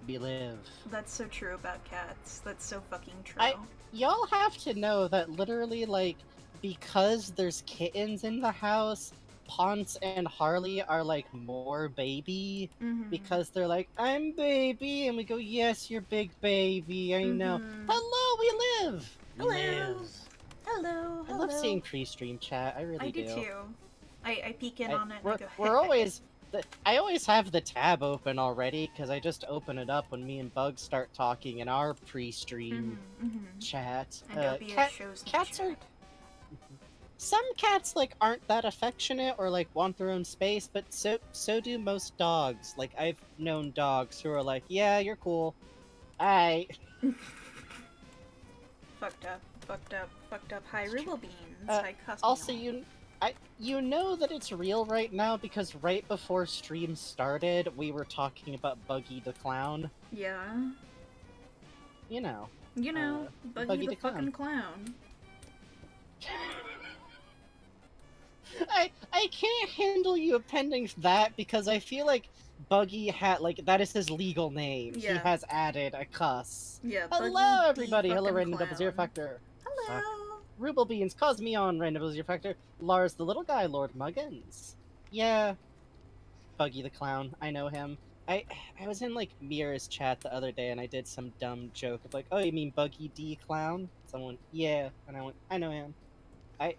we live. That's so true about cats. That's so fucking true. Y'all have to know that literally, like, because there's kittens in the house, Ponce and Harley are like more baby Mm-hmm. because they're like, I'm baby, and we go, yes, you're big baby, I know. Mm-hmm. Hello, we live. We Hello. live. Hello. I love Hello. seeing pre-stream chat. I I really do do. too. I peek in I, on it and I we're go, we're always. I always have the tab open already because I just open it up when me and Bugs start talking in our pre-stream mm-hmm. Mm-hmm. chat. And OBS shows me Cats chat. are some cats like aren't that affectionate or like want their own space, but so do most dogs. Like I've known dogs who are like, yeah, you're cool. I. Fucked up. Fucked up. Fucked up. Hi, It's true. Ruble Beans. Uh, Hi, Also, Cosmion. you know that it's real right now because right before stream started, we were talking about Buggy the Clown. Yeah. You know, You know, Buggy Buggy the the Clown. fucking clown. I can't handle you appending that because I feel like Buggy had like that is his legal name. He Yeah. has added a cuss. Yeah, Buggy Hello the everybody. Hello fucking Random Double Zero clown. Factor. Fuck. Hello. Ruble Beans, Cosmion, Random Double Zero Factor, Lars the Little Guy, Lord Muggins. Yeah, Buggy the Clown. I know him. I I was in like Mira's chat the other day and I did some dumb joke of like, oh, you mean Buggy D Clown? Someone, yeah, and I went, I know him. I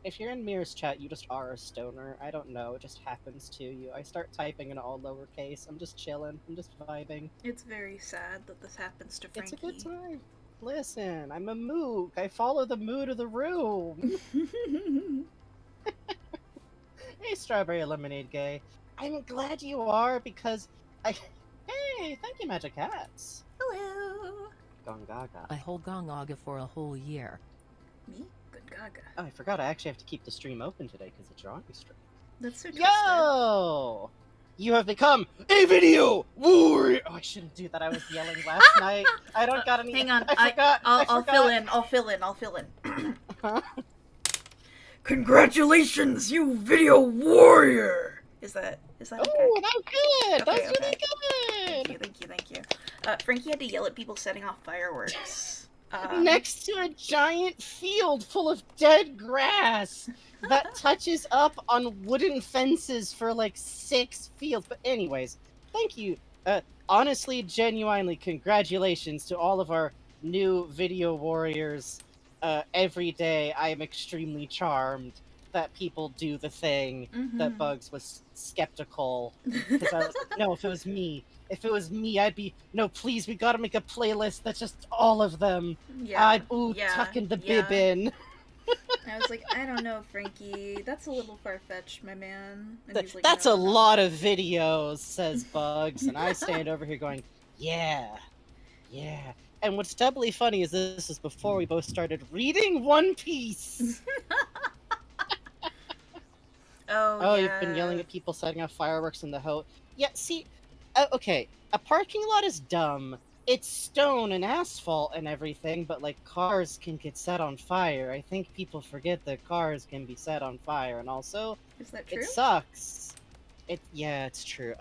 if you're in Mira's chat, you just are a stoner. I don't know. It just happens to you. I start typing in all lowercase. I'm just chilling. I'm just vibing. It's very sad that this happens to It's a good Frankie. time. Listen, I'm a mook. I follow the mood of the room. Hey, Strawberry Lemonade Gay. I'm glad you are because I. Hey, thank you, Magic Hats. Hello. Gongaga. A whole gongaga for a whole year. Me? Good gaga. Oh, I forgot. I actually have to keep the stream open today because it's a drawing stream. That's so twisted. Yo! You have become a video warrior. Oh, I shouldn't do that. I was yelling last night. I don't got any. Hang on. I forgot. I'll fill in. I'll fill in. I'll fill in. Congratulations, you video warrior! Is that okay? Oh, that was good. Okay, That was okay. really good. Thank you. Frankie had to yell at people setting off fireworks. Next to a giant field full of dead grass that touches up on wooden fences for like 6 fields. But anyways, thank you. Honestly, genuinely, congratulations to all of our new video warriors. Every day, I am extremely charmed that people do the thing that Bugs was skeptical. Because I was like, no, if it was me, I'd be, no, please, we gotta make a playlist that's just all of them. Yeah. Tucking the bib in. I was like, I don't know, Frankie. That's a little far-fetched, my man. And he's like, That's no, a no. lot of videos, says Bugs, and I stand over here going, yeah. And what's doubly funny is this is before we both started reading One Piece. Oh, yeah. You've been yelling at people setting off fireworks in the ho. Yeah, see, okay, a parking lot is dumb. It's stone and asphalt and everything, but like cars can get set on fire. I think people forget that cars can be set on fire, and also Is that true? it sucks. It's true.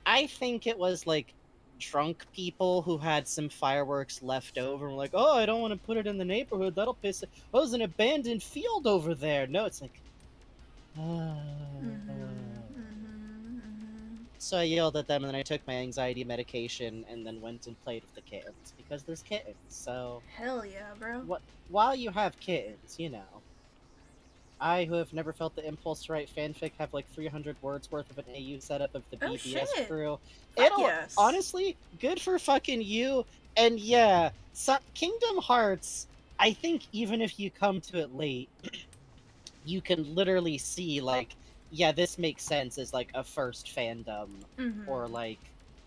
I think it was like drunk people who had some fireworks left over and were like, oh, I don't want to put it in the neighborhood. That'll piss it. Oh, there's an abandoned field over there. No, it's like, So I yelled at them, and then I took my anxiety medication, and then went and played with the kittens because there's kittens. So Hell yeah, bro. while you have kittens, you know. I, who have never felt the impulse to write fanfic, have like 300 words worth of an AU setup of the BBS shit. crew. Fuck yes. Honestly, good for fucking you. And yeah, Kingdom Hearts, I think even if you come to it late, you can literally see like, yeah, this makes sense as like a first fandom or like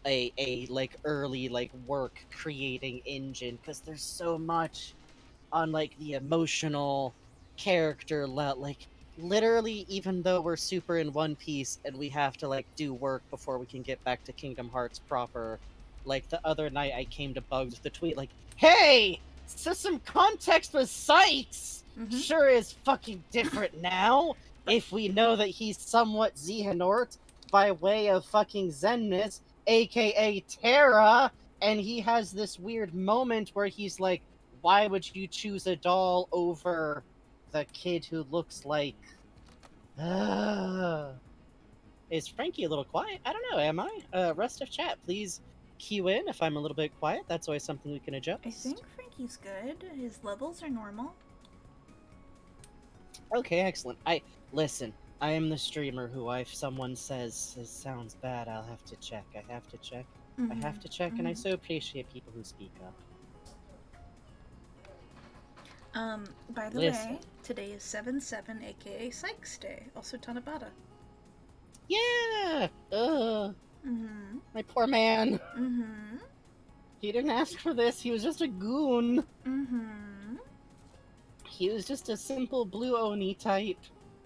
a like early like work creating engine, because there's so much on like the emotional character like literally, even though we're super in One Piece and we have to like do work before we can get back to Kingdom Hearts proper, like the other night I came to Bugs with a tweet like, hey, so some context with Sykes sure is fucking different now if we know that he's somewhat Xehanort by way of fucking Zennis, aka Terra, and he has this weird moment where he's like, why would you choose a doll over the kid who looks like... Is Frankie a little quiet? I don't know, am I? Rest of chat, please cue in if I'm a little bit quiet. That's always something we can adjust. I think Frankie's good. His levels are normal. Okay, excellent. Listen, I am the streamer who if someone says it sounds bad, I'll have to check. I have to check. I have to check, and I so appreciate people who speak up. By the Listen. way, today is 7/7, aka Sykes Day, also Tanabata. Yeah! Mm-hmm. My poor man. Mm-hmm. He didn't ask for this, he was just a goon. Mm-hmm. He was just a simple blue Oni type.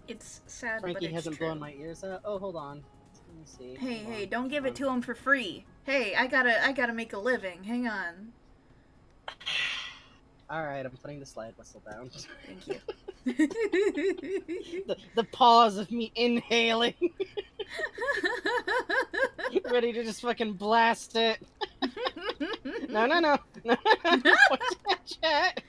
It's sad, Frankie but it's hasn't true. blown my ears out. Oh, hold on. Let me see. Hey, Hold hey, on, don't give hold it to him for free. Hey, I gotta make a living. Hang on. on. Alright, I'm putting the slide whistle down. Thank you. the pause of me inhaling. Ready to just fucking blast it. No. Chat.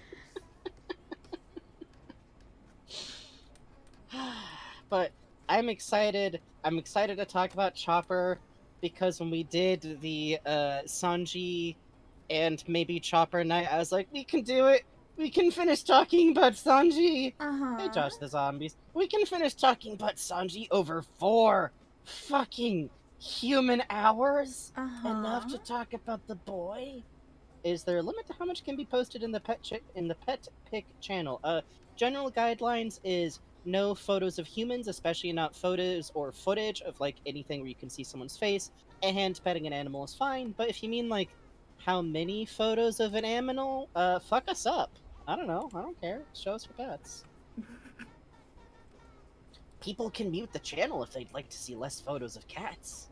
But I'm excited. I'm excited to talk about Chopper because when we did the Sanji and maybe Chopper night, I was like, we can do it. We can finish talking about Sanji. Uh-huh. Hey, Josh the Zombies. We can finish talking about Sanji over 4 fucking human hours. Uh-huh. Enough to talk about the boy. Is there a limit to how much can be posted in the pet pic channel? General guidelines is no photos of humans, especially not photos or footage of like anything where you can see someone's face. And petting an animal is fine, but if you mean like how many photos of an animal, fuck us up. I don't know. I don't care. Show us your pets. People can mute the channel if they'd like to see less photos of cats.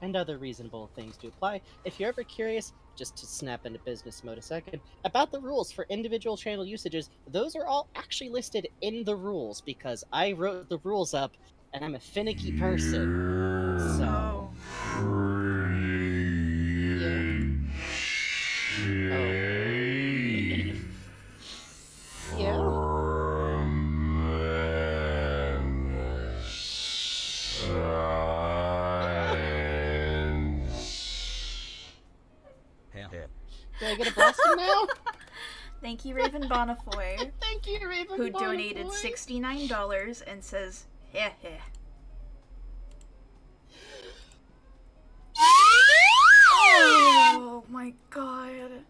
And other reasonable things to apply. If you're ever curious, just to snap into business mode a second, about the rules for individual channel usages, those are all actually listed in the rules because I wrote the rules up and I'm a finicky person. So. Yeah. Do I get a blessing now? Thank you, Raven Bonafoy, Thank you, Raven. who donated Bonafoy. $69 and says, heh heh. Oh my god.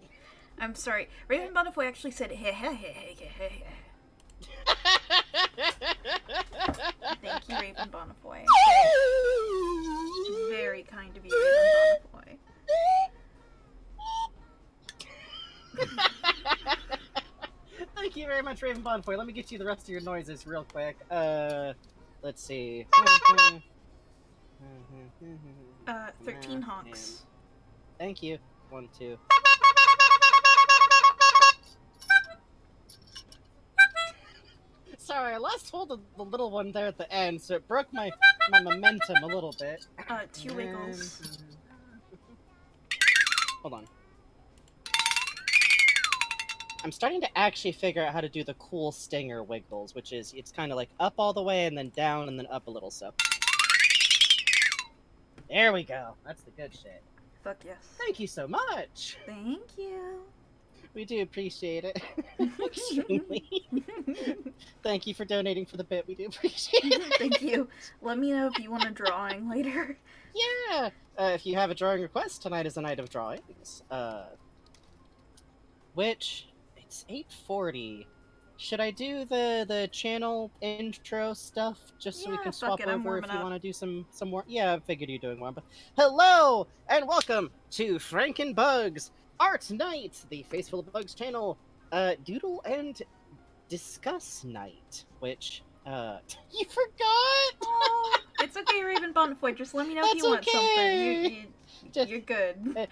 I'm sorry. Raven Bonafoy actually said heh heh heh heh heh heh. Thank you, Raven Bonafoy. Very kind of you, Raven Bonafoy. Thank you very much, Raven Bonfoy. Let me get you the rest of your noises real quick. Let's see. 13 honks. Thank you. 1, 2. Sorry, I lost hold of the little one there at the end, so it broke my momentum a little bit. 2 wiggles. Hold on. I'm starting to actually figure out how to do the cool stinger wiggles, which is, it's kind of like up all the way and then down and then up a little, so. There we go. That's the good shit. Fuck yes. Thank you so much. Thank you. We do appreciate it. Extremely. Thank you for donating for the bit. We do appreciate it. Thank you. Let me know if you want a drawing later. Yeah. If you have a drawing request, tonight is a night of drawings. Which, it's 8:40. Should I do the channel intro stuff just so we Yeah, can fuck swap it, I'm over if warming you up. want to do some more? Yeah, I figured you're doing one. But hello and welcome to Frankenbugs Art Night, the Faceful of Bugs channel, Doodle and Discuss Night, which you forgot. Oh, it's okay, Raven Bonfoy. Just let me know if That's you want okay. something. You're good.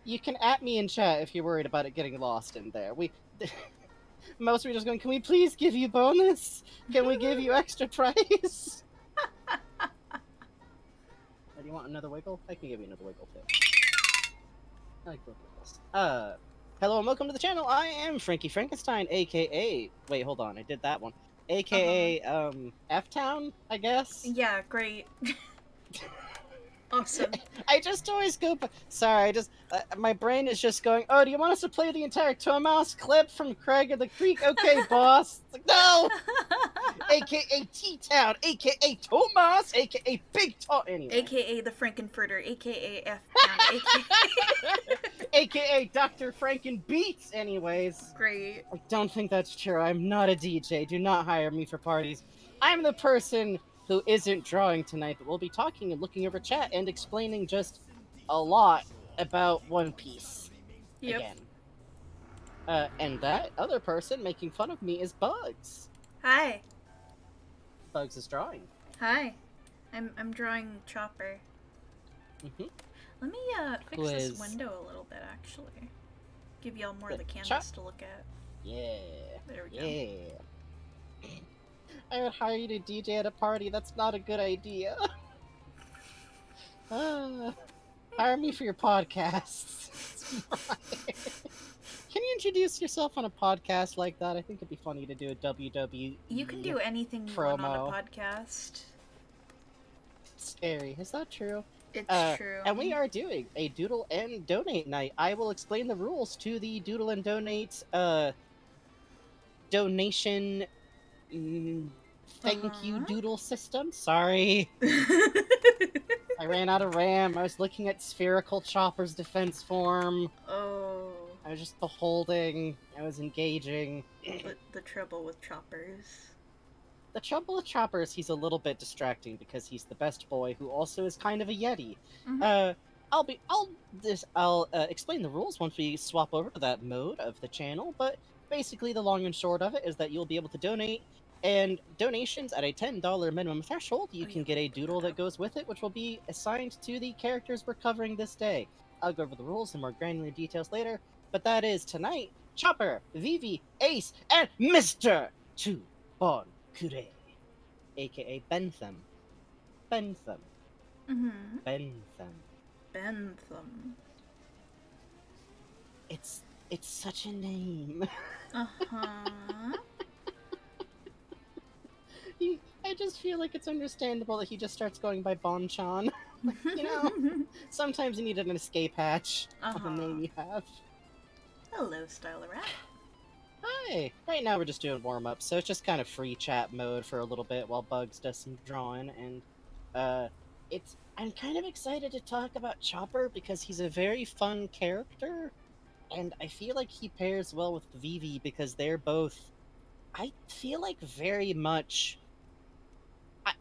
You can at me in chat if you're worried about it getting lost in there. Most are just going, can we please give you bonus? Can we give you extra price? do you want another wiggle? I can give you another wiggle too. I like both wiggles. Hello and welcome to the channel. I am Frankie Frankenstein, aka. Wait, hold on. I did that one. AKA F Town, I guess. Yeah, great. Awesome. I just always go. Sorry, I just my brain is just going. Oh, do you want us to play the entire Tomas clip from Craig of the Creek? Okay, boss. It's like, no. AKA T Town, AKA Tomas, AKA Big Tom. Anyway. AKA the Frankenfurter, AKA F-Pound, AKA... AKA Dr. Franken Beats. Anyways. Great. I don't think that's true. I'm not a DJ. Do not hire me for parties. I'm the person who isn't drawing tonight, but we'll be talking and looking over chat and explaining just a lot about One Piece. Yep. Again. And that other person making fun of me is Bugs. Hi. Bugs is drawing. Hi. I'm drawing Chopper. Mm-hmm. Let me fix this window a little bit, actually. Give y'all more of the canvas to look at. Yeah. There we go. Yeah. I would hire you to DJ at a party. That's not a good idea. Hire me for your podcasts. Can you introduce yourself on a podcast like that? I think it'd be funny to do a WWE. You can do anything you want on a podcast. Scary. Is that true? It's true. And we are doing a Doodle and Donate night. I will explain the rules to the Doodle and Donate donation thank you doodle system. Sorry. I ran out of RAM. I was looking at Spherical Chopper's defense form. Oh. I was just beholding. I was engaging. The trouble with Choppers. The trouble with Chopper is he's a little bit distracting because he's the best boy who also is kind of a Yeti. Mm-hmm. I'll explain the rules once we swap over to that mode of the channel, but basically the long and short of it is that you'll be able to donate, and donations at a $10 minimum threshold, you can get a doodle that goes with it, which will be assigned to the characters we're covering this day. I'll go over the rules and more granular details later, but that is tonight, Chopper, Vivi, Ace, and Mr. Two Bon Kure, aka Bentham. Bentham. Mm-hmm. Bentham. Bentham. It's such a name. Uh-huh. I just feel like it's understandable that he just starts going by Bonchan. You know, sometimes you need an escape hatch on the name you have. Hello, Styler Rat. Hi! Right now we're just doing warm-up, so it's just kind of free chat mode for a little bit while Bugs does some drawing, and I'm kind of excited to talk about Chopper because he's a very fun character, and I feel like he pairs well with Vivi because they're both, I feel like, very much...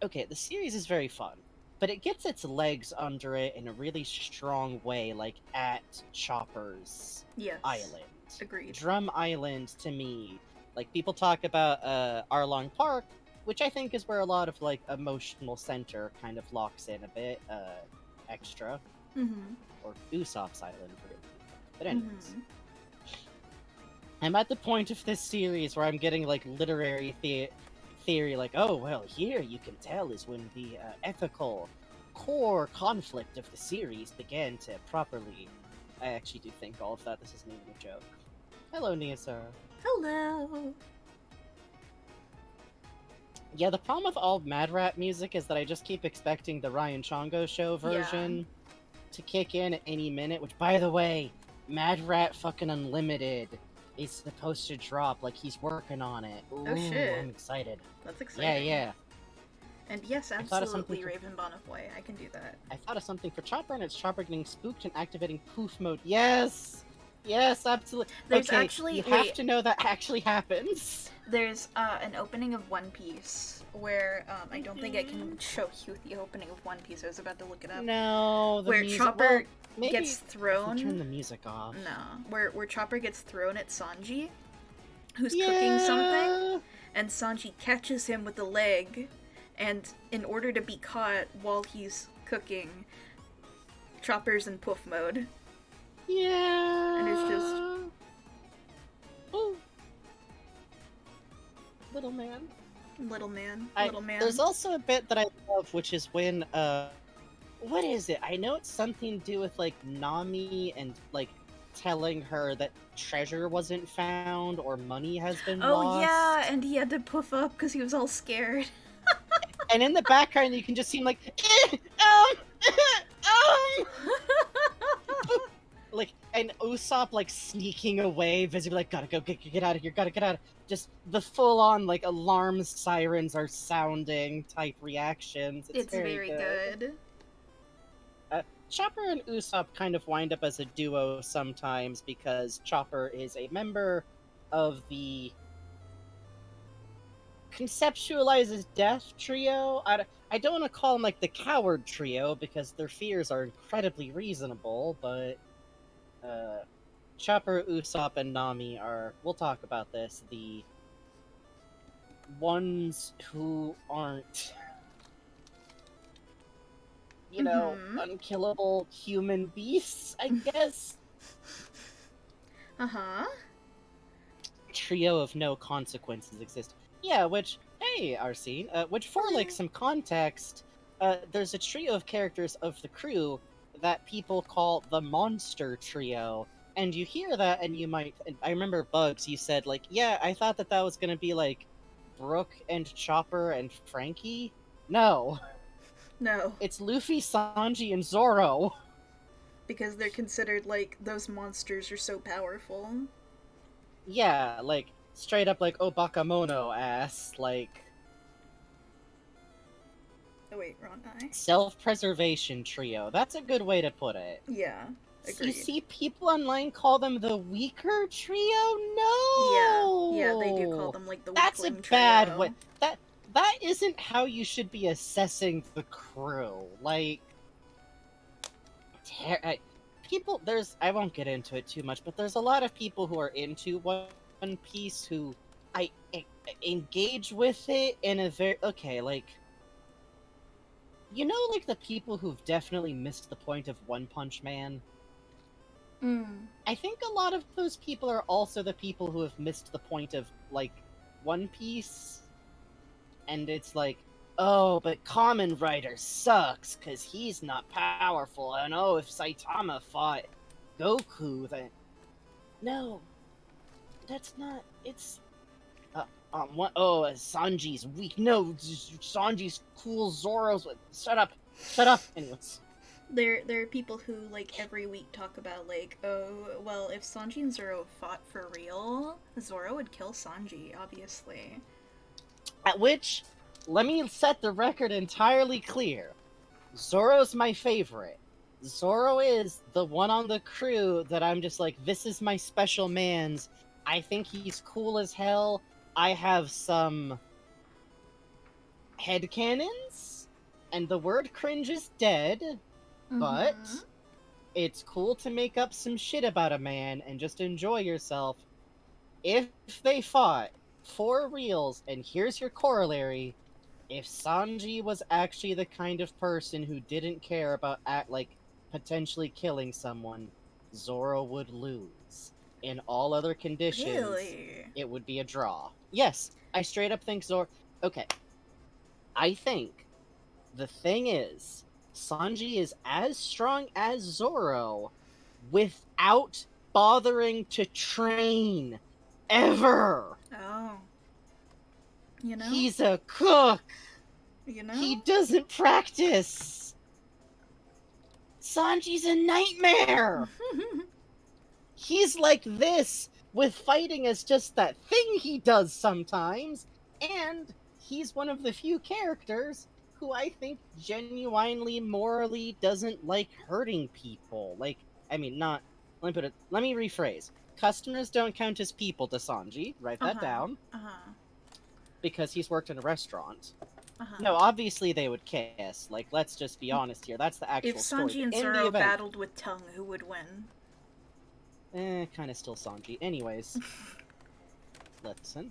okay, the series is very fun, but it gets its legs under it in a really strong way, like at Chopper's Island. Agreed. Drum Island, to me, like, people talk about Arlong Park, which I think is where a lot of, like, emotional center kind of locks in a bit extra. Mm-hmm. Or Usopp's Island, really. But anyways. I'm at the point of this series where I'm getting, like, literary theory, like, oh, well, here you can tell is when the ethical core conflict of the series began to properly... I actually do think all of that. This isn't even a joke. Hello, Niasara. Hello. Yeah, the problem with all Mad Rat music is that I just keep expecting the Ryan Chongo show version to kick in at any minute, which, by the way, Mad Rat fucking Unlimited is supposed to drop. Like, he's working on it. Ooh, oh, shit. I'm excited. That's exciting. Yeah. And yes, absolutely, Raven Bonnefoy. I can do that. I thought of something for Chopper, and it's Chopper getting spooked and activating poof mode. Yes! Yes, absolutely. There's okay, actually... you have to know that actually happens. There's an opening of One Piece where I don't think I can show you the opening of One Piece. I was about to look it up. No, the where music... Chopper well, gets thrown. Turn the music off. No, where Chopper gets thrown at Sanji, who's cooking something, and Sanji catches him with a leg, and in order to be caught while he's cooking, Chopper's in poof mode. Yeah. And it's just... Ooh. Little man. Little man. There's also a bit that I love, which is when, what is it? I know it's something to do with like Nami and like telling her that treasure wasn't found or money has been Oh lost. yeah, and he had to poof up because he was all scared. And in the background, you can just see him like, like, and Usopp like sneaking away, visibly like, gotta go, get out of here, gotta get out. Just the full-on like alarm sirens are sounding type reactions. It's very good. Chopper and Usopp kind of wind up as a duo sometimes because Chopper is a member of the Conceptualizes Death trio. I don't want to call them like the Coward trio because their fears are incredibly reasonable, but Chopper, Usopp, and Nami are, we'll talk about this, the ones who aren't, unkillable human beasts, I guess. Uh-huh. Trio of no consequences exist. Yeah, which, hey, Arsene, which for like some context, there's a trio of characters of the crew that people call the Monster Trio. And you hear that and you might, and I remember Bugs, you said like, yeah, I thought that was gonna be like Brooke and Chopper and Frankie. No. No. It's Luffy, Sanji, and Zoro. Because they're considered like those monsters are so powerful. Yeah, like straight up like Obakamono ass, like Oh wait, wrong eye. self-preservation trio. That's a good way to put it. Yeah, agreed. You see people online call them the weaker trio? No! Yeah, they do call them like the That's a weakling trio. bad way. That isn't how you should be assessing the crew. Like, people, I won't get into it too much, but there's a lot of people who are into One Piece who I engage with it in a very, okay, like, like the people who've definitely missed the point of One Punch Man? I think a lot of those people are also the people who have missed the point of, like, One Piece. And it's like, oh, but Kamen Rider sucks, because he's not powerful, and oh, if Saitama fought Goku, then... No. That's not... It's... Sanji's weak. No, Sanji's cool, Zoro's... Shut up. Shut up. Anyways. There are people who, like, every week talk about, like, oh, well, if Sanji and Zoro fought for real, Zoro would kill Sanji, obviously. At which, let me set the record entirely clear. Zoro's my favorite. Zoro is the one on the crew that I'm just like, this is my special man's. I think he's cool as hell. I have some headcanons, and the word cringe is dead. But it's cool to make up some shit about a man and just enjoy yourself. If they fought for reals, and here's your corollary, if Sanji was actually the kind of person who didn't care about potentially killing someone, Zoro would lose. In all other conditions, Really? it would be a draw. Yes, I straight up think Zoro... Okay. I think the thing is, Sanji is as strong as Zoro without bothering to train ever. Oh. You know? He's a cook. You know? He doesn't practice. Sanji's a nightmare. He's like this with fighting as just that thing he does sometimes, and he's one of the few characters who I think genuinely morally doesn't like hurting people. Like, I mean, not... Let me rephrase. Customers don't count as people to Sanji. Write that down. Because he's worked in a restaurant. No, obviously they would kiss. Like, let's just be honest here. That's the actual If story. Sanji and Zoro battled with tongue, who would win? Kind of still Sanji. Anyways. Listen.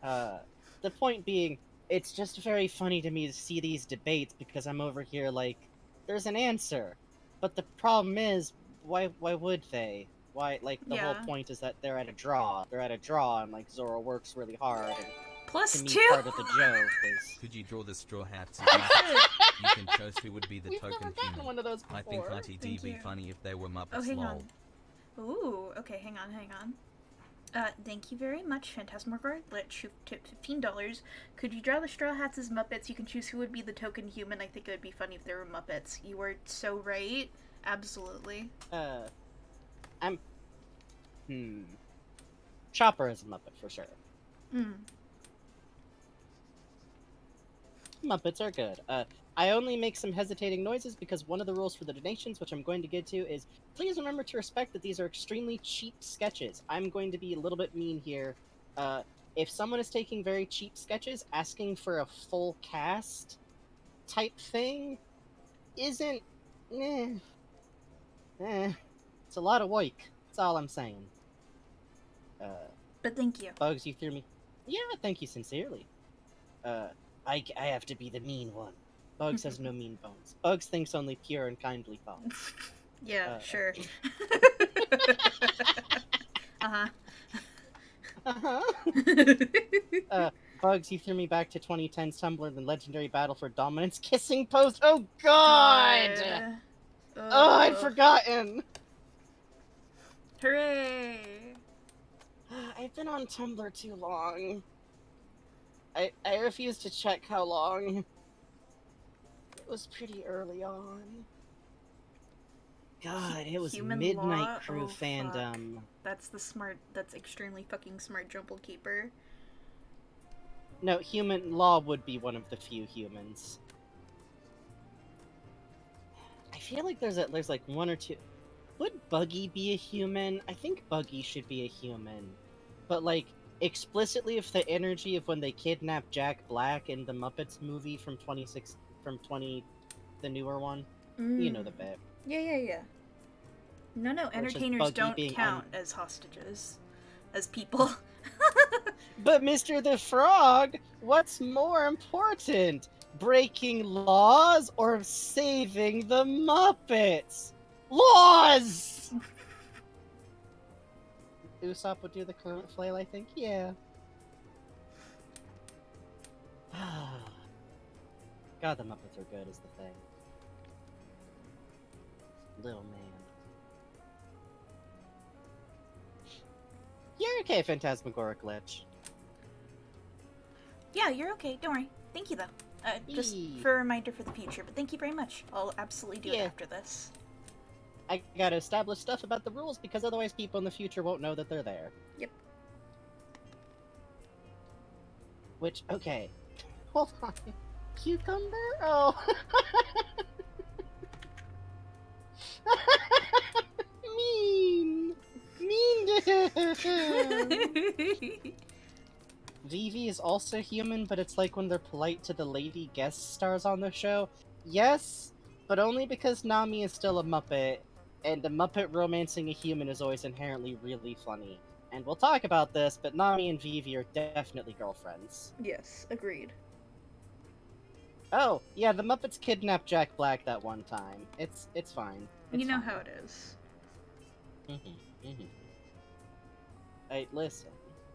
The point being, it's just very funny to me to see these debates because I'm over here like, there's an answer. But the problem is, why would they? Why, like, the whole point is that they're at a draw. They're at a draw, and, like, Zoro works really hard. And Plus to me 2. part of the joke. Is... Could you draw the Straw Hats? Oh, You can choose who would be the We've token never gotten human. one of those before. I think Mighty D Thank be you. funny if they were Muppets. Oh, hang lol. on. Ooh, okay, hang on. Thank you very much, Phantasmagor. Let's tip $15. Could you draw the Straw Hats as Muppets? You can choose who would be the token human. I think it would be funny if they were Muppets. You were so right. Absolutely. I'm... Chopper is a Muppet, for sure. Muppets are good. I only make some hesitating noises because one of the rules for the donations, which I'm going to get to, is please remember to respect that these are extremely cheap sketches. I'm going to be a little bit mean here. If someone is taking very cheap sketches, asking for a full cast type thing isn't... It's a lot of work. That's all I'm saying. But thank you. Bugs, you threw me... Yeah, thank you sincerely. I have to be the mean one. Bugs has no mean bones. Bugs thinks only pure and kindly thoughts. Yeah, sure. Uh-huh. Uh-huh. Bugs, you threw me back to 2010's Tumblr and the legendary battle for dominance kissing pose. Oh, God! Oh, I'd forgotten! Hooray! I've been on Tumblr too long. I refuse to check how long. It was pretty early on. God, it was Human Midnight Law? Crew Oh, fuck. fandom. That's extremely fucking smart, Jumble Keeper. No, Human Law would be one of the few humans. I feel like there's like one or two. Would Buggy be a human? I think Buggy should be a human. But like, explicitly if the energy of when they kidnapped Jack Black in the Muppets movie from the newer one. You know the bit. Yeah. No, is entertainers Buggy don't being count as hostages. As people. But Mr. the Frog, what's more important? Breaking laws or saving the Muppets? Laws! Usopp would do the current flail, I think. Yeah. God, the Muppets are good is the thing. Little man. You're okay, Phantasmagoric Lich. Yeah, you're okay. Don't worry. Thank you, though. Just Yee. for a reminder for the future, but thank you very much. I'll absolutely do it Yeah. after this. I gotta establish stuff about the rules because otherwise people in the future won't know that they're there. Yep. Which, okay. Hold on. Cucumber? Oh. Mean! Mean to him! Vivi is also human, but it's like when they're polite to the lady guest stars on the show. Yes, but only because Nami is still a Muppet, and a Muppet romancing a human is always inherently really funny. And we'll talk about this, but Nami and Vivi are definitely girlfriends. Yes, agreed. Oh, yeah, the Muppets kidnapped Jack Black that one time. It's fine. You know how it is. Hey, listen.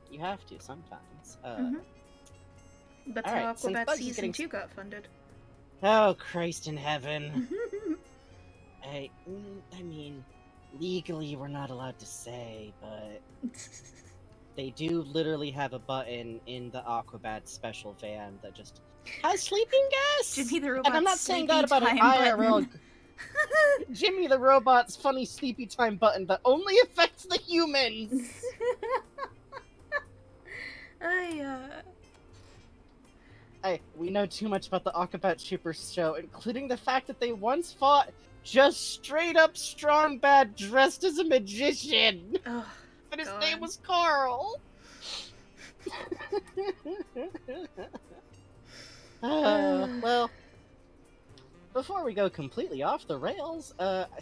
You have to sometimes. That's alright, how since Aquabat Bugs is Season getting 2 got funded. Oh, Christ in heaven. I mean, legally we're not allowed to say, but they do literally have a button in the Aquabat special van that just has sleeping gas! Jimmy the Robot's And I'm not saying that sleepy about an time IRL... button. Jimmy the Robot's funny sleepy time button that only affects the humans! We know too much about the Aquabat Troopers show, including the fact that they once fought just straight up strong bad dressed as a magician! Oh, But his God. name was Carl! Well, before we go completely off the rails,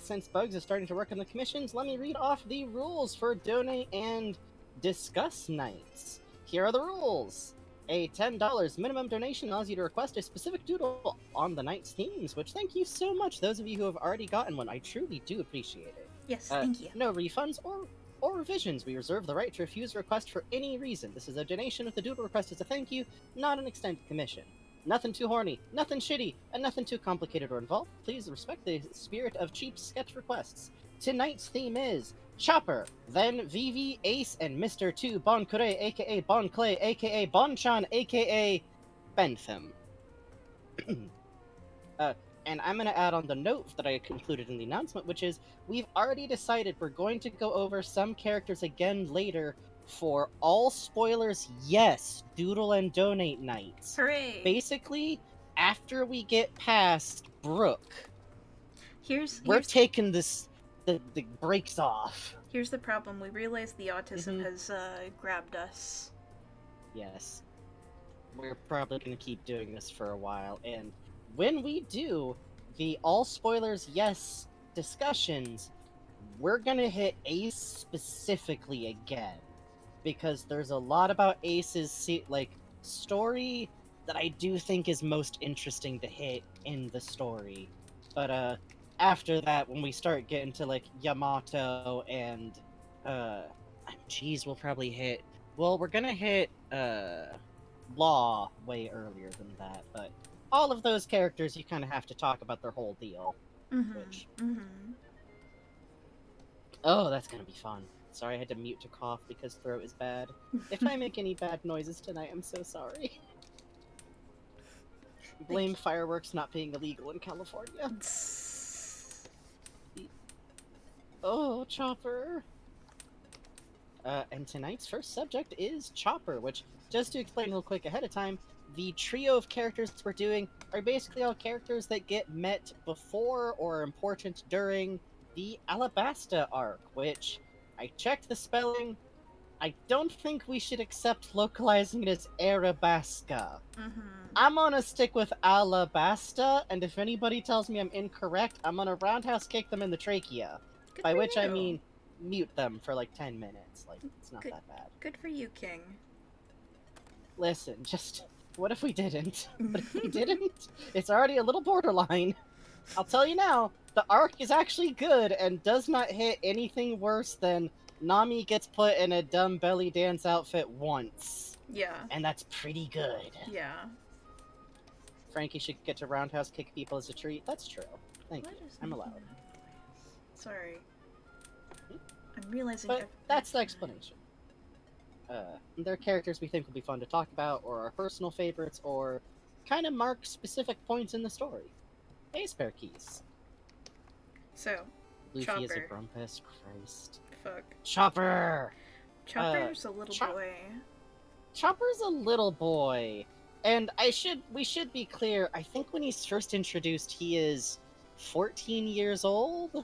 since Bugs is starting to work on the commissions, let me read off the rules for Donate and Discuss Nights. Here are the rules. A $10 minimum donation allows you to request a specific doodle on the night's themes, which thank you so much, those of you who have already gotten one. I truly do appreciate it. Yes, thank you. No refunds or revisions, we reserve the right to refuse a request for any reason. This is a donation with the doodle request as a thank you, not an extended commission. Nothing too horny, nothing shitty, and nothing too complicated or involved. Please respect the spirit of cheap sketch requests. Tonight's theme is Chopper, then Vivi, Ace, and Mr. 2 Bon Kure, aka Bon Clay, aka Bon-chan, aka Bentham. And I'm going to add on the note that I included in the announcement, which is we've already decided we're going to go over some characters again later for all spoilers, yes, doodle and donate nights. Hooray! Basically, after we get past Brooke, we're Here's taking the brakes off. here's the problem. We realize the autism Mhm. has grabbed us. Yes. We're probably going to keep doing this for a while, and when we do the all spoilers yes discussions, we're going to hit Ace specifically again, because there's a lot about Ace's story that I do think is most interesting to hit in the story. But after that, when we start getting to like Yamato and we'll probably hit. Well, we're gonna hit Law way earlier than that, but all of those characters you kind of have to talk about their whole deal. Which oh, that's gonna be fun. Sorry, I had to mute to cough because throat is bad. If I make any bad noises tonight, I'm so sorry. Blame fireworks not being illegal in California. Oh, Chopper. And tonight's first subject is Chopper, which, just to explain real quick ahead of time, the trio of characters we're doing are basically all characters that get met before or are important during the Alabasta arc, which I checked the spelling. I don't think we should accept localizing it as Arabasca. I'm gonna stick with Alabasta, and if anybody tells me I'm incorrect, I'm gonna roundhouse kick them in the trachea. Good By for which I you. mean mute them for like 10 minutes. Like, it's not that bad. Good for you, King. Listen, just what if we didn't? What if we didn't? It's already a little borderline. I'll tell you now, the arc is actually good and does not hit anything worse than Nami gets put in a dumb belly dance outfit once. Yeah. And that's pretty good. Yeah. Frankie should get to roundhouse kick people as a treat. That's true. Thank What you. is I'm making allowed. that noise? Sorry. I'm realizing. But that's the explanation. They're characters we think will be fun to talk about, or our personal favorites, or kind of mark specific points in the story. Hey, spare keys. So, Luffy is a Chopper. grumpus. Christ. fuck. Chopper! Chopper's a little boy. Chopper's a little boy. And we should be clear, I think when he's first introduced, he is 14 years old?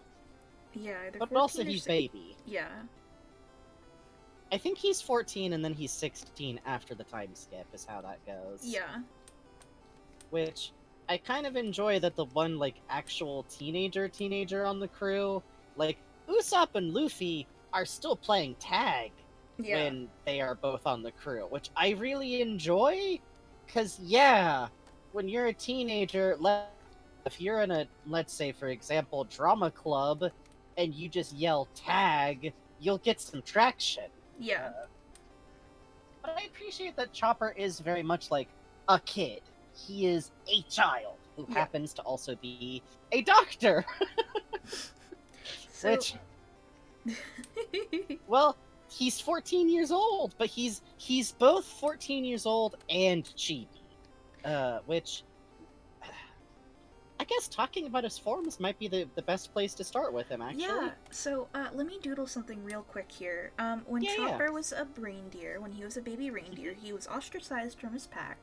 Yeah, either But 14 also or he's 6 baby. Yeah. I think he's 14 and then he's 16 after the time skip, is how that goes. Yeah. Which, I kind of enjoy that the one, like, actual teenager on the crew, like, Usopp and Luffy are still playing tag Yeah. when they are both on the crew, which I really enjoy, because, yeah, when you're a teenager, if you're in a, let's say, for example, drama club, and you just yell tag, you'll get some traction. Yeah. But I appreciate that Chopper is very much like a kid. He is a child who Yeah. happens to also be a doctor. So... Which, well, he's 14 years old, but he's both 14 years old and chibi. Which, I guess talking about his forms might be the best place to start with him, actually. Yeah, so let me doodle something real quick here. When Yeah, Chopper was a reindeer, when he was a baby reindeer, he was ostracized from his pack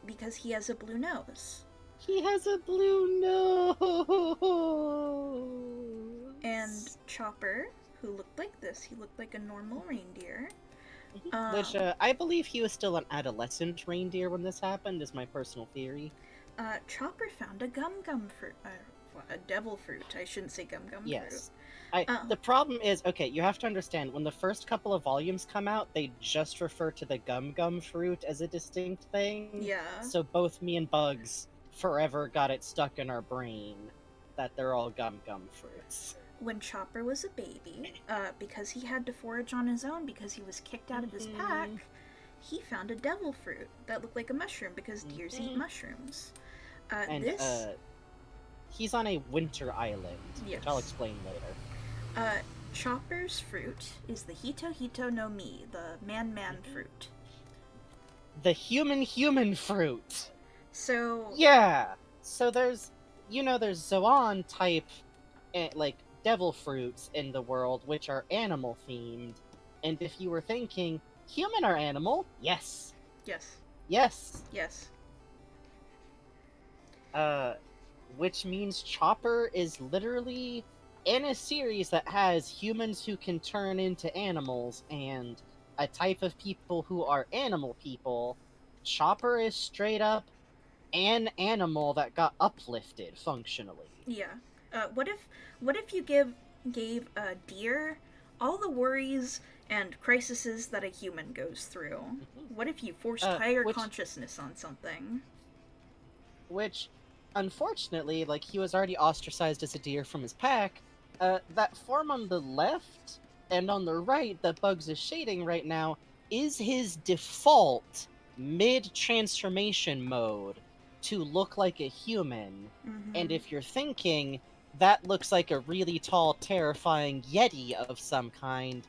because he has a blue nose. He has a blue nose! And Chopper, who looked like this, he looked like a normal reindeer. Which, I believe he was still an adolescent reindeer when this happened, is my personal theory. Chopper found a gum fruit. A devil fruit. I shouldn't say gum Yes. fruit. The problem is, okay, you have to understand, when the first couple of volumes come out, they just refer to the gum fruit as a distinct thing. Yeah. So both me and Bugs forever got it stuck in our brain that they're all gum fruits. when Chopper was a baby, because he had to forage on his own because he was kicked out of his pack, he found a devil fruit that looked like a mushroom because deers eat mushrooms. And he's on a winter island, which I'll explain later. Chopper's fruit is the Hito Hito no Mi, the man fruit. The human fruit. So yeah, so there's Zoan type, like devil fruits in the world which are animal themed, and if you were thinking human or animal, yes. Which means Chopper is literally in a series that has humans who can turn into animals and a type of people who are animal people. Chopper is straight up an animal that got uplifted functionally. Yeah. What if you gave a deer all the worries and crises that a human goes through? What if you forced higher consciousness on something? Which, unfortunately, like, he was already ostracized as a deer from his pack. That form on the left and on the right that Bugs is shading right now is his default mid-transformation mode to look like a human. And if you're thinking, that looks like a really tall, terrifying Yeti of some kind,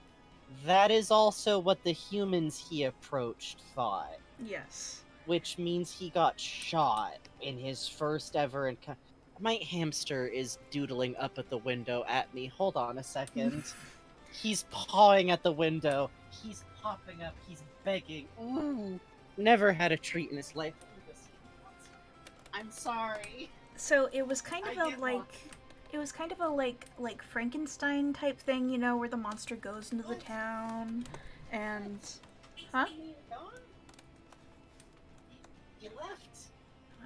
that is also what the humans he approached thought. Yes. Which means he got shot in his first ever encounter. My hamster is doodling up at the window at me. Hold on a second. He's pawing at the window. He's popping up. He's begging. Ooh. Never had a treat in his life. I'm sorry. So it was kind of like Frankenstein type thing, you know, where the monster goes into the town and huh? He left.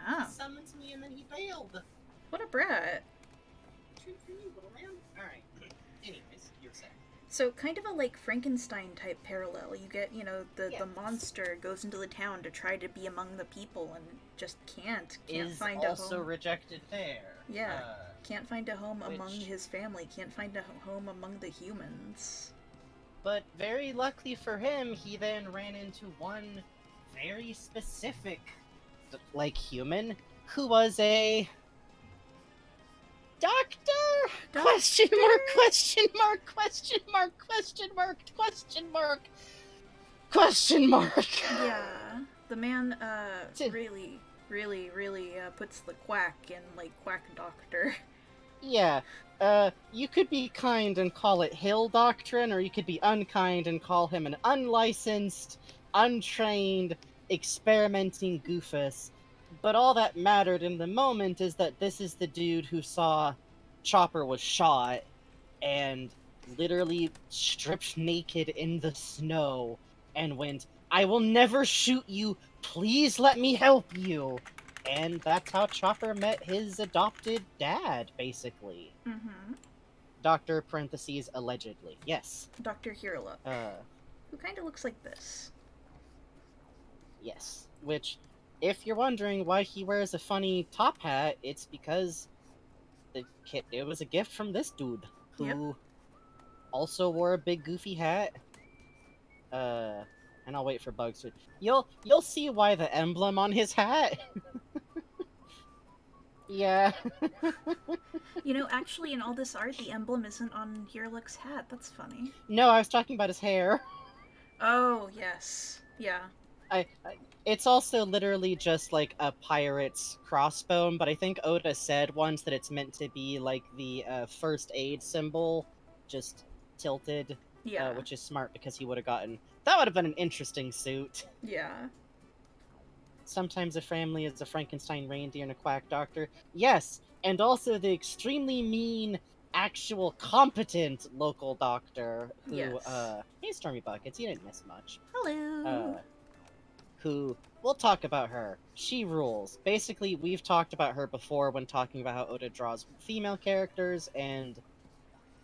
Oh. He summoned me and then he bailed. What a brat. Treat for you, little man. Alright. Anyways, you're saying. So kind of a like Frankenstein type parallel. You get, you know, the monster goes into the town to try to be among the people and just can't find a home. Also rejected there. Yeah. Can't find a home among his family. Can't find a home among the humans. But very luckily for him, he then ran into one very specific, like, human who was a doctor? Question mark, question mark, question mark, question mark, question mark, question mark. Yeah, the man really puts the quack in, like, quack doctor. Yeah, you could be kind and call it Hill Doctrine, or you could be unkind and call him an unlicensed, untrained, experimenting goofus. But all that mattered in the moment is that this is the dude who saw Chopper was shot and literally stripped naked in the snow and went, "I will never shoot you, please let me help you." And that's how Chopper met his adopted dad, basically. Doctor, parentheses, allegedly. Yes. Dr. Hirla. Who kind of looks like this. Yes. Which, if you're wondering why he wears a funny top hat, it's because it was a gift from this dude, who also wore a big goofy hat. And I'll wait for Bugs to... You'll see why the emblem on his hat. Yeah. You know, actually, in all this art, the emblem isn't on Hirlick's hat. That's funny. No, I was talking about his hair. Oh, yes. Yeah. It's also literally just like a pirate's crossbone, but I think Oda said once that it's meant to be like the first aid symbol, just tilted. Yeah. Which is smart because he would have gotten... That would have been an interesting suit. Yeah. Sometimes a family is a Frankenstein reindeer and a quack doctor. Yes, and also the extremely mean, actual competent local doctor who, hey Stormy Buckets, you didn't miss much. Hello! Who, we'll talk about her. She rules. Basically, we've talked about her before when talking about how Oda draws female characters, and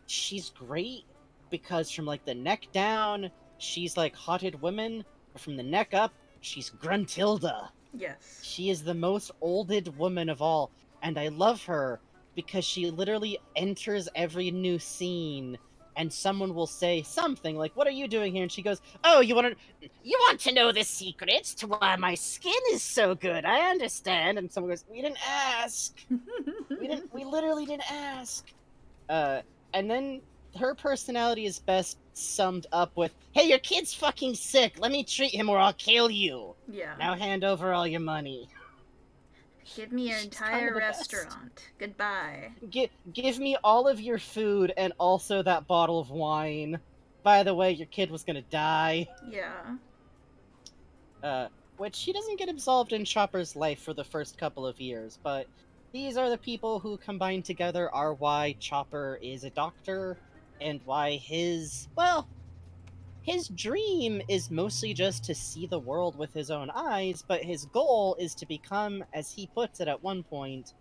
she's great because from, like, the neck down, she's like Hotted Women, but from the neck up, she's Gruntilda. Yes. She is the most olded woman of all, and I love her because she literally enters every new scene and someone will say something like, "What are you doing here?" And she goes, "Oh, you want to know the secrets to why my skin is so good? I understand." And someone goes, "We didn't ask. We literally didn't ask." Uh, and then her personality is best summed up with, "Hey, your kid's fucking sick. Let me treat him or I'll kill you. Yeah. Now hand over all your money. Give me your She's entire kinda the best. restaurant. Goodbye. Give me all of your food and also that bottle of wine. By the way, your kid was gonna die." Yeah. Which he doesn't get absolved in Chopper's life for the first couple of years, but these are the people who combined together are why Chopper is a doctor, and why his dream is mostly just to see the world with his own eyes, but his goal is to become, as he puts it at one point,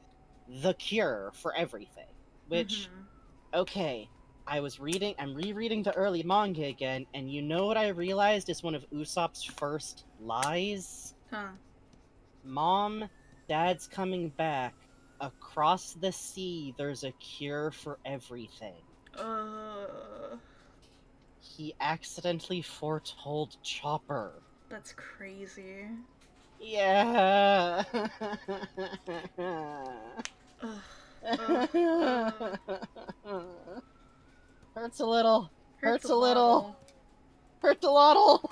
the cure for everything. Which, okay, I'm rereading the early manga again, and you know what I realized is one of Usopp's first lies? Huh. "Mom, Dad's coming back. Across the sea, there's a cure for everything." Uh. He accidentally foretold Chopper. That's crazy. Yeah. Ugh. Hurts a little. Hurts Hurts a little. lot. Hurts a lot.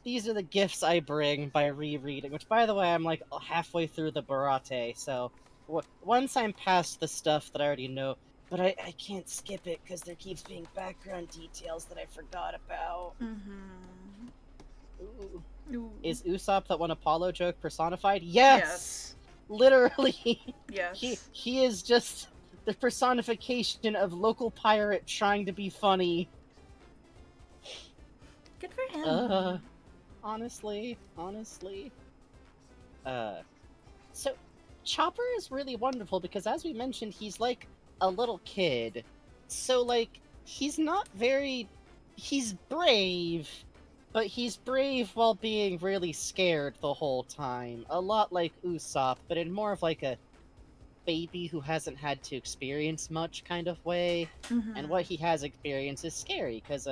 These are the gifts I bring by rereading, which, by the way, I'm like halfway through the Barate, so once I'm past the stuff that I already know, but I can't skip it because there keeps being background details that I forgot about. Ooh. Ooh. Is Usopp that one Apollo joke personified? Yes! Literally! Yes. He is just the personification of local pirate trying to be funny. Good for him. Honestly. So Chopper is really wonderful because, as we mentioned, he's like a little kid. So, like, he's brave, but he's brave while being really scared the whole time. A lot like Usopp, but in more of like a baby who hasn't had to experience much kind of way. And what he has experienced is scary, because,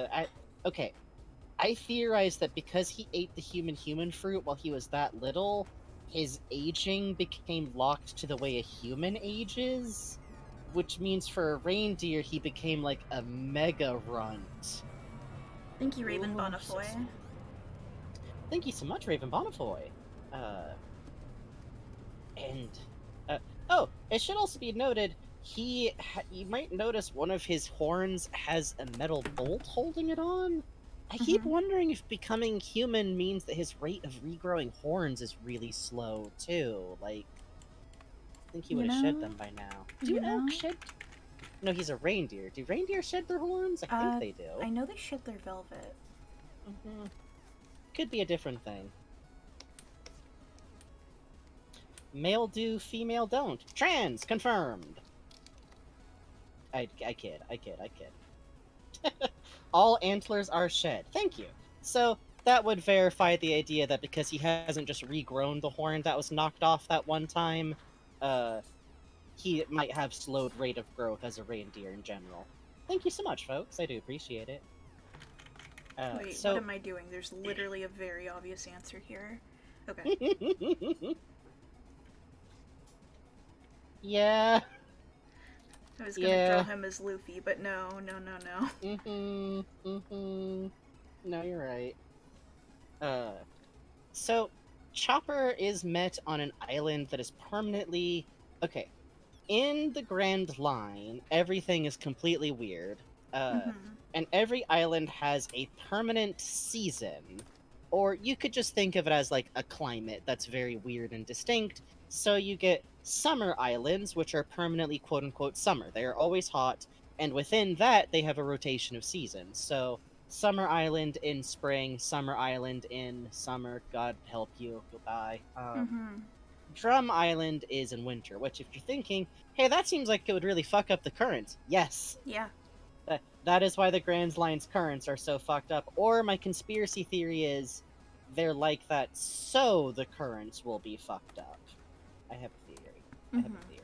I theorize that because he ate the human fruit while he was that little, his aging became locked to the way a human ages, which means for a reindeer, he became like a mega runt. Thank you, Raven Ooh, Bonifoy. so thank you so much, Raven Bonifoy. Oh, it should also be noted, you might notice one of his horns has a metal bolt holding it on. I keep wondering if becoming human means that his rate of regrowing horns is really slow, too. Like, I think he would have shed them by now. Do elk shed? No, he's a reindeer. Do reindeer shed their horns? I think they do. I know they shed their velvet. Could be a different thing. Male do, female don't. Trans! Confirmed! I kid. All antlers are shed. Thank you. So, that would verify the idea that because he hasn't just regrown the horn that was knocked off that one time, he might have slowed rate of growth as a reindeer in general. Thank you so much, folks. I do appreciate it. Wait, so... what am I doing? There's literally a very obvious answer here. Okay. Yeah. I was gonna draw him as Luffy, but no. No, you're right. So, Chopper is met on an island that is permanently... Okay, in the Grand Line, everything is completely weird. And every island has a permanent season. Or you could just think of it as like a climate that's very weird and distinct. So you get summer islands, which are permanently quote-unquote summer. They are always hot, and within that, they have a rotation of seasons. So, Summer Island in spring, Summer Island in summer, God help you, you'll die. Drum Island is in winter, which if you're thinking, hey, that seems like it would really fuck up the currents. Yes. Yeah. That is why the Grand Line's currents are so fucked up. Or my conspiracy theory is they're like that so the currents will be fucked up. I have a theory. I have a theory.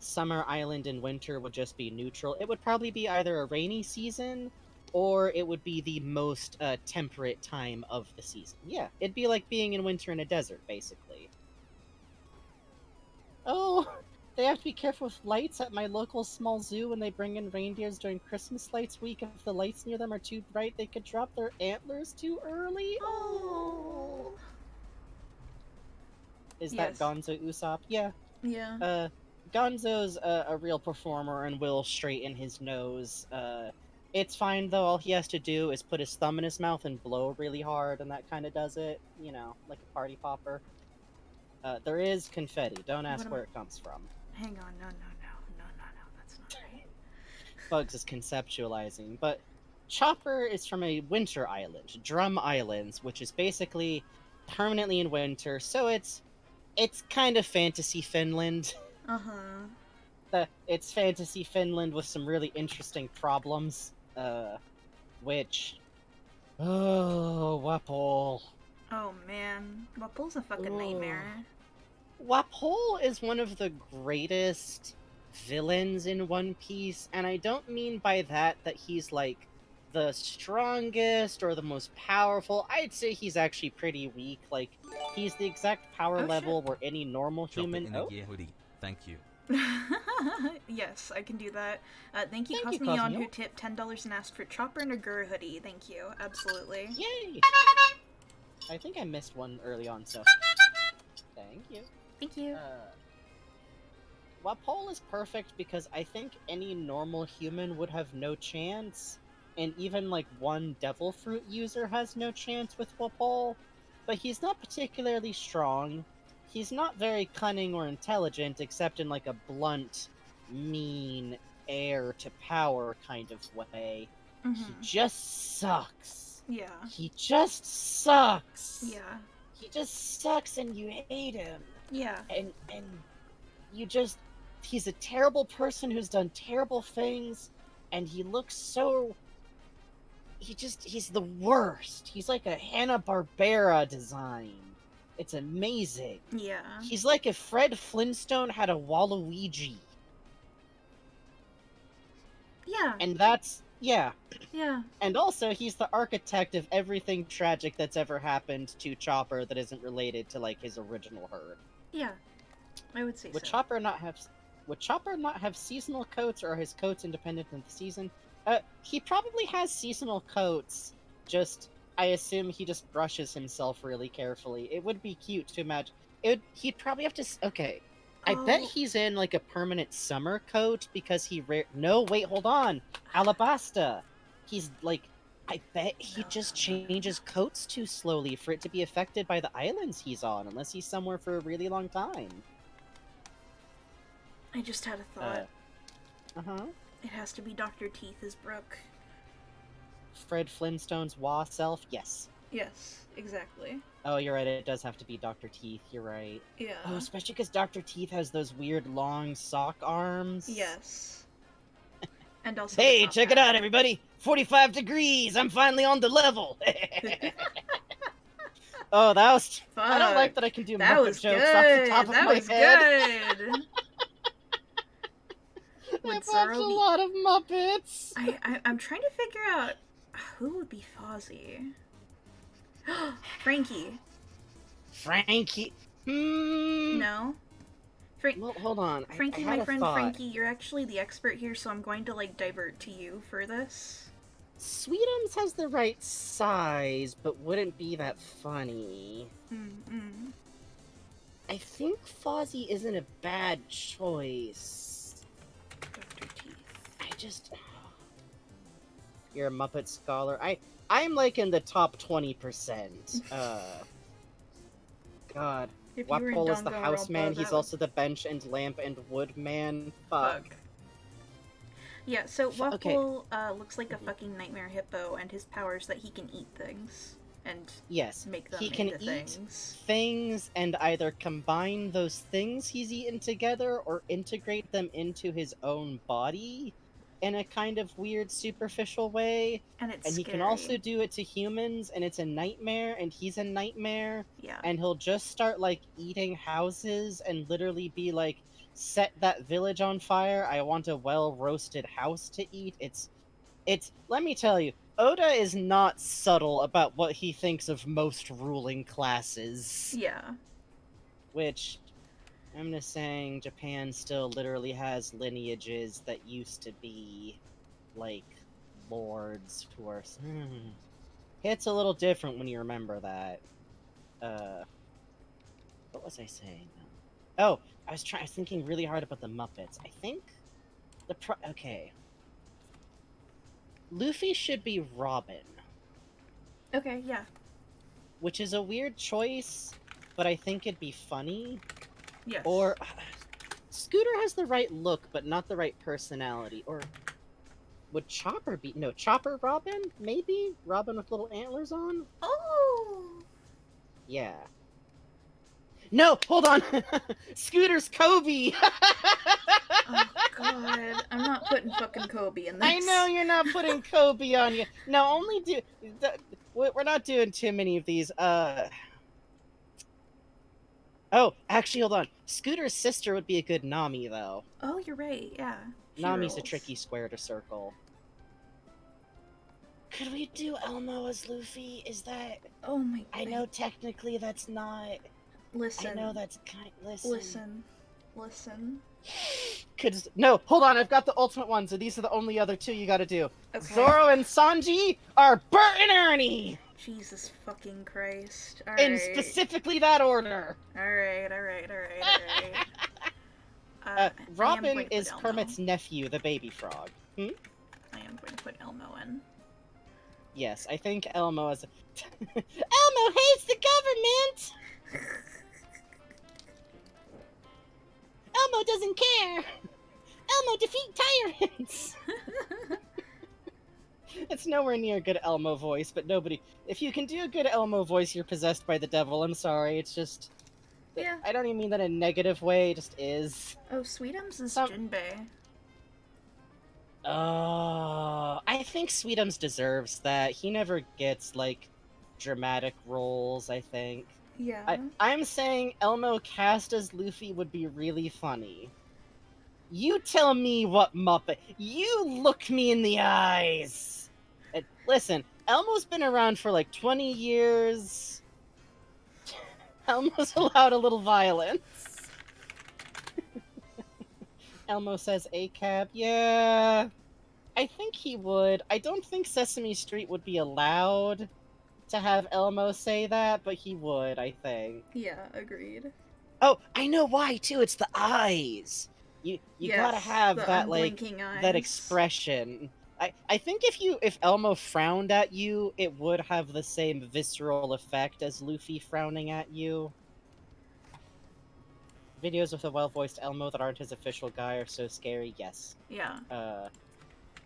Summer Island in winter would just be neutral. It would probably be either a rainy season or it would be the most temperate time of the season. Yeah, it'd be like being in winter in a desert, basically. Oh, they have to be careful with lights at my local small zoo when they bring in reindeers during Christmas lights week. If the lights near them are too bright, they could drop their antlers too early. Oh. Is Yes. that Gonzo Usopp? Yeah. Yeah. Gonzo's a real performer and will straighten his nose. It's fine though. All he has to do is put his thumb in his mouth and blow really hard, and that kind of does it. You know, like a party popper. There is confetti. Don't ask am where I- it comes from. Hang on. No. That's not right. Bugs is conceptualizing, but Chopper is from a winter island, Drum Islands, which is basically permanently in winter. So it's kind of fantasy Finland. It's fantasy Finland with some really interesting problems. Which, Wapol. Oh man, Wapol's a fucking nightmare. Wapol is one of the greatest villains in One Piece, and I don't mean by that he's like the strongest or the most powerful. I'd say he's actually pretty weak. Like, he's the exact power Oh, level where any normal Chopper human. in a gear hoodie. Thank you. Yes, I can do that. Thank you, Thank you, Cosmion, Cosmio. who tipped $10 and asked for Chopper and a Gura hoodie. Thank you, absolutely. Yay! I think I missed one early on, so thank you. Thank you. Wapol is perfect because I think any normal human would have no chance, and even like one devil fruit user has no chance with Wapol. But he's not particularly strong. He's not very cunning or intelligent, except in like a blunt, mean, heir to power kind of way. He just sucks. Yeah. He just sucks. Yeah. He just sucks, and you hate him. Yeah. And you just, he's a terrible person who's done terrible things, and he looks so, he's the worst. He's like a Hanna-Barbera design. It's amazing. Yeah. He's like if Fred Flintstone had a Waluigi. Yeah. And that's, yeah. Yeah. And also, he's the architect of everything tragic that's ever happened to Chopper that isn't related to, like, his original herd. Yeah. I would say Would so. Chopper not have seasonal coats, or are his coats independent of the season? He probably has seasonal coats, just, I assume he just brushes himself really carefully. It would be cute to imagine. He'd probably have to, okay. I bet Oh. he's in, like, a permanent summer coat, because no, wait, hold on. Alabasta. He's, like, I bet he just changes coats too slowly for it to be affected by the islands he's on, unless he's somewhere for a really long time. I just had a thought. Uh-huh. It has to be Dr. Teeth as Brooke. Fred Flintstone's Wah self? Yes. Yes, exactly. Oh, you're right, it does have to be Dr. Teeth, you're right. Yeah. Oh, especially because Dr. Teeth has those weird long sock arms. Yes. And also. Hey, the top check it hat. out, everybody! 45 degrees! I'm finally on the level! Oh, that was... I don't like that I can do That Muppet was jokes good. off the top of That my was head. good. I've Would watched Zoro a be- lot of Muppets! I'm trying to figure out who would be Fozzie. Frankie. Frankie... No. Well, hold on. Frankie, I had my a friend thought. Frankie, you're actually the expert here, so I'm going to like divert to you for this. Sweetums has the right size, but wouldn't be that funny. Mm-mm. I think Fozzie isn't a bad choice. Dr. Teeth. I just... You're a Muppet scholar. I'm like in the top 20%. God. If you were in Wapol is the Danganronpa, house man, that he's would- also the bench and lamp and wood man. Fuck. Yeah, so Wapol Okay. looks like a fucking nightmare hippo, and his power is that he can eat things and Yes. make them He can into eat things. things and either combine those things he's eaten together or integrate them into his own body. in a kind of weird, superficial way. And it's And he scary. can also do it to humans, and it's a nightmare, and he's a nightmare. Yeah. And he'll just start, like, eating houses and literally be like, set that village on fire. I want a well-roasted house to eat. Let me tell you, Oda is not subtle about what he thinks of most ruling classes. Yeah. Which, I'm just saying, Japan still literally has lineages that used to be, like, lords who are... It's a little different when you remember that. What was I saying? Oh, I was thinking really hard about the Muppets. I think okay. Luffy should be Robin, Okay, yeah. which is a weird choice, but I think it'd be funny. Yes. Or Scooter has the right look, but not the right personality. Or would Chopper be? No, Chopper Robin? Maybe? Robin with little antlers on? Oh! Yeah. No, hold on! Scooter's Kobe! Oh god, I'm not putting fucking Kobe in this. I know you're not putting Kobe on you. No, only do... We're not doing too many of these. Oh, actually, hold on. Scooter's sister would be a good Nami, though. Oh, you're right, yeah. She Nami's a rules. tricky square to circle. Could we do Elmo as Luffy? Is that... Oh my god. I know technically that's not... Listen. I know that's kind... Listen. No, hold on, I've got the ultimate ones, and these are the only other two you gotta do. Okay. Zoro and Sanji are Bert and Ernie! Jesus fucking Christ. In Alright. specifically that order. Alright. I am Robin going to is put Elmo. Kermit's nephew, the baby frog. I am going to put Elmo in. Yes, I think Elmo is... Elmo hates the government! Elmo doesn't care! Elmo defeat tyrants! It's nowhere near a good Elmo voice, but nobody... If you can do a good Elmo voice, you're possessed by the devil. I'm sorry, it's just... Yeah. I don't even mean that in a negative way, it just is. Oh, Sweetums is Some- Jinbei. I think Sweetums deserves that. He never gets, like, dramatic roles, I think. Yeah. I'm saying Elmo cast as Luffy would be really funny. You tell me what Muppet. You look me in the eyes. And listen, Elmo's been around for like 20 years. Elmo's allowed a little violence. Elmo says ACAB. Yeah. I think he would. I don't think Sesame Street would be allowed to have Elmo say that, but he would, I think. Yeah, agreed. Oh, I know why too. It's the eyes. You gotta Yes, have the that like unblinking eyes. that expression. I think if Elmo frowned at you, it would have the same visceral effect as Luffy frowning at you. Videos with a well-voiced Elmo that aren't his official guy are so scary. Yes. Yeah.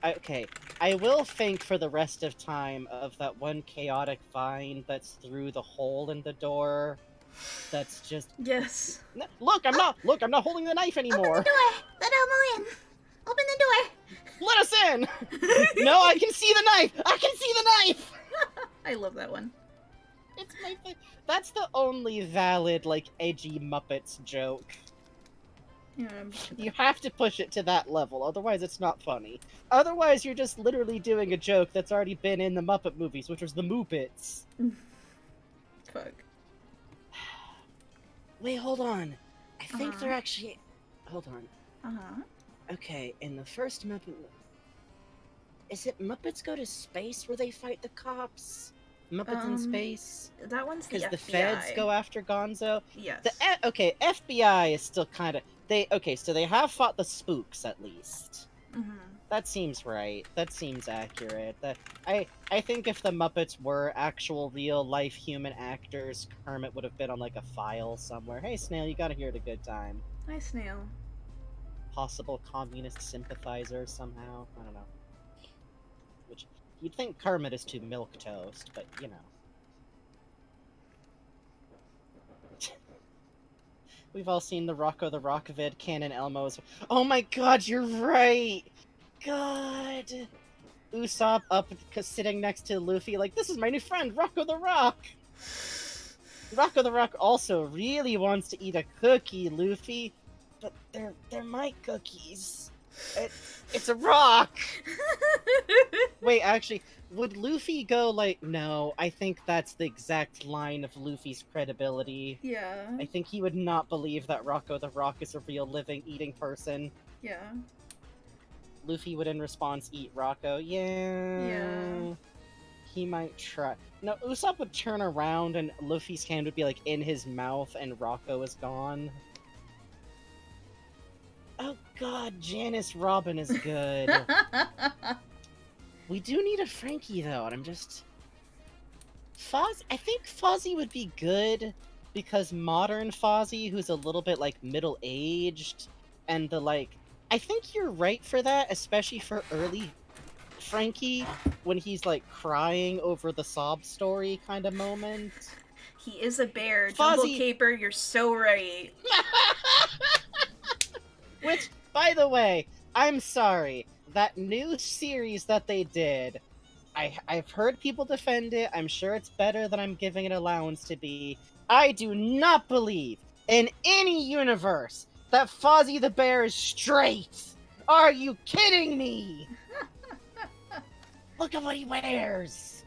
Okay. I will think for the rest of time of that one chaotic vine that's through the hole in the door. That's just... Yes. Look, I'm not holding the knife anymore. Open the door! Let Elmo in! Open the door! Let us in! No, I can see the knife! I can see the knife! I love that one. It's my That's the only valid, like, edgy Muppets joke. Yeah. You have to push it to that level, otherwise it's not funny. Otherwise, you're just literally doing a joke that's already been in the Muppet movies, which was the Muppets. Fuck. Wait, hold on. I think Uh-huh. they're actually... Hold on. Uh-huh. Okay, in the first Muppet... Is it Muppets Go to Space where they fight the cops? Muppets in Space? That one's the Because FBI. the feds go after Gonzo? Yes. Okay, FBI is still kind of... so they have fought the spooks, at least. Mm-hmm. That seems right. That seems accurate. I think if the Muppets were actual real-life human actors, Kermit would have been on, like, a file somewhere. Hey, Snail, you gotta hear it a good time. Hi, Snail. Possible communist sympathizer somehow. I don't know. Which, you'd think Kermit is too milquetoast, but, you know. We've all seen the Rocco the Rock vid, Canon Elmo's. Oh my god, you're right! god! Usopp up, sitting next to Luffy, like, this is my new friend, Rocco the Rock! Rocco the Rock also really wants to eat a cookie, Luffy, but they're my cookies. It's a rock! Wait, actually, would Luffy go like, no, I think that's the exact line of Luffy's credibility. Yeah. I think he would not believe that Rocco the Rock is a real living eating person. Yeah. Luffy would in response eat Rocco. Yeah. He might try. No, Usopp would turn around and Luffy's hand would be like in his mouth and Rocco is gone. Oh god, Janice Robin is good. We do need a Frankie though, and I'm just... I think Fozzie would be good, because modern Fozzie, who's a little bit, like, middle-aged, and the, like... I think you're right for that, especially for early Frankie, when he's, like, crying over the sob story kind of moment. He is a bear. Jungle Fozzie- Caper, you're so right. Which, by the way, I'm sorry, that new series that they did, I've heard people defend it, I'm sure it's better than I'm giving it allowance to be. I do not believe, in any universe, that Fozzie the Bear is straight! Are you kidding me? Look at what he wears!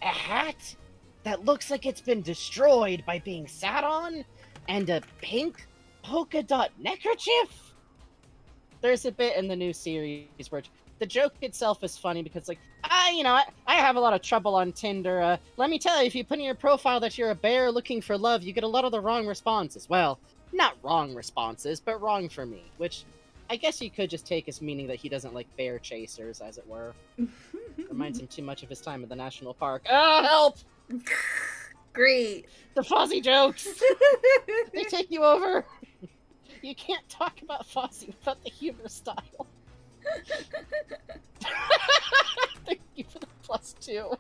A hat that looks like it's been destroyed by being sat on, and a pink polka dot neckerchief? There's a bit in the new series where the joke itself is funny because, like, I have a lot of trouble on Tinder. Let me tell you, if you put in your profile that you're a bear looking for love, you get a lot of the wrong responses. Well, not wrong responses, but wrong for me, which I guess you could just take as meaning that he doesn't like bear chasers, as it were. Reminds him too much of his time at the national park. Ah, help! Great. The Fozzie jokes! They take you over! You can't talk about Fozzie without the humor style. Thank you for the +2.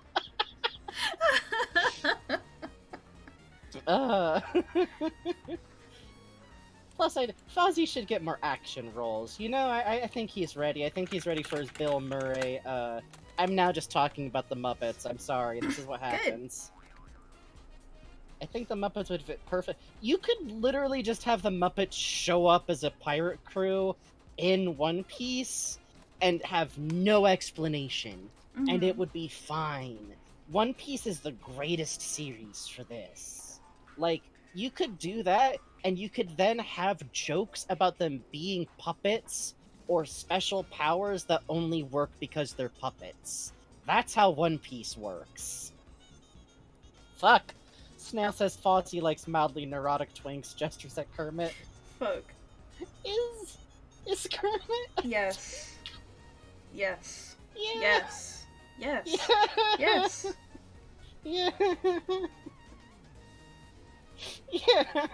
Plus, Fozzie should get more action roles. You know, I think he's ready. I think he's ready for his Bill Murray. I'm now just talking about the Muppets. I'm sorry. This is what happens. I think the Muppets would fit perfect. You could literally just have the Muppets show up as a pirate crew in One Piece and have no explanation, and it would be fine. One Piece is the greatest series for this. Like, you could do that, and you could then have jokes about them being puppets or special powers that only work because they're puppets. That's how One Piece works. Fuck. Snail says Fozzie likes mildly neurotic twinks, gestures at Kermit. Fuck. Is Kermit? Yes. Yes. Yeah. Yes. Yes. Yeah. Yes. Yeah. Yeah.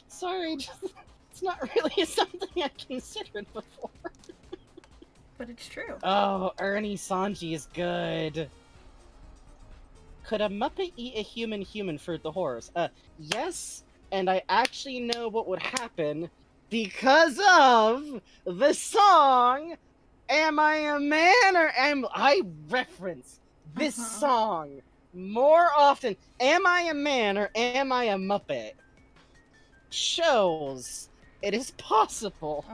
Sorry, it's not really something I considered before. But it's true. Oh, Ernie Sanji is good. Could a Muppet eat a human for the horrors? Yes, and I actually know what would happen because of the song Am I a Man or Am I reference this song more often. Am I a man or am I a Muppet? Shows it is possible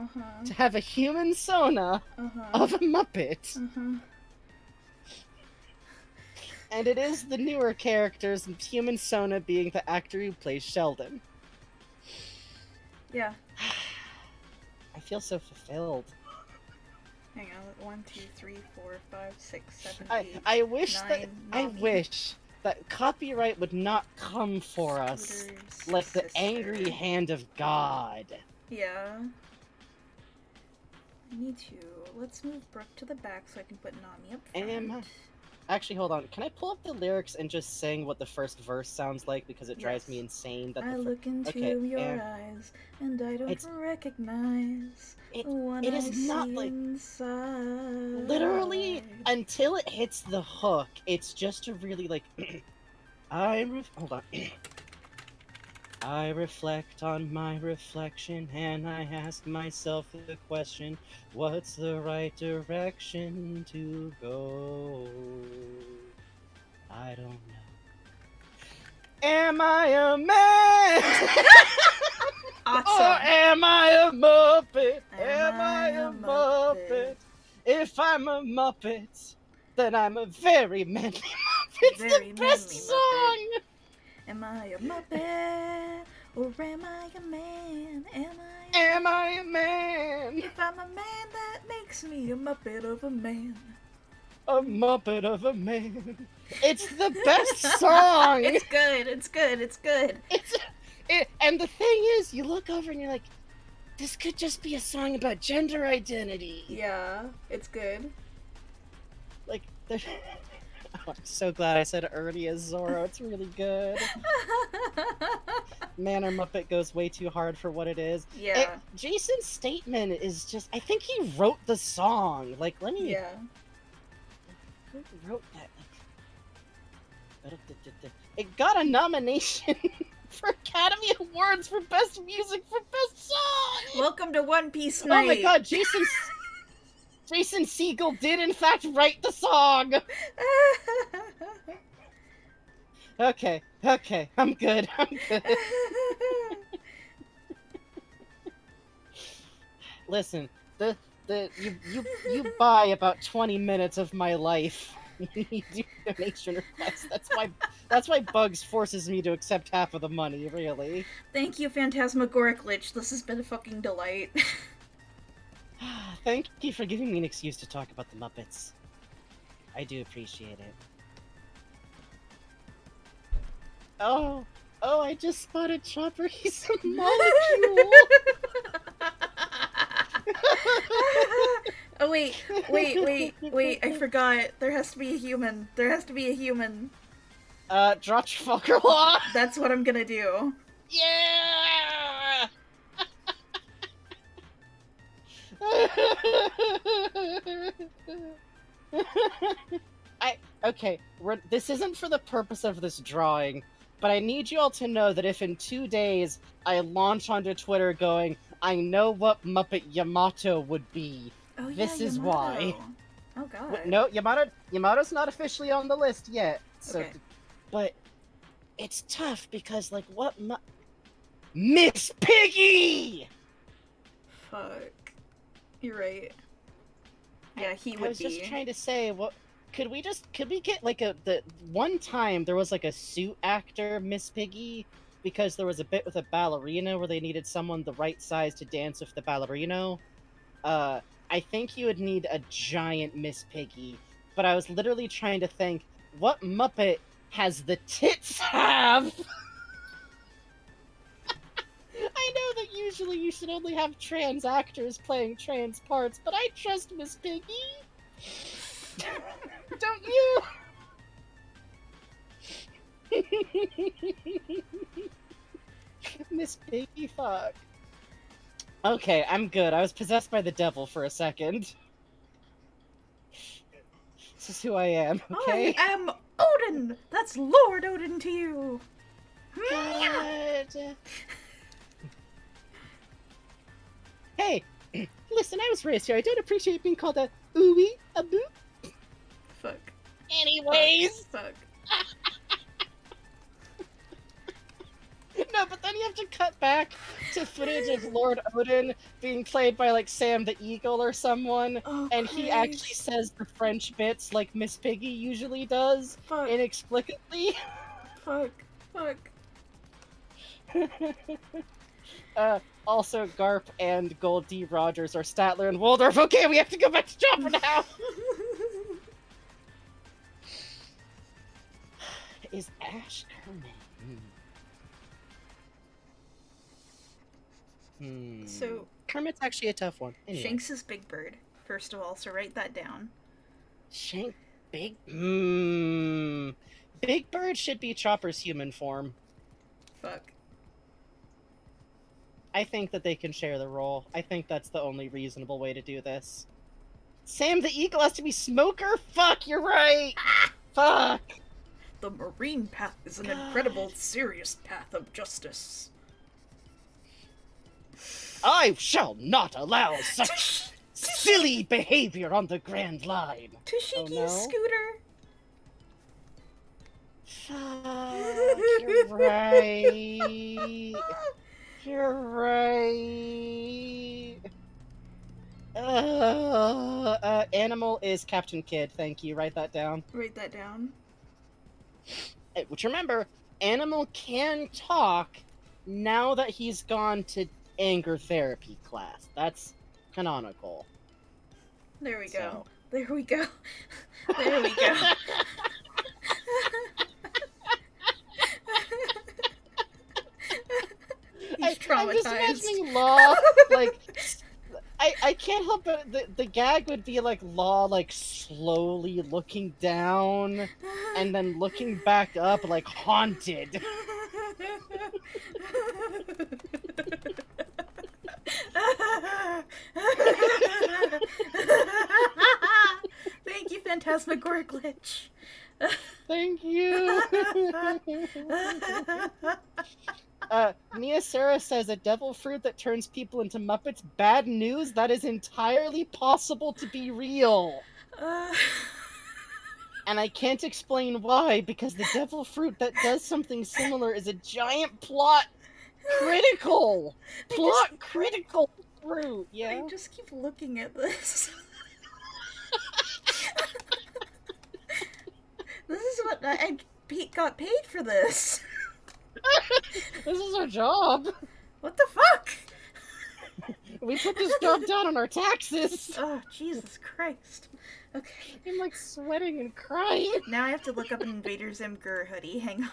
to have a human Sona of a Muppet. And it is the newer characters, human Sona being the actor who plays Sheldon. Yeah. I feel so fulfilled. Hang on, 1, 2, 3, 4, 5, 6, 7, 8, I wish 9, that I mommy. wish that copyright would not come for us Scooter's like the sister. angry hand of God. Yeah. Me too. Let's move Brooke to the back so I can put Nami up front. Actually, hold on. Can I pull up the lyrics and just sing what the first verse sounds like because it drives me insane? That I look into your eyes and I don't recognize what it I is not see like inside. literally until it hits the hook. It's just a really like hold on. I reflect on my reflection and I ask myself the question, what's the right direction to go? I don't know. Am I a man? Or Awesome. am I a Muppet? Am I a Muppet? If I'm a Muppet, then I'm a very manly Muppet. It's Very the best manly Muppet. song! Am I a Muppet? Or am I a man? Am I a man? If I'm a man, that makes me a Muppet of a man. A Muppet of a man. It's the best song! It's good, it's good, it's good. And the thing is, you look over and you're like, this could just be a song about gender identity. Yeah, it's good. Like, oh, I'm so glad I said Ernie as Zorro. It's really good. Man or Muppet goes way too hard for what it is. Yeah. Jason Statham is just... I think he wrote the song. Like, let me... Yeah. Who wrote that? It got a nomination for Academy Awards for Best Music for Best Song! Welcome to One Piece Oh Night. my god, Jason Segel did in fact write the song! Okay, I'm good. Listen, you buy about 20 minutes of my life. You do donation requests. That's why Bugs forces me to accept half of the money, really. Thank you, Phantasmagoric Lich. This has been a fucking delight. Thank you for giving me an excuse to talk about the Muppets. I do appreciate it. Oh, I just spotted Chopper. He's a molecule. Oh, wait, I forgot. There has to be a human. Drop Trafalgar Law. That's what I'm gonna do. Yeah! Okay, this isn't for the purpose of this drawing, but I need you all to know that if in 2 days I launch onto Twitter going, I know what Muppet Yamato would be, Oh, yeah, this is why. Oh, God. No, Yamato's not officially on the list yet, so, Okay. but it's tough because, like, Miss Piggy! Fuck. You're right. Yeah, he would I was be. just trying to say, what could we get like the one time there was like a suit actor Miss Piggy because there was a bit with a ballerina where they needed someone the right size to dance with the ballerino. I think you would need a giant Miss Piggy, but I was literally trying to think what Muppet has the tits have. I know that usually you should only have trans actors playing trans parts, but I trust Miss Piggy. Don't you? Miss Piggy, fuck. Okay, I'm good. I was possessed by the devil for a second. This is who I am, okay? I am Odin! That's Lord Odin to you! God. Hey, listen, I was raised here. I don't appreciate being called a ooey, a boop. Fuck. Anyways. Fuck. No, but then you have to cut back to footage of Lord Odin being played by, like, Sam the Eagle or someone, Oh, and he actually says the French bits like Miss Piggy usually does, Fuck. inexplicably. Fuck. Also, Garp and Gold D. Rogers are Statler and Waldorf. Okay, we have to go back to Chopper now! Is Ash Kermit? So, Kermit's actually a tough one. Anyway. Shanks is Big Bird, first of all, so write that down. Shank Big Big Bird should be Chopper's human form. Fuck. I think that they can share the role. I think that's the only reasonable way to do this. Sam the Eagle has to be Smoker? Fuck, you're right! Fuck! The marine path is an God. incredible, serious path of justice. I shall not allow such silly behavior on the Grand Line. Tashiki's no. scooter. Fuck, you're right. You're right. Animal is Captain Kidd. Thank you. Write that down. Write that down. Which remember, Animal can talk now that he's gone to anger therapy class. That's canonical. There we go. So. There we go. There we go. He's traumatized. I'm just imagining Law, like, I can't help but the gag would be like Law like slowly looking down and then looking back up like haunted. Thank you, Phantasmagoric Glitch. Thank you. Mia Sarah says a devil fruit that turns people into Muppets. Bad news. That is entirely possible to be real. And I can't explain why, because the devil fruit that does something similar is a giant plot critical fruit. Yeah. I just keep looking at this. This is what I got paid for this. This is our job. What the fuck? We put this job down on our taxes. Oh, Jesus Christ. Okay. I'm like sweating and crying. Now I have to look up an Invader Zim Gur hoodie. Hang on.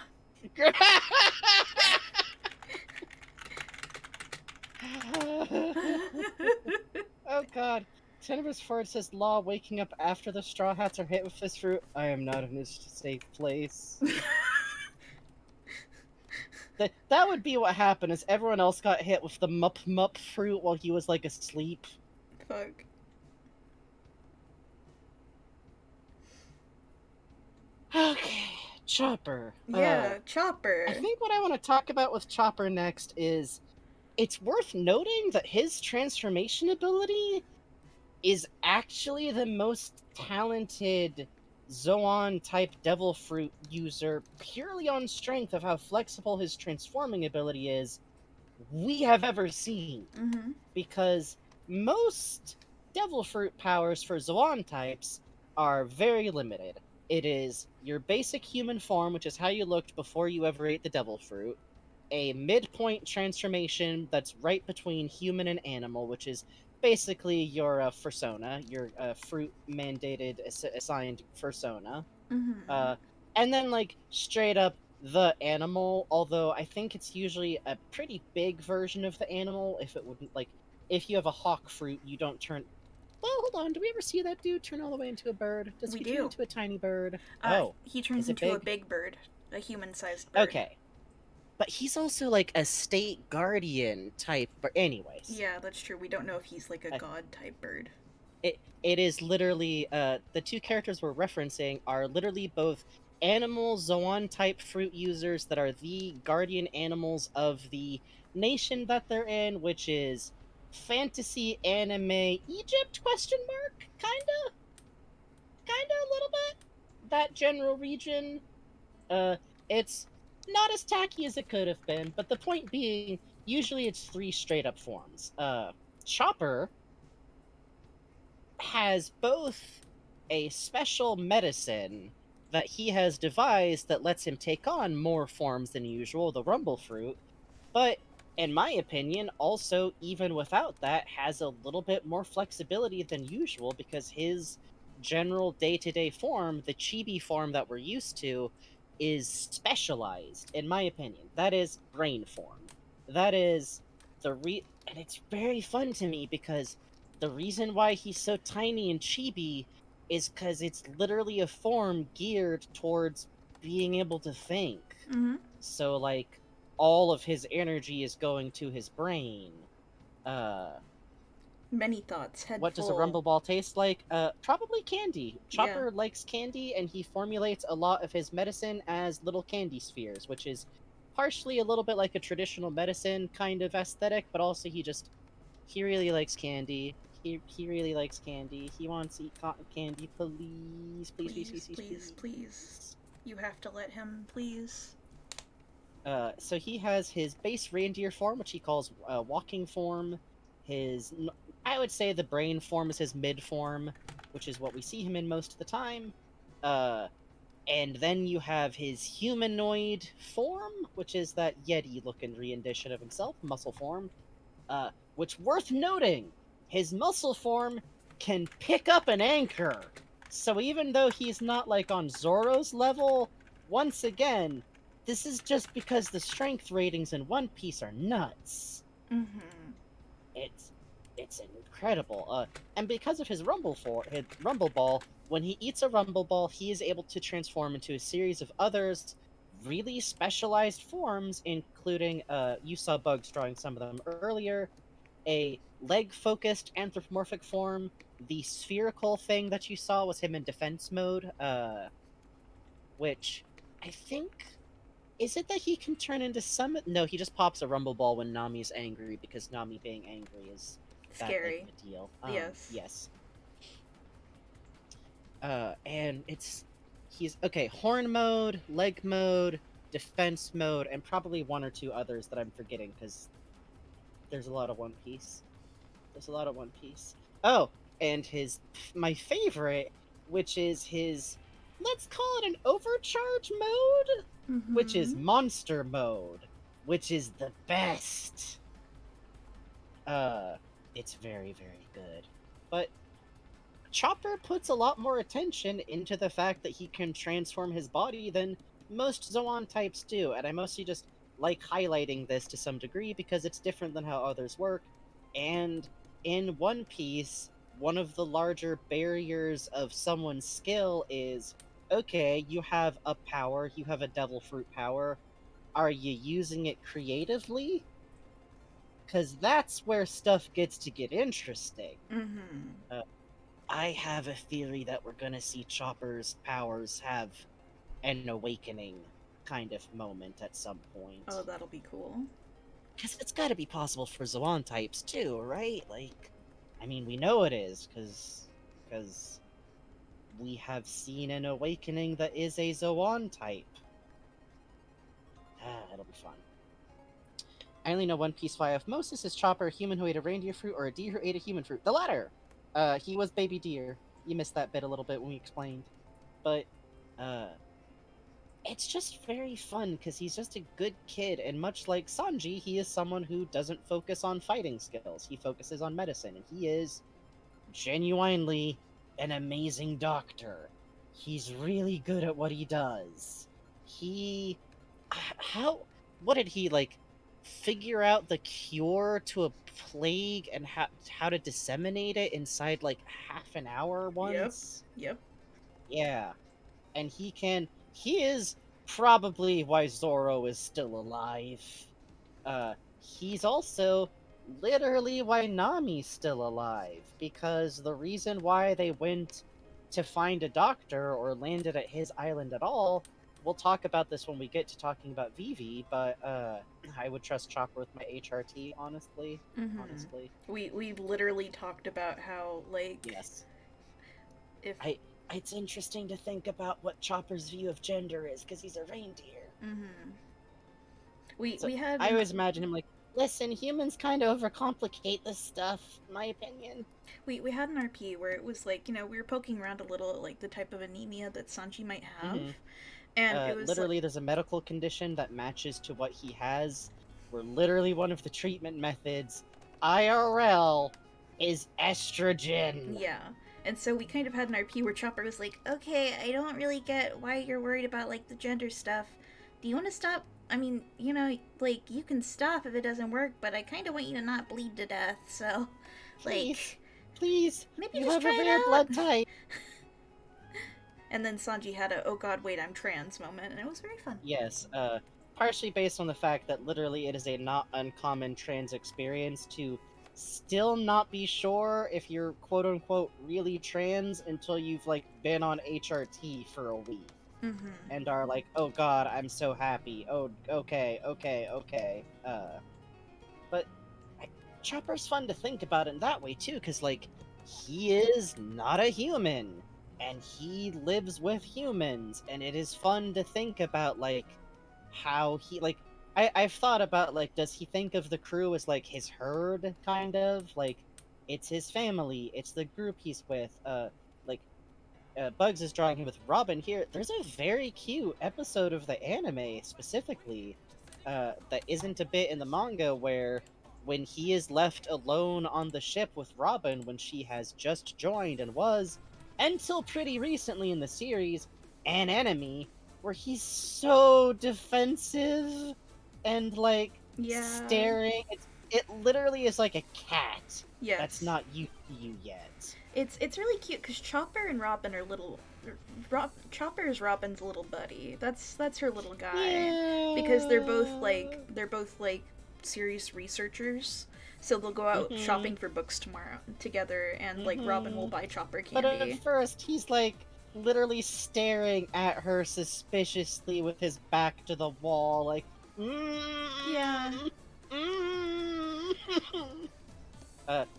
Oh god. Tenebrous Ford says Law waking up after the Straw Hats are hit with this fruit. I am not in a safe place. That would be what happened, is everyone else got hit with the mup fruit while he was like asleep. Fuck. Okay, Chopper. Yeah, Chopper. I think what I want to talk about with Chopper next is it's worth noting that his transformation ability is actually the most talented Zoan type Devil Fruit user, purely on strength of how flexible his transforming ability is, we have ever seen. Mm-hmm. Because most Devil Fruit powers for Zoan types are very limited. It is your basic human form, which is how you looked before you ever ate the Devil Fruit, a midpoint transformation that's right between human and animal, which is basically your fursona, your fruit mandated assigned fursona, Mm-hmm. and then like straight up the animal. Although I think it's usually a pretty big version of the animal. If it wouldn't like, if you have a hawk fruit, you don't turn. Well, hold on. Do we ever see that dude turn all the way into a bird? Does We he do. turn into a tiny bird? He turns is it into a big? big bird. A human-sized bird. Okay. But he's also like a state guardian type. But anyways. Yeah, that's true. We don't know if he's like a god-type bird. It is literally the two characters we're referencing are literally both animal Zoan type fruit users that are the guardian animals of the nation that they're in, which is fantasy anime Egypt question mark kinda a little bit, that general region. It's not as tacky as it could have been, but the point being, usually it's three straight up forms. Chopper has both a special medicine that he has devised that lets him take on more forms than usual, the Rumble Fruit, but in my opinion, also, even without that, has a little bit more flexibility than usual, because his general day-to-day form, the chibi form that we're used to, is specialized, in my opinion. That is brain form. That is and it's very fun to me, because the reason why he's so tiny and chibi is because it's literally a form geared towards being able to think. Mm-hmm. So, like, all of his energy is going to his brain. Many thoughts. Head What does a full. Rumble Ball taste like? Probably candy. Yeah. Chopper likes candy, and he formulates a lot of his medicine as little candy spheres, which is partially a little bit like a traditional medicine kind of aesthetic, but also he really likes candy. He really likes candy. He wants to eat cotton candy. Please, please, please, please, please, Please, please. You have to let him, please. So he has his base reindeer form, which he calls walking form. I would say the brain form is his mid form, which is what we see him in most of the time. And then you have his humanoid form, which is that Yeti-looking rendition of himself, muscle form. Which, worth noting, his muscle form can pick up an anchor. So even though he's not like on Zoro's level, once again, this is just because the strength ratings in One Piece are nuts. Mm-hmm. It's incredible. And because of his rumble ball, when he eats a rumble ball, he is able to transform into a series of others really specialized forms, including you saw Bugs drawing some of them earlier, a leg-focused anthropomorphic form. The spherical thing that you saw was him in defense mode, which I think is it that he can turn into some? No, he just pops a rumble ball when Nami's angry because Nami being angry is that big Scary. of a deal. Yes. Yes. And he's okay. Horn mode, leg mode, defense mode, and probably one or two others that I'm forgetting because there's a lot of One Piece. There's a lot of One Piece. Oh, and my favorite, which is his, let's call it an overcharge mode, which is Mm-hmm. monster mode, which is the best. It's very, very good. But Chopper puts a lot more attention into the fact that he can transform his body than most Zoan types do, and I mostly just like highlighting this to some degree because it's different than how others work. And in One Piece, one of the larger barriers of someone's skill is okay, you have a power, you have a devil fruit power. Are you using it creatively? Because that's where stuff gets to get interesting. Mm-hmm. I have a theory that we're gonna see Chopper's powers have an awakening kind of moment at some point. Oh, that'll be cool. Because it's gotta be possible for Zoan types too, right? Like, I mean, we know it is, because we have seen an awakening that is a Zoan type. It'll be fun. I only know one piece why osmosis is Chopper, a human who ate a reindeer fruit, or a deer who ate a human fruit. The latter! He was baby deer. You missed that bit a little bit when we explained. But, it's just very fun because he's just a good kid, and much like Sanji, he is someone who doesn't focus on fighting skills. He focuses on medicine, and he is genuinely an amazing doctor. He's really good at what he does. He. How. What did he, like, figure out the cure to a plague and how to disseminate it inside, like, half an hour once? Yep. Yeah. And he is probably why Zoro is still alive. He's also literally why Nami's still alive, because the reason why they went to find a doctor or landed at his island at all, we'll talk about this when we get to talking about Vivi, but I would trust Chopper with my HRT, honestly. Mm-hmm. Honestly. We literally talked about how, like, Yes. if It's interesting to think about what Chopper's view of gender is, because he's a reindeer. mm-hmm. So we had I always imagine him like, listen, humans kind of overcomplicate this stuff, in my opinion. we had an RP where it was like, you know, we were poking around a little at like the type of anemia that Sanji might have. Mhm. And it was Literally, there's a medical condition that matches to what he has, where literally one of the treatment methods, IRL, is estrogen. yeah. And so we kind of had an RP where Chopper was like, okay, I don't really get why you're worried about like the gender stuff. Do you want to stop? I mean, you know, like you can stop if it doesn't work, but I kind of want you to not bleed to death. So, Please, like, please, maybe you just have try a it rare out. blood type. And then Sanji had a, oh god, wait, I'm trans moment, and it was very fun. Yes, partially based on the fact that literally it is a not uncommon trans experience to still not be sure if you're quote unquote really trans until you've like been on HRT for a week Mm-hmm. and are like, oh god, I'm so happy. Oh, okay. But Chopper's fun to think about in that way too, because like he is not a human, and he lives with humans, and it is fun to think about like how he like. I've thought about like, does he think of the crew as like his herd, kind of like it's his family, it's the group he's with. Like Bugs is drawing him with Robin here. There's a very cute episode of the anime specifically that isn't a bit in the manga where when he is left alone on the ship with Robin when she has just joined and was, until pretty recently in the series, an enemy, where he's so defensive and like Yeah. staring. It literally is like a cat Yes. that's not used to you yet. It's really cute because Chopper and Robin are little. Chopper is Robin's little buddy. That's her little guy. Yeah. Because they're both like serious researchers. So they'll go out shopping for books tomorrow together, and like Robin will buy Chopper But candy. at first, he's like literally staring at her suspiciously with his back to the wall, like, Yeah.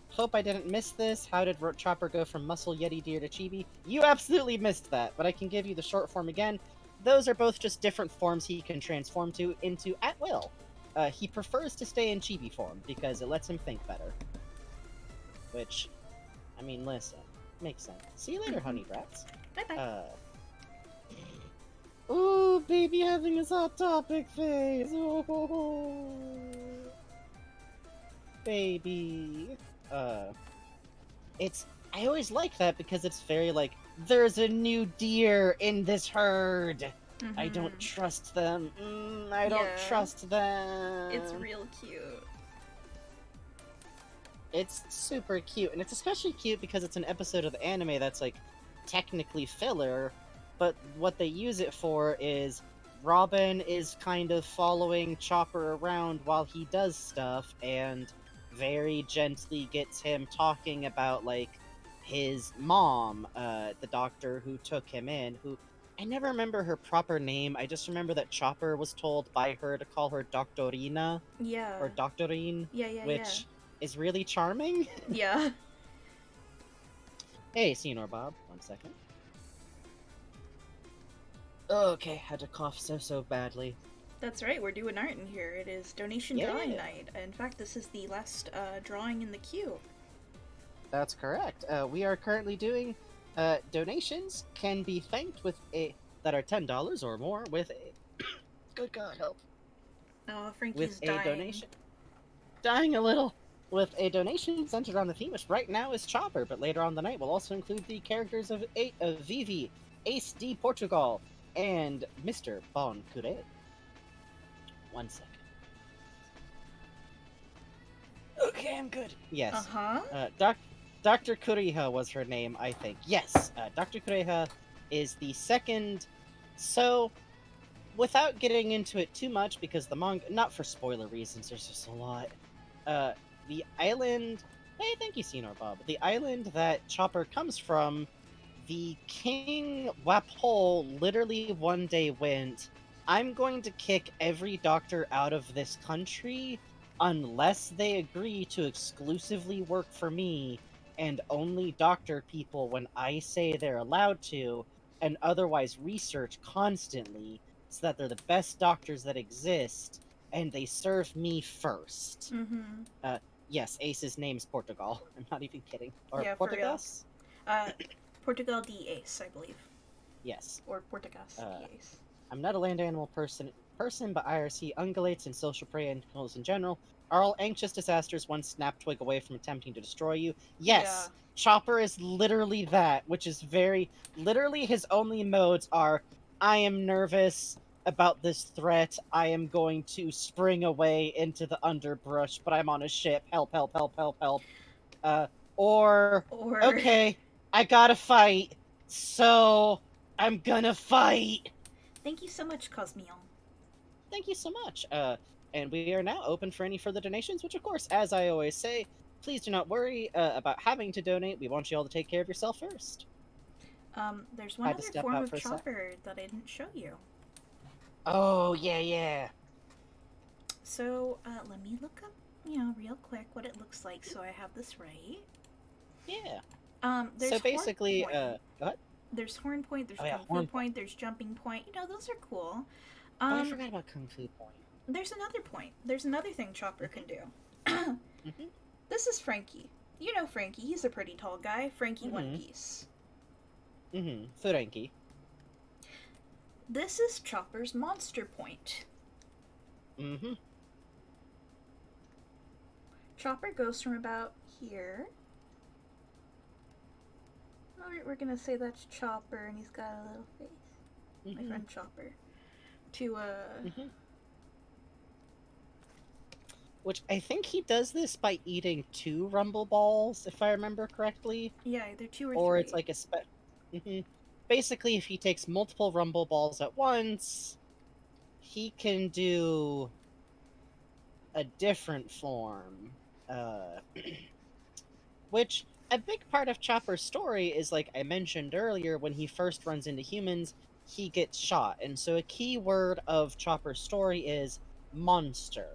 Hope I didn't miss this. How did Chopper go from Muscle Yeti Deer to Chibi? You absolutely missed that, but I can give you the short form again. Those are both just different forms he can transform into at will. He prefers to stay in Chibi form because it lets him think better. Which, I mean, listen, makes sense. See you later, honey brats. Bye bye. Ooh, baby having his hot topic phase. Oh, baby. I always like that because it's very like, there's a new deer in this herd. I don't trust them. I don't Yeah. trust them. It's real cute. It's super cute, and it's especially cute because it's an episode of the anime that's like technically filler, but what they use it for is Robin is kind of following Chopper around while he does stuff and very gently gets him talking about like his mom, the doctor who took him in, who I never remember her proper name. I just remember that Chopper was told by her to call her Doctorina Yeah. or Doctorine, Yeah. which is really charming. Yeah. Hey, Senor Bob. 1 second. Okay, had to cough so badly. That's right, we're doing art in here. It is donation Yeah. drawing night. In fact, this is the last drawing in the queue. That's correct. We are currently doing donations can be thanked with that are $10 or more with a good God help. Oh, Frankie's With dying. a donation. Dying a little. With a donation centered on the theme, which right now is Chopper, but later on the night will also include the characters of Vivi, Ace D Portugal, and Mr. Bon Cure. 1 second. Okay, I'm good. Yes. Uh-huh. Dr. Kuriha was her name, I think. Yes, Dr. Kuriha is the second. So, without getting into it too much, because the manga, not for spoiler reasons, there's just a lot. The island. Hey, thank you, Senor Bob. The island that Chopper comes from, the King Wapol literally one day went, I'm going to kick every doctor out of this country unless they agree to exclusively work for me and only doctor people when I say they're allowed to, and otherwise research constantly so that they're the best doctors that exist and they serve me first. Mm-hmm. Yes, Ace's name's Portugal. I'm not even kidding. Or Yeah, for real. Portugas? Portugal de Ace, I believe. Yes. Or Portugas de Ace. I'm not a land animal person, but IRC ungulates and social prey animals in general are all anxious disasters one snap twig away from attempting to destroy you. Yes, Chopper is literally that, which is very... Literally, his only modes are, I am nervous about this threat, I am going to spring away into the underbrush, but I'm on a ship, help. Or, okay, I gotta fight, so I'm gonna fight. Thank you so much, Cosmion. Thank you so much. And we are now open for any further donations, which of course, as I always say, please do not worry about having to donate. We want you all to take care of yourself first. There's one Had to other step form out of for a sec. chopper that I didn't show you. Oh, yeah. So, let me look up, real quick what it looks like so I have this right. Yeah. There's So basically, horn point. what? There's horn point, there's Oh, yeah, kung fu horn point, there's jumping point. Those are cool. Oh, I forgot about Kung Fu Point. There's another point. There's another thing Chopper can do. Mm-hmm. This is Frankie. You know Frankie. He's a pretty tall guy. Frankie One Piece. Mm-hmm. Furenki. This is Chopper's monster point. Mm-hmm. Chopper goes from about here. Alright, we're gonna say that's Chopper, and he's got a little face. My friend Chopper. To, Which I think he does this by eating 2 Rumble Balls, if I remember correctly. Yeah, either 2 or 3. Or it's like basically, if he takes multiple Rumble Balls at once, he can do a different form. Which, a big part of Chopper's story is, like I mentioned earlier, when he first runs into humans, he gets shot. And so a key word of Chopper's story is monster.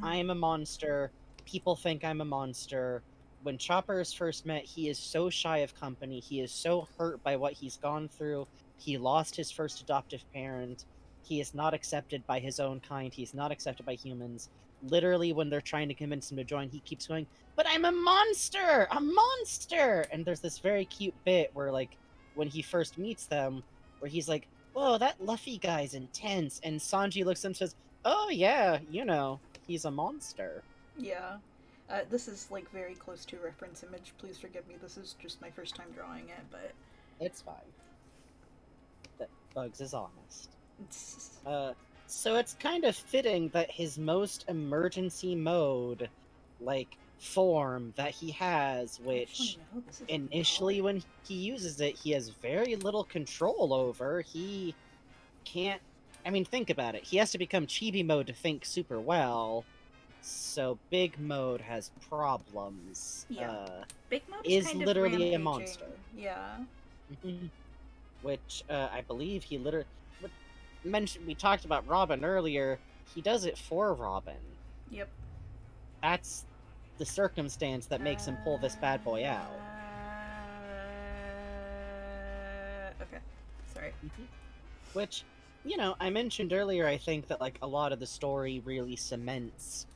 I'm a monster. People think I'm a monster. When Chopper is first met, he is so shy of company. He is so hurt by what he's gone through. He lost his first adoptive parent. He is not accepted by his own kind. He's not accepted by humans. Literally, when they're trying to convince him to join, he keeps going, "But I'm a monster! A monster!" And there's this very cute bit where, like, when he first meets them, where he's like, "Whoa, that Luffy guy's intense." And Sanji looks at him and says, "Oh, yeah, he's a monster." Yeah. This is, like, very close to a reference image. Please forgive me. This is just my first time drawing it, but... It's fine. That Bugs is honest. So it's kind of fitting that his most emergency mode, like, form that he has, which initially when he uses it, he has very little control over. He can't... I mean, think about it. He has to become Chibi mode to think super well, so Big mode has problems. Yeah. Big mode is kind literally of a rampaging. monster. Yeah. Which, I believe he literally... we talked about Robin earlier. He does it for Robin. Yep. That's the circumstance that makes him pull this bad boy out. Okay. Sorry. Which, I mentioned earlier, I think that, like, a lot of the story really cements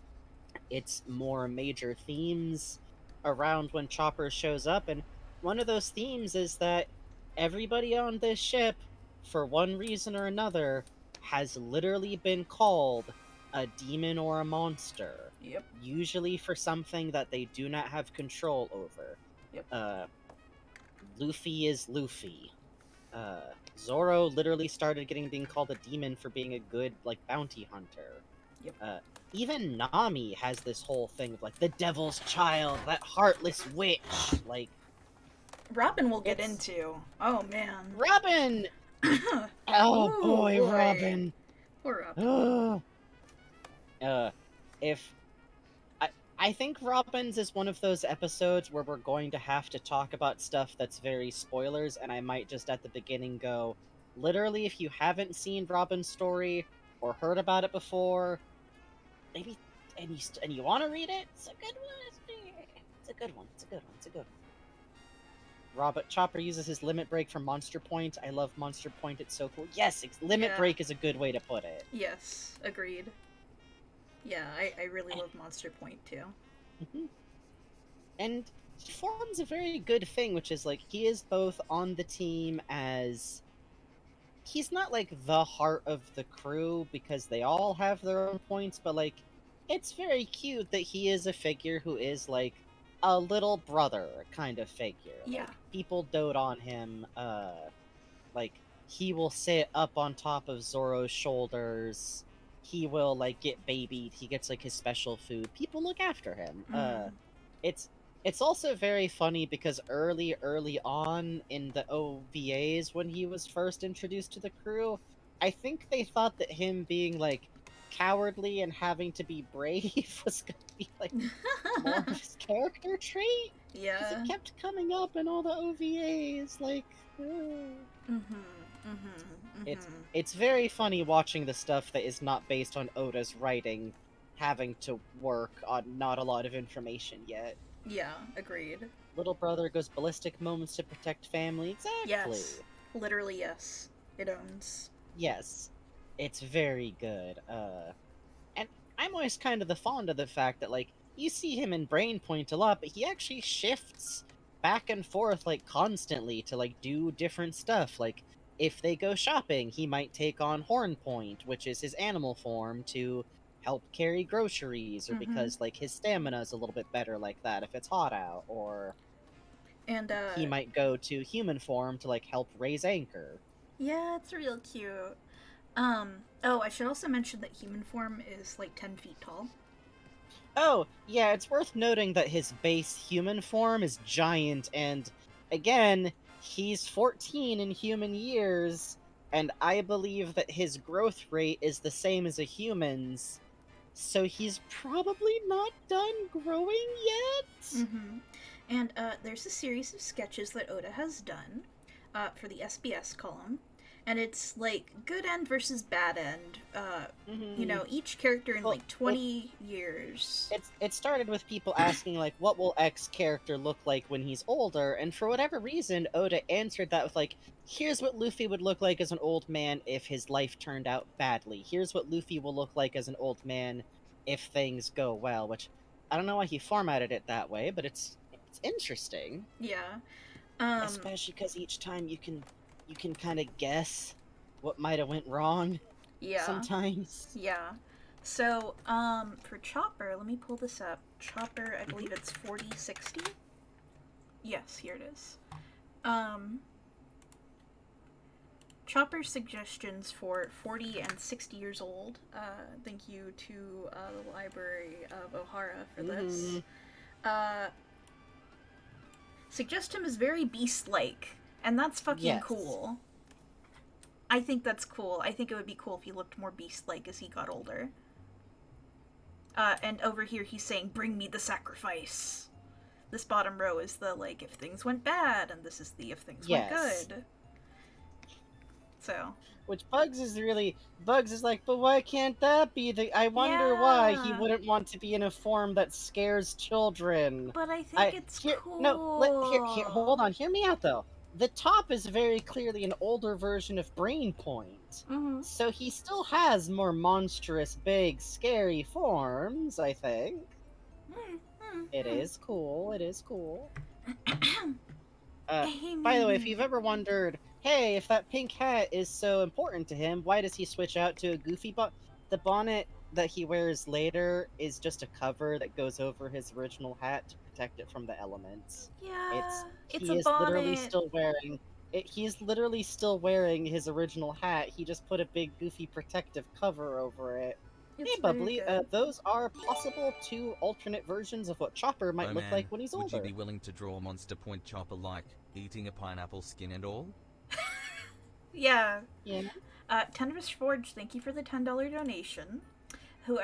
its more major themes around when Chopper shows up, and one of those themes is that everybody on this ship, for one reason or another, has literally been called a demon or a monster. Yep. Usually for something that they do not have control over. Yep. Luffy is Luffy. Zoro literally started being called a demon for being a good, like, bounty hunter. Yep. Even Nami has this whole thing of, like, the devil's child, that heartless witch, like... Robin will get into. Oh, man. Robin! Oh, Ooh, boy, boy. Robin. Poor Robin. I think Robin's is one of those episodes where we're going to have to talk about stuff that's very spoilers, and I might just at the beginning go, literally, if you haven't seen Robin's story or heard about it before, maybe, and you want to read it, it's a good one. It's a good one. Chopper uses his limit break from Monster Point. I love Monster Point. It's so cool. Yes, limit break is a good way to put it. Yes, agreed. Yeah, I really love Monster Point too. And he forms a very good thing, which is, like, he is both on the team as... He's not, like, the heart of the crew, because they all have their own points, but, like, it's very cute that he is a figure who is, like, a little brother kind of figure. Yeah. Like, people dote on him. Like, he will sit up on top of Zoro's shoulders. He will, like, get babied. He gets, like, his special food. People look after him. It's also very funny because early on in the OVAs, when he was first introduced to the crew, I think they thought that him being, like, cowardly and having to be brave was gonna be like more of his character trait. Because Yeah. it kept coming up in all the OVAs, like. It's Mhm. it's very funny watching the stuff that is not based on Oda's writing, having to work on not a lot of information yet. Yeah, agreed. Little brother goes ballistic moments to protect family. Exactly. Yes. Literally, yes. It owns. Yes, it's very good. And I'm always kind of the fond of the fact that like you see him in Brainpoint a lot, but he actually shifts back and forth like constantly to like do different stuff. Like if they go shopping, he might take on Hornpoint, which is his animal form, to help carry groceries, or Mhm. because like his stamina is a little bit better like that if it's hot out, or And, he might go to human form to like help raise anchor. yeah, it's real cute. Oh, I should also mention that human form is like 10 feet tall. Oh, yeah, it's worth noting that his base human form is giant, and again, he's 14 in human years, and I believe that his growth rate is the same as a human's, so he's probably not done growing yet? Mm-hmm. And there's a series of sketches that Oda has done for the SBS column, and it's like good end versus bad end. You know, each character in Well, like 20 years. It started with people asking like, what will X character look like when he's older? And for whatever reason, Oda answered that with like, here's what Luffy would look like as an old man if his life turned out badly. Here's what Luffy will look like as an old man if things go well. Which I don't know why he formatted it that way, but it's interesting, Yeah. especially because each time you can kind of guess what might have went wrong Yeah. sometimes. Yeah. So, for Chopper, let me pull this up. Chopper, I believe it's 4060. Yes, here it is. Chopper's suggestions for 40 and 60 years old. Thank you to the Library of Ohara for this. Suggest him as very beast-like, and that's fucking Yes. cool. I think that's cool. I think it would be cool if he looked more beast-like as he got older. And over here he's saying, bring me the sacrifice. This bottom row is the, like, if things went bad, and this is the if things went good. So. Which Bugs is like, but why can't that be I wonder why he Yeah. wouldn't want to be in a form that scares children. But I think it's cool. No, here, hold on, hear me out though. The top is very clearly an older version of Brainpoint. Mm-hmm. So he still has more monstrous, big, scary forms, I think. It is cool, it is cool. By the way, if you've ever wondered, hey, if that pink hat is so important to him, why does he switch out to a goofy bonnet? The bonnet that he wears later is just a cover that goes over his original hat to protect it from the elements. Yeah, it's he a is bonnet. literally still wearing it. He's literally still wearing his original hat. He just put a big goofy protective cover over it. It's hey, Bubbly, those are possible two alternate versions of what Chopper might look like when he's older. Would you be willing to draw Monster Point Chopper like eating a pineapple skin and all? Yeah. Yeah. Tender's Forge, thank you for the $10 donation. Who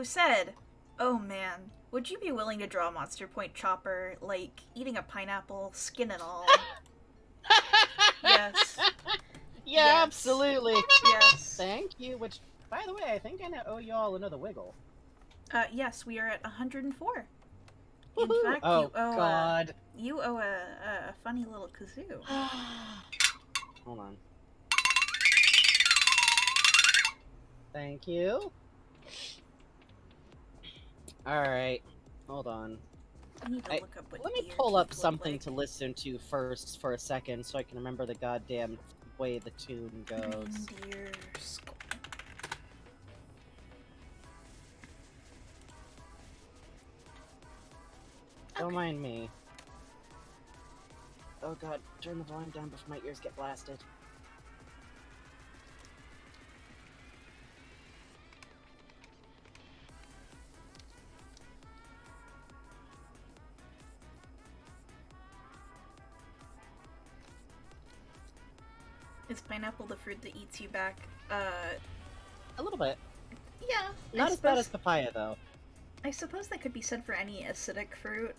said, oh man, would you be willing to draw Monster Point Chopper like eating a pineapple skin and all? Yes. Yeah, yes. Absolutely. Yes. Thank you. Which, by the way, I think I now owe you all another wiggle. Yes, we are at 104. Woo-hoo. In fact, God. You owe a funny little kazoo. Hold on. Thank you. Alright. Hold on. I need to look up what let me pull up something to listen to first for a second so I can remember the goddamn way the tune goes. Deer skull. Don't mind me. Oh god, turn the volume down before my ears get blasted. Is pineapple the fruit that eats you back? A little bit. Yeah. Not as bad as papaya, though. I suppose that could be said for any acidic fruit.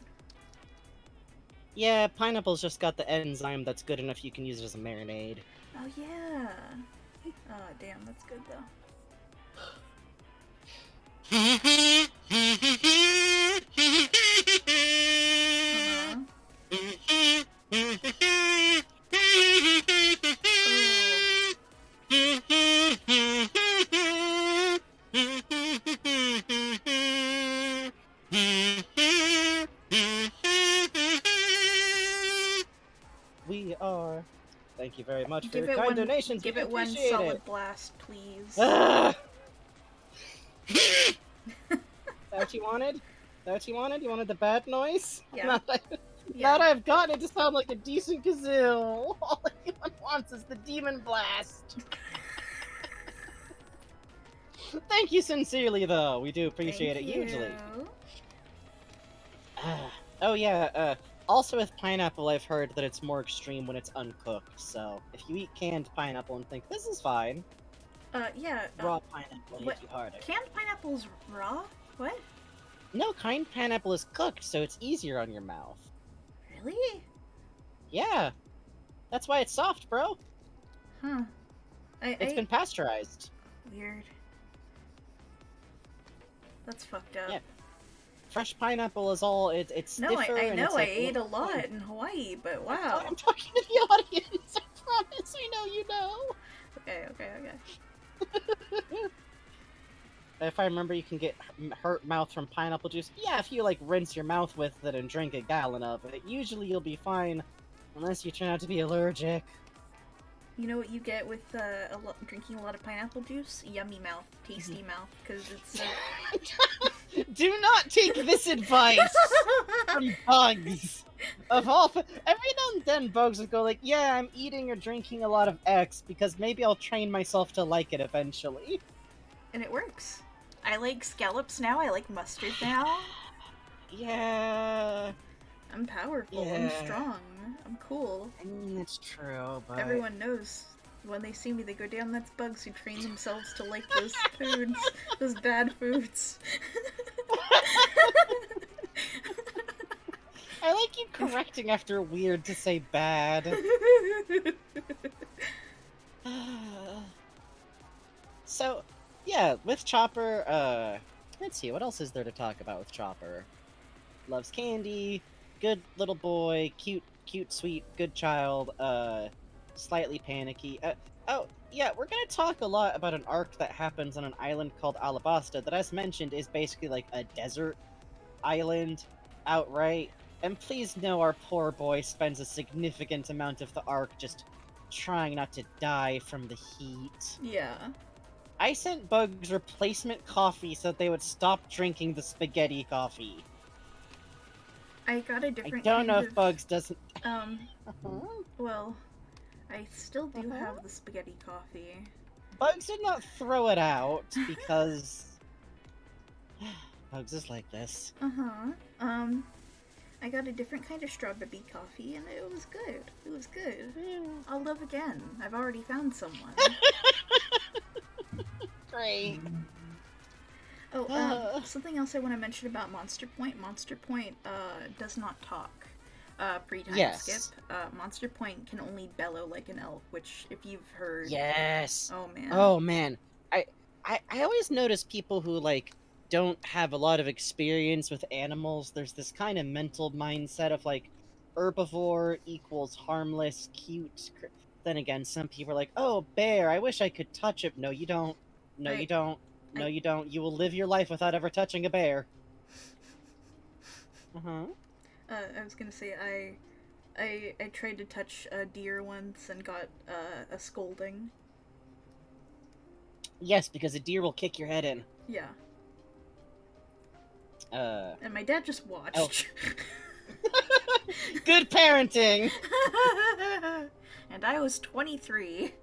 Yeah, pineapple's just got the enzyme that's good enough you can use it as a marinade. Oh yeah. Oh damn, that's good though. We are. Thank you very much for Give your it kind one. donations. Give We it one appreciate solid it. blast, please. Ah! Is that what you wanted? Is that what you wanted? You wanted the bad noise? Yeah. Now that I've gotten it to sound like a decent kazoo, all anyone wants is the demon blast. Thank you sincerely, though. We do appreciate Thank it hugely. you. Oh yeah, also with pineapple, I've heard that it's more extreme when it's uncooked, so if you eat canned pineapple and think, this is fine, Yeah. raw pineapple what- hits you harder. Canned pineapple's raw? What? No, canned pineapple is cooked, so it's easier on your mouth. Really? Yeah. That's why it's soft, bro. Huh. It's been pasteurized. Weird. That's fucked up. Yeah. Fresh pineapple is all, it's No, stiffer I and know it's I like, ate a lot in Hawaii, but wow. I'm talking to the audience, I promise, I know you know. Okay. If I remember, you can get hurt mouth from pineapple juice. Yeah, if you like rinse your mouth with it and drink a gallon of it, usually you'll be fine, unless you turn out to be allergic. You know what you get with drinking a lot of pineapple juice? Yummy mouth, tasty mouth, because it's. Do not take this advice from bugs. Of all, every now and then, bugs will go like, "Yeah, I'm eating or drinking a lot of X because maybe I'll train myself to like it eventually." And it works. I like scallops now. I like mustard now. Yeah, I'm powerful. I'm Yeah. strong. I'm cool. I mean it's true, but Everyone knows. When they see me, they go, "Damn, that's bugs who train themselves to like those foods, those bad foods." I like you correcting after weird to say bad. So, yeah, with Chopper, let's see, what else is there to talk about with Chopper? Loves candy, good little boy, cute, sweet, good child, slightly panicky. Oh, yeah, we're gonna talk a lot about an arc that happens on an island called Alabasta that, as mentioned, is basically like a desert island outright. And please know our poor boy spends a significant amount of the arc just trying not to die from the heat. Yeah. I sent Bugs replacement coffee so that they would stop drinking the spaghetti coffee. I got a I different don't kind know of, if Bugs doesn't... well, I still do have the spaghetti coffee. Bugs did not throw it out because... Bugs is like this. I got a different kind of strawberry coffee and it was good. It was good. I'll love again. I've already found someone. Great. Oh, something else I want to mention about Monster Point. Monster Point, does not talk. Pre-time Yes. skip. Monster Point can only bellow like an elk, which, if you've heard... Yes. Oh, man. Oh man, I always notice people who like don't have a lot of experience with animals. There's this kind of mental mindset of like herbivore equals harmless, cute. Then again, some people are like, "Oh, bear, I wish I could touch it." No, you don't. No, you don't. No, you don't. You will live your life without ever touching a bear. I was gonna say, I tried to touch a deer once and got a scolding. Yes, because a deer will kick your head in. Yeah. And my dad just watched. Good parenting! And I was 23.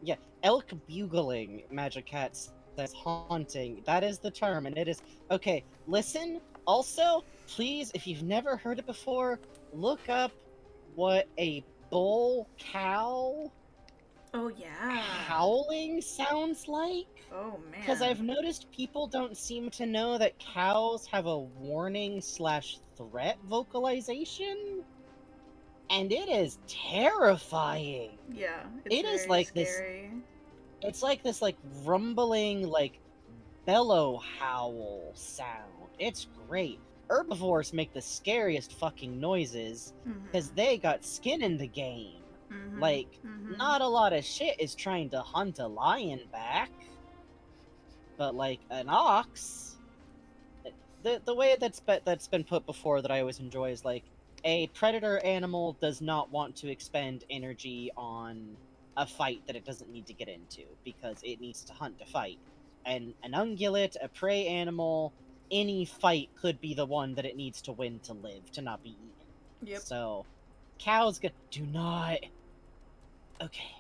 Yeah, elk bugling, Magic Cats. That's haunting. That is the term, and it is... Okay, listen. Also, please, if you've never heard it before, look up what a bull cow Oh yeah. howling sounds like. Oh man. Because I've noticed people don't seem to know that cows have a warning/threat vocalization, and it is terrifying. Yeah, it's It is very like this. scary. It's like this, like rumbling, like bellow howl sound. It's great. Herbivores make the scariest fucking noises because they got skin in the game. Like, not a lot of shit is trying to hunt a lion back, but like an ox, the way that's been put before that I always enjoy is like a predator animal does not want to expend energy on a fight that it doesn't need to get into because it needs to hunt to fight. And an ungulate, a prey animal, any fight could be the one that it needs to win to live, to not be eaten. Yep. So, cows do not. Okay,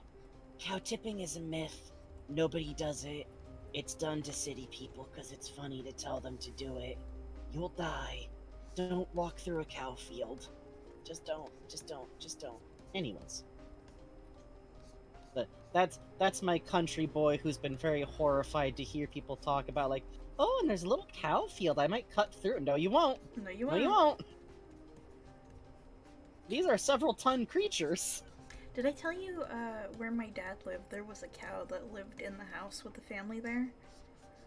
cow tipping is a myth. Nobody does it. It's done to city people because it's funny to tell them to do it. You'll die. Don't walk through a cow field. Just don't. Just don't. Just don't. Anyways. But that's my country boy who's been very horrified to hear people talk about like, oh, and there's a little cow field. I might cut through. No, you won't. No, you No, won't. you won't. These are several ton creatures. Did I tell you where my dad lived? There was a cow that lived in the house with the family there.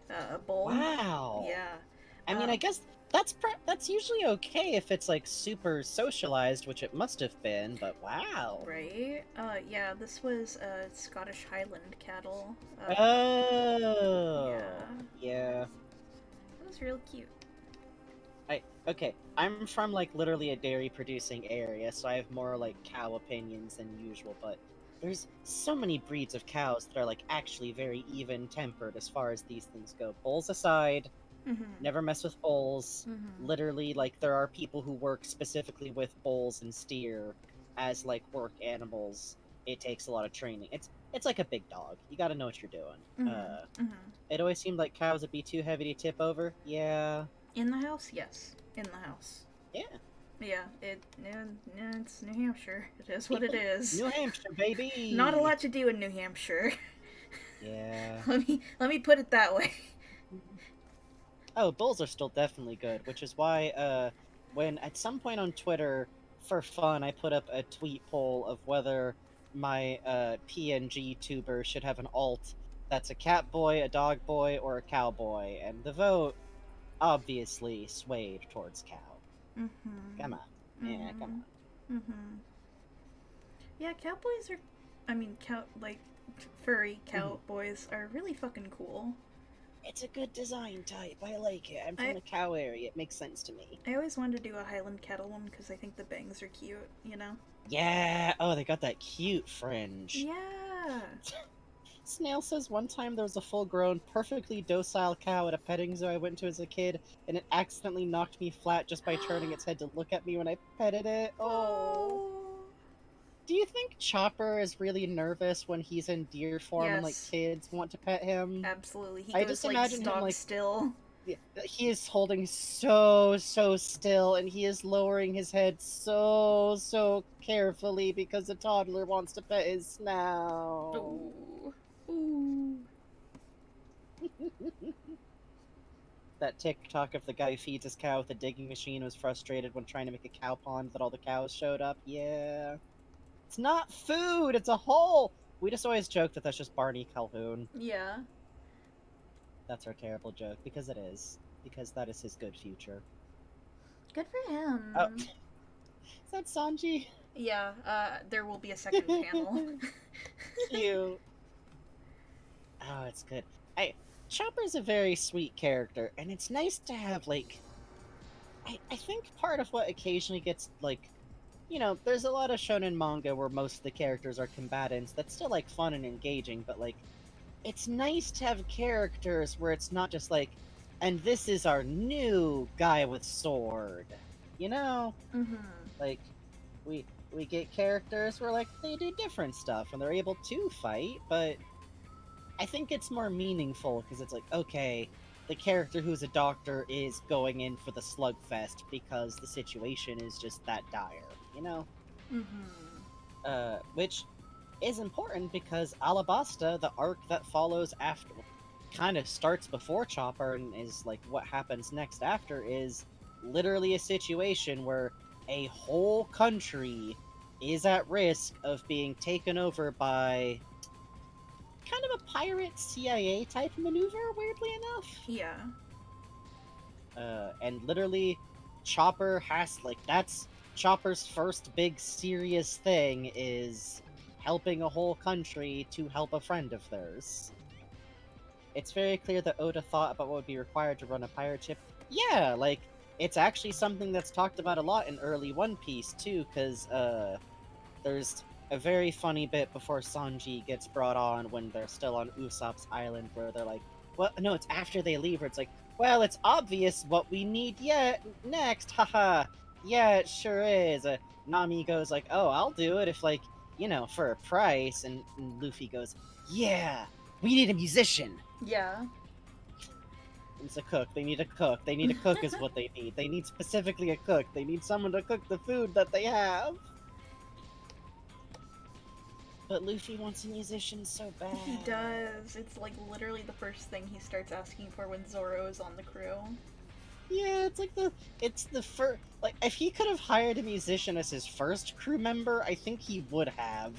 A bull. Wow. Yeah. I mean, I guess that's usually okay if it's like super socialized, which it must have been. But wow. Right? Yeah, this was Scottish Highland cattle. Oh. Yeah. Yeah. It was real cute. Okay, I'm from like literally a dairy producing area, so I have more like cow opinions than usual, but there's so many breeds of cows that are like actually very even tempered as far as these things go. Bulls aside, Mm-hmm. never mess with bulls. Mm-hmm. Literally, like there are people who work specifically with bulls and steer as like work animals. It takes a lot of training. It's like a big dog. You got to know what you're doing. Mm-hmm. It always seemed like cows would be too heavy to tip over. Yeah. In the house? Yes. In the house. Yeah. Yeah, it's New Hampshire. It is what it is. New Hampshire, baby. Not a lot to do in New Hampshire. Yeah. let me put it that way. Oh, bulls are still definitely good, which is why when at some point on Twitter, for fun, I put up a tweet poll of whether my PNG tuber should have an alt that's a cat boy, a dog boy, or a cowboy, and the vote obviously swayed towards cow. Mm-hmm. Come on. Yeah, come on. Mm-hmm. Yeah, cowboys are... I mean, furry cowboys are really fucking cool. It's a good design type. I like it. I'm from the cow area. It makes sense to me. I always wanted to do a Highland cattle one because I think the bangs are cute, you know? Yeah. Oh, they got that cute fringe. Yeah. Snail says one time there was a full-grown, perfectly docile cow at a petting zoo I went to as a kid, and it accidentally knocked me flat just by turning its head to look at me when I petted it. Oh. Do you think Chopper is really nervous when he's in deer form and like Yes. kids want to pet him? Absolutely. He I goes just like imagine him, stock like- still. Yeah, he is holding so still, and he is lowering his head so carefully because the toddler wants to pet his snout. Ooh. Ooh. That TikTok of the guy who feeds his cow with a digging machine was frustrated when trying to make a cow pond that all the cows showed up. Yeah. It's not food, it's a hole! We just always joke that that's just Barney Calhoun. Yeah. That's our terrible joke, because it is. Because that is his good future. Good for him. Oh. Is that Sanji? Yeah, there will be a second panel. Cute. Oh, it's good. Chopper's a very sweet character, and it's nice to have, like... I think part of what occasionally gets, like... You know, there's a lot of shonen manga where most of the characters are combatants that's still, like, fun and engaging, but, like, it's nice to have characters where it's not just like, and this is our new guy with sword. You know? Mm-hmm. Like, we get characters where, like, they do different stuff, and they're able to fight, but I think it's more meaningful, because it's like, okay, the character who's a doctor is going in for the slugfest because the situation is just that dire, you know? Mm-hmm. Which is important because Alabasta, the arc that follows after, kind of starts before Chopper and is like what happens next after, is literally a situation where a whole country is at risk of being taken over by kind of a pirate CIA type maneuver, weirdly enough. Yeah. And literally, Chopper has, like, that's Chopper's first big serious thing, is helping a whole country to help a friend of theirs. It's very clear that Oda thought about what would be required to run a pirate ship. Yeah, like, it's actually something that's talked about a lot in early One Piece, too, because, there's a very funny bit before Sanji gets brought on when they're still on Usopp's island, where they're like, well, no, it's after they leave, where it's like, well, it's obvious what we need yet next, haha. Yeah, it sure is. Nami goes like, oh, I'll do it if, like, you know, for a price. And Luffy goes, yeah, we need a musician. Yeah. It's a cook. They need a cook. They need a cook is what they need. They need specifically a cook. They need someone to cook the food that they have. But Luffy wants a musician so bad. He does. It's like literally the first thing he starts asking for when Zoro is on the crew. Yeah, it's the first, like, if he could have hired a musician as his first crew member, I think he would have.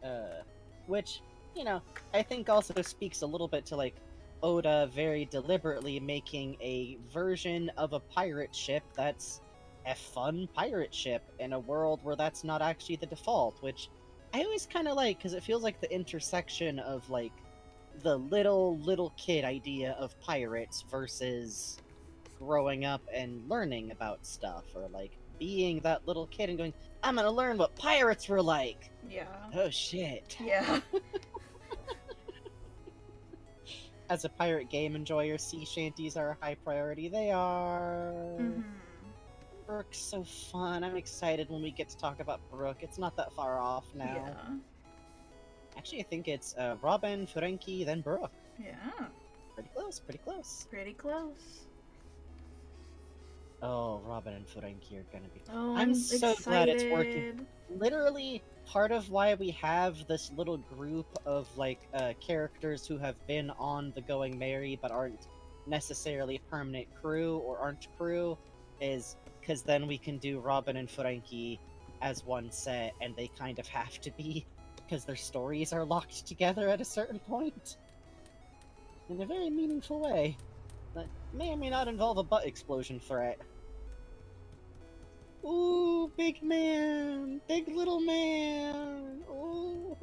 Yeah. Which, you know, I think also speaks a little bit to, like, Oda very deliberately making a version of a pirate ship that's a fun pirate ship in a world where that's not actually the default, which I always kind of like, because it feels like the intersection of, like, the little kid idea of pirates versus growing up and learning about stuff, or, like, being that little kid and going, I'm gonna learn what pirates were like! Yeah. Oh shit. Yeah. As a pirate game enjoyer, sea shanties are a high priority. They are. Mhm. Brook's so fun. I'm excited when we get to talk about Brook. It's not that far off now. Yeah. Actually, I think it's Robin, Furenki, then Brook. Yeah. Pretty close, pretty close. Pretty close. Oh, Robin and Furenki are gonna be. Oh, I'm so excited. glad it's working. Literally, part of why we have this little group of, like, characters who have been on the Going Merry but aren't necessarily permanent crew or aren't crew is because then we can do Robin and Furenki as one set, and they kind of have to be because their stories are locked together at a certain point in a very meaningful way that may or may not involve a butt explosion threat. Ooh, big man! Big little man! Ooh.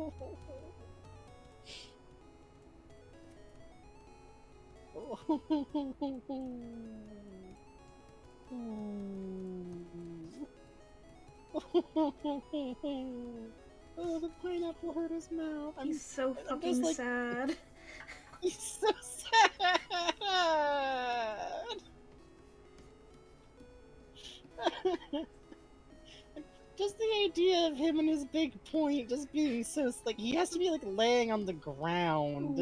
Oh, the pineapple hurt his mouth. He's so I'm fucking just, like, sad. He's so sad. Just the idea of him and his big point just being so, like, he has to be, like, laying on the ground.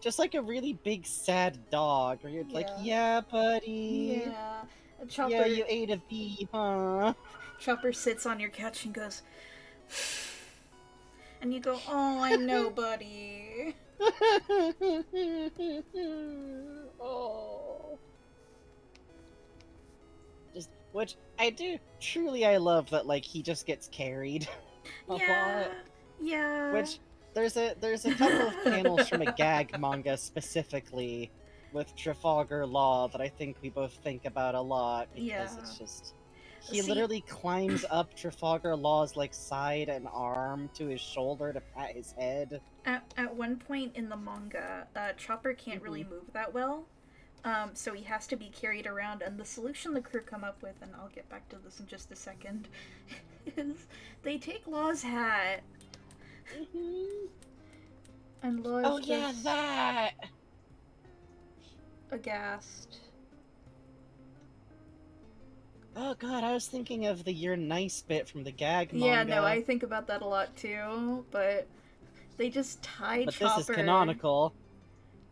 Just like a really big sad dog where you're like, yeah, buddy. Yeah. Chopper, Yeah, you ate a bee, huh? Chopper sits on your couch and goes, and you go, oh, I know, buddy. Oh. Just, which I do, truly I love that, like, he just gets carried a lot. Yeah. Which, there's a couple of panels from a gag manga specifically with Trafalgar Law that I think we both think about a lot, because it's just... He literally climbs up Trafalgar Law's, like, side and arm to his shoulder to pat his head. At one point in the manga, Chopper can't really move that well, so he has to be carried around, and the solution the crew come up with, and I'll get back to this in just a second, is they take Law's hat. And Law's Oh yeah, that! aghast. Oh god, I was thinking of the "You're Nice" bit from the gag manga. Yeah, no, I think about that a lot too, but they just tie but Chopper this is canonical.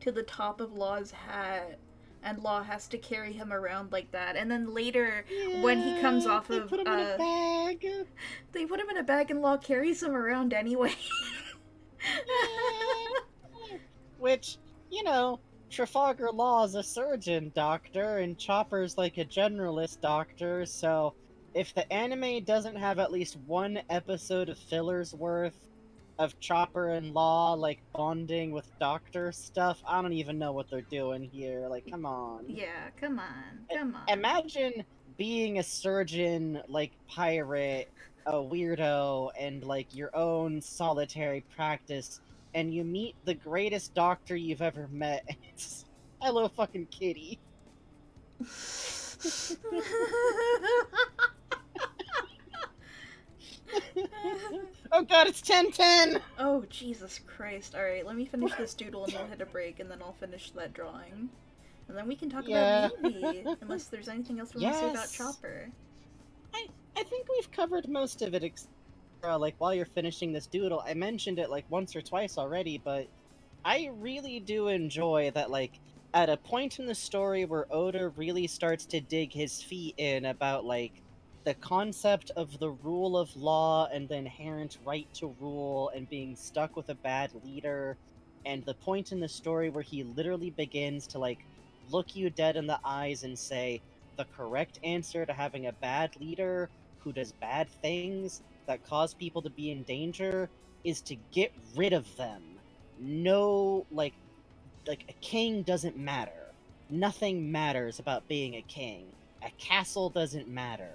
to the top of Law's hat and Law has to carry him around like that. And then later, when he comes off they of, put him in a bag. they put him in a bag, and Law carries him around anyway. Yeah. Which, you know, Trafalgar Law is a surgeon doctor, and Chopper's like a generalist doctor, so if the anime doesn't have at least one episode of fillers worth of Chopper and Law, like, bonding with doctor stuff, I don't even know what they're doing here. Like, come on. Yeah, come on, I- come on. Imagine being a surgeon, like, pirate, a weirdo, and, like, your own solitary practice, and you meet the greatest doctor you've ever met, and it's Hello fucking Kitty. Oh god, it's 10:10! Oh, Jesus Christ. Alright, let me finish this doodle and we'll hit a break, and then I'll finish that drawing. And then we can talk about maybe, unless there's anything else we want to say about Yes. Chopper. I think we've covered most of it, like, while you're finishing this doodle. I mentioned it, like, once or twice already, but I really do enjoy that, like, at a point in the story where Oda really starts to dig his feet in about, like, the concept of the rule of law and the inherent right to rule and being stuck with a bad leader, and the point in the story where he literally begins to, like, look you dead in the eyes and say, the correct answer to having a bad leader who does bad things that cause people to be in danger is to get rid of them. No, like a king doesn't matter. Nothing matters about being a king. A castle doesn't matter.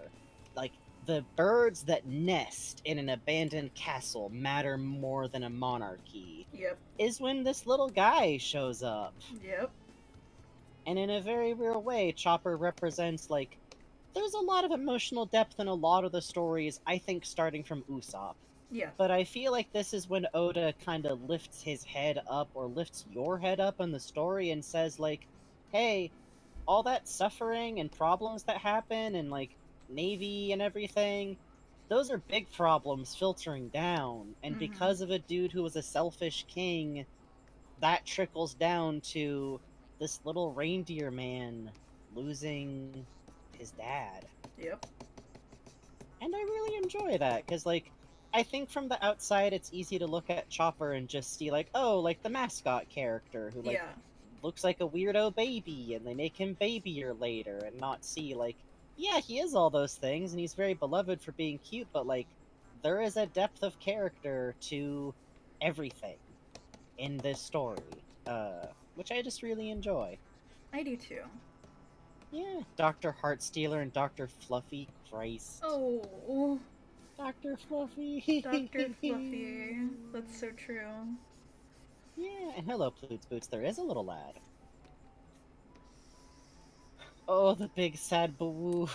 Like, the birds that nest in an abandoned castle matter more than a monarchy. Yep. Is when this little guy shows up. Yep. And in a very real way, Chopper represents, like, there's a lot of emotional depth in a lot of the stories, I think, starting from Usopp. Yeah. But I feel like this is when Oda kind of lifts his head up, or lifts your head up in the story and says, like, hey, all that suffering and problems that happen, and, like, Navy and everything, those are big problems filtering down. And Mhm. because of a dude who was a selfish king, that trickles down to this little reindeer man losing his dad. Yep. And I really enjoy that, because, like, I think from the outside it's easy to look at Chopper and just see, like, oh, like the mascot character who, like, Yeah. looks like a weirdo baby, and they make him babier later, and not see, like, yeah, he is all those things, and he's very beloved for being cute, but, like, there is a depth of character to everything in this story, which I just really enjoy. I do too. Yeah, Dr. Heartstealer and Dr. Fluffy, Christ. Oh, Dr. Fluffy. Dr. Fluffy. That's so true. Yeah, and hello, Ploots Boots. There is a little lad. Oh, the big sad boo.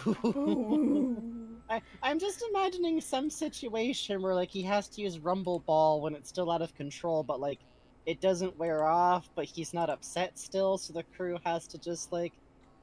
I'm just imagining some situation where, like, he has to use Rumble Ball when it's still out of control, but, like, it doesn't wear off, but he's not upset still, so the crew has to just, like,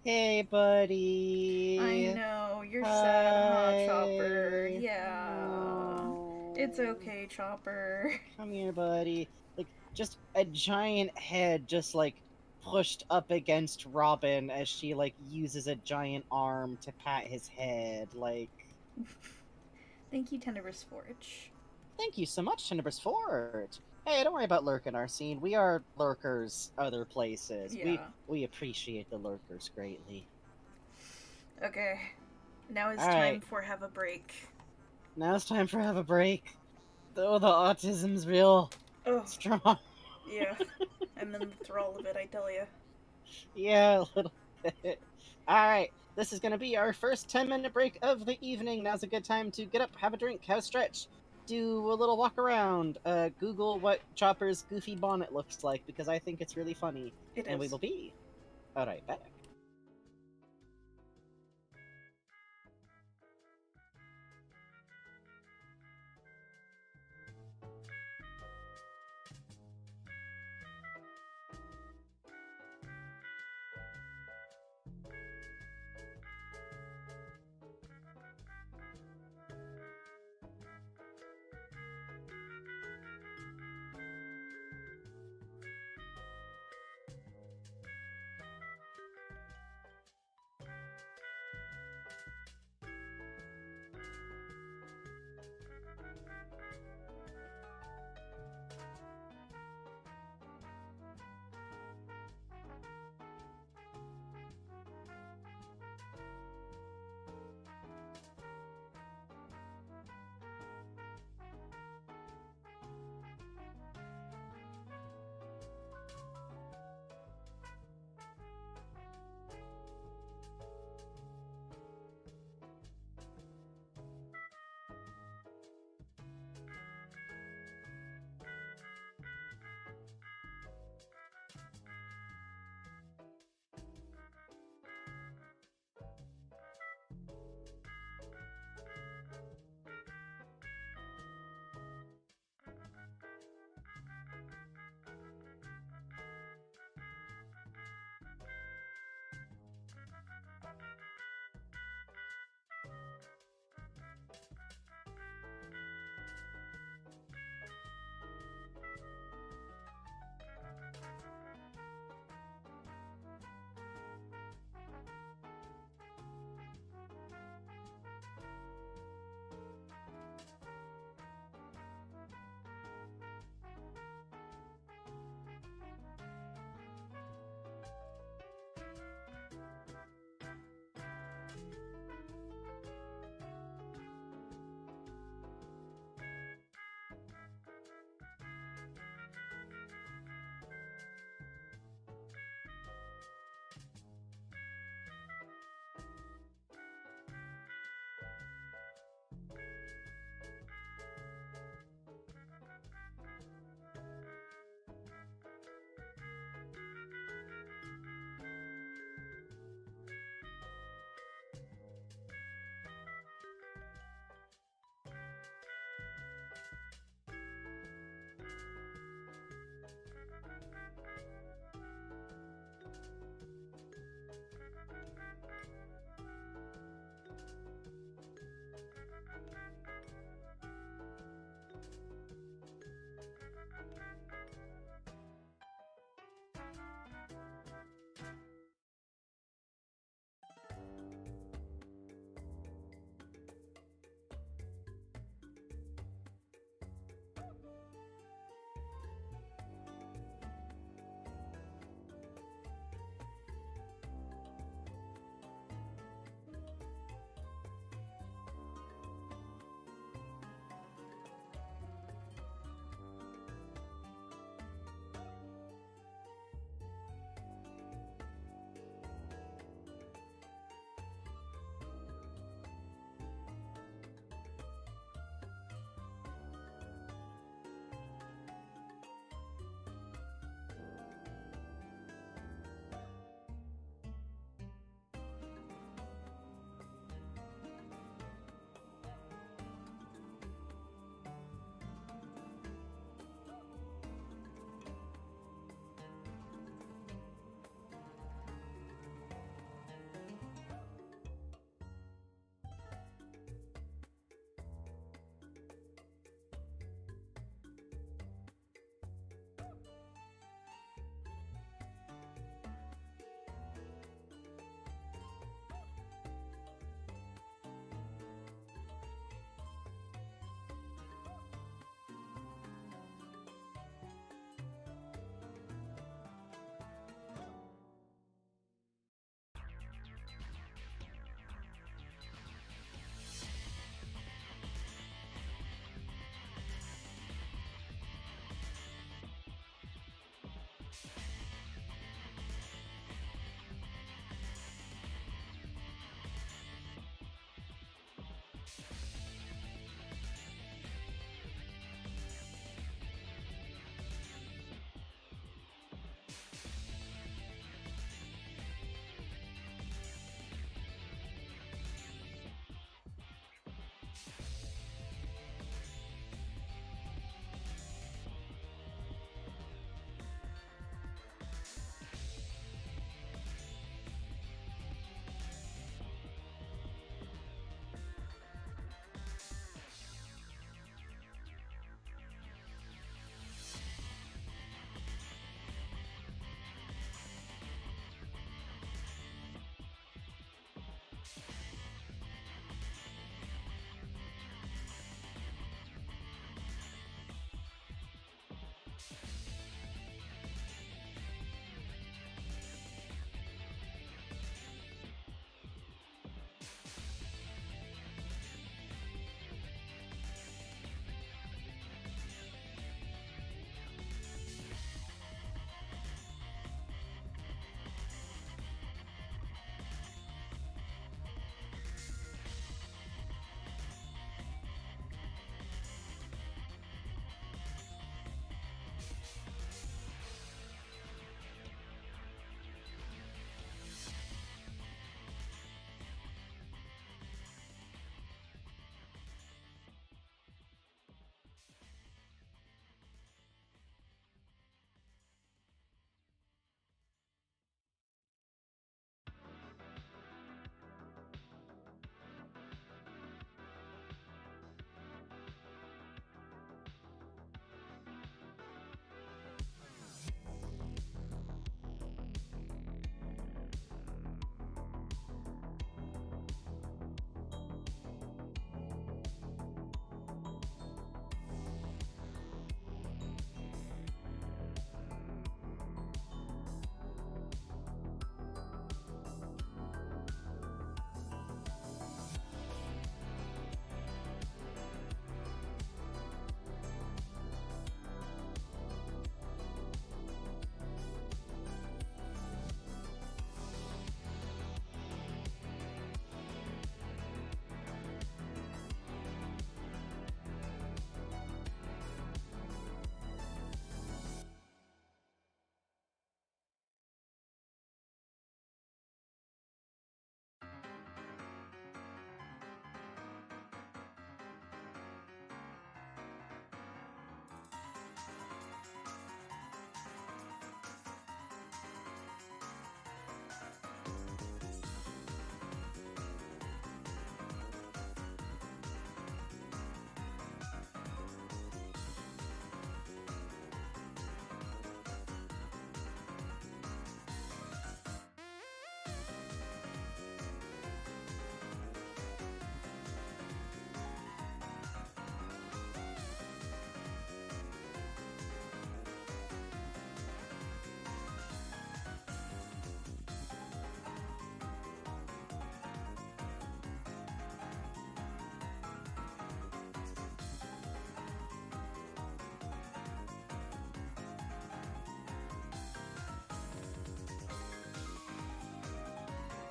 hey, buddy. I know, you're sad, huh, Chopper? Hi. Yeah. No. It's okay, Chopper. Come here, buddy. Like, just a giant head just, like, pushed up against Robin as she, like, uses a giant arm to pat his head. Like, Thank you, Tenebrous Forge. thank you so much, Tenebrous Forge. Hey, don't worry about lurking our scene. We are lurkers other places. Yeah. We appreciate the lurkers greatly. Okay. Now it's All time right. for Have a Break. Now it's time for have a break. Though the autism's real Oh, strong. yeah. I'm in the thrall of it, I tell ya. Yeah, a little bit. Alright, this is gonna be our first 10-minute break of the evening. Now's a good time to get up, have a drink, have a stretch, do a little walk around, Google what Chopper's goofy bonnet looks like, because I think it's really funny. It And is. we will be alright back.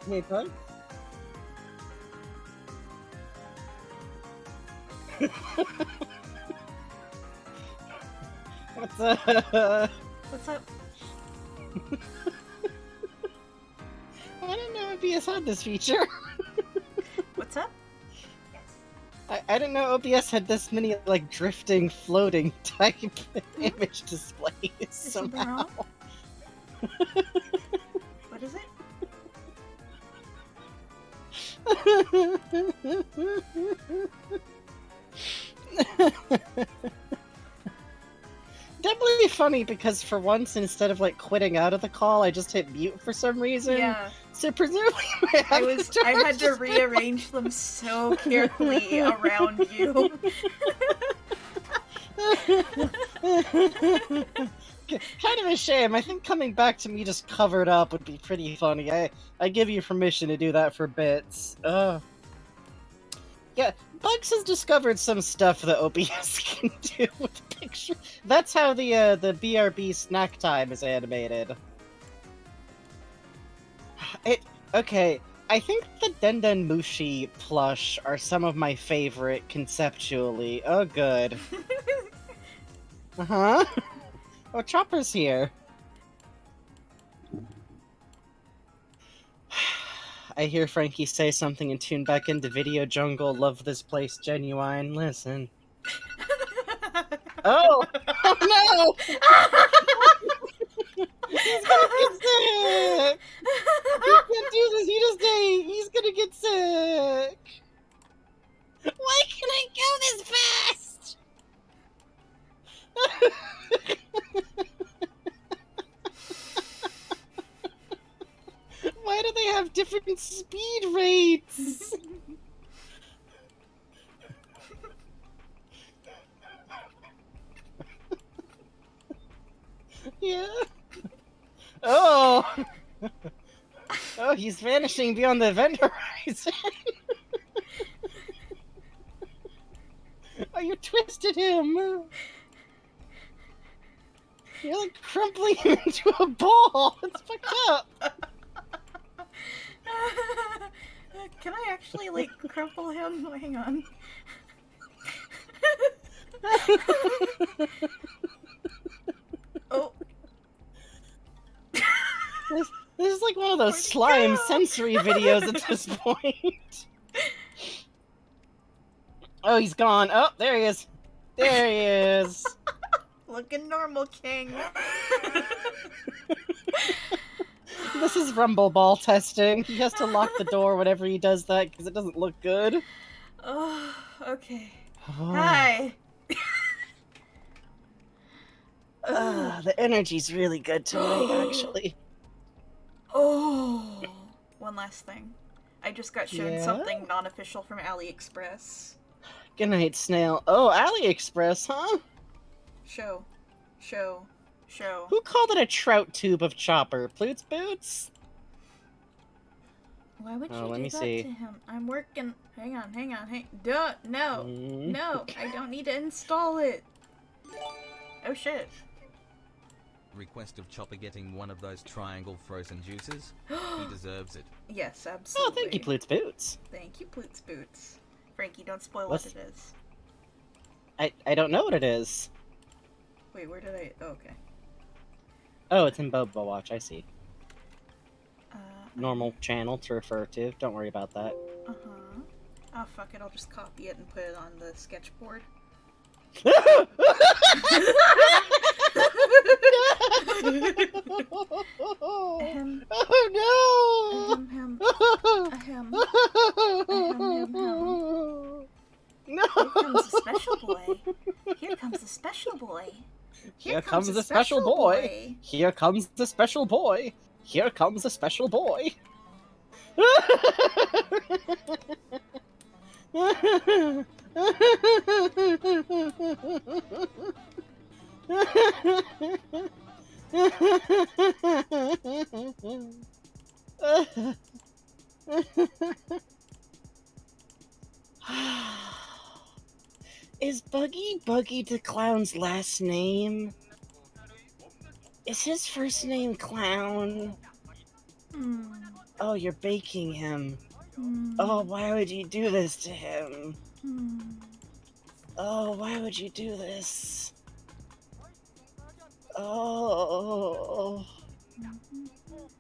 Hey, bud. What's up? What's up? I didn't know OBS had this feature. What's up? I didn't know OBS had this many, like, drifting, floating type image displays Is something somehow. wrong? What is it? Definitely funny because for once, instead of like quitting out of the call, I just hit mute for some reason. Yeah, So presumably, my I had to rearrange them so carefully around you. Kind of a shame. I think coming back to me just covered up would be pretty funny. I give you permission to do that for bits. Yeah, Bugs has discovered some stuff that OBS can do with pictures. That's how the BRB snack time is animated. Okay, I think the Denden Mushi plush are some of my favorite conceptually. Oh, good. Uh-huh. Oh, Chopper's here. I hear Frankie say something and tune back into Video Jungle. Love this place, genuine. Listen. Oh! Oh no! He's gonna get sick! He can't do this, he's gonna get sick! Why can I go this fast? Why do they have different speed rates? Yeah. Oh! Oh, he's vanishing beyond the event horizon. Oh, you twisted him. You're like crumpling him into a ball. It's fucked up. Can I actually, like, crumple him? Hang on. Oh. This is like one of those Where'd he slime go? sensory videos at this point. Oh, he's gone. Oh, there he is. There he is. Looking normal, King. This is Rumble Ball testing. He has to lock the door whenever he does that because it doesn't look good. Oh, okay. Oh. Hi. The energy's really good tonight, actually. Oh. One last thing. I just got shown Yeah? something non-official from AliExpress. Good night, Snail. Oh, AliExpress, huh? Show. Who called it a trout tube of Chopper? Ploots Boots? Why would Oh, you let do me that see. to him? I'm working. Hang on. No. Mm. No, I don't need to install it. Oh shit. Request of Chopper getting one of those triangle frozen juices. He deserves it. Yes, Oh, absolutely. thank you, Ploots Boots. Thank you, Ploots Boots. Frankie, don't spoil What's- what it is. I don't know what it is. Wait, where did I... Oh, okay. Oh, it's in Boba Watch, I see. Uh, Normal channel to refer to. Don't worry about that. Uh-huh. Oh, fuck it, I'll just copy it and put it on the sketchboard. Ahem, Oh ahem, no! ahem. No! Here comes the special boy. Here comes the special boy. Here comes the special boy. Here comes the special boy. Here comes the special boy. Is Buggy the Clown's last name? Is his first name Clown? Hmm. Oh, you're baking him. Hmm. Oh, why would you do this to him? Hmm. Oh, why would you do this? Oh,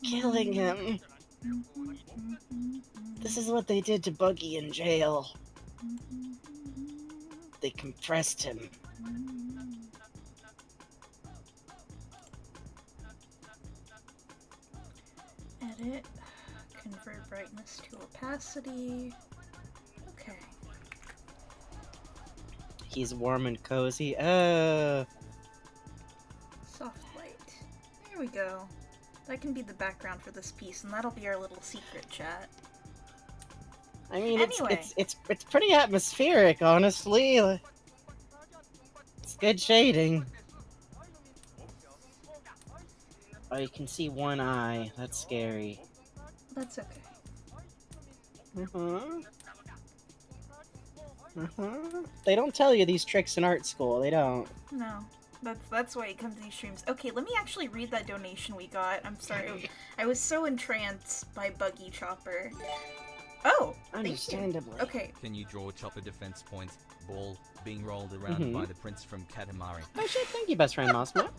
killing him. This is what they did to Buggy in jail. They compressed him. Edit. Convert brightness to opacity. Okay. He's warm and cozy. Soft light. There we go. That can be the background for this piece, and that'll be our little secret chat. I mean, Anyway. it's pretty atmospheric, honestly. It's good shading. Oh, you can see one eye. That's scary. That's okay. They don't tell you these tricks in art school. They don't. No. That's why it comes to these streams. Okay, let me actually read that donation we got. I'm sorry. I was so entranced by Buggy Chopper. Oh! Thank you. Understandably. Okay. Can you draw Chopper defense point ball being rolled around by the prince from Katamari? Oh shit, thank you, best friend Mossmo.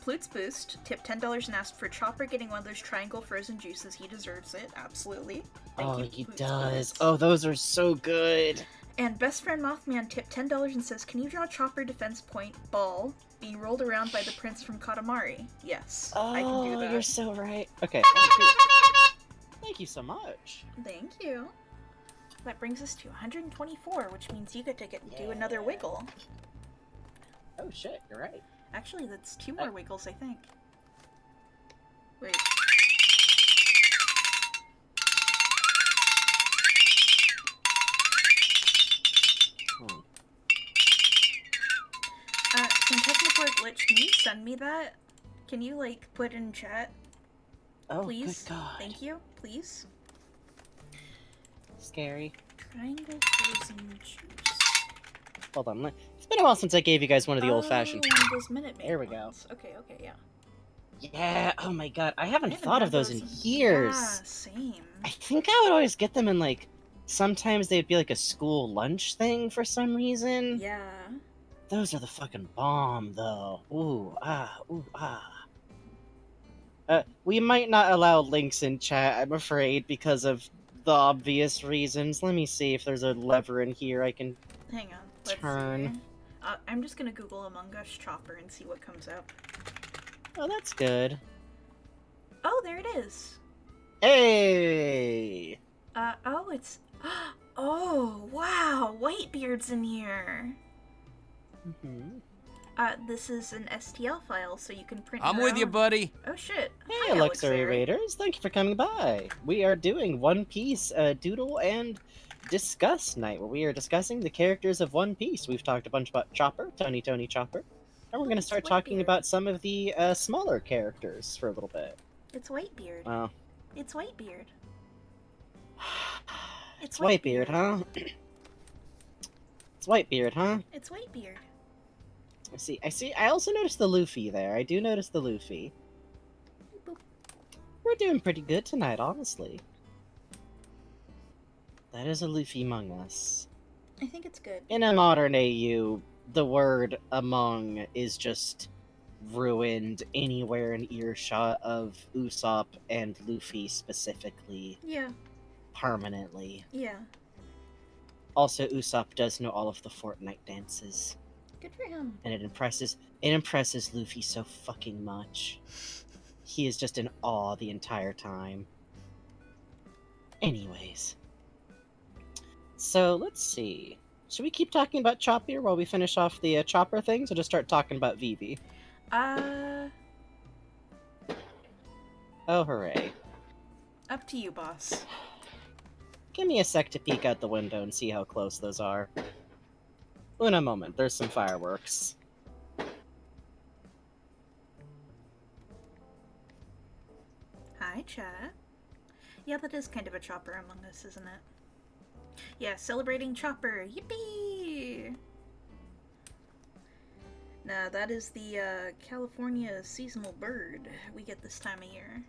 Plutz Boost tipped $10 and asked for Chopper getting one of those triangle frozen juices. He deserves it. Absolutely. Thank Oh, you, he Plutz does. Boost. Oh, those are so good. And best friend Mothman tipped $10 and says, can you draw Chopper defense point ball being rolled around by the prince from Katamari? Yes, I can do Oh, that. you're so right. Okay. Thank you so much. Thank you. That brings us to 124, which means you get to do another wiggle. Oh shit, you're right. Actually, that's 2 more wiggles, I think. Wait. Can Technicore Glitch me send me that? Can you, like, put in chat? Oh, Please? good god. Thank you. Please? Scary. Triangle frozen juice. Hold on. It's been a while since I gave you guys one of the old-fashioned. One of those Minute Maid There we go. ones. Okay, yeah. Yeah. Oh my god, I haven't thought had of those in years. Yeah, same. I think I would always get them in like. Sometimes they'd be like a school lunch thing for some reason. Yeah. Those are the fucking bomb, though. Ooh ah. We might not allow links in chat, I'm afraid, because of the obvious reasons. Let me see if there's a lever in here I can Hang on. Let's turn. see. I'm just gonna Google Among Us Chopper and see what comes up. Oh, that's good. Oh, there it is. Hey! Oh, it's... Oh, wow! Whitebeard's in here! This is an STL file, so you can print I'm your with you, own. buddy. Oh, shit. Hey, Hi, Luxury Elixir. Raiders, thank you for coming by. We are doing One Piece Doodle and Discuss Night, where we are discussing the characters of One Piece. We've talked a bunch about Chopper, Tony Chopper, and we're going to It's start talking Whitebeard. about some of the smaller characters for a little bit. It's Whitebeard. Wow. It's Whitebeard. It's Whitebeard, huh? It's Whitebeard, huh? It's Whitebeard. I see. I also noticed the Luffy there. I do notice the Luffy. Boop. We're doing pretty good tonight, honestly. That is a Luffy Among Us. I think it's good. In a modern AU, the word among is just ruined anywhere in earshot of Usopp and Luffy specifically, Yeah. permanently. Yeah. Also, Usopp does know all of the Fortnite dances, Good for him. and it impresses Luffy so fucking much. He is just in awe the entire time. Anyways. So, let's see. Should we keep talking about Chopper while we finish off the Chopper things, or just start talking about Vivi? Oh, hooray. Up to you, boss. Give me a sec to peek out the window and see how close those are. Una moment, there's some fireworks. Hi, chat. Yeah, that is kind of a Chopper Among Us, isn't it? Yeah, celebrating Chopper. Yippee! Nah, that is the California seasonal bird we get this time of year.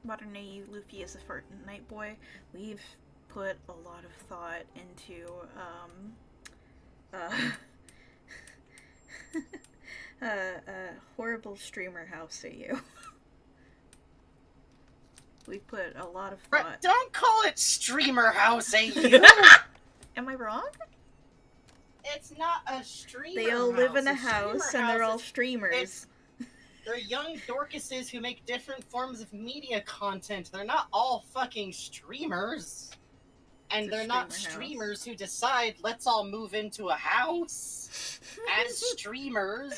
Modern AU Luffy is a Fortnite boy. We've put a lot of thought into horrible streamer house AU. We've put a lot of thought. Don't call it streamer house, AU! Am I wrong? It's not a streamer They all live in a streamer house and they're all is- streamers. They're young Dorcases who make different forms of media content. They're not all fucking streamers. And It's a they're not streamer house. streamers who decide, let's all move into a house as streamers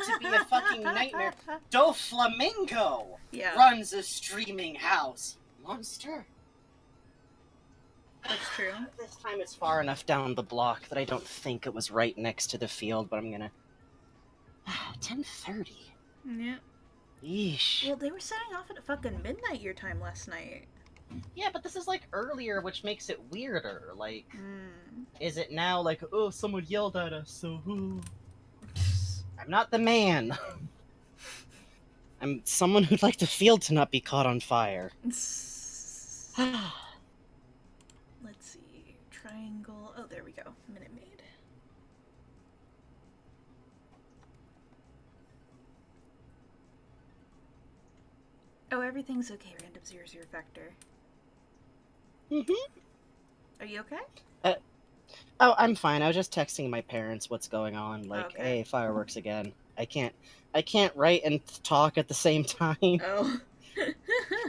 to be a fucking nightmare. Doflamingo Yeah, runs a streaming house. Monster. that's true. This time it's far enough down the block that I don't think it was right next to the field, but I'm gonna... 10:30. Yeah. Yeesh. Well, they were setting off at fucking midnight your time last night. Yeah, but this is like earlier, which makes it weirder. Like, Mm. is it now like, oh, someone yelled at us, so who? I'm not the man. I'm someone who'd like the field to not be caught on fire. Let's see. Triangle. Oh, there we go. Minute Maid. Oh, everything's okay, Random 00 Factor. Mm-hmm. Are you okay? Oh, I'm fine. I was just texting my parents what's going on. Like, Okay. hey, fireworks again. I can't write and talk at the same time, Oh.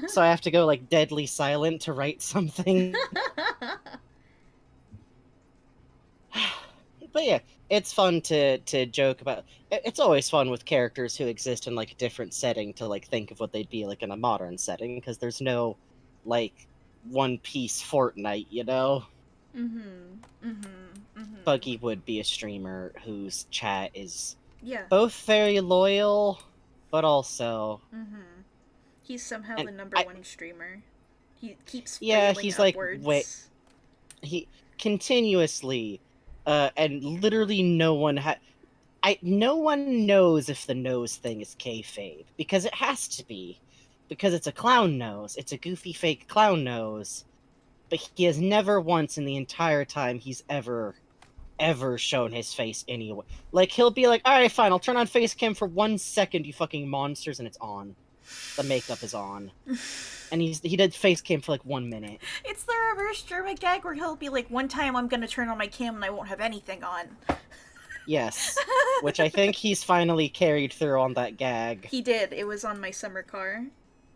so I have to go like deadly silent to write something. But yeah, it's fun to joke about. It's always fun with characters who exist in like a different setting to like think of what they'd be like in a modern setting, because there's no like One Piece Fortnite, you know. Buggy would be a streamer whose chat is Yeah. both very loyal, but also He's somehow And the number I- one streamer. He keeps Yeah, failing he's like, upwards. wait. he continuously, and literally no one no one knows if the nose thing is kayfabe, because it has to be, because it's a clown nose. It's a goofy fake clown nose, but he has never once in the entire time he's ever shown his face anyway. Like, he'll be like, alright, fine, I'll turn on face cam for 1 second, you fucking monsters, and it's on. The makeup is on. And he did face cam for like 1 minute. It's the reverse German gag where he'll be like, one time I'm gonna turn on my cam and I won't have anything on. Yes. Which I think he's finally carried through on that gag. He did. It was on my summer car.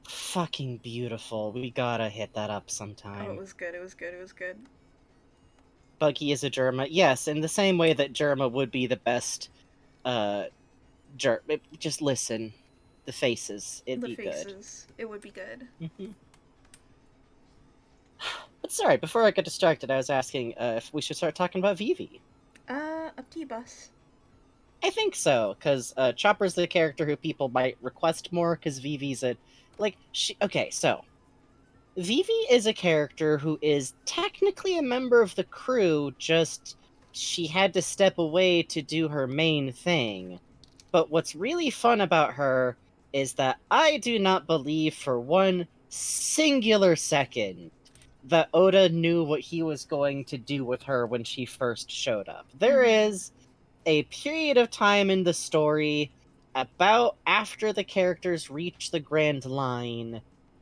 Fucking beautiful. We gotta hit that up Oh, sometime. it was good. It was good. It was good. Buggy is a Germa. Yes, in the same way that Germa would be the best, just listen. The faces. It'd The be faces. It would be good. good. But sorry, before I get distracted, I was asking if we should start talking about Vivi. Up to you, boss. I think so, because Chopper's the character who people might request more, because Vivi's a... Okay, so... Vivi is a character who is technically a member of the crew, just she had to step away to do her main thing. But what's really fun about her is that I do not believe for one singular second that Oda knew what he was going to do with her when she first showed up. There is a period of time in the story about after the characters reach the Grand Line,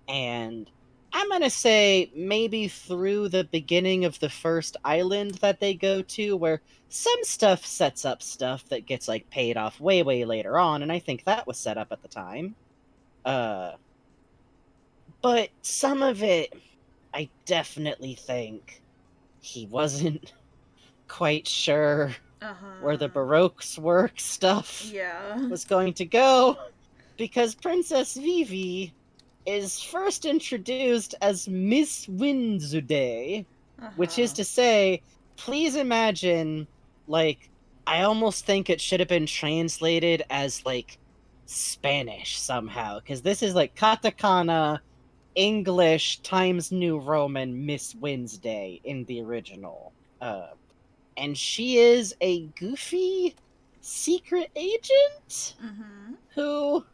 and I'm gonna say maybe through the beginning of the first island that they go to, where some stuff sets up stuff that gets like paid off way later on, and I think that was set up at the time. But some of it, I definitely think he wasn't quite sure where the Baroque's work stuff Yeah. was going to go, because Princess Vivi is first introduced as Miss Winzude, which is to say, please imagine, like, I almost think it should have been translated as, like, Spanish somehow, because this is, like, katakana, English, Times New Roman Miss Wednesday in the original. And she is a goofy, secret agent Mm-hmm. who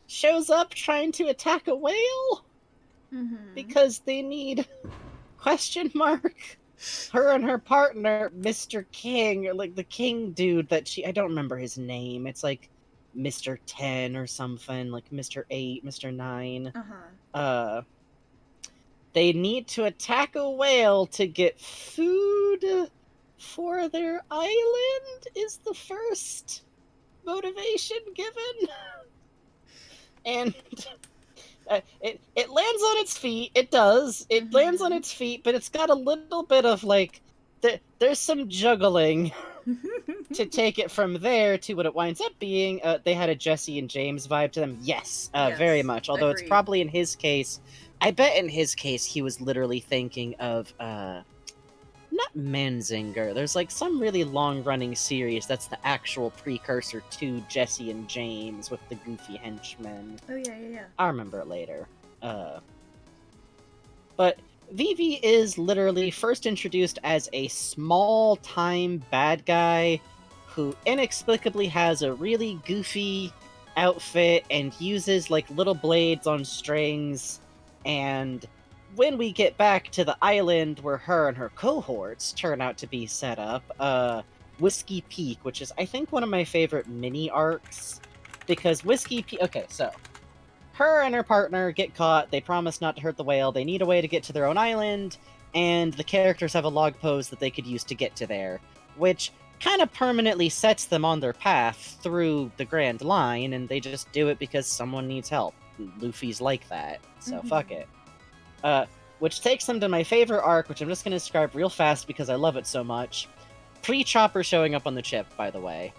shows up trying to attack a whale Mm-hmm. because they need question mark her and her partner, Mr. King, or like the King dude that I don't remember his name. It's like Mr. 10 or something, like Mr. 8, Mr. 9. Uh-huh. They need to attack a whale to get food for their island, is the first motivation given. And it lands on its feet. It does. It lands on Mhm. its feet, but it's got a little bit of like there's some juggling to take it from there to what it winds up being. They had a Jesse and James vibe to them. Yes, very Yes, much. Although it's agreed. probably in his case, I bet in his case he was literally thinking of not Manzinger. There's like some really long running series that's the actual precursor to Jesse and James with the goofy henchmen. Oh yeah. I'll remember it later. But Vivi is literally first introduced as a small time bad guy who inexplicably has a really goofy outfit and uses like little blades on strings. And when we get back to the island where her and her cohorts turn out to be set up, Whiskey Peak, which is I think one of my favorite mini arcs, because Whiskey Peak. Okay, so her and her partner get caught. They promise not to hurt the whale. They need a way to get to their own island, and the characters have a log pose that they could use to get to there, which kind of permanently sets them on their path through the Grand Line, and they just do it because someone needs help. Luffy's like that, so fuck it. Which takes them to my favorite arc, which I'm just going to describe real fast because I love it so much. Pre-Chopper showing up on the ship, by the way.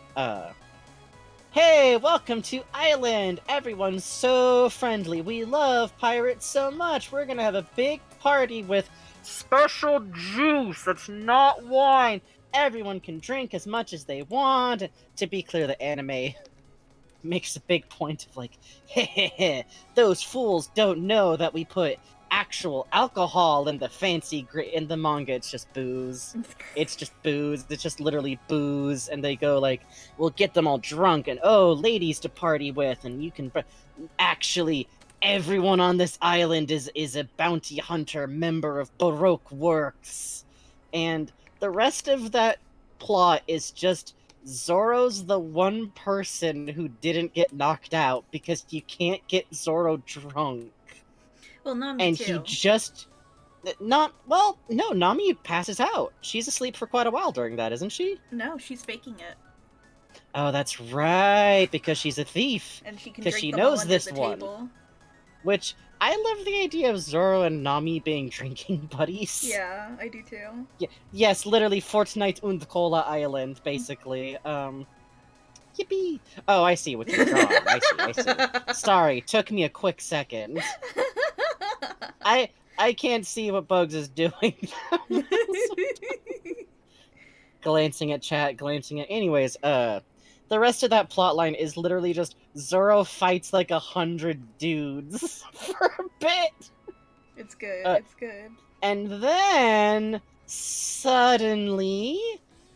Hey, welcome to Island! Everyone's so friendly. We love pirates so much. We're gonna have a big party with special juice that's not wine. Everyone can drink as much as they want. To be clear, the anime makes a big point of like, hey, those fools don't know that we put actual alcohol in the in the manga. It's just booze. It's just booze. It's just literally booze. And they go like, we'll get them all drunk and ladies to party with, and you can actually everyone on this island is a bounty hunter member of Baroque Works. And the rest of that plot is just Zoro's the one person who didn't get knocked out because you can't get Zoro drunk. Well, Nami And too. he just no, Nami passes out. She's asleep for quite a while during that, isn't she? No, she's faking it. Oh, that's right, because she's a thief. And she can 'Cause drink she them all knows under this the one. table. Which, I love the idea of Zoro and Nami being drinking buddies. Yeah, I do too. Yeah, yes, literally Fortnite und Cola Island, basically. Yippee! Oh, I see what you're drawing. I see. Sorry, took me a quick second. I can't see what Bugs is doing. Glancing at chat, glancing at... Anyways, the rest of that plotline is literally just Zoro fights like 100 dudes for a bit. It's good, it's good. And then, suddenly,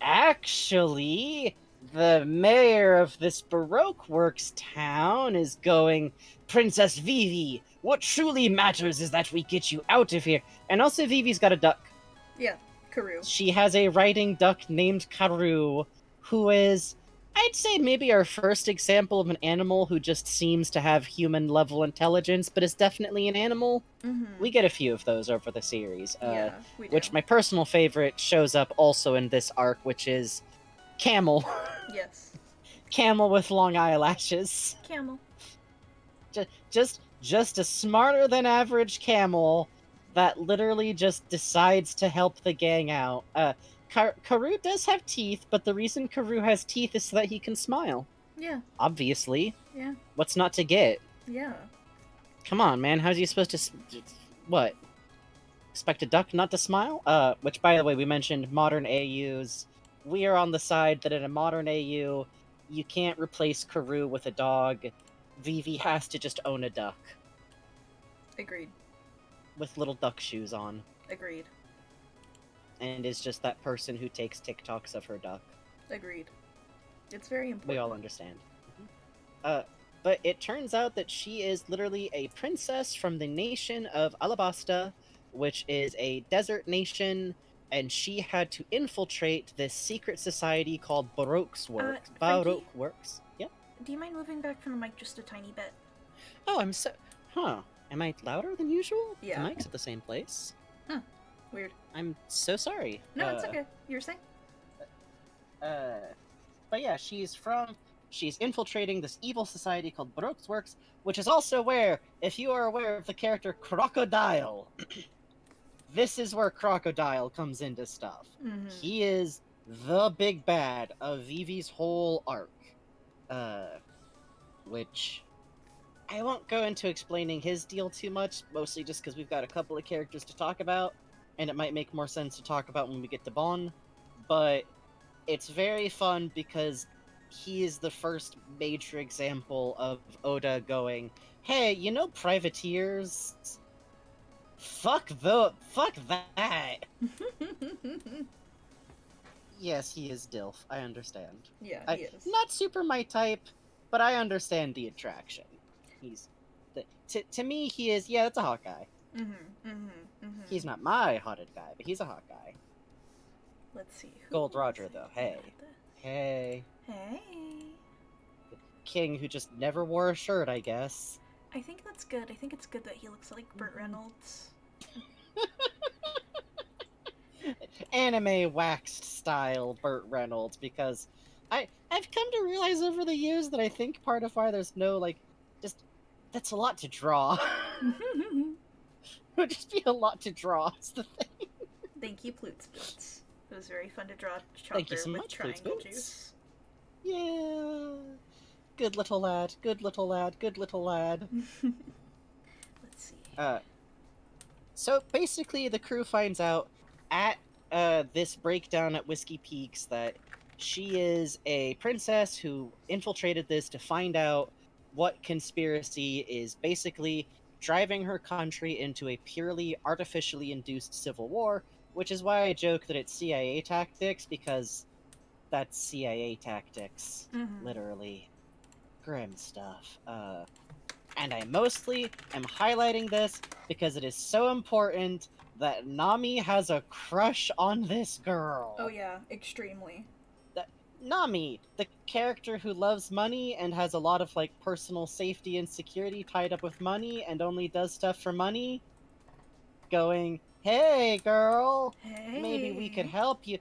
actually, the mayor of this Baroque Works town is going, Princess Vivi, what truly matters is that we get you out of here. And also, Vivi's got a duck. Yeah, Karoo. She has a riding duck named Karoo, who is, I'd say, maybe our first example of an animal who just seems to have human-level intelligence, but is definitely an animal. Mm-hmm. We get a few of those over the series. Yeah, we do. Which my personal favorite shows up also in this arc, which is Camel. Yes. Camel with long eyelashes. Camel. Just a smarter than average camel that literally just decides to help the gang out. Karoo does have teeth, but the reason Karoo has teeth is so that he can smile. Yeah. Obviously. Yeah. What's not to get? Yeah. Come on, man. How's he supposed to... What? Expect a duck not to smile? Which, by the way, we mentioned modern AUs. We are on the side that in a modern AU, you can't replace Karoo with a dog. Vivi has to just own a duck. Agreed. With little duck shoes on. Agreed. And is just that person who takes TikToks of her duck. Agreed. It's very important. We all understand. But it turns out that she is literally a princess from the nation of Alabasta, which is a desert nation, and she had to infiltrate this secret society called Baroque's Works. Frankie? Baroque Works. Yep. Do you mind moving back from the mic just a tiny bit? Oh, I'm so. Huh. Am I louder than usual? Yeah. The mic's at the same place. Weird. I'm so sorry. No, it's okay. You were saying? But yeah, she's infiltrating this evil society called Baroque's Works, which is also where, if you are aware of the character Crocodile, this is where Crocodile comes into stuff. Mm-hmm. He is the big bad of Vivi's whole arc. Which I won't go into explaining his deal too much, mostly just because we've got a couple of characters to talk about, and it might make more sense to talk about when we get to Bon. But it's very fun because he is the first major example of Oda going, hey, you know privateers? Fuck that. Yes, he is Dilf. I understand. Yeah, he is. Not super my type, but I understand the attraction. He's to me he is, yeah, that's a hot guy. He's not my hotted guy, but he's a hot guy. Let's see. Gold Roger, though. Hey. Hey. Hey. King who just never wore a shirt, I guess. I think that's good. I think it's good that he looks like Burt Reynolds. Anime waxed style Burt Reynolds, because I've come to realize over the years that I think part of why there's no, like, just, that's a lot to draw. It would just be a lot to draw, is the thing. Thank you, Ploots Boots. It was very fun to draw Chopper Thank you so with much, triangle Ploots Boots. juice. Yeah. Good little lad, good little lad, good little lad. Let's see. So basically the crew finds out at this breakdown at Whiskey Peaks that she is a princess who infiltrated this to find out what conspiracy is basically driving her country into a purely artificially induced civil war, which is why I joke that it's CIA tactics, because that's CIA tactics, literally. Grim stuff. And I mostly am highlighting this because it is so important that Nami has a crush on this girl. Oh yeah, extremely. Nami, the character who loves money and has a lot of, like, personal safety and security tied up with money and only does stuff for money, going, hey, girl, Hey. maybe we could help you.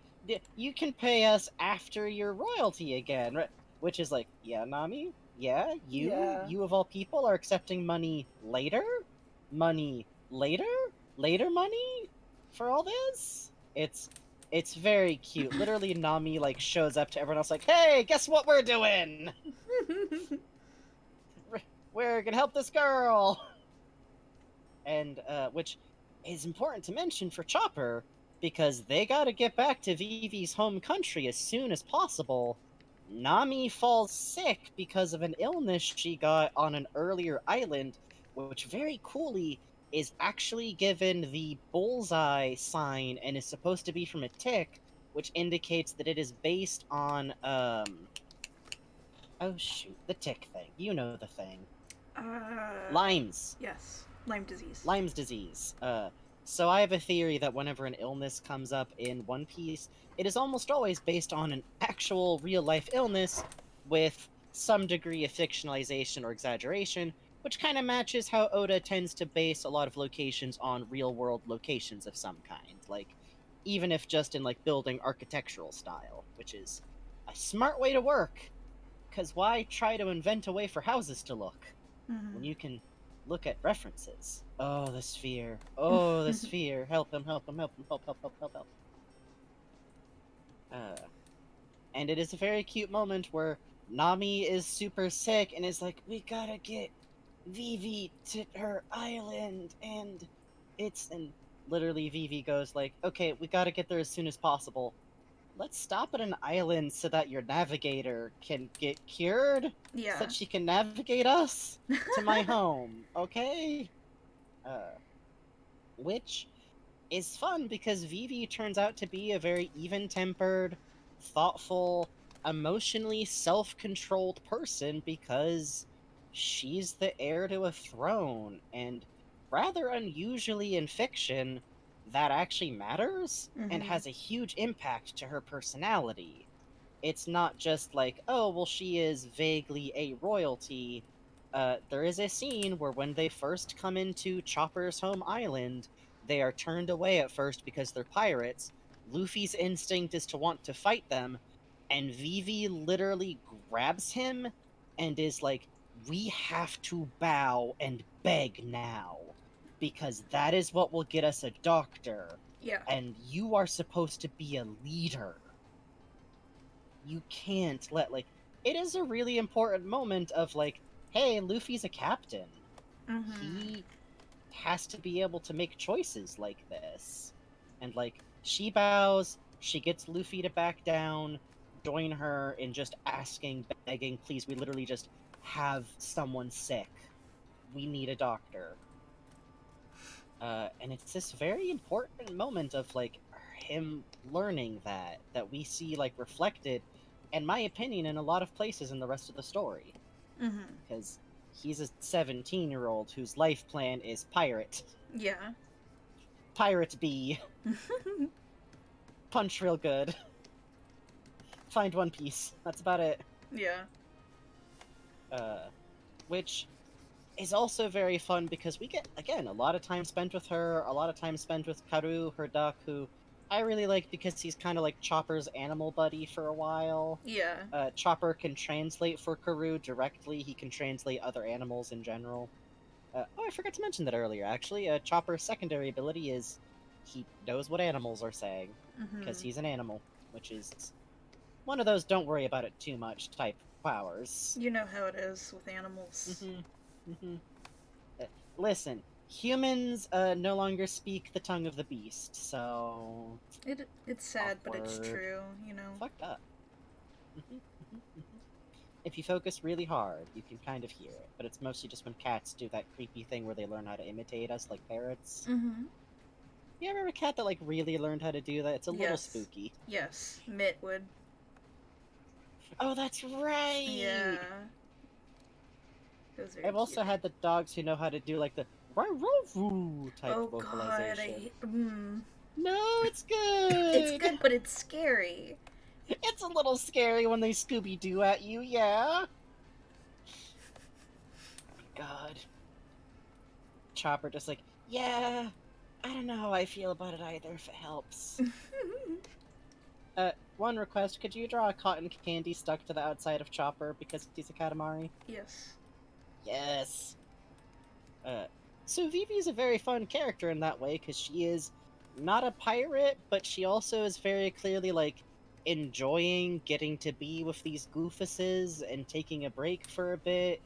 You can pay us after your royalty again, right? Which is like, yeah, Nami? Yeah? You of all people are accepting money later? Money later? Later money? For all this? It's very cute. Literally, Nami, like, shows up to everyone else like, hey, guess what we're doing? We're gonna help this girl! And, which is important to mention for Chopper, because they gotta get back to Vivi's home country as soon as possible. Nami falls sick because of an illness she got on an earlier island, which very coolly is actually given the bullseye sign and is supposed to be from a tick, which indicates that it is based on, oh shoot, the tick thing. You know the thing. Lyme's. Yes, Lyme disease. Lyme's disease. So I have a theory that whenever an illness comes up in One Piece, it is almost always based on an actual real-life illness with some degree of fictionalization or exaggeration, which kind of matches how Oda tends to base a lot of locations on real-world locations of some kind, like, even if just in, like, building architectural style, which is a smart way to work, because why try to invent a way for houses to look when you can look at references? Oh, the sphere. Oh, the sphere. Help him, help him, help him, help, help, help, help, help. And it is a very cute moment where Nami is super sick and is like, we gotta get Vivi to her island, and literally Vivi goes like, okay, we gotta get there as soon as possible. Let's stop at an island so that your navigator can get cured? Yeah. So that she can navigate us to my home, okay? Which is fun because Vivi turns out to be a very even-tempered, thoughtful, emotionally self-controlled person because she's the heir to a throne, and rather unusually in fiction, that actually matters and Mm-hmm. has a huge impact to her personality. It's not just like, oh, well, she is vaguely a royalty. There is a scene where when they first come into Chopper's home island, they are turned away at first because they're pirates. Luffy's instinct is to want to fight them, and Vivi literally grabs him and is like, we have to bow and beg now, because that is what will get us a doctor, Yeah. and you are supposed to be a leader. You can't let, like, it is a really important moment of like, hey, Luffy's a captain. Mm-hmm. He has to be able to make choices like this. And like, she bows, she gets Luffy to back down, join her in just asking, begging, please, we literally just have someone sick. We need a doctor. And it's this very important moment of like him learning that we see like reflected, in my opinion, in a lot of places in the rest of the story. Mm-hmm. Because he's a 17-year-old whose life plan is pirate. Yeah. Pirate B. Punch real good. Find One Piece. That's about it. Yeah. Uh, which is also very fun because we get, again, a lot of time spent with her, a lot of time spent with Karu, her duck, who I really like because he's kind of like Chopper's animal buddy for a while. Yeah. Chopper can translate for Karu directly, he can translate other animals in general. Oh, I forgot to mention that earlier, actually. Chopper's secondary ability is he knows what animals are saying, because Mm-hmm. he's an animal, which is one of those don't worry about it too much type powers. You know how it is with animals. Mm-hmm. Mm-hmm. Listen, humans no longer speak the tongue of the beast, so It's sad, but it's awkward. true. You know. Fucked up. Mhm, mhm, mhm. If you focus really hard, you can kind of hear it, but it's mostly just when cats do that creepy thing where they learn how to imitate us like parrots. Mm-hmm. You ever have a cat that like really learned how to do that? It's a little Yes. spooky. Yes. Mitt would. Oh, that's right. Yeah. It was very I've also cute. had the dogs who know how to do like the "roo" type Oh god, vocalization. mm. No, it's good. It's good, but it's scary. It's a little scary when they Scooby Doo at you, yeah. God. Chopper just like, yeah, I don't know how I feel about it either, if it helps. One request, could you draw a cotton candy stuck to the outside of Chopper because he's a Katamari? Yes. Yes. So Vivi's a very fun character in that way, because she is not a pirate, but she also is very clearly, like, enjoying getting to be with these goofuses and taking a break for a bit.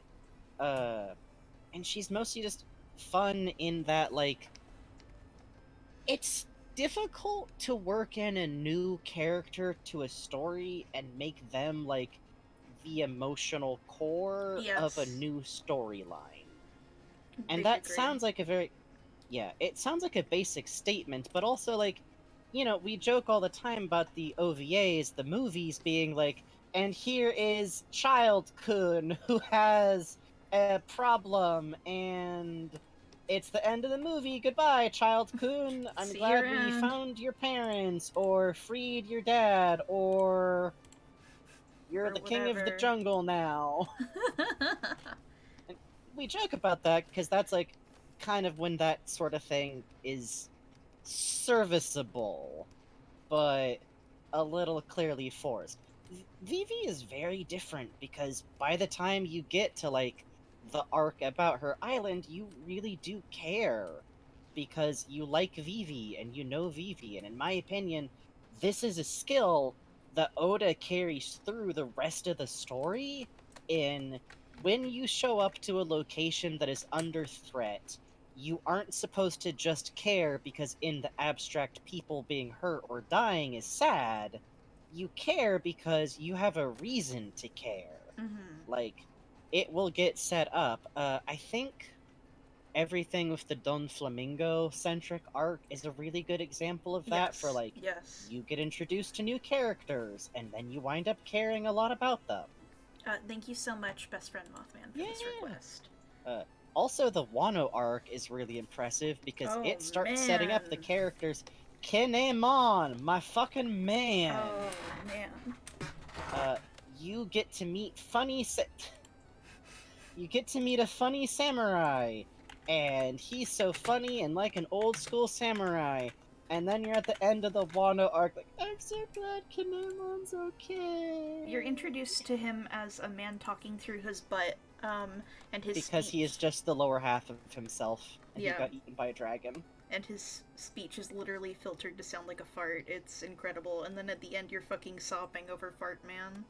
And she's mostly just fun in that, like, it's difficult to work in a new character to a story and make them, like, the emotional core of a Yes. new storyline. And Big that agree. sounds like a very, yeah, it sounds like a basic statement, but also like, you know, we joke all the time about the OVAs, the movies being like, and here is Child Kun who has a problem, and it's the end of the movie. Goodbye, Child Kun. I'm See you glad we around. found your parents, or freed your dad, or you're Or the king of the whatever. jungle now. We joke about that because that's like kind of when that sort of thing is serviceable, but a little clearly forced. Vivi is very different because by the time you get to like the arc about her island, you really do care because you like Vivi and you know Vivi, and in my opinion, this is a skill that Oda carries through the rest of the story in when you show up to a location that is under threat, you aren't supposed to just care because in the abstract people being hurt or dying is sad. You care because you have a reason to care. Mm-hmm. Like, it will get set up. I think everything with the Don Flamingo centric arc is a really good example of that. For Yes, like, yes. you get introduced to new characters, and then you wind up caring a lot about them. Thank you so much, best friend Mothman, for this Yeah. request. Also, the Wano arc is really impressive because Oh, it starts setting up the man. characters. Kinemon, my fucking man. Oh man. You get to meet you get to meet a funny samurai, and he's so funny and like an old school samurai. And then you're at the end of the Wano arc, like, I'm so glad Kinemon's okay. You're introduced to him as a man talking through his butt, and his because he is speech- just the lower half of himself, and Yeah. he got eaten by a dragon. and his speech is literally filtered to sound like a fart. It's incredible. And then at the end, you're fucking sobbing over Fart Man.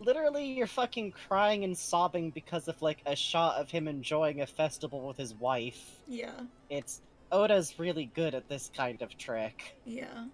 Literally, you're fucking crying and sobbing because of like a shot of him enjoying a festival with his wife. Yeah. It's Oda's really good at this kind of trick. Yeah.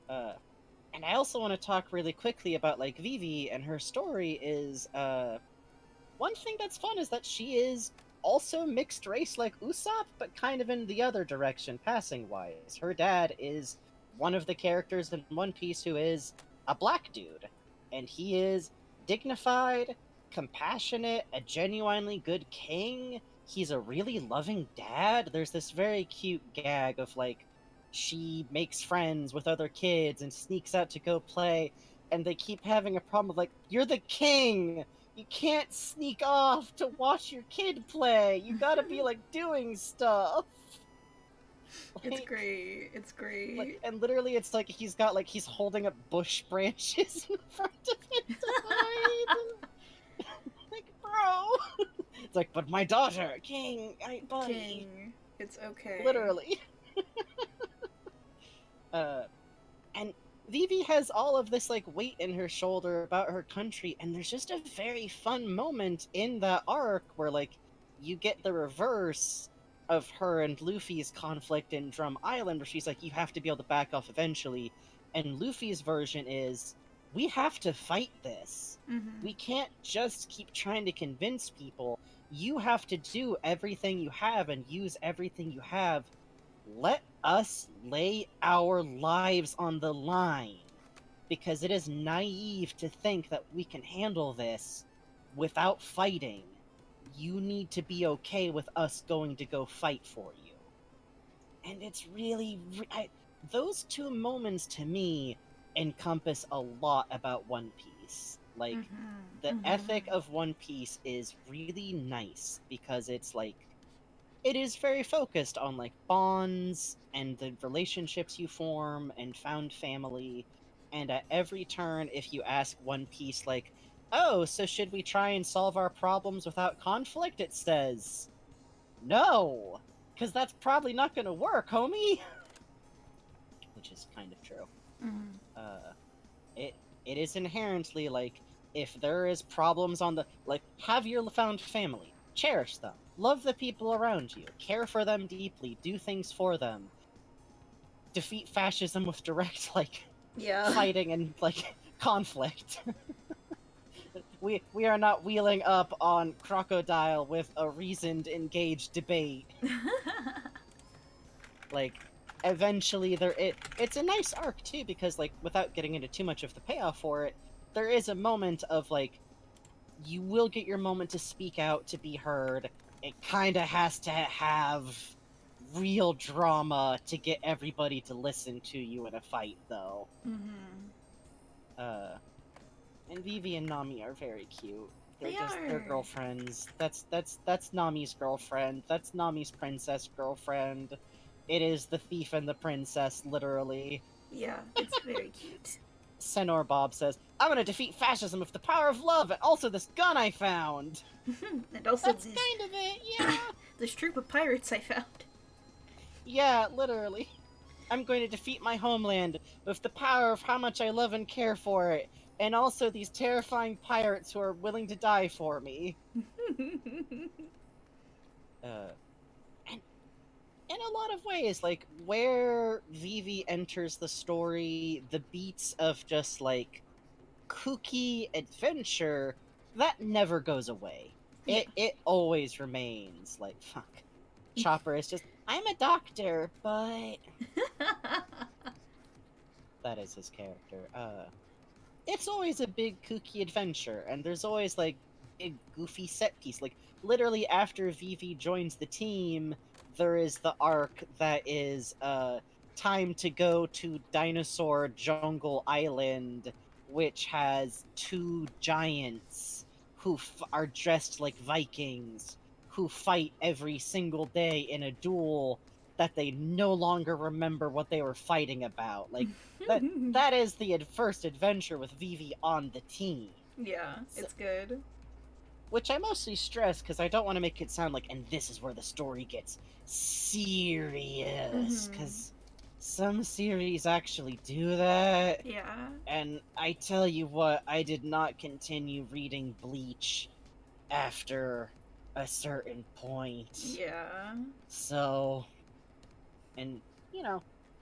And I also want to talk really quickly about like Vivi and her story is one thing that's fun is that she is also mixed race like Usopp, but kind of in the other direction, passing wise. Her dad is one of the characters in One Piece who is a black dude, and he is dignified, compassionate, a genuinely good king. He's a really loving dad. There's this very cute gag of like she makes friends with other kids and sneaks out to go play, and they keep having a problem of like, you're the king! You can't sneak off to watch your kid play. You gotta be like doing stuff. It's Like- great. It's great. Like, and literally, it's like he's holding up bush branches in front of it to hide. Like, bro. It's like, but my daughter, king, buddy. King. It's okay. Literally. And Vivi has all of this like weight in her shoulder about her country, and there's just a very fun moment in that arc where like you get the reverse of her and Luffy's conflict in Drum Island, where she's like, you have to be able to back off eventually, and Luffy's version is, we have to fight this. Mm-hmm. We can't just keep trying to convince people. You have to do everything you have and use everything you have. Let us lay our lives on the line, because it is naive to think that we can handle this without fighting. You need to be okay with us going to go fight for you. And it's really... those two moments, to me, encompass a lot about One Piece. Like, the ethic of One Piece is really nice, because it's like... it is very focused on like bonds and the relationships you form and found family, and at every turn if you ask One Piece like, oh, so should we try and solve our problems without conflict, it says no, because that's probably not gonna work, homie. Which is kind of true. It is inherently like, if there is problems on the like, have your found family, cherish them, love the people around you, care for them deeply, do things for them, defeat fascism with direct like Yeah. fighting and like conflict. We are not wheeling up on Crocodile with a reasoned, engaged debate. Like, eventually it's a nice arc too, because like, without getting into too much of the payoff for it, there is a moment of like, you will get your moment to speak out, to be heard. It kind of has to have real drama to get everybody to listen to you in a fight, though. And Vivi and Nami are very cute. They're are. girlfriends. That's Nami's girlfriend. That's Nami's princess girlfriend. It is the thief and the princess, literally. Yeah, it's very cute. Senor Bob says, I'm gonna defeat fascism with the power of love and also this gun I found! And also That's this, kind of it, yeah! this troop of pirates I found. Yeah, literally. I'm going to defeat my homeland with the power of how much I love and care for it, and also these terrifying pirates who are willing to die for me. And in a lot of ways, like, where Vivi enters the story, the beats of just, like, kooky adventure, that never goes away. It always remains, like, fuck. Chopper is just, I'm a doctor, but that is his character. It's always a big kooky adventure, and there's always like a goofy set piece. Like literally after Vivi joins the team, there is the arc that is time to go to Dinosaur Jungle Island, which has two giants who are dressed like Vikings who fight every single day in a duel that they no longer remember what they were fighting about. Like that is the first adventure with Vivi on the team. Yeah, So, it's good. which I mostly stress because I don't want to make it sound like, and this is where the story gets serious, because some series actually do that. Yeah. And I tell you what, I did not continue reading Bleach after a certain point. Yeah. So, and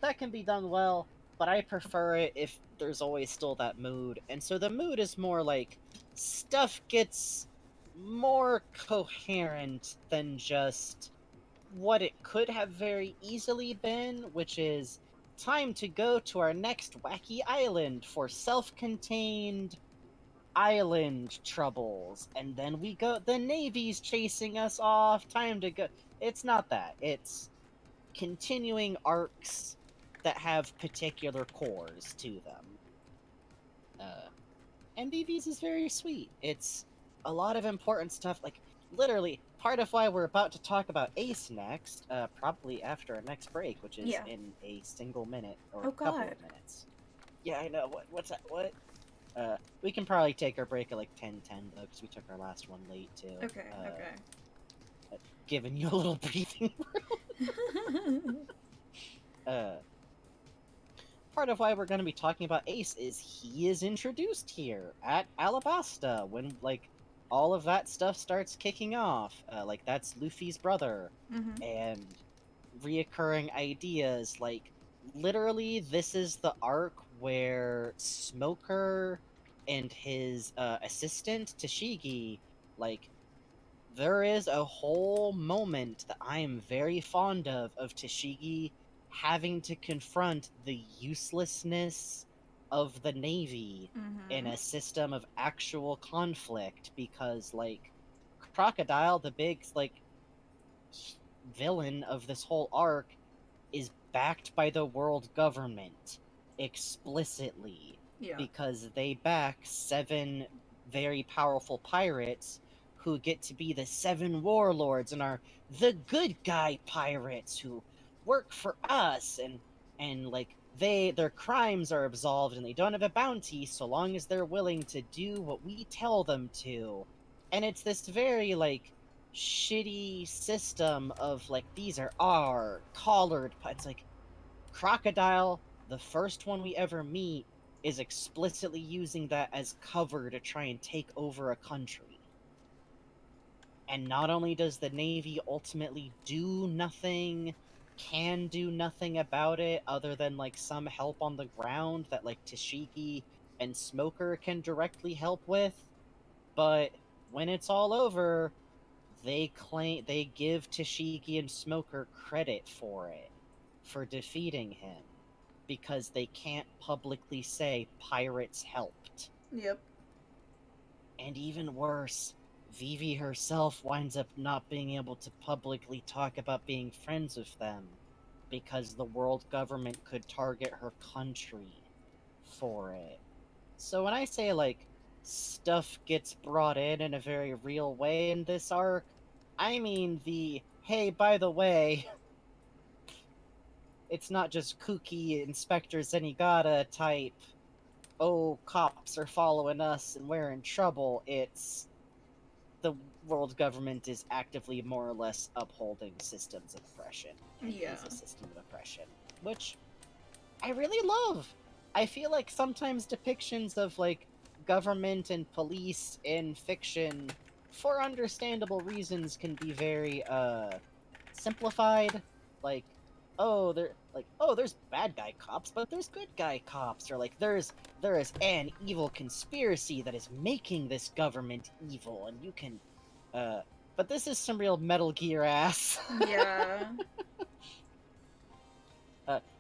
that can be done well, but I prefer it if there's always still that mood. And so the mood is more like stuff gets more coherent than just what it could have very easily been, which is time to go to our next wacky island for self-contained island troubles, and then we go, the Navy's chasing us off, time to go. It's not that. It's continuing arcs that have particular cores to them. And BB's is very sweet. It's a lot of important stuff, like literally part of why we're about to talk about Ace next, probably after our next break, which is Yeah. in a single minute or Oh, a couple God. of minutes. Yeah, I know. What's that? What? We can probably take our break at like 10:10 though, because we took our last one late too. Okay, Giving you a little breathing room. Part of why we're going to be talking about Ace is he is introduced here at Alabasta when like all of that stuff starts kicking off. Like that's Luffy's brother, and reoccurring ideas like literally this is the arc where Smoker and his assistant Tashigi, like there is a whole moment that I am very fond of Tashigi having to confront the uselessness of the Navy in a system of actual conflict, because like Crocodile, the big like villain of this whole arc, is backed by the world government explicitly, Yeah. because they back 7 very powerful pirates who get to be the 7 warlords and are the good guy pirates who work for us, and like their crimes are absolved and they don't have a bounty so long as they're willing to do what we tell them to. And it's this very like shitty system of like these are our collared it's like Crocodile, the first one we ever meet, is explicitly using that as cover to try and take over a country. And not only does the Navy ultimately do nothing, can do nothing about it other than like some help on the ground that like Tashigi and Smoker can directly help with, but when it's all over, they give Tashigi and Smoker credit for it, for defeating him, because they can't publicly say pirates helped. Yep. And even worse, Vivi herself winds up not being able to publicly talk about being friends with them because the world government could target her country for it. So when I say like stuff gets brought in a very real way in this arc, I mean the hey, by the way, it's not just kooky Inspector Zenigata type, oh, cops are following us and we're in trouble. It's the world government is actively more or less upholding systems of oppression. And Yeah. is a system of oppression, which I really love. I feel like sometimes depictions of like government and police in fiction, for understandable reasons, can be very simplified. Like, there's bad guy cops, but there's good guy cops, or like there is an evil conspiracy that is making this government evil, and you can but but this is some real Metal Gear ass. Yeah.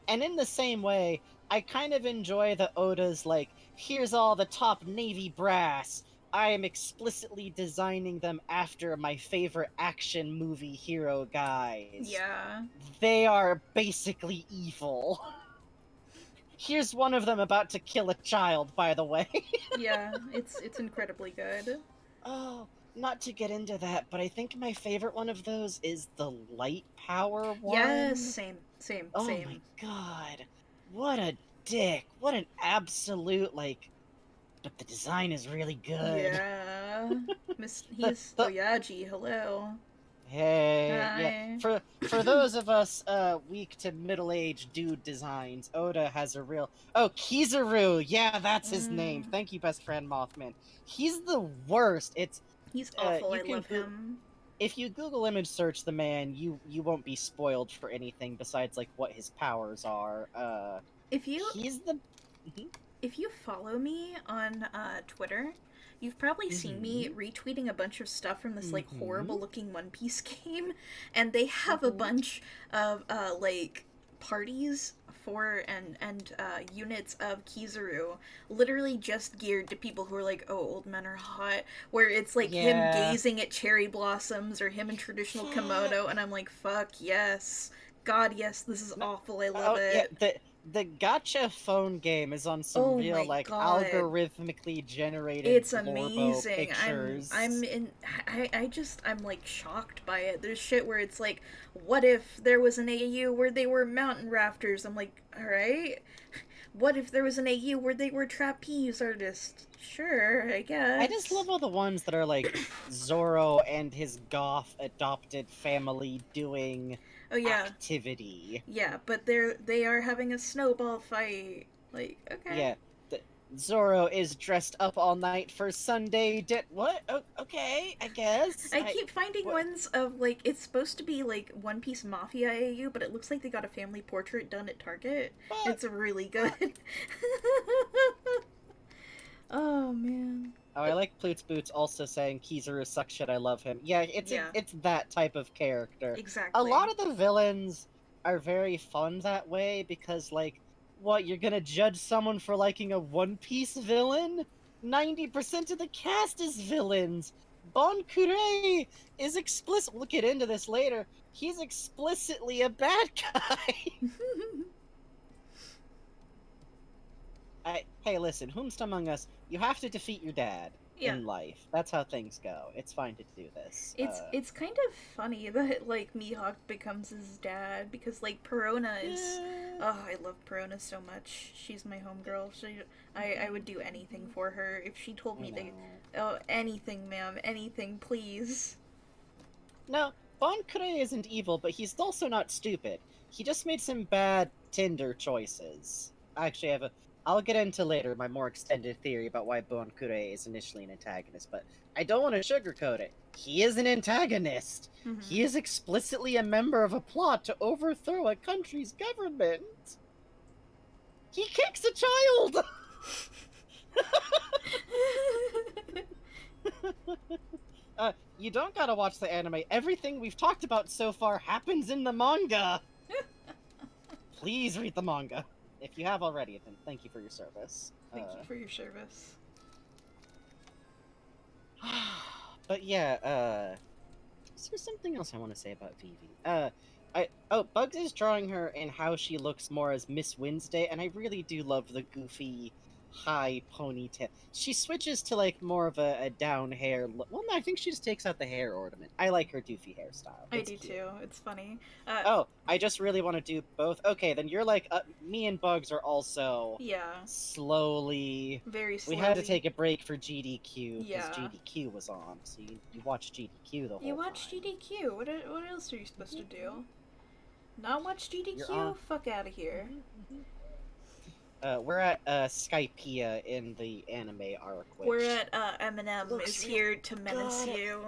And in the same way, I kind of enjoy the Oda's like, here's all the top Navy brass. I am explicitly designing them after my favorite action movie hero guys. Yeah. They are basically evil. Here's one of them about to kill a child, by the way. Yeah, it's incredibly good. Oh, not to get into that, but I think my favorite one of those is the light power one. Yes, same. Oh my god. What a dick. What an absolute, like... But the design is really good. Yeah. He's the- Oyaji, hello. Hey, Hi. yeah. For those of us weak to middle-aged dude designs, Oda has a real... Oh, Kizaru! Yeah, that's his name. Thank you, best friend Mothman. He's the worst. He's awful, you I can love him. If you Google image search the man, you won't be spoiled for anything besides like what his powers are. If you He's the... if you follow me on Twitter, you've probably seen me retweeting a bunch of stuff from this like horrible looking One Piece game, and they have a bunch of like parties for and units of Kizaru literally just geared to people who are like, oh, old men are hot, where it's like him gazing at cherry blossoms or him in traditional kimono, and I'm like, fuck yes, god yes, this is awful, I love it. Yeah, the gacha phone game is on some real like God. algorithmically generated It's Glorbo amazing. pictures. I'm like shocked by it. There's shit where it's like, what if there was an AU where they were mountain rafters? I'm like, alright. What if there was an AU where they were trapeze artists? Sure, I guess. I just love all the ones that are like Zoro and his goth adopted family doing activity. Yeah, but they are having a snowball fight. Like, okay. Yeah. Zoro is dressed up all night for Sunday. What? Oh, okay, I guess. I keep finding ones of like it's supposed to be like One Piece Mafia AU, but it looks like they got a family portrait done at Target. It's really good. Oh man. Oh, I like Ploots Boots also saying Kizaru sucks shit, I love him. Yeah, it's that type of character. Exactly. A lot of the villains are very fun that way because, like, what, you're gonna judge someone for liking a One Piece villain? 90% of the cast is villains! Bon Kure is explicit. We'll get into this later. He's explicitly a bad guy. Hey, listen, whomst among us, you have to defeat your dad in life. That's how things go. It's fine to do this. It's kind of funny that like Mihawk becomes his dad because like Perona is oh, I love Perona so much. She's my homegirl. I would do anything for her if she told me anything, ma'am, anything, please. No, Bon Kure isn't evil, but he's also not stupid. He just made some bad Tinder choices. Actually, I'll get into later my more extended theory about why Bon Kure is initially an antagonist, but I don't want to sugarcoat it. He is an antagonist. He is explicitly a member of a plot to overthrow a country's government. He kicks a child! You don't gotta watch the anime. Everything we've talked about so far happens in the manga. Please read the manga. If you have already, then thank you for your service. Thank you for your service. But yeah, is there something else I want to say about Vivi? Bugs is drawing her in how she looks more as Miss Wednesday, and I really do love the goofy, high ponytail. She switches to like more of a down hair look. Well, no, I think she just takes out the hair ornament. I like her doofy hairstyle. I do too. It's funny. I just really want to do both. Okay, then you're like me and Bugs are also slowly. Very slowly. We had to take a break for GDQ because GDQ was on, so you watch GDQ the whole time. You watch GDQ. What else are you supposed to do? Not watch GDQ? Fuck out of here. We're at Skypiea in the anime arc. Which we're at Eminem is here to menace you.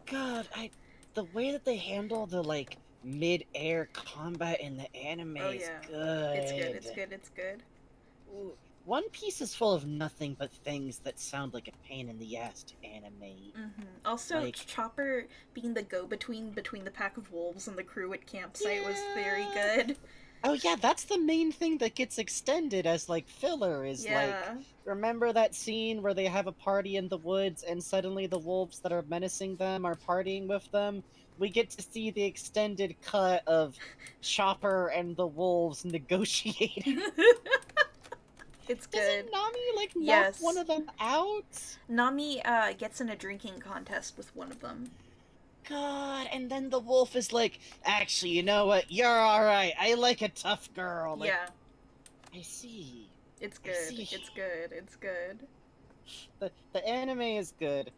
God, the way that they handle the like mid-air combat in the anime is good. It's good. Ooh, One Piece is full of nothing but things that sound like a pain in the ass to animate. Also, Like- Chopper being the go-between between the pack of wolves and the crew at campsite was very Yeah. good. Oh yeah, that's the main thing that gets extended as like filler is like, Yeah. remember that scene where they have a party in the woods and suddenly the wolves that are menacing them are partying with them? We get to see the extended cut of Chopper and the wolves negotiating. It's Doesn't good. Nami like knock Yes. one of them out? Nami gets in a drinking contest with one of them. God, and then the wolf is like, actually, you know what? You're alright. I like a tough girl. Like, Yeah, I see. it's I good. see. It's good. It's good. The anime is good.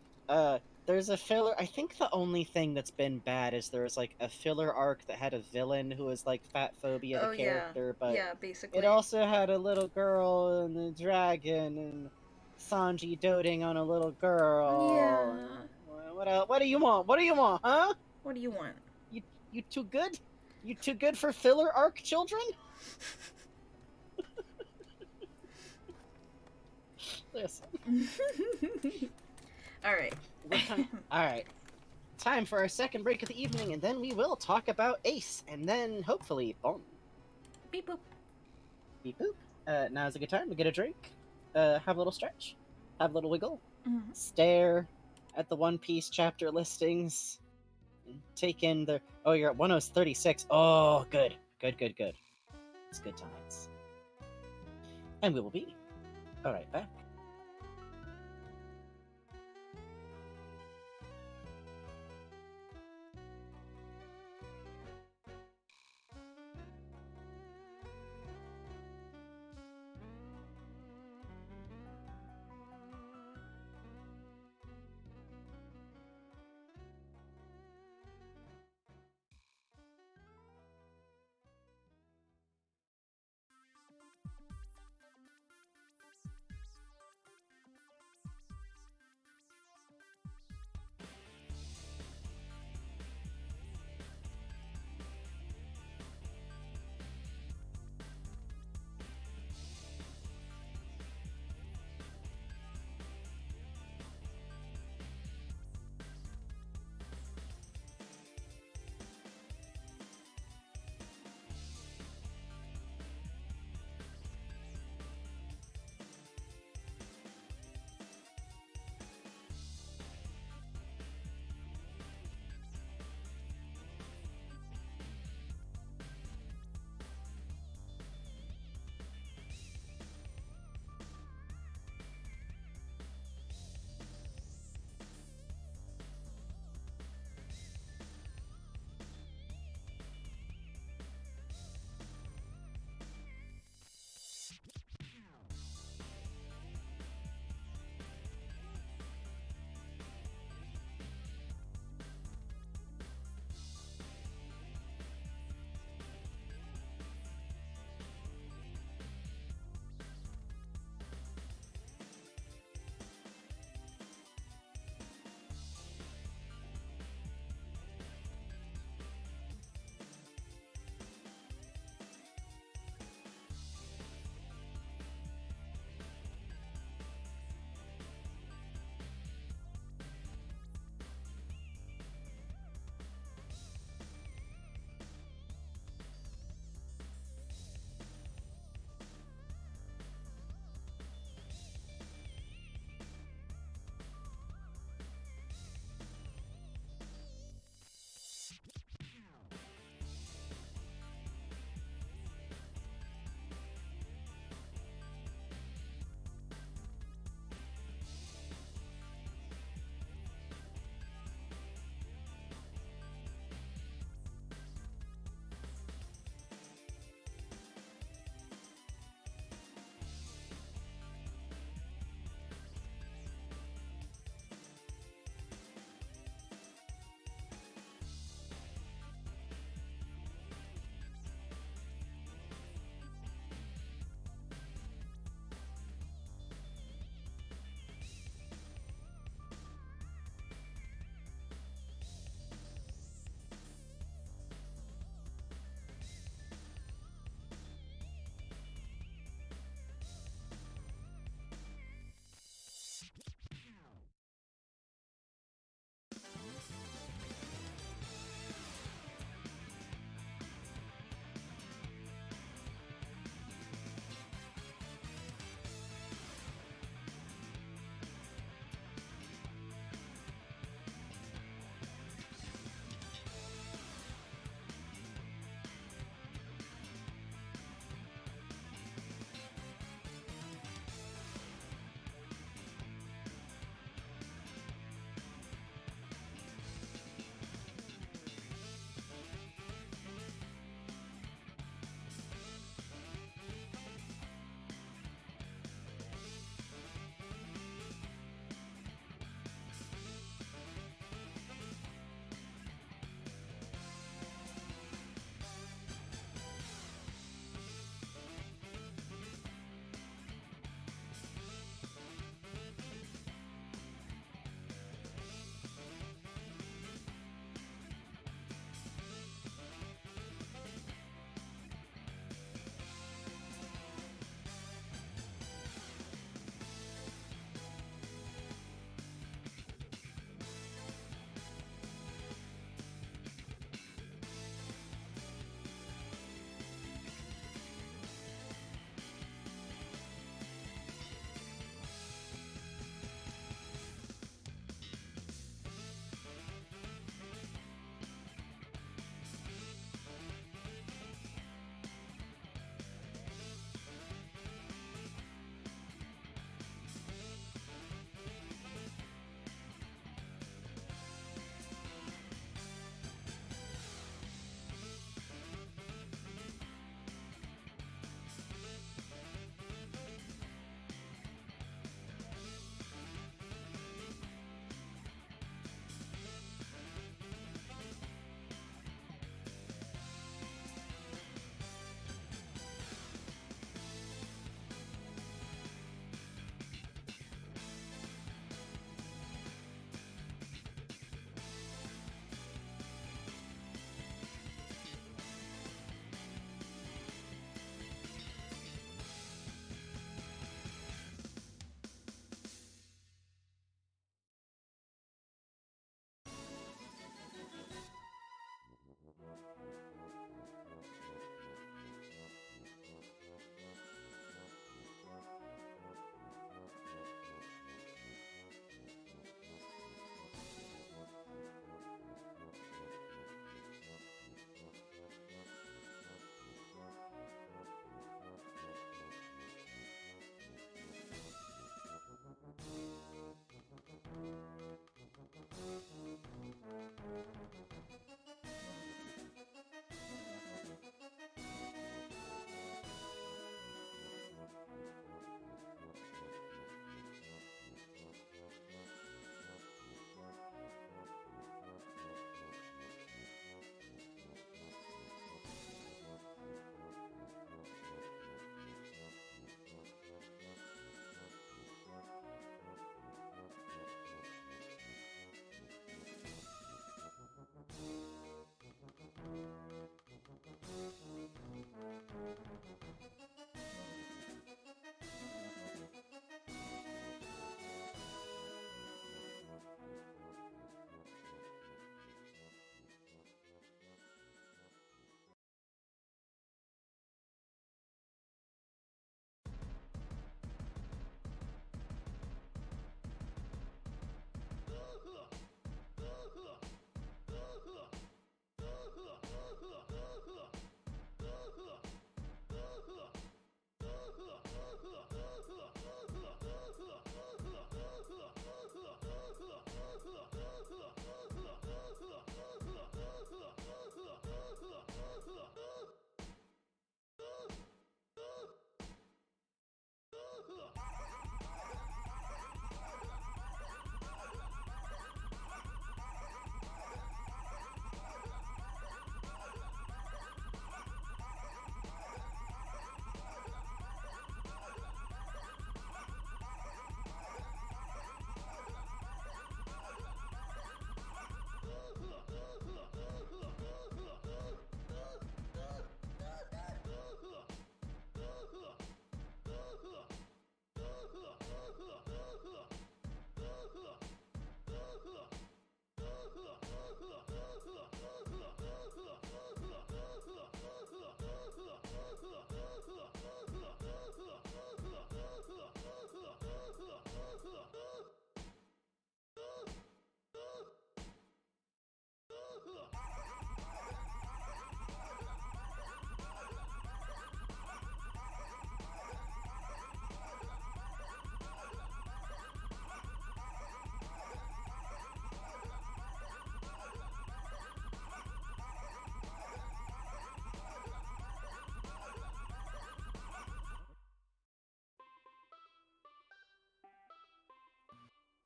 There's a filler. I think the only thing that's been bad is there was like a filler arc that had a villain who was like fat phobia the Oh character, but yeah, basically. it also had a little girl and a dragon and Sanji doting on a little girl. Yeah. What else? What do you want? What do you want? Huh? What do you want? You too good? You too good for filler arc, children? Listen. All right. Alright. Time for our second break of the evening, and then we will talk about Ace, and then hopefully Bon. Beep boop. Beep boop. Now's a good time to get a drink, have a little stretch, have a little wiggle, stare at the One Piece chapter listings, and take in the. Oh, you're at 1036. Oh, good. Good, good, good. It's good times. And we will be. Alright, back.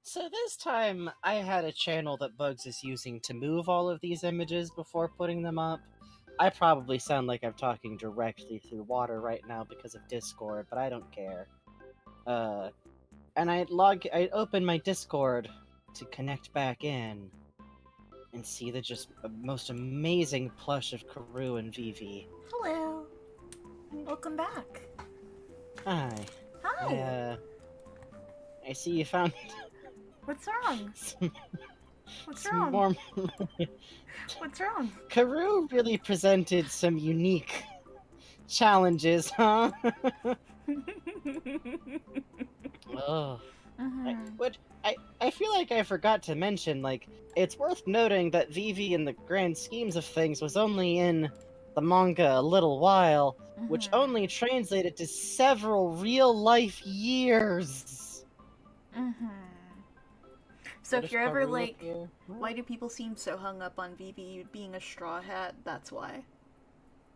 So this time, I had a channel that Bugs is using to move all of these images before putting them up. I probably sound like I'm talking directly through water right now because of Discord, but I don't care. And I open my Discord to connect back in and see the just most amazing plush of Karoo and Vivi. Hello. Welcome back. Hi. Hi. I see you found What's wrong? some, What's some wrong? more. What's wrong? Karoo really presented some unique challenges, huh? Oh. Mhm. I feel like I forgot to mention, like, it's worth noting that Vivi, in the grand schemes of things, was only in the manga a little while, which Mhm. only translated to several real-life years. Mhm. So What if you're ever Karoo like, appear? why do people seem so hung up on Vivi being a straw hat? That's why.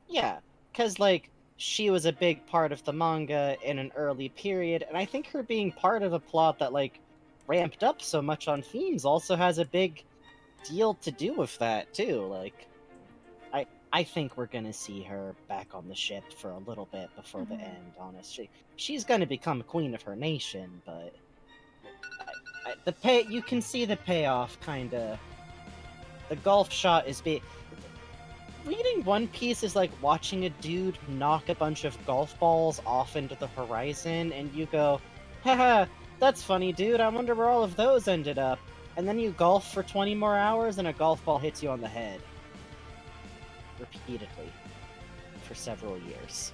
Yeah, because, like, she was a big part of the manga in an early period, and I think her being part of a plot that, like, ramped up so much on themes also has a big deal to do with that, too. Like, I think we're gonna see her back on the ship for a little bit before the Mhm. end, honestly. She's gonna become queen of her nation, but the pay you can see the payoff, kinda. The golf shot is big. Reading One Piece is like watching a dude knock a bunch of golf balls off into the horizon, and you go, haha, that's funny, dude, I wonder where all of those ended up. And then you golf for 20 more hours, and a golf ball hits you on the head. Repeatedly. For several years.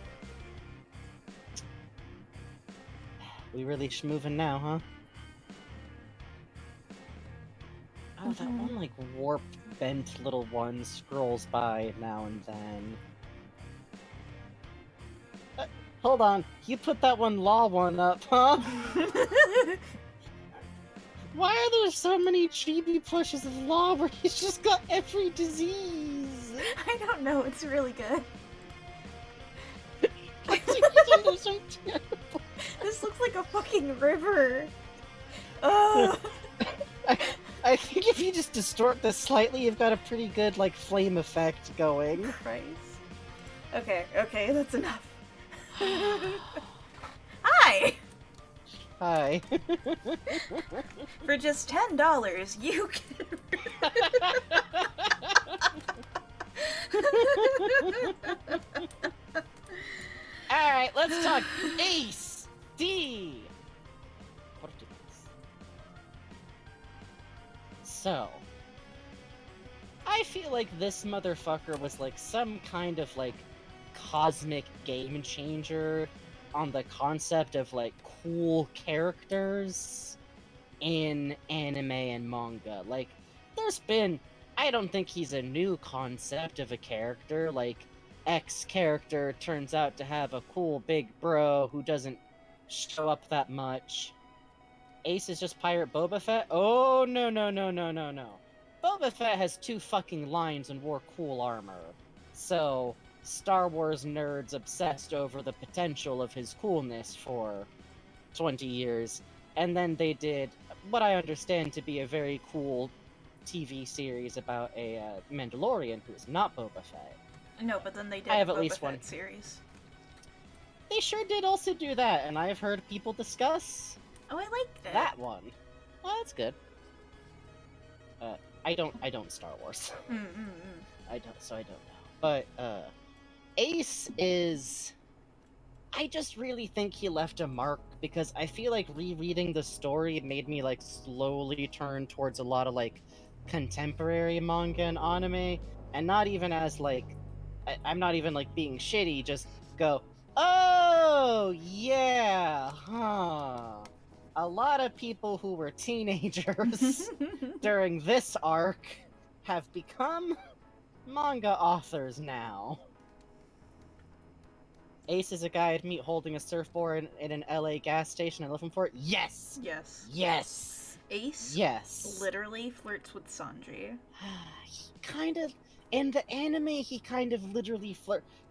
We really schmoovin' now, huh? Oh, that Mhm. one, like, warped, bent little one scrolls by now and then. Hold on, you put that one law one up, huh? Why are there so many chibi plushes of Law where he's just got every disease? I don't know. It's really good. These are so terrible. This looks like a fucking river. Ugh. I think if you just distort this slightly, you've got a pretty good, like, flame effect going. Christ. Okay, that's enough. Hi! Hi. For just $10, you can. Alright, let's talk Ace D! Portuguese. So, I feel like this motherfucker was like some kind of like cosmic game changer on the concept of like cool characters in anime and manga. Like, I don't think he's a new concept of a character. Like, X character turns out to have a cool big bro who doesn't show up that much. Ace is just Pirate Boba Fett? Oh, no, no, no, no, no, no. Boba Fett has 2 fucking lines and wore cool armor. So, Star Wars nerds obsessed over the potential of his coolness for 20 years. And then they did what I understand to be a very cool TV series about a Mandalorian who is not Boba Fett. No, but then they did I have a at Boba least Fett one. series. They sure did also do that, and I've heard people discuss Oh, I liked it. that one. Well, that's good. I don't Star Wars. I don't know. But, Ace is... I just really think he left a mark, because I feel like rereading the story made me, like, slowly turn towards a lot of, like, contemporary manga and anime, and not even as, like... I'm not even, like, being shitty, just go, oh, yeah, huh. A lot of people who were teenagers during this arc have become manga authors now. Ace is a guy I'd meet holding a surfboard in an LA gas station. I love him for it. Yes! Yes. Yes! Ace Yes! literally flirts with Sanji. He kind of... In the anime, he kind of literally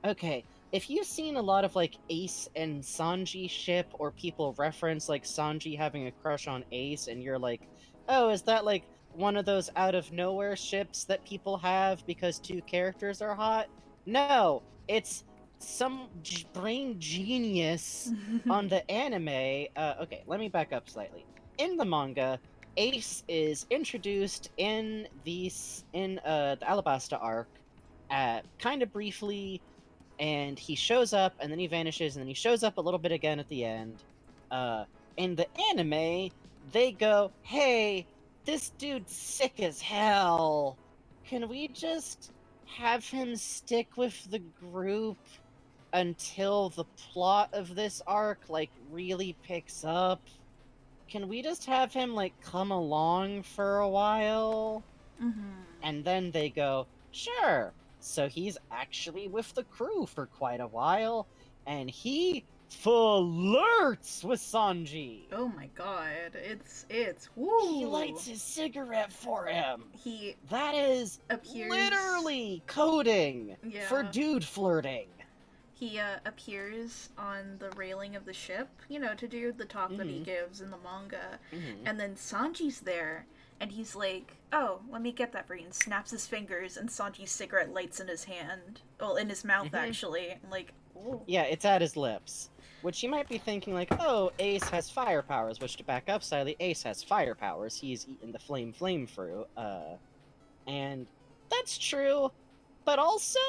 Okay, if you've seen a lot of like Ace and Sanji ship, or people reference like Sanji having a crush on Ace, and you're like, oh, is that like one of those out of nowhere ships that people have because two characters are hot? No, it's some brain genius on the anime. Okay, let me back up slightly. In the manga, Ace is introduced in the Alabasta arc, kind of briefly, and he shows up and then he vanishes and then he shows up a little bit again at the end. Uh, in the anime, they go, "Hey, this dude's sick as hell. Can we just have him stick with the group until the plot of this arc like really picks up? Can we just have him like come along for a while?" And then they go, "Sure." So he's actually with the crew for quite a while, and he flirts with Sanji. Oh my god, it's woo. He lights his cigarette for him. He That is appears literally coding for Yeah. dude flirting. He appears on the railing of the ship, you know, to do the talk that he gives in the manga. And then Sanji's there, and he's like, "Oh, let me get that for you," and snaps his fingers, and Sanji's cigarette lights in his hand. Well, in his mouth, actually. I'm like, ooh. Yeah, it's at his lips. Which you might be thinking like, oh, Ace has fire powers, which to back up slightly, Ace has fire powers. He's eaten the flame fruit. And that's true. But also,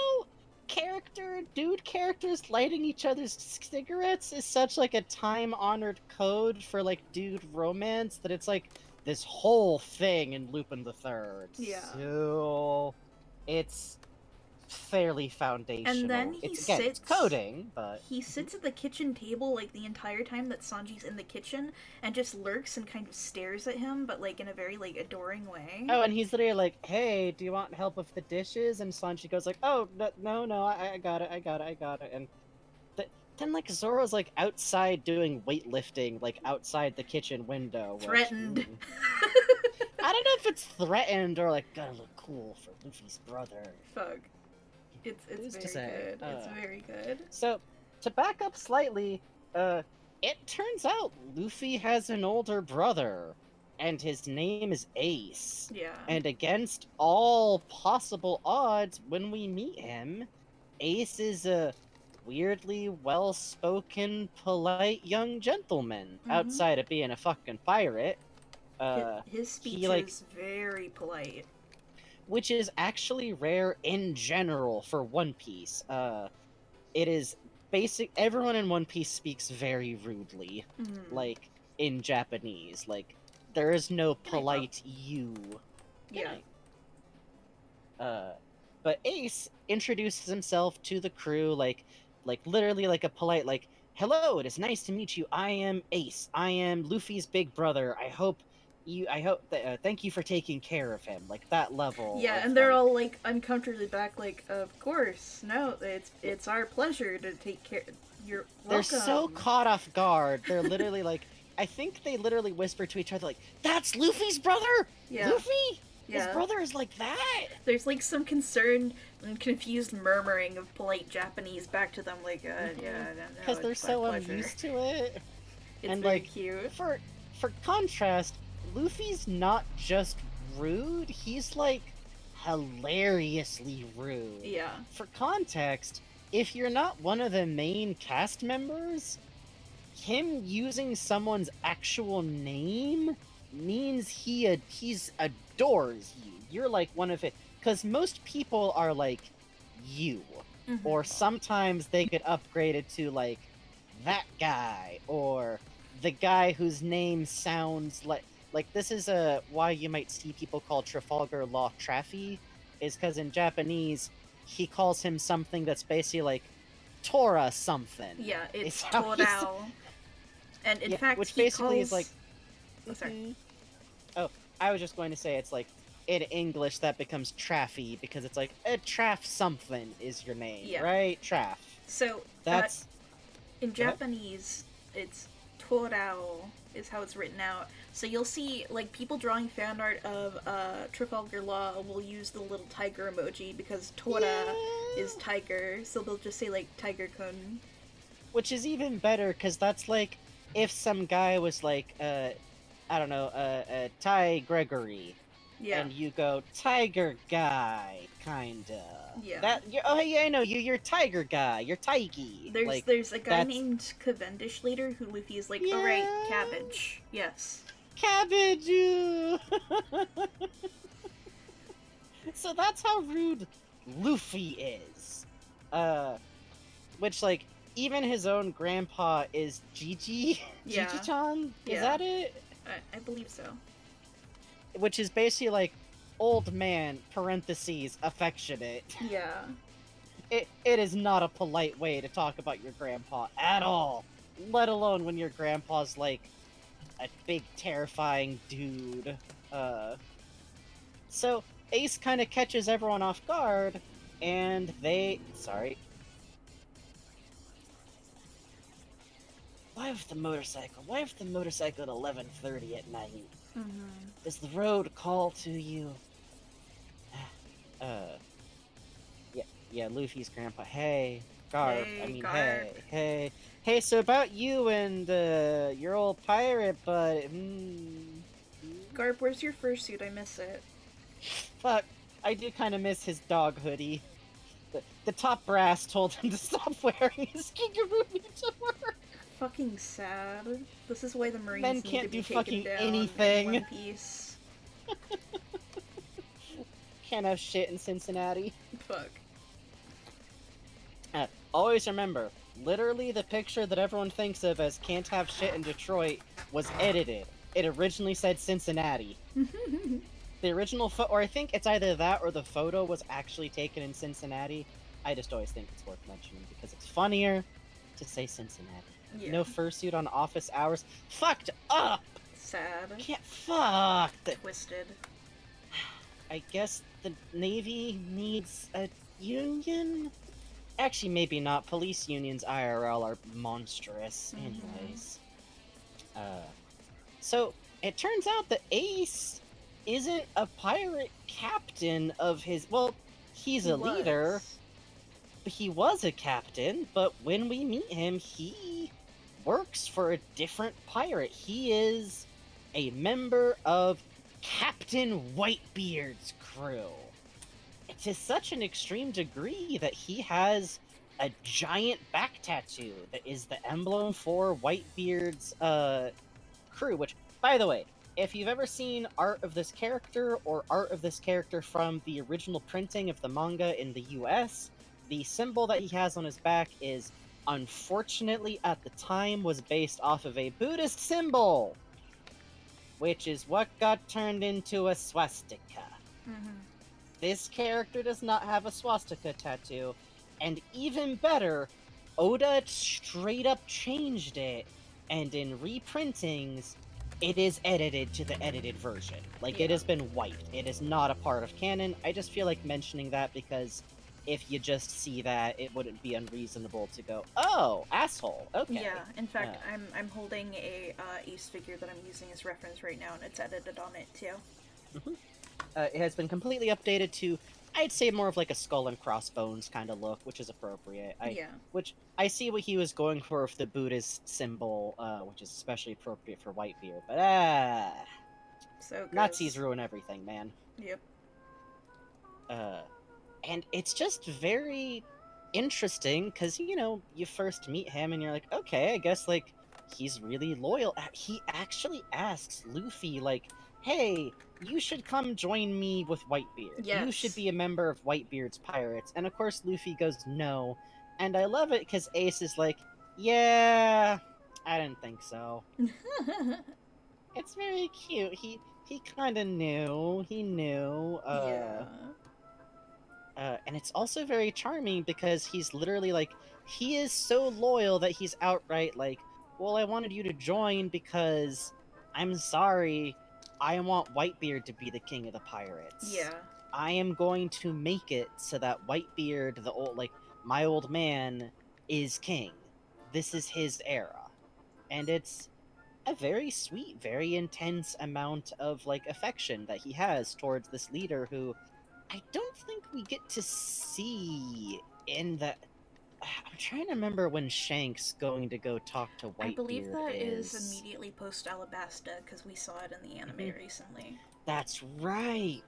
dude characters lighting each other's cigarettes is such like a time-honored code for like dude romance that it's like this whole thing in Lupin the Third. Yeah. So it's fairly foundational. And then he it's sits coding, but he sits at the kitchen table like the entire time that Sanji's in the kitchen and just lurks and kind of stares at him, but like in a very like adoring way. oh, and he's literally like, "Hey, do you want help with the dishes?" And Sanji goes like, "Oh, no, I got it. And then like Zoro's like outside doing weightlifting, like outside the kitchen window. Which, Threatened. I don't know if it's threatened or like gotta look cool for Luffy's brother. Fuck. It's Who's to very say? good. It's very good. So, to back up slightly, it turns out Luffy has an older brother, and his name is Ace. Yeah. And against all possible odds, when we meet him, Ace is a weirdly well-spoken, polite young gentleman, outside of being a fucking pirate. His speech he, like, is very polite. which is actually rare in general for One Piece. It is basic. Everyone in One Piece speaks very rudely, like in Japanese. Like there is no polite you. Yeah. But Ace introduces himself to the crew like literally like a polite like, "Hello, it is nice to meet you. I am Ace. I am Luffy's big brother. I hope that thank you for taking care of him." Like that level. Yeah, of, and they're like, all like uncomfortably back, like, "Of course, no, it's our pleasure to take care. You're they're welcome." so caught off guard. They're literally like, I think they literally whisper to each other like, "That's Luffy's brother? Yeah. Luffy? His Yeah. brother is like that?" There's like some concerned and confused murmuring of polite Japanese back to them, like, yeah, no, Because they're it's my so pleasure." unused to it. It's and very like cute. for contrast, Luffy's not just rude, he's like hilariously rude. Yeah. For context, if you're not one of the main cast members, him using someone's actual name means he's adores you. You're like one of it, because most people are like you, or sometimes they get upgraded to like that guy or the guy whose name sounds like this is why you might see people call Trafalgar Law Traffy, is because in Japanese he calls him something that's basically like Tora something. Yeah, it's how he's- Torao. And in Yeah, fact, which he basically calls... is like. Oh, sorry. Oh, I was just going to say it's like in English that becomes Traffy because it's like Traff something is your name, Yeah. right? Traff. So That's in Japanese, it's Torao is how it's written out. So you'll see, like, people drawing fan art of Trafalgar Law will use the little tiger emoji because Tora is tiger, so they'll just say, like, Tiger-kun. Which is even better, because that's like, if some guy was like, I don't know, Ty Gregory, Yeah. and you go, Tiger Guy, kinda. Yeah. Oh, yeah, I know, you're Tiger Guy, you're Tiggy. There's a guy that's- named Cavendish later who Luffy is like, Yeah. alright, cabbage. Yes. Cabbage! So that's how rude Luffy is. Which, like, even his own grandpa is Gigi? Yeah. Gigi-chan? Is Yeah. that it? I believe so. Which is basically like, old man, parentheses, affectionate. Yeah. It is not a polite way to talk about your grandpa at all. Let alone when your grandpa's like a big terrifying dude. So Ace kind of catches everyone off guard, and sorry. Why with the motorcycle? Why with the motorcycle at 11:30 at night? Mm-hmm. Does the road call to you? Yeah, Luffy's grandpa. Hey, Garp. Hey, I mean, Garp. hey. So about you and your old pirate bud. Garp, where's your fursuit? I miss it. Fuck, I do kind of miss his dog hoodie. The top brass told him to stop wearing his Kigurumi to work. Fucking sad. This is why the Marines Men need can't to be do taken fucking down anything. in One Piece. Can't have shit in Cincinnati. Fuck. Always remember, literally the picture that everyone thinks of as can't have shit in Detroit was edited. It originally said Cincinnati. The original or I think it's either that or the photo was actually taken in Cincinnati. I just always think it's worth mentioning because it's funnier to say Cincinnati. Yeah. No fursuit on office hours. Fucked up! Sad. Can't fuck! Twisted. I guess the Navy needs a union? Actually, maybe not. Police unions IRL are monstrous. Anyways. So, it turns out that Ace isn't a pirate captain of his... Well, he's a leader. He was a captain, but when we meet him, he works for a different pirate. He is a member of Captain Whitebeard's crew. To such an extreme degree that he has a giant back tattoo that is the emblem for Whitebeard's crew, which, by the way, if you've ever seen art of this character or art of this character from the original printing of the manga in the US, the symbol that he has on his back is, unfortunately at the time, was based off of a Buddhist symbol, which is what got turned into a swastika. Mm-hmm. This character does not have a swastika tattoo, and even better, Oda straight up changed it, and in reprintings, it is edited to the edited version. Like, it has been wiped. It is not a part of canon. I just feel like mentioning that because if you just see that, it wouldn't be unreasonable to go, oh, asshole, okay. Yeah, in fact, I'm holding a Ace figure that I'm using as reference right now, and it's edited on it too. Mm-hmm. It has been completely updated to, I'd say, more of like a skull and crossbones kind of look, which is appropriate. Which I see what he was going for with the Buddhist symbol, which is especially appropriate for Whitebeard. But so gross. Nazis ruin everything, man. Yep. And it's just very interesting because you first meet him and you're like, okay, I guess like he's really loyal. He actually asks Luffy like, hey, you should come join me with Whitebeard. Yes. You should be a member of Whitebeard's pirates. And of course Luffy goes no. And I love it because Ace is like, yeah, I didn't think so. It's very cute. He kind of knew. He knew. And it's also very charming because he's literally like, he is so loyal that he's outright like, well, I wanted you to join because I'm sorry, I want Whitebeard to be the king of the pirates. Yeah. I am going to make it so that Whitebeard, my old man, is king. This is his era. And it's a very sweet, very intense amount of like affection that he has towards this leader who I don't think we get to see in the. I'm trying to remember when Shank's going to go talk to I believe Whitebeard that is is. immediately post Alabasta because we saw it in the anime recently. That's right.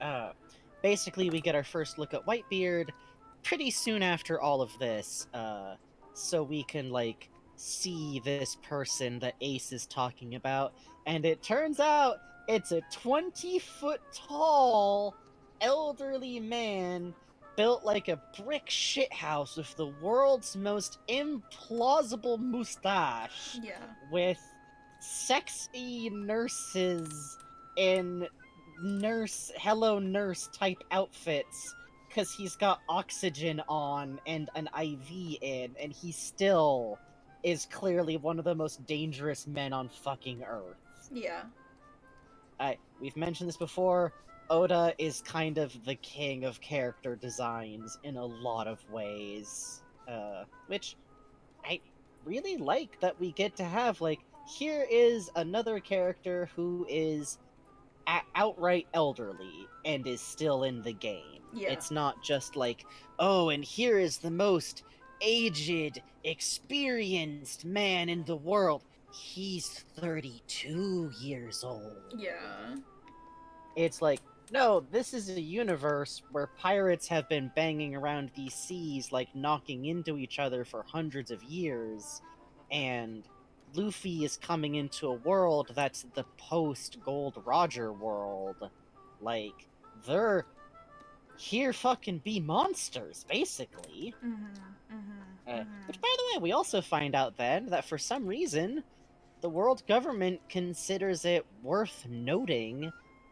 Basically, we get our first look at Whitebeard pretty soon after all of this, so we can like see this person that Ace is talking about, and it turns out it's a 20-foot tall elderly man built like a brick shithouse with the world's most implausible mustache Yeah. with sexy nurses in hello nurse type outfits because he's got oxygen on and an IV in, and he still is clearly one of the most dangerous men on fucking Earth. Yeah. We've mentioned this before. Oda is kind of the king of character designs in a lot of ways, which I really like that we get to have. Like, here is another character who is outright elderly and is still in the game. Yeah. It's not just like, oh, and here is the most aged, experienced man in the world. He's 32 years old. Yeah. It's like, no, this is a universe where pirates have been banging around these seas, like knocking into each other for hundreds of years, and Luffy is coming into a world that's the post Gold Roger world. Like, they're here fucking be monsters, basically. Which, by the way, we also find out then that for some reason, the world government considers it worth noting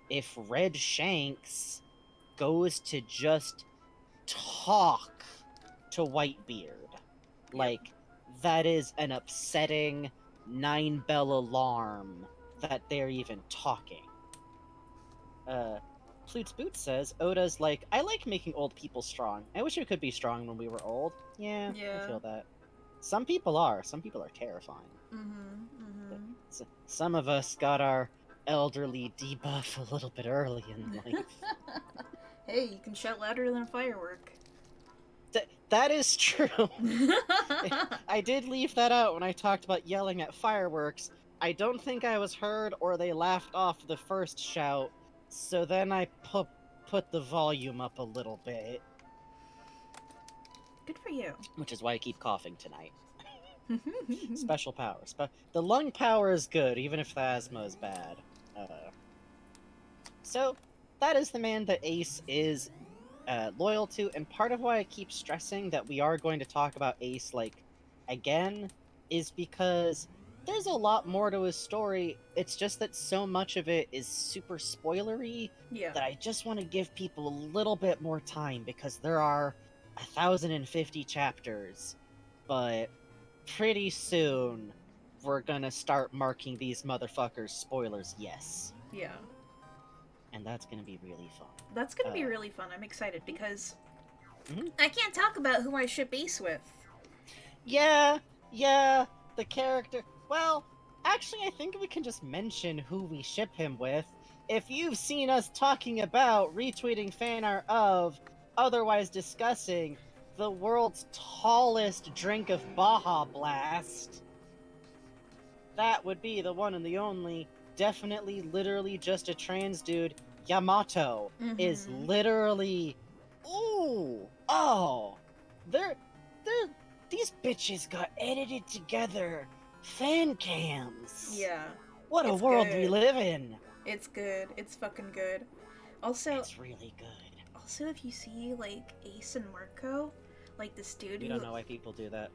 if Red Shanks goes to just talk to Whitebeard. Like, that is an upsetting 9-bell alarm that they're even talking. Plute's Boot says, Oda's like, I like making old people strong. I wish we could be strong when we were old. Yeah, Yeah. I feel that. Some people are. Some people are terrifying. Some of us got our elderly debuff a little bit early in life. Hey, you can shout louder than a firework. That is true. I did leave that out when I talked about yelling at fireworks. I don't think I was heard, or they laughed off the first shout, so then I put the volume up a little bit. Good for you. Which is why I keep coughing tonight. Special powers. But the lung power is good, even if the asthma is bad. So, that is the man that Ace is loyal to, and part of why I keep stressing that we are going to talk about Ace, like, again, is because there's a lot more to his story. It's just that so much of it is super spoilery Yeah. that I just want to give people a little bit more time, because there are 1,050 chapters, but pretty soon we're gonna start marking these motherfuckers spoilers, yes. Yeah. And that's gonna be really fun. That's gonna be really fun. I'm excited because Mhm. I can't talk about who I ship Ace with. Yeah, the character. Well, actually, I think we can just mention who we ship him with. If you've seen us talking about, retweeting fan art of, otherwise discussing the world's tallest drink of Baja Blast, that would be the one and the only, definitely, literally just a trans dude. Yamato is literally, these bitches got edited together. Fan cams. Yeah. What a It's world we good. live in. It's good. It's fucking good. Also, It's really good. if you see like Ace and Marco, like this dude We who don't know why people do that.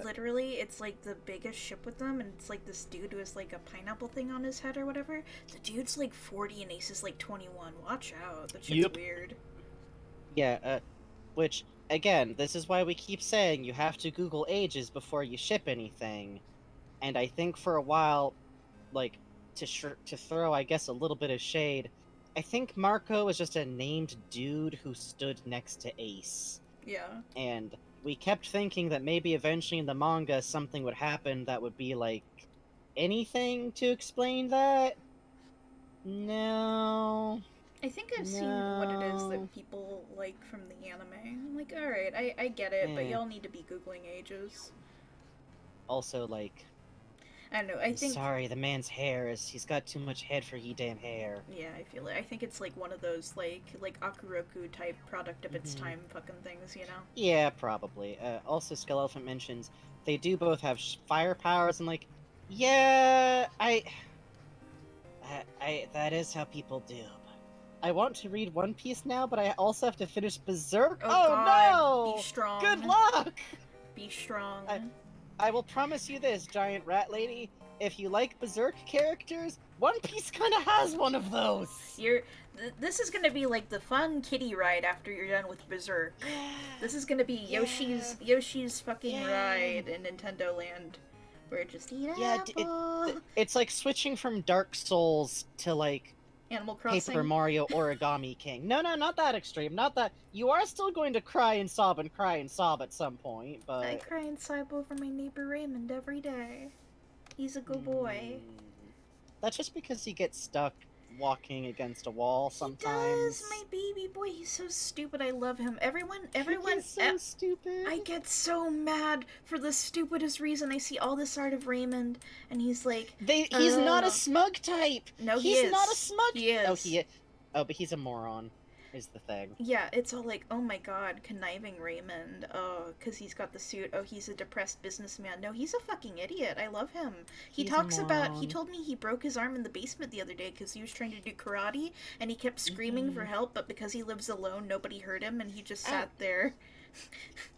literally it's like the biggest ship with them, and it's like this dude who has like a pineapple thing on his head or whatever. The dude's like 40 and Ace is like 21. Watch out. That shit's Yep. weird. Yeah, which, again, this is why we keep saying you have to Google ages before you ship anything. And I think for a while, like, to throw, I guess, a little bit of shade, I think Marco was just a named dude who stood next to Ace. Yeah. And we kept thinking that maybe eventually in the manga something would happen that would be like, anything to explain that? No. I think I've seen what it is No. that people like from the anime. I'm like, alright, I get it, but Eh. y'all need to be Googling ages. Also, like, I don't know, I I'm think. sorry, the man's hair is. He's got too much head for he damn hair. Yeah, I feel it. I think it's like one of those, like Akuroku type product of its Mhm. time fucking things, you know? Yeah, probably. Also, Skull Elephant mentions they do both have fire powers, and like, yeah, that is how people do. I want to read One Piece now, but I also have to finish Berserk. Oh, Oh, God. no! Be strong. Good luck. Be strong. I will promise you this, giant rat lady. If you like Berserk characters, One Piece kind of has one of those. This is gonna be like the fun kiddie ride after you're done with Berserk. Yeah. This is gonna be Yoshi's fucking Yeah. ride in Nintendo Land, where it just eat Yeah, apple. it's like switching from Dark Souls to like Animal Crossing. Paper Mario Origami King. No, not that extreme. Not that. You are still going to cry and sob at some point, but I cry and sob over my neighbor Raymond every day. He's a good boy. That's just because he gets stuck walking against a wall sometimes. He does, my baby boy. He's so stupid. I love him. Everyone. He's so stupid. I get so mad for the stupidest reason. I see all this art of Raymond, and he's like, He's not a smug type. No, he's he is. not a smug. He is. Oh, but he's a moron. Is the thing. Yeah, it's all like, oh my god, conniving Raymond. Oh, because he's got the suit. Oh, he's a depressed businessman. No, he's a fucking idiot. I love him. He told me he broke his arm in the basement the other day because he was trying to do karate, and he kept screaming for help, but because he lives alone, nobody heard him, and he just sat there.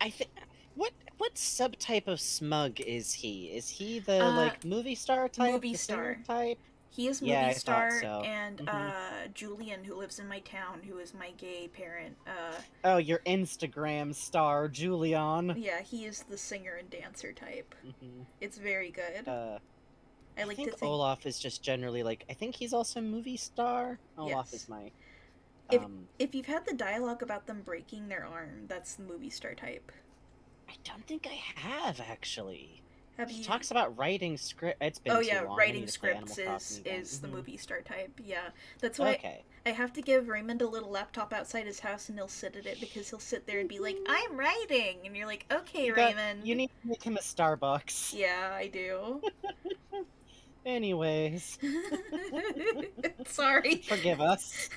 I think. What subtype of smug is he? Is he the like movie star type? Movie the star singer type? He is Yeah, movie I thought star, so. and Julian, who lives in my town, who is my gay parent. Oh, your Instagram star, Julian. Yeah, he is the singer and dancer type. Mhm. It's very good. I like think to think Olaf is just generally like. I think he's also a movie star. Olaf Yes. is my. If you've had the dialogue about them breaking their arm, that's the movie star type. I don't think I have actually. Have He you? talks about writing script. It's been Oh too yeah, long. I writing need to play scripts Animal Crossing again. is the Mhm. movie star type. Yeah, that's why Okay. I have to give Raymond a little laptop outside his house, and he'll sit at it because he'll sit there and be like, "I'm writing," and you're like, "Okay, Raymond." You need to make him a Starbucks. Yeah, I do. Anyways, Sorry. forgive us.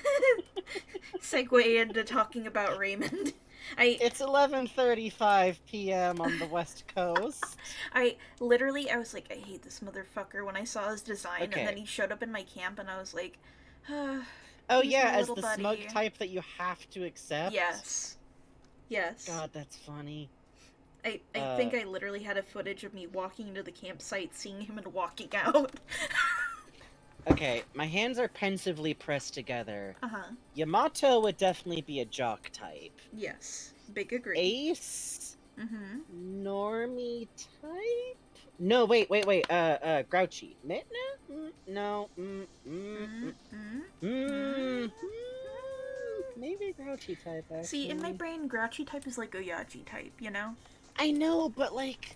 Segue into talking about Raymond. It's 11:35 p.m. on the West Coast. I was like, I hate this motherfucker when I saw his design, Okay. and then he showed up in my camp, and I was like, Oh he's yeah, my as little the smug buddy. type that you have to accept. Yes. God, that's funny. I think I literally had a footage of me walking into the campsite, seeing him, and walking out. Okay, my hands are pensively pressed together. Uh-huh. Yamato would definitely be a jock type. Yes. Big agree. Ace, Mm-hmm. normie type? No, wait. Grouchy. No. Maybe Grouchy type, actually. See, in my brain, Grouchy type is like Oyaji type, you know? I know, but like...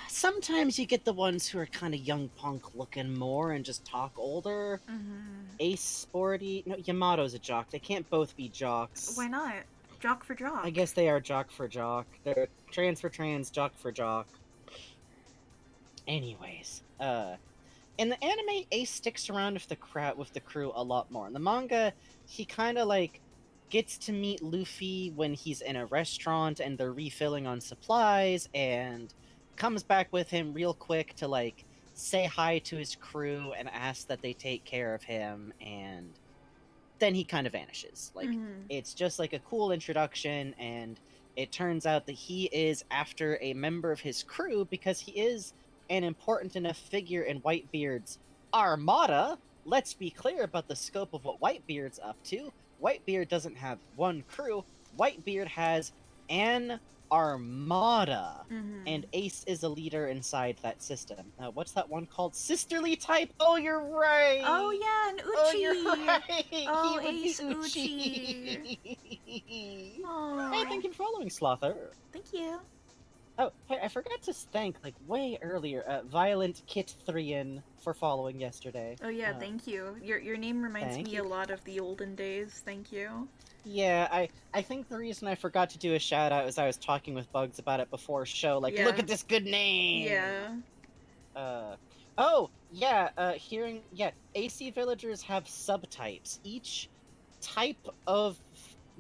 Sometimes you get the ones who are kind of young punk looking more and just talk older. Mm-hmm. Ace, sporty... No, Yamato's a jock. They can't both be jocks. Why not? Jock for jock. I guess they are jock for jock. They're trans for trans, jock for jock. Anyways, in the anime, Ace sticks around with the crew a lot more. In the manga, he kind of like gets to meet Luffy when he's in a restaurant and they're refilling on supplies, and comes back with him real quick to like say hi to his crew and ask that they take care of him, and then he kind of vanishes. Like, Mhm. it's just like a cool introduction, and it turns out that he is after a member of his crew because he is an important enough figure in Whitebeard's armada. Let's be clear about the scope of what Whitebeard's up to. Whitebeard doesn't have one crew. Whitebeard has an armada. Mhm. And Ace is a leader inside that system. What's that one called? Sisterly type? Oh, you're right! Oh yeah, an Uchi. Oh, you're right! Oh, He would be Ace Uchi. Uchi. Aw. Hey, thank you for following, Slother. Thank you. Oh, hey, I forgot to thank, like, way earlier, Violent Kit Thrian for following yesterday. Oh yeah, thank you. Your name reminds Thank me you. a lot of the olden days. Thank you. Yeah, I think the reason I forgot to do a shout out is I was talking with Bugs about it before show, like, look Yeah. at this good name! Yeah. Oh, yeah, AC villagers have subtypes. Each type of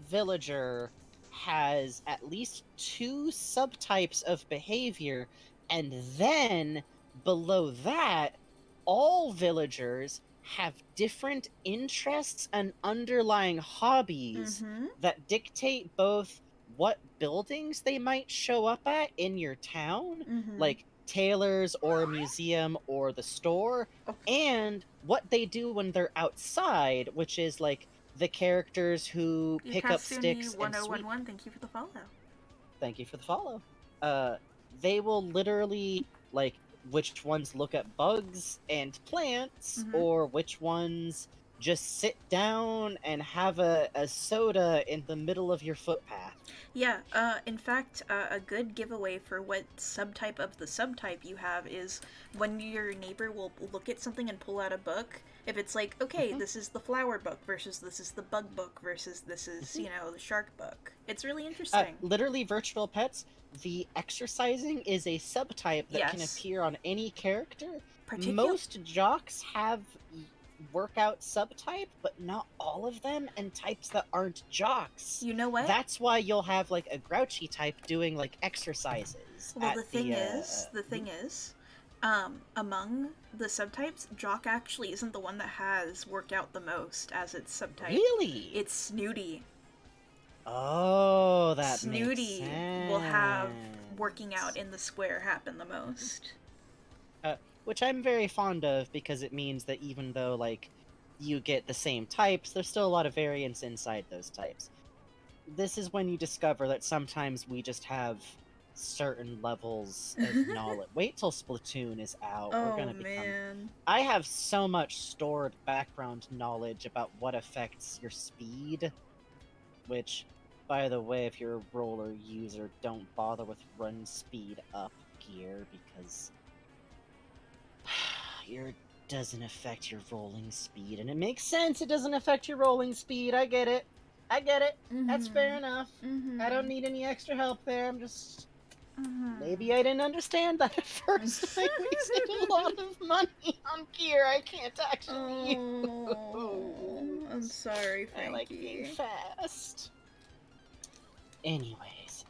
villager has at least 2 subtypes of behavior, and then below that, all villagers have different interests and underlying hobbies Mm-hmm. that dictate both what buildings they might show up at in your town, Mm-hmm. like tailors or a museum or the store, Oh, and what they do when they're outside, which is like the characters who pick up sticks and sweep. Yukasuni1011, thank you for the follow. Thank you for the follow. Uh, they will literally, like, which ones look at bugs and plants, Mhm. or which ones just sit down and have a soda in the middle of your footpath. Yeah, in fact, a good giveaway for what subtype of the subtype you have is when your neighbor will look at something and pull out a book. If it's like, okay, Mhm. this is the flower book versus this is the bug book versus this is, Mhm. the shark book. It's really interesting. Literally, virtual pets, the exercising is a subtype that can Yes. appear on any character. Particular. Most jocks have workout subtype, but not all of them, and types that aren't jocks. You know what? That's why you'll have like a grouchy type doing like exercises. Well, At the thing is, among the subtypes, Jock actually isn't the one that has worked out the most as its subtype. Really? It's Snooty. Oh, that Snooty makes sense. will have working out in the square happen the most. Which I'm very fond of because it means that even though like you get the same types, there's still a lot of variance inside those types. This is when you discover that sometimes we just have certain levels of knowledge. Wait till Splatoon is out. We're Oh gonna become. man. I have so much stored background knowledge about what affects your speed. Which, by the way, if you're a roller user, don't bother with run speed up gear because your doesn't affect your rolling speed, and it makes sense. It doesn't affect your rolling speed. I get it. That's fair enough. I don't need any extra help there. I'm just maybe I didn't understand that at first. I wasted a lot of money on gear I can't actually use. I'm sorry, Frankie. I like being fast. Anyways,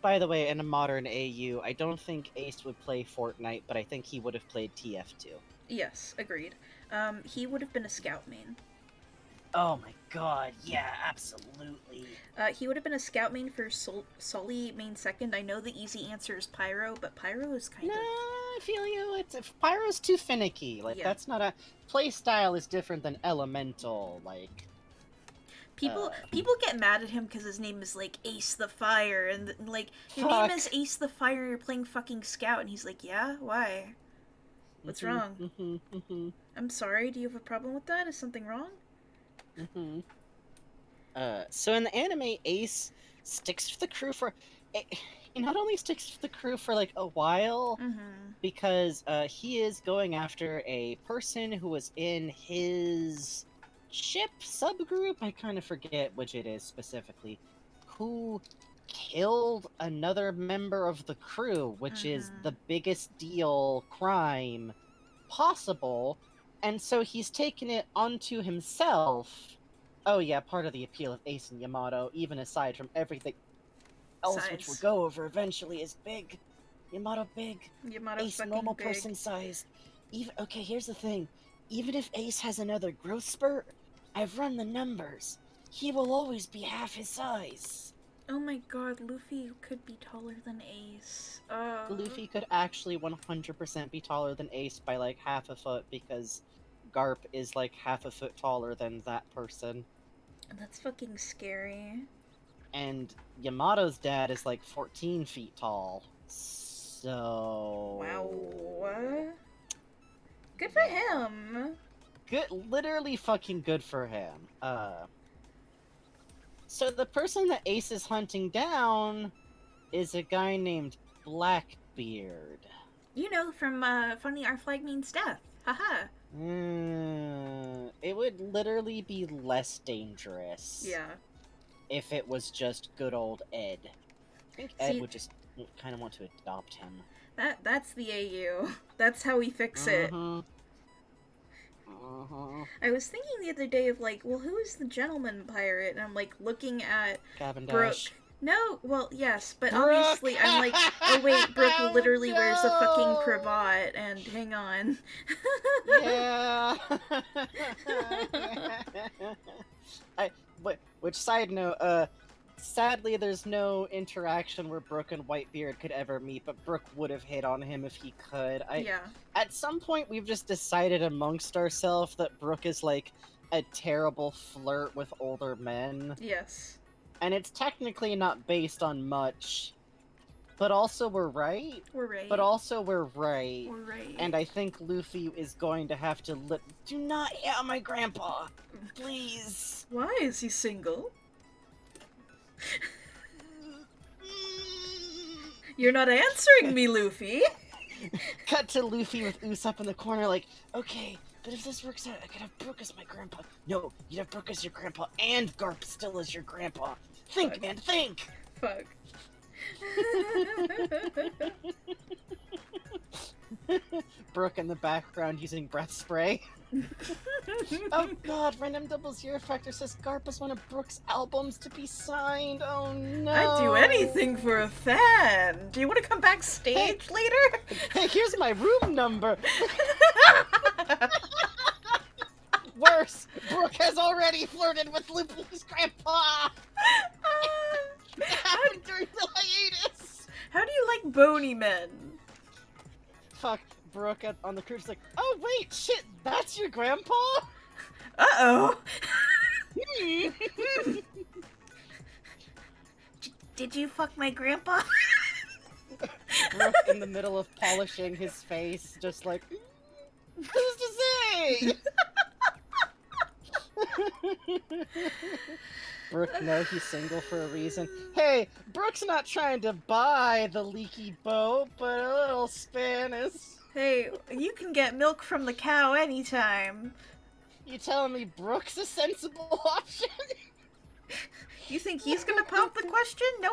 by the way, in a modern AU, I don't think Ace would play Fortnite, but I think he would have played TF2. Yes, agreed. He would have been a scout main. Oh my god, yeah, absolutely. He would have been a scout main for Sully main second. I know the easy answer is Pyro, but Pyro is kind No, of... I feel you. Pyro's too finicky. Like, Yeah. that's not a... Playstyle is different than Elemental, like... People get mad at him because his name is like Ace the Fire, and like your Fuck. name is Ace the Fire. You're playing fucking Scout, and he's like, yeah, why? What's wrong? I'm sorry. Do you have a problem with that? Is something wrong? So in the anime, Ace sticks with the crew for... He not only sticks with the crew for, like, a while, because he is going after a person who was in his ship subgroup, I kind of forget which it is specifically, who killed another member of the crew, which is the biggest deal crime possible, and so he's taken it onto himself. Oh yeah, part of the appeal of Ace and Yamato, even aside from everything else which we'll go over eventually, is big. Yamato big. Yamato Ace fucking normal big. person size. Okay, here's the thing. Even if Ace has another growth spurt, I've run the numbers. He will always be half his size. Oh my god, Luffy could be taller than Ace. Luffy could actually 100% be taller than Ace by like half a foot because Garp is like half a foot taller than that person. That's fucking scary. And Yamato's dad is like 14 feet tall. So... Wow. Good for him. Good, literally fucking good for him. So the person that Ace is hunting down is a guy named Blackbeard. You know, from Funny Our Flag Means Death. Haha. It would literally be less dangerous Yeah. if it was just good old Ed. I think Ed See- would just kind of want to adopt him. That's the AU. That's how we fix it. Mhm. I was thinking the other day of like, well, who is the gentleman pirate? And I'm like looking at Cavendish. Brooke. No, well, yes, but Brooke! obviously I'm like, oh wait, Brooke Oh, literally wears a fucking no! cravat, and hang on. Yeah. Which side note, sadly there's no interaction where Brooke and Whitebeard could ever meet, but Brooke would have hit on him if he could. Yeah. At some point we've just decided amongst ourselves that Brooke is like a terrible flirt with older men. Yes. And it's technically not based on much. But also we're right. We're right. But also we're right. We're right. And I think Luffy is going to have to do not hit on my grandpa! Please! Why is he single? You're not answering me, Luffy. Cut to Luffy with Usopp in the corner like, okay, but if this works out, I could have Brook as my grandpa. No, you'd have Brook as your grandpa and Garp still as your grandpa. Think, Fuck. man, think! Fuck. Brooke in the background using breath spray. Oh god, Random Double Zero Factor says Garp is one of Brooke's albums to be signed. Oh no. I'd do anything for a fan. Do you want to come backstage later? Hey, here's my room number. Worse, Brooke has already flirted with Luffy's grandpa. Happened during the hiatus. How do you like bony men? Fuck, Brooke on the cruise like, oh wait, shit, that's your grandpa? Uh-oh. Did you fuck my grandpa? Brooke in the middle of polishing his face, just like, who's to say? Brooke, no, he's single for a reason. Hey, Brooke's not trying to buy the leaky boat, but a little spin is... Hey, you can get milk from the cow anytime. You telling me Brooke's a sensible option? You think he's gonna pop the question? No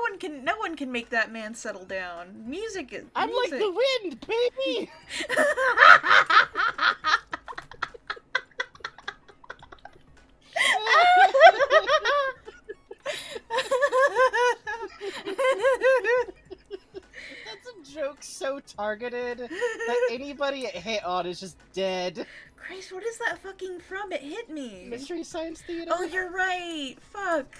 one can make that man settle down. Music is I'm like the wind, baby! That's a joke so targeted that anybody it hit on is just dead. Christ, what is that fucking from? It hit me. Mystery Science Theater? Oh, you're right. Fuck.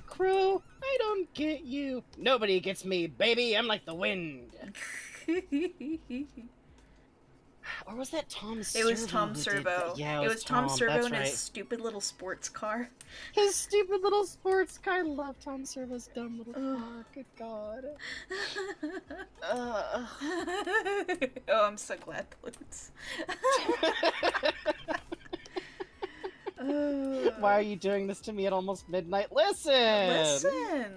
Crow, I don't get you. Nobody gets me, baby. I'm like the wind. Or was that Tom Servo? It was Tom who did Servo. that? Yeah, it was Tom Servo that's in right. his stupid little sports car. His stupid little sports car. I love Tom Servo's dumb little Ugh. car. Good god. Oh, I'm so glad, Bloods. Why are you doing this to me at almost midnight? Listen! Listen!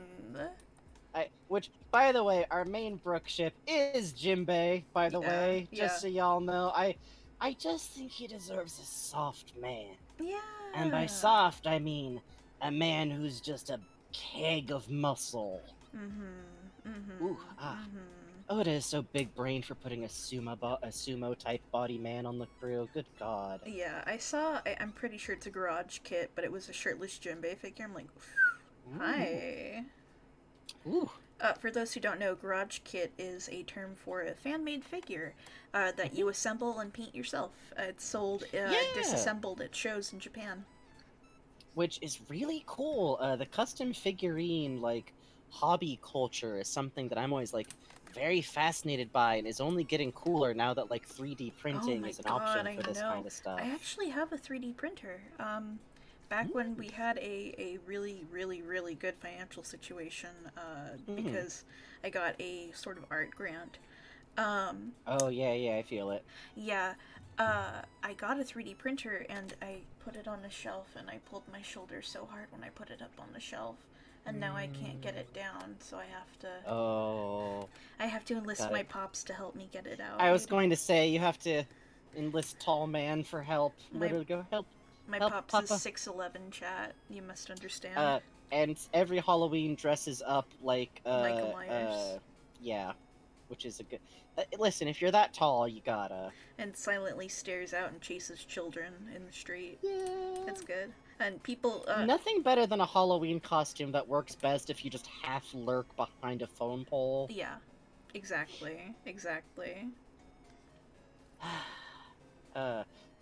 Which, by the way, our main Brook ship is Jimbei, by the Yeah, way, yeah. just so y'all know. I just think he deserves a soft man. Yeah. And by soft, I mean a man who's just a keg of muscle. Mm-hmm. Mm-hmm. Ooh, ah. Mm-hmm. Oda is so big brain for putting a sumo type body man on the crew. Good god. Yeah, I'm pretty sure it's a garage kit, but it was a shirtless Jimbei figure. I'm like, Ooh. hi. Ooh. For those who don't know, garage kit is a term for a fan-made figure that you assemble and paint yourself. It's sold disassembled at shows in Japan. Which is really cool. The custom figurine, like, hobby culture is something that I'm always, like, very fascinated by and is only getting cooler now that, like, 3D printing my is an God, option I for this know. kind of stuff. I actually have a 3D printer. Back when we had a really, really, really good financial situation, because I got a sort of art grant. Oh, yeah, I feel it. Yeah, I got a 3D printer and I put it on the shelf and I pulled my shoulder so hard when I put it up on the shelf. and now I can't get it down, so I have to. Oh. I have to enlist Got my it. pops to help me get it out. I was going to say, you have to enlist Tall Man for help. My- Literally go, help. My Help, pops Papa. is 6'11", chat. You must understand. And every Halloween dresses up like, Michael Myers. yeah. Which is a good... listen, if you're that tall, you gotta... And silently stares out and chases children in the street. Yeah. That's good. And people, Nothing better than a Halloween costume that works best if you just half lurk behind a phone pole. yeah. Exactly. Exactly.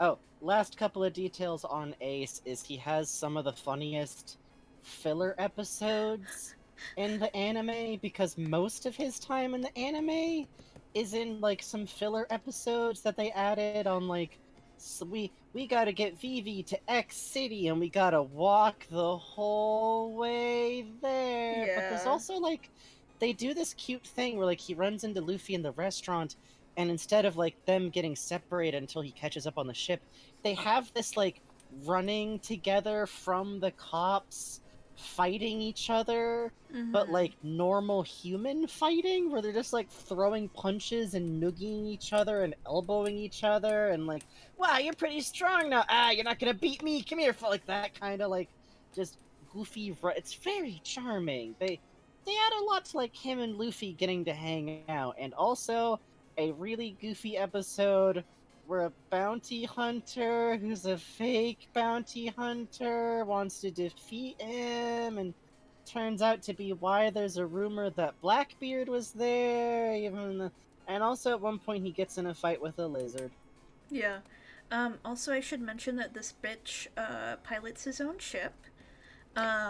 Oh, last couple of details on Ace is he has some of the funniest filler episodes in the anime, because most of his time in the anime is in like some filler episodes that they added on, like, so we gotta get Vivi to X City and we gotta walk the whole way there. But there's Yeah. also like they do this cute thing where like he runs into Luffy in the restaurant, and instead of like them getting separated until he catches up on the ship, they have this like running together from the cops fighting each other, but Mhm. like normal human fighting, where they're just like throwing punches and noogie each other and elbowing each other and like, wow, you're pretty strong now. You're not gonna beat me. Come here, like that kind of like just goofy. It's very charming. They add a lot to like him and Luffy getting to hang out, and also a really goofy episode where a bounty hunter who's a fake bounty hunter wants to defeat him, and turns out to be why there's a rumor that Blackbeard was there, and also at one point he gets in a fight with a lizard. Yeah. Also, I should mention that this bitch pilots his own ship.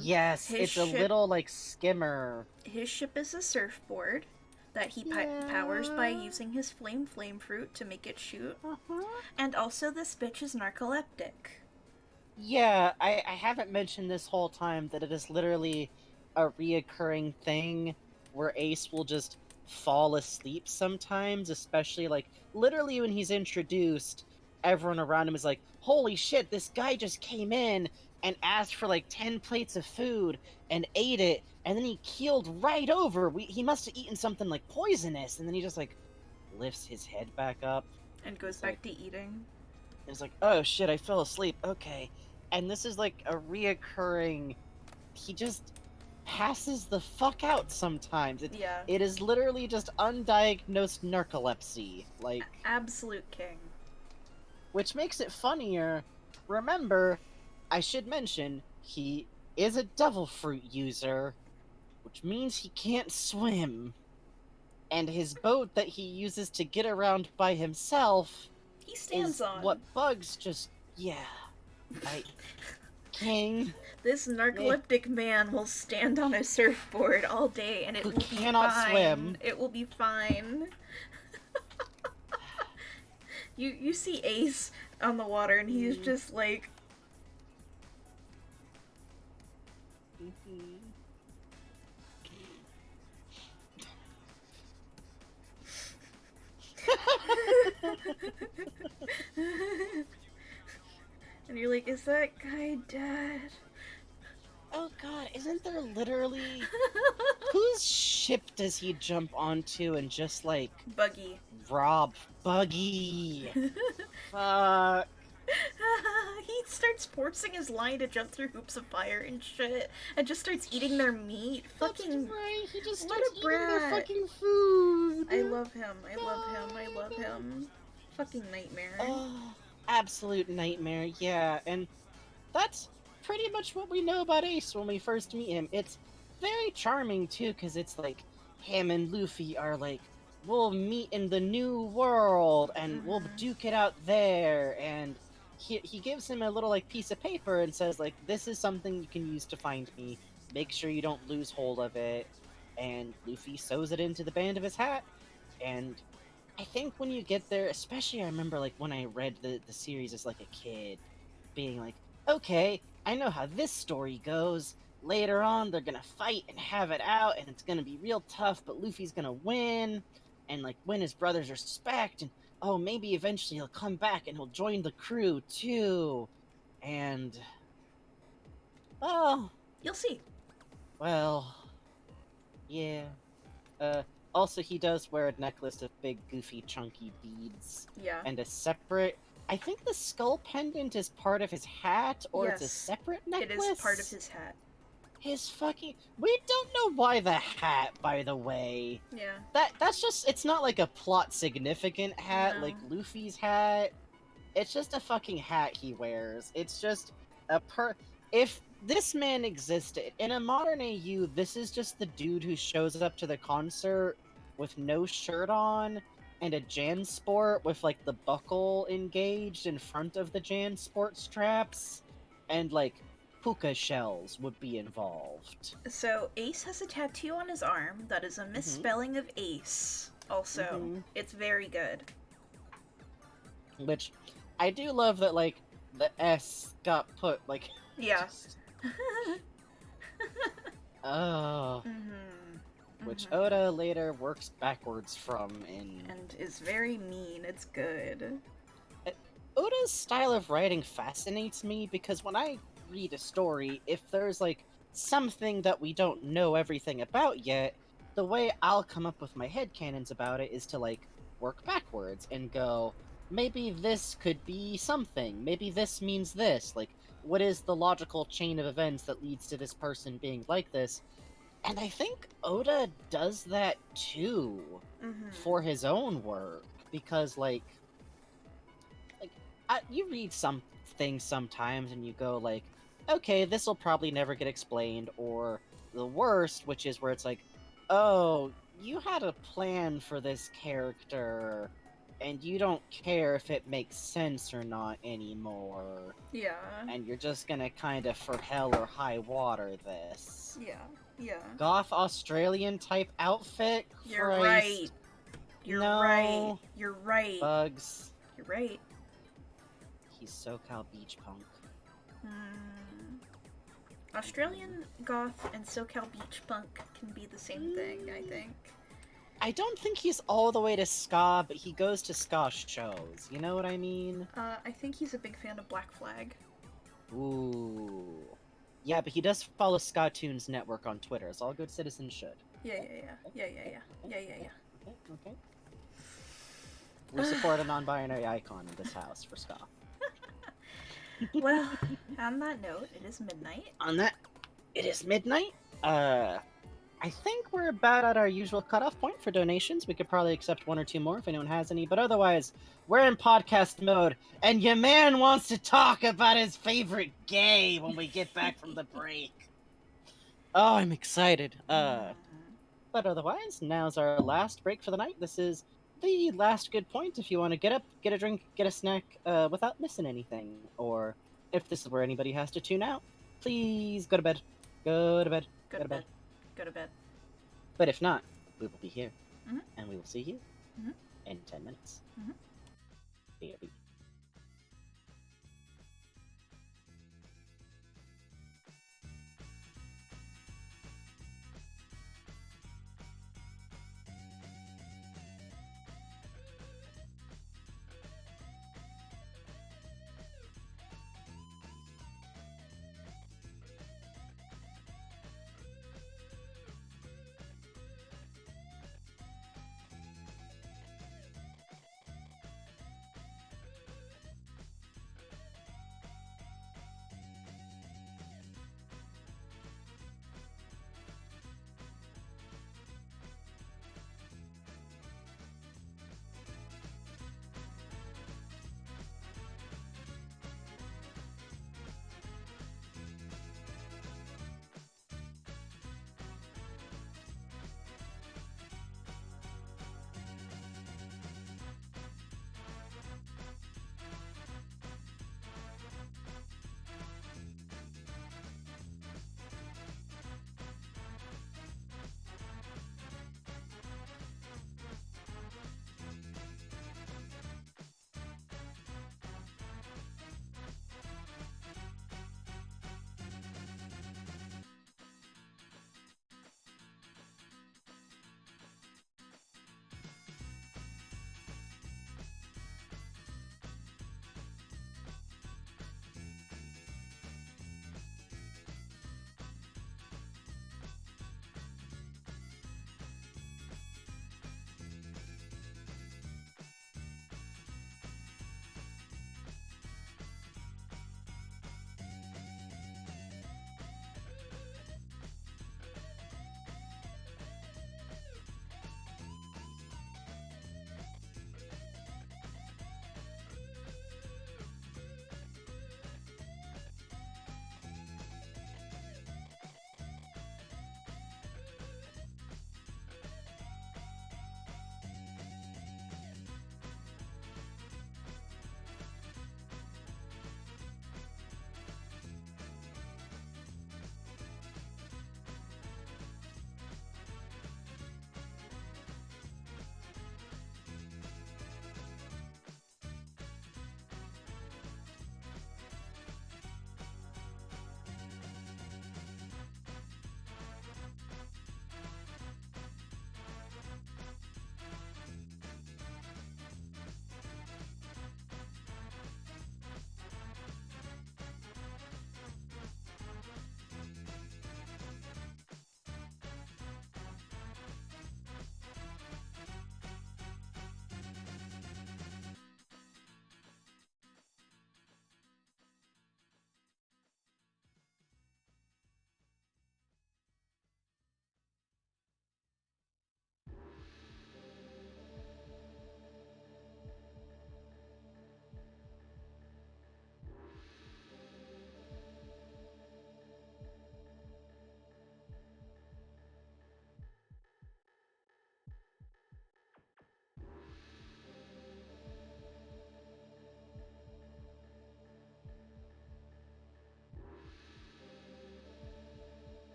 Yes, his it's a ship- little like skimmer. His ship is a surfboard that he powers by using his flame fruit to make it shoot. Uh-huh. And also, this bitch is narcoleptic. Yeah, I haven't mentioned this whole time that it is literally a reoccurring thing where Ace will just fall asleep sometimes, especially like literally when he's introduced, everyone around him is like, holy shit, this guy just came in and asked for like 10 plates of food and ate it, and then he keeled right over. He must have eaten something like poisonous, and then he just like lifts his head back up. And goes It's back like- to eating. It's like, oh shit, I fell asleep. Okay. And this is like a reoccurring. He just passes the fuck out sometimes. Yeah. It is literally just undiagnosed narcolepsy. Like, Absolute king. which makes it funnier. Remember, I should mention, he is a devil fruit user, which means he can't swim. And his boat that he uses to get around by himself He stands is on. what bugs just... Yeah. King, This narcoleptic man will stand on a surfboard all day and it Who will be cannot fine. swim. It will be fine. You see Ace on the water and he's just like and you're like, is that guy dead? oh god, isn't there literally... Whose ship does he jump onto and just, like, Buggy. rob? Buggy! Fuck. He starts forcing his line to jump through hoops of fire and shit, and just starts eating their meat. That's Fucking, right, he just what starts a eating their brat. fucking food! I love him. I love him. I love him. Fucking nightmare. Oh, absolute nightmare, yeah, and that's pretty much what we know about Ace when we first meet him. It's very charming, too, because it's like, him and Luffy are like, we'll meet in the new world, and we'll duke it out there, and he gives him a little, like, piece of paper and says, like, this is something you can use to find me. Make sure you don't lose hold of it. And Luffy sews it into the band of his hat, and I think when you get there, especially I remember like when I read the series as like a kid, being like, okay, I know how this story goes. Later on, they're gonna fight and have it out, and it's gonna be real tough, but Luffy's gonna win, and like win his brother's respect, and oh, maybe eventually he'll come back and he'll join the crew too. And well, You'll see. Well, yeah. Uh, Also, he does wear a necklace of big, goofy, chunky beads, Yeah. and a separate. I think the skull pendant is part of his hat, or it's a Yes. separate It necklace. is part of his hat. His fucking. We don't know why the hat, by the way. Yeah. That's just. It's not like a plot significant hat No. like Luffy's hat. It's just a fucking hat he wears. It's just a If this man existed in a modern AU, this is just the dude who shows up to the concert with no shirt on and a Jansport with like the buckle engaged in front of the Jansport straps, and like puka shells would be involved. So Ace has a tattoo on his arm that is a misspelling of Ace. Also, Mhm. it's very good. Which I do love that like the S got put like Yeah. just oh. Mm-hmm. Which Oda later works backwards from in. And is very mean. It's good. Oda's style of writing fascinates me because when I read a story, if there's like something that we don't know everything about yet, the way I'll come up with my headcanons about it is to like work backwards and go, maybe this could be something, maybe this means this, like what is the logical chain of events that leads to this person being like this? And I think Oda does that too Mm-hmm. for his own work because you read some things sometimes and you go like, okay, this will probably never get explained, or the worst, which is where it's like, oh, you had a plan for this character and you don't care if it makes sense or not anymore, Yeah. and you're just gonna kind of for hell or high water this Yeah. Yeah. goth Australian type outfit. You're Christ. right. You're No. right. You're right. Bugs. You're right. He's SoCal beach punk. Hmm. Australian goth and SoCal beach punk can be the same thing, I think. I don't think he's all the way to ska, but he goes to ska shows. You know what I mean? I think he's a big fan of Black Flag. Ooh. Yeah, but he does follow Ska Tunes Network on Twitter, as all good citizens should. Yeah. Okay, okay. We support a non-binary icon in this house for ska. Well, on that note, it is midnight. On that, it is midnight. I think we're about at our usual cutoff point for donations. We could probably accept one or two more if anyone has any, but otherwise, we're in podcast mode, and your man wants to talk about his favorite gay when we get back from the break. Oh, I'm excited. But otherwise, now's our last break for the night. This is the last good point if you want to get up, get a drink, get a snack without missing anything. Or if this is where anybody has to tune out, please go to bed. Go to bed. Go to bed. Go to bed. But if not, we will be here. Mhm. And we will see you Mhm. in 10 minutes. Mhm. BRB.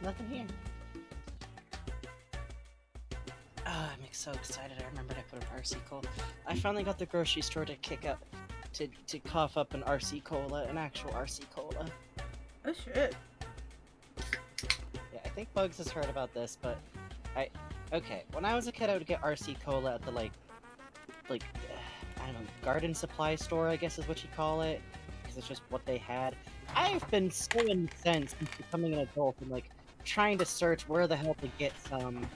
Nothing here. Oh, I'm so excited. I remembered I put an RC Cola. I finally got the grocery store to to cough up an RC Cola, an actual RC Cola. Oh shit. Yeah, I think Bugs has heard about this, but okay, when I was a kid, I would get RC Cola at the, like, I don't know, garden supply store, I guess is what you call it, because it's just what they had. I've been so incensed since becoming an adult and, like, trying to search where the hell to get some,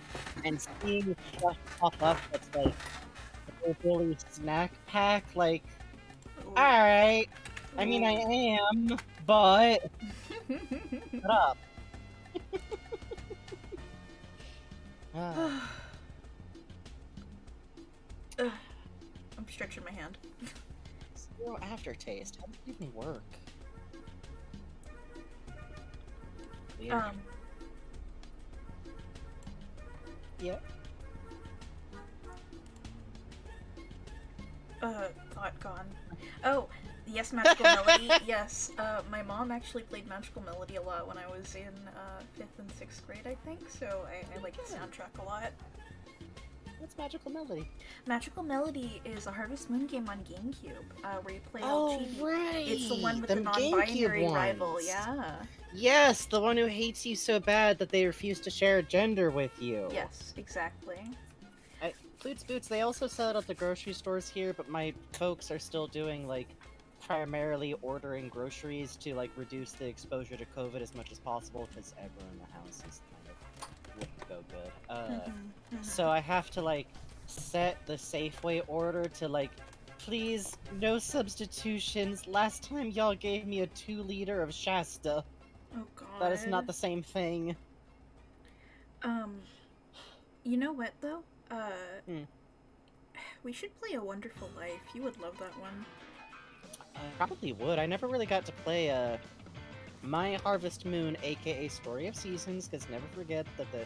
and seeing stuff pop up that's, like, a hillbilly snack pack, like, alright, I mean, I am, but, shut up. Ah. Ugh. I'm stretching my hand. Zero aftertaste. How does it even work? Weird. Yep. Thought gone. Oh, yes, Magical Melody. Yes, my mom actually played Magical Melody a lot when I was in 5th and 6th grade, I think. So I like the soundtrack a lot. What's Magical Melody? Magical Melody is a Harvest Moon game on GameCube, where you play all chibi. Right! It's the one with the Them non-binary GameCube rival, ones. yeah. Yes, the one who hates you so bad that they refuse to share a gender with you. Yes, exactly. Flutes Boots, they also sell it at the grocery stores here, but my folks are still doing, like, primarily ordering groceries to, like, reduce the exposure to COVID as much as possible, because everyone in the house is kind of wouldn't go good. So I have to, like, set the Safeway order to, like, please, no substitutions. Last time y'all gave me a 2-liter of Shasta. Oh god. That is not the same thing. You know what, though? Hmm. We should play A Wonderful Life. You would love that one. I probably would. I never really got to play, My Harvest Moon, aka Story of Seasons, because never forget that the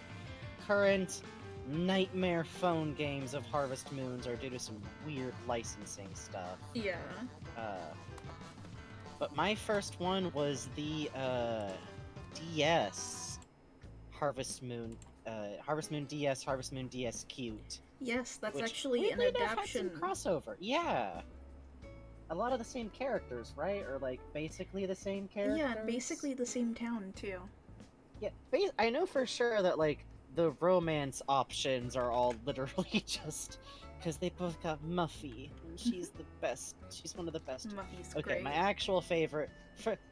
current nightmare phone games of Harvest Moons are due to some weird licensing stuff. Yeah. But my first one was the, DS Harvest Moon DS, Harvest Moon DS Cute. Yes, that's Which actually an weirdly enough had some adaptation. crossover. Yeah. A lot of the same characters, right? Or, like, basically the same characters? Yeah, basically the same town, too. Yeah, I know for sure that, like, the romance options are all literally just because they both got Muffy, and she's the best. She's one of the best. Muffy's Okay, great. my actual favorite.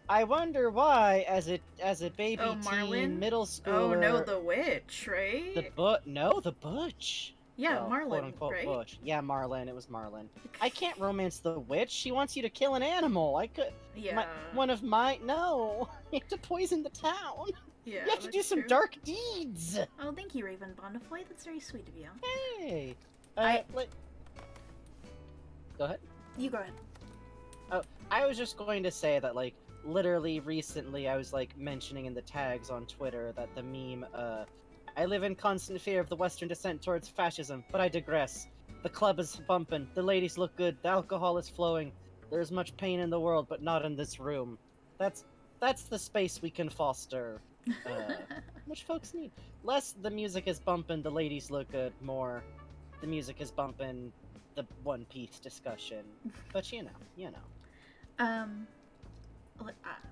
I wonder why, as a baby Oh, teen, Marlin? middle schooler. Oh no, the witch, right? The Butch. Yeah, Well, Marlin, quote unquote right? Butch. Yeah, Marlin. It was Marlin. I can't romance the witch. She wants you to kill an animal. I could. Yeah. No. You have to poison the town. Yeah. You have to do that's some true. dark deeds. Oh, thank you, Raven Bonnefoy. That's very sweet of you. Hey. I- Go ahead. You go ahead. I was just going to say that, like, literally recently I was, like, mentioning in the tags on Twitter that the meme, I live in constant fear of the Western descent towards fascism, but I digress. The club is bumping, the ladies look good, the alcohol is flowing. There's much pain in the world, but not in this room. That's the space we can foster. Which folks need. Less the music is bumping, the ladies look good. More, the music is bumping, the One Piece discussion. But you know.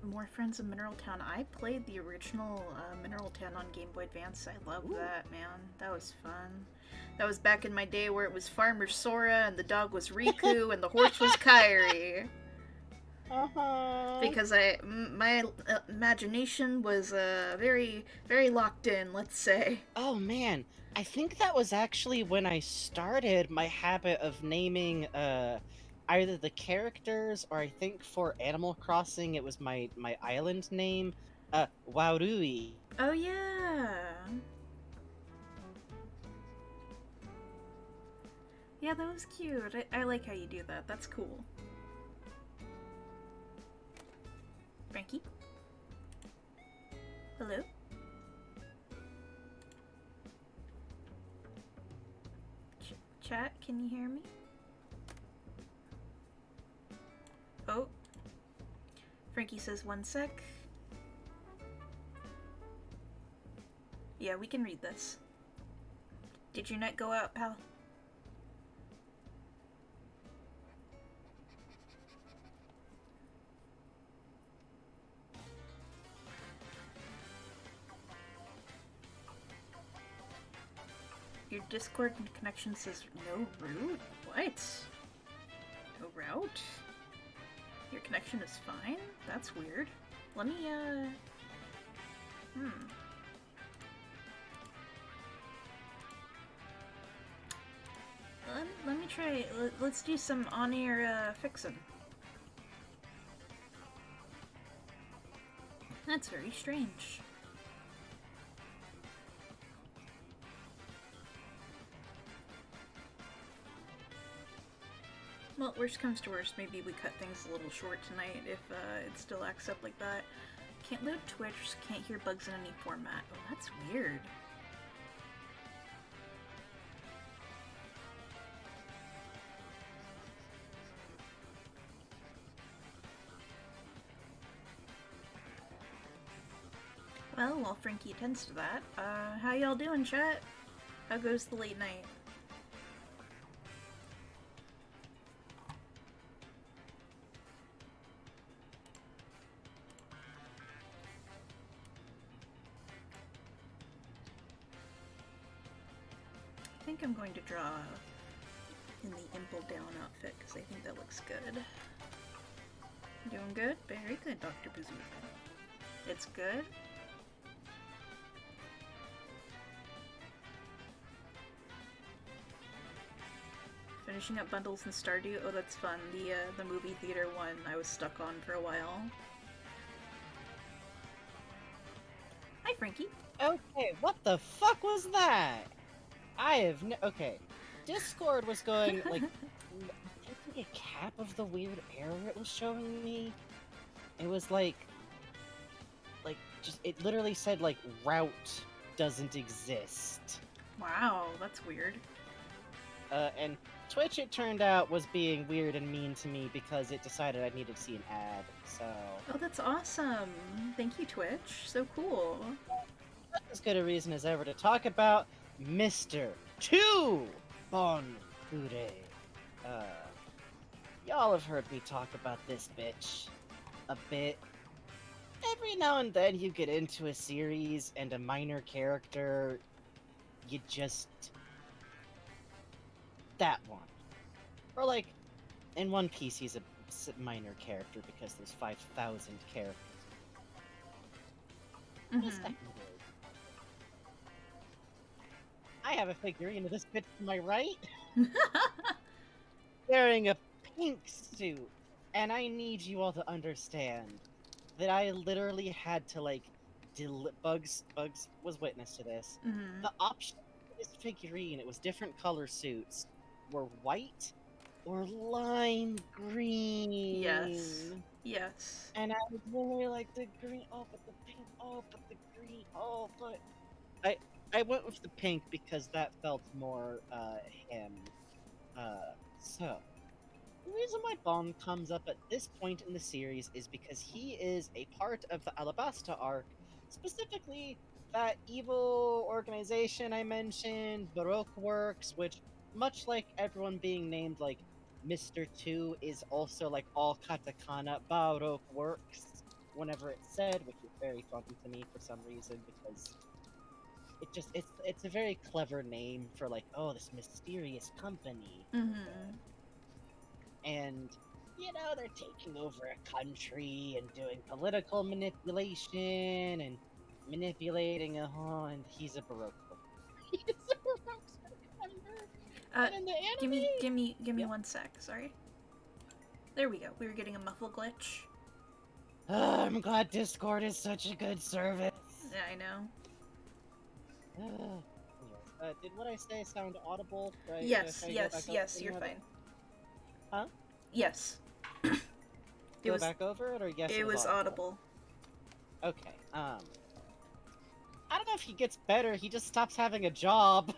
More Friends of Mineral Town. I played the original Mineral Town on Game Boy Advance. I love that, man. That was fun. That was back in my day where it was Farmer Sora and the dog was Riku and the horse was Kairi. Because my imagination was very, very locked in, let's say. Oh man, I think that was actually when I started my habit of naming either the characters or I think for Animal Crossing it was my island name, Waurui. Oh yeah. Yeah, that was cute. I like how you do that. That's cool. Frankie? Hello? Chat, can you hear me? Oh. Frankie says 1 sec. Yeah, we can read this. Did your net go out, pal? Your Discord connection says no route? What? No route? Your connection is fine? That's weird. Let me, Let me try. Let's do some on-air fixin'. That's very strange. Well, worst comes to worst, maybe we cut things a little short tonight if it still acts up like that. Can't load Twitch, can't hear bugs in any format. Oh, that's weird. Well, while Frankie attends to that, how y'all doing, chat? How goes the late night? I think I'm going to draw in the Impel Down outfit because I think that looks good. Doing good? Very good, Dr. Bazooka. It's good? Finishing up bundles in Stardew? Oh, that's fun. The movie theater one I was stuck on for a while. Hi, Frankie. Okay, what the fuck was that? I have no. Okay, Discord was going like taking a cap of the weird error it was showing me. It was like just it literally said like route doesn't exist. Wow, that's weird. And Twitch, it turned out, was being weird and mean to me because it decided I needed to see an ad. So Oh, that's awesome. Thank you, Twitch. So cool. that's as good a reason as ever to talk about Mr. 2 Bon Fude. Y'all have heard me talk about this bitch a bit. Every now and then you get into a series and a minor character, you just... that one. Or like, in One Piece he's a minor character because there's 5,000 characters. What is that word? I have a figurine of this bitch to my right, wearing a pink suit, and I need you all to understand that I literally had to like Bugs was witness to this. The option for this figurine, it was different color suits, were white or lime green. Yes. Yes. And I was literally like the green, oh but the pink, oh but the green, oh but I went with the pink because that felt more him. So the reason why Bon comes up at this point in the series is because he is a part of the Alabasta arc, specifically that evil organization I mentioned, Baroque Works, which, much like everyone being named like Mr. 2, is also like all katakana Baroque Works whenever it's said, which is very funny to me for some reason because it's a very clever name for like, oh, this mysterious company. And, you know, they're taking over a country and doing political manipulation and manipulating and he's a Baroque. He's a Baroque member. And in the anime... Give me 1 sec, sorry. There we go. We were getting a muffle glitch. I'm glad Discord is such a good service. Yeah, I know. Did what I say sound audible? Right? Yes, you're fine. Huh? Yes. Go back over it, or yes? It was audible. Okay. I don't know if he gets better. He just stops having a job.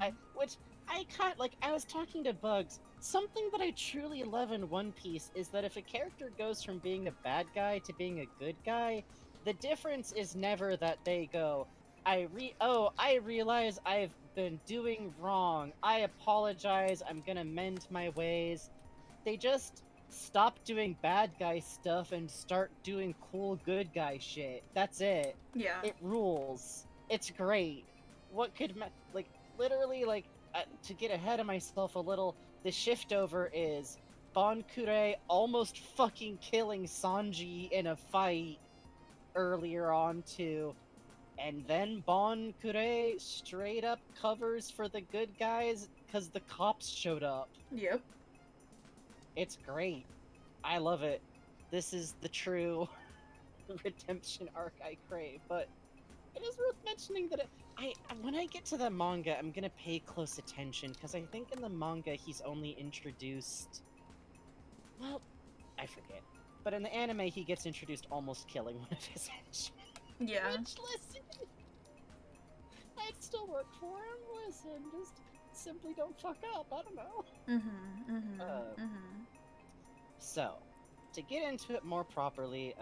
I was talking to Bugs. Something that I truly love in One Piece is that if a character goes from being a bad guy to being a good guy, the difference is never that they go, I realize I've been doing wrong. I apologize. I'm gonna mend my ways. They just stop doing bad guy stuff and start doing cool good guy shit. That's it. Yeah. It rules. It's great. What could like literally like to get ahead of myself a little, the shift over is Bon Kure almost fucking killing Sanji in a fight earlier on too. And then Bon Kure straight up covers for the good guys because the cops showed up. Yep. It's great. I love it. This is the true redemption arc I crave. But it is worth mentioning that when I get to the manga, I'm gonna pay close attention because I think in the manga he's only introduced. Well, I forget. But in the anime, he gets introduced almost killing one of his henchmen. Yeah. Which, listen, I'd still work for him. Listen, just simply don't fuck up. I don't know. So, to get into it more properly,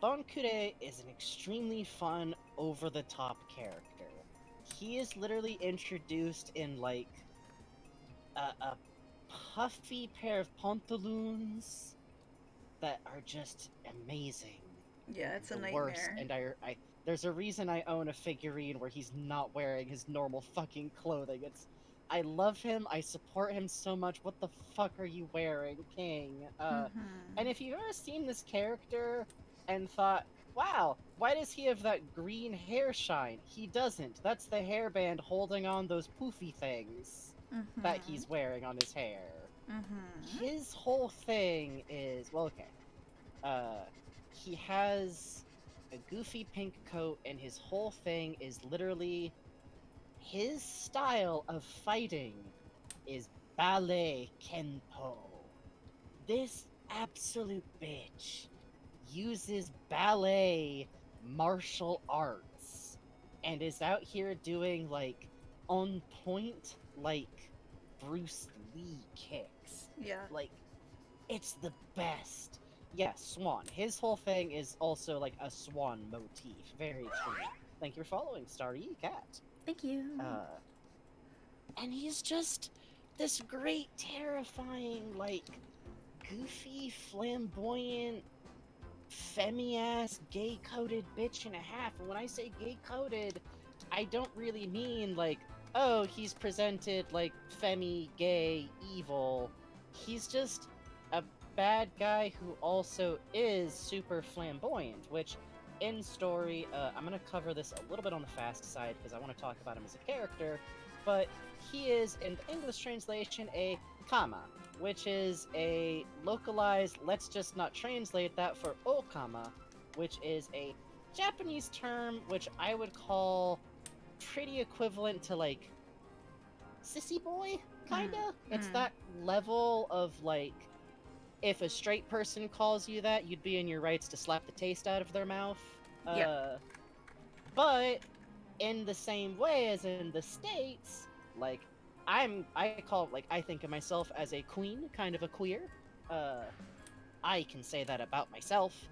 Bon Kure is an extremely fun, over-the-top character. He is literally introduced in, like, a puffy pair of pantaloons that are just amazing. Yeah, it's a The nightmare. worst, and I there's a reason I own a figurine where he's not wearing his normal fucking clothing. I love him, I support him so much. What the fuck are you wearing, King? And if you've ever seen this character and thought, wow, why does he have that green hair shine? He doesn't. That's the hairband holding on those poofy things that he's wearing on his hair. His whole thing is, well, okay. He has a goofy pink coat, and his whole thing is literally his style of fighting is ballet kenpo. This absolute bitch uses ballet martial arts and is out here doing like on point like Bruce Lee kicks. Yeah. Like, it's the best. Yeah, Swan. His whole thing is also like a swan motif. Very true. Thank you for following, Starry Cat. Thank you. And he's just this great, terrifying, like, goofy, flamboyant, femmy-ass, gay-coded bitch and a half. And when I say gay-coded, I don't really mean, like, oh, he's presented, like, femmy, gay, evil. He's just a bad guy who also is super flamboyant, which, in story, I'm gonna cover this a little bit on the fast side, because I want to talk about him as a character, but he is, in the English translation, a kama, which is a localized, let's just not translate that for okama, which is a Japanese term which I would call pretty equivalent to, like, sissy boy, kinda? It's that level of, like, if a straight person calls you that, you'd be in your rights to slap the taste out of their mouth. Yeah. But in the same way as in the States, like, I think of myself as a queen, kind of a queer. I can say that about myself.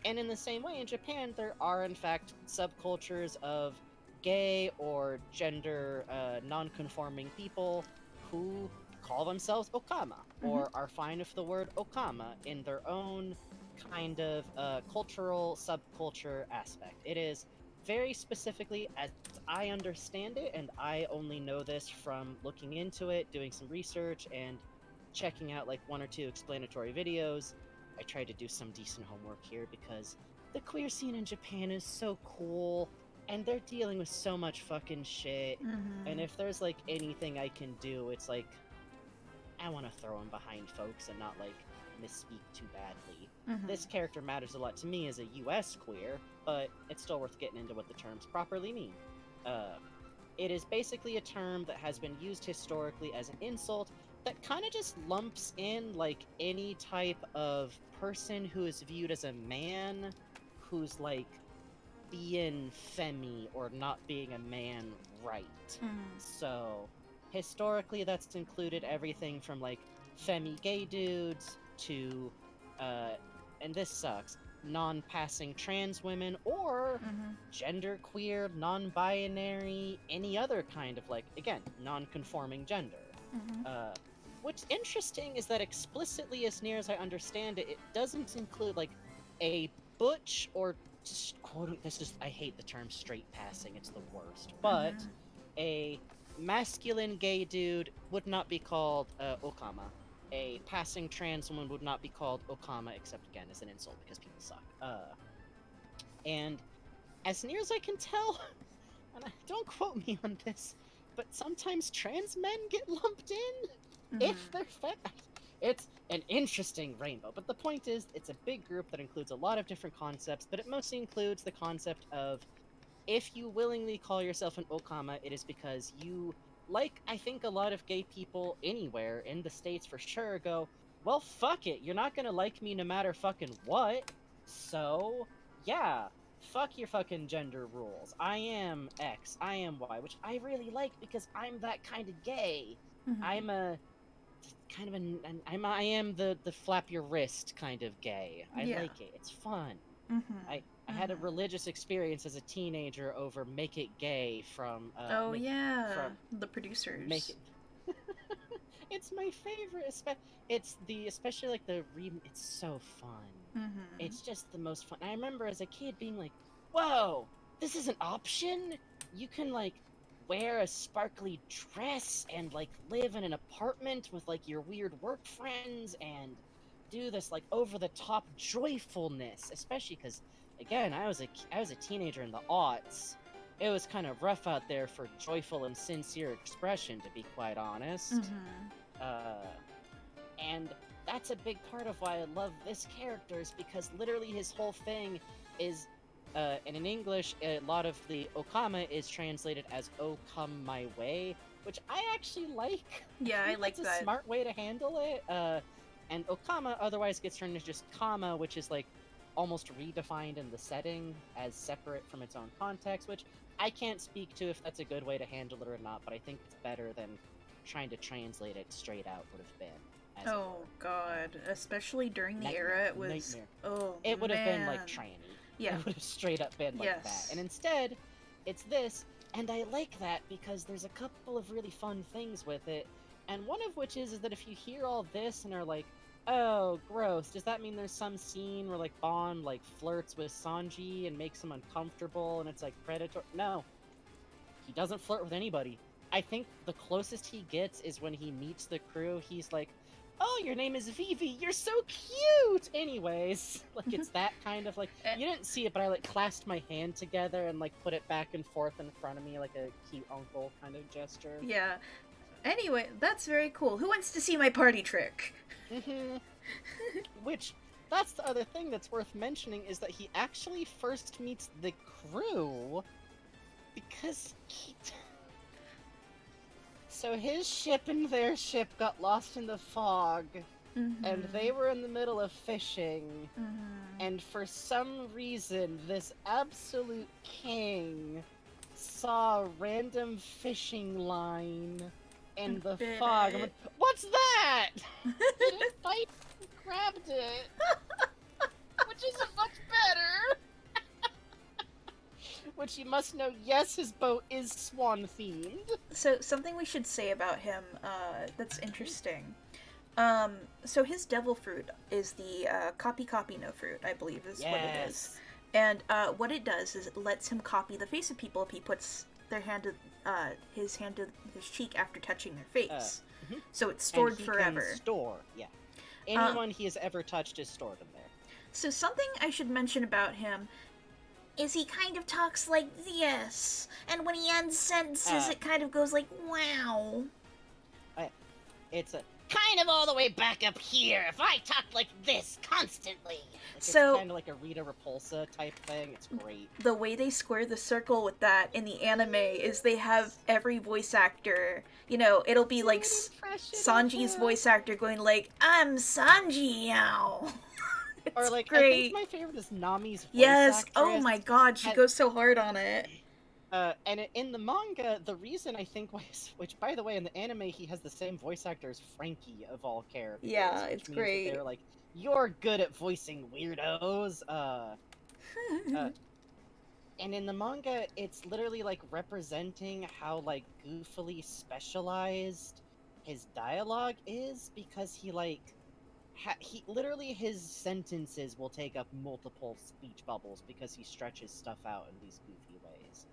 And in the same way, in Japan, there are, in fact, subcultures of gay or gender non-conforming people who call themselves okama, or are fine with the word okama in their own kind of cultural subculture aspect. It is very specifically, as I understand it, and I only know this from looking into it, doing some research, and checking out like 1 or 2 explanatory videos. I tried to do some decent homework here because the queer scene in Japan is so cool, and they're dealing with so much fucking shit. And if there's like anything I can do, it's like I want to throw him behind folks and not like misspeak too badly. This character matters a lot to me as a US queer, but it's still worth getting into what the terms properly mean. It is basically a term that has been used historically as an insult that kind of just lumps in like any type of person who is viewed as a man who's like being femmy or not being a man right. So historically that's included everything from like femmy gay dudes to and this sucks, non-passing trans women, or Mm-hmm. genderqueer, non-binary, any other kind of, like, again, non-conforming gender. Mm-hmm. What's interesting is that explicitly, as near as I understand it, it doesn't include, like, a butch or quote, this is, I hate the term straight passing, it's the worst, but Mhm. a masculine gay dude would not be called Okama. A passing trans woman would not be called Okama, except again as an insult because people suck. And as near as I can tell, and don't quote me on this, but sometimes trans men get lumped in if Mhm. they're it's an interesting rainbow. But the point is, it's a big group that includes a lot of different concepts, but it mostly includes the concept of if you willingly call yourself an Okama, it is because you, like I think a lot of gay people anywhere, in the States for sure, go, well, fuck it, you're not gonna like me no matter fucking what, so, yeah, fuck your fucking gender rules. I am X, I am Y, which I really like because I'm that kind of gay. Mhm. I'm a kind of I am the flap your wrist kind of gay. I Yeah. like it. It's fun. Mhm. I had a Mhm. religious experience as a teenager over Make It Gay from Oh yeah, from the producers. Make It. It's my favorite. Especially like it's so fun. Mhm. It's just the most fun. I remember as a kid being like, "Whoa, this is an option. You can like wear a sparkly dress and like live in an apartment with like your weird work friends and do this like over the top joyfulness." Especially because again, I was a teenager in the aughts. It was kind of rough out there for joyful and sincere expression, to be quite honest. Mhm. Uh, and that's a big part of why I love this character, is because literally his whole thing is, and in English, a lot of the Okama is translated as "Oh come my way," which I actually like. Yeah, I think like that's that. a smart way to handle it. And Okama otherwise gets turned into just Kama, which is like almost redefined in the setting as separate from its own context, which I can't speak to if that's a good way to handle it or not, but I think it's better than trying to translate it straight out would have been. As it Oh were. god, especially during the Nightmare, era, it was nightmare. oh It would have been like man. tranny. Yeah. It would have straight up been like that. Yes. And instead, it's this, and I like that because there's a couple of really fun things with it. And one of which is that if you hear all this and are like, oh, gross, does that mean there's some scene where like Bond like flirts with Sanji and makes him uncomfortable and it's like predator? No. He doesn't flirt with anybody. I think the closest he gets is when he meets the crew. He's like, "Oh, your name is Vivi. You're so cute." Anyways, like it's that kind of like you didn't see it, but I like clasped my hand together and like put it back and forth in front of me like a cute uncle kind of gesture. Yeah. Anyway, that's very cool. Who wants to see my party trick? Which that's the other thing that's worth mentioning is that he actually first meets the crew because so his ship and their ship got lost in the fog, and they were in the middle of fishing, and for some reason, this absolute king saw a random fishing line in the Bit fog. it. I'm like, what's that? He didn't bite and grabbed it, which isn't much better. Which you must know, yes, his boat is swan themed. So something we should say about him that's interesting. So his devil fruit is the copy no fruit, I believe is what it is. And what it does is it lets him copy the face of people if he puts their hand to his hand to his cheek after touching their face. So it's stored and he forever. Can store, yeah. Anyone he has ever touched is stored in there. So something I should mention about him is he kind of talks like this, and when he ends sentences, it kind of goes like, wow. It's a kind of all the way back up here. If I talk like this constantly, So- it's kind of like a Rita Repulsa type thing. It's great. The way they square the circle with that in the anime is they have every voice actor, you know, it'll be like Sanji's voice actor going like, I'm Sanji now. Or It's like, I great. think my favorite is Nami's voice Yes. actress. Oh my god, she has- goes so hard on it. And in the manga, the reason I think was, which by the way, in the anime, he has the same voice actor as Frankie of all characters, Yeah, which it's means that great. they're like, you're good at voicing weirdos. Uh, and in the manga, it's literally like representing how like goofily specialized his dialogue is because he like he literally his sentences will take up multiple speech bubbles because he stretches stuff out in these goofy ways.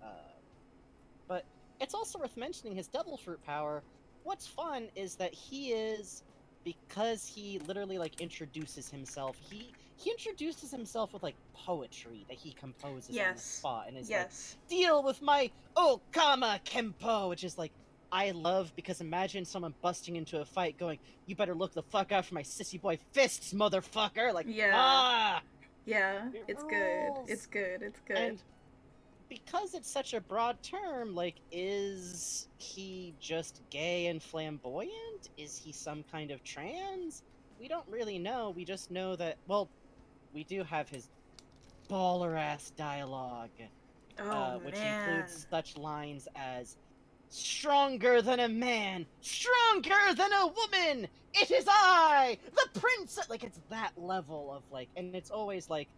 But it's also worth mentioning his devil fruit power. What's fun is that he is because he literally like introduces himself. He introduces himself with like poetry that he composes on the Yes. spot and is like, Yes. "Deal with my Okama Kempo," which is like I love because imagine someone busting into a fight going, "You better look the fuck out for my sissy boy fists, motherfucker!" Like, Yeah. ah, Yeah. it It's good. It's rules. good. It's good. And because it's such a broad term, like, is he just gay and flamboyant? Is he some kind of trans? We don't really know. We just know that, well, we do have his baller ass dialogue, Oh which man. includes such lines as stronger than a man, stronger than a woman. It is I, the prince. Like it's that level of like, and it's always like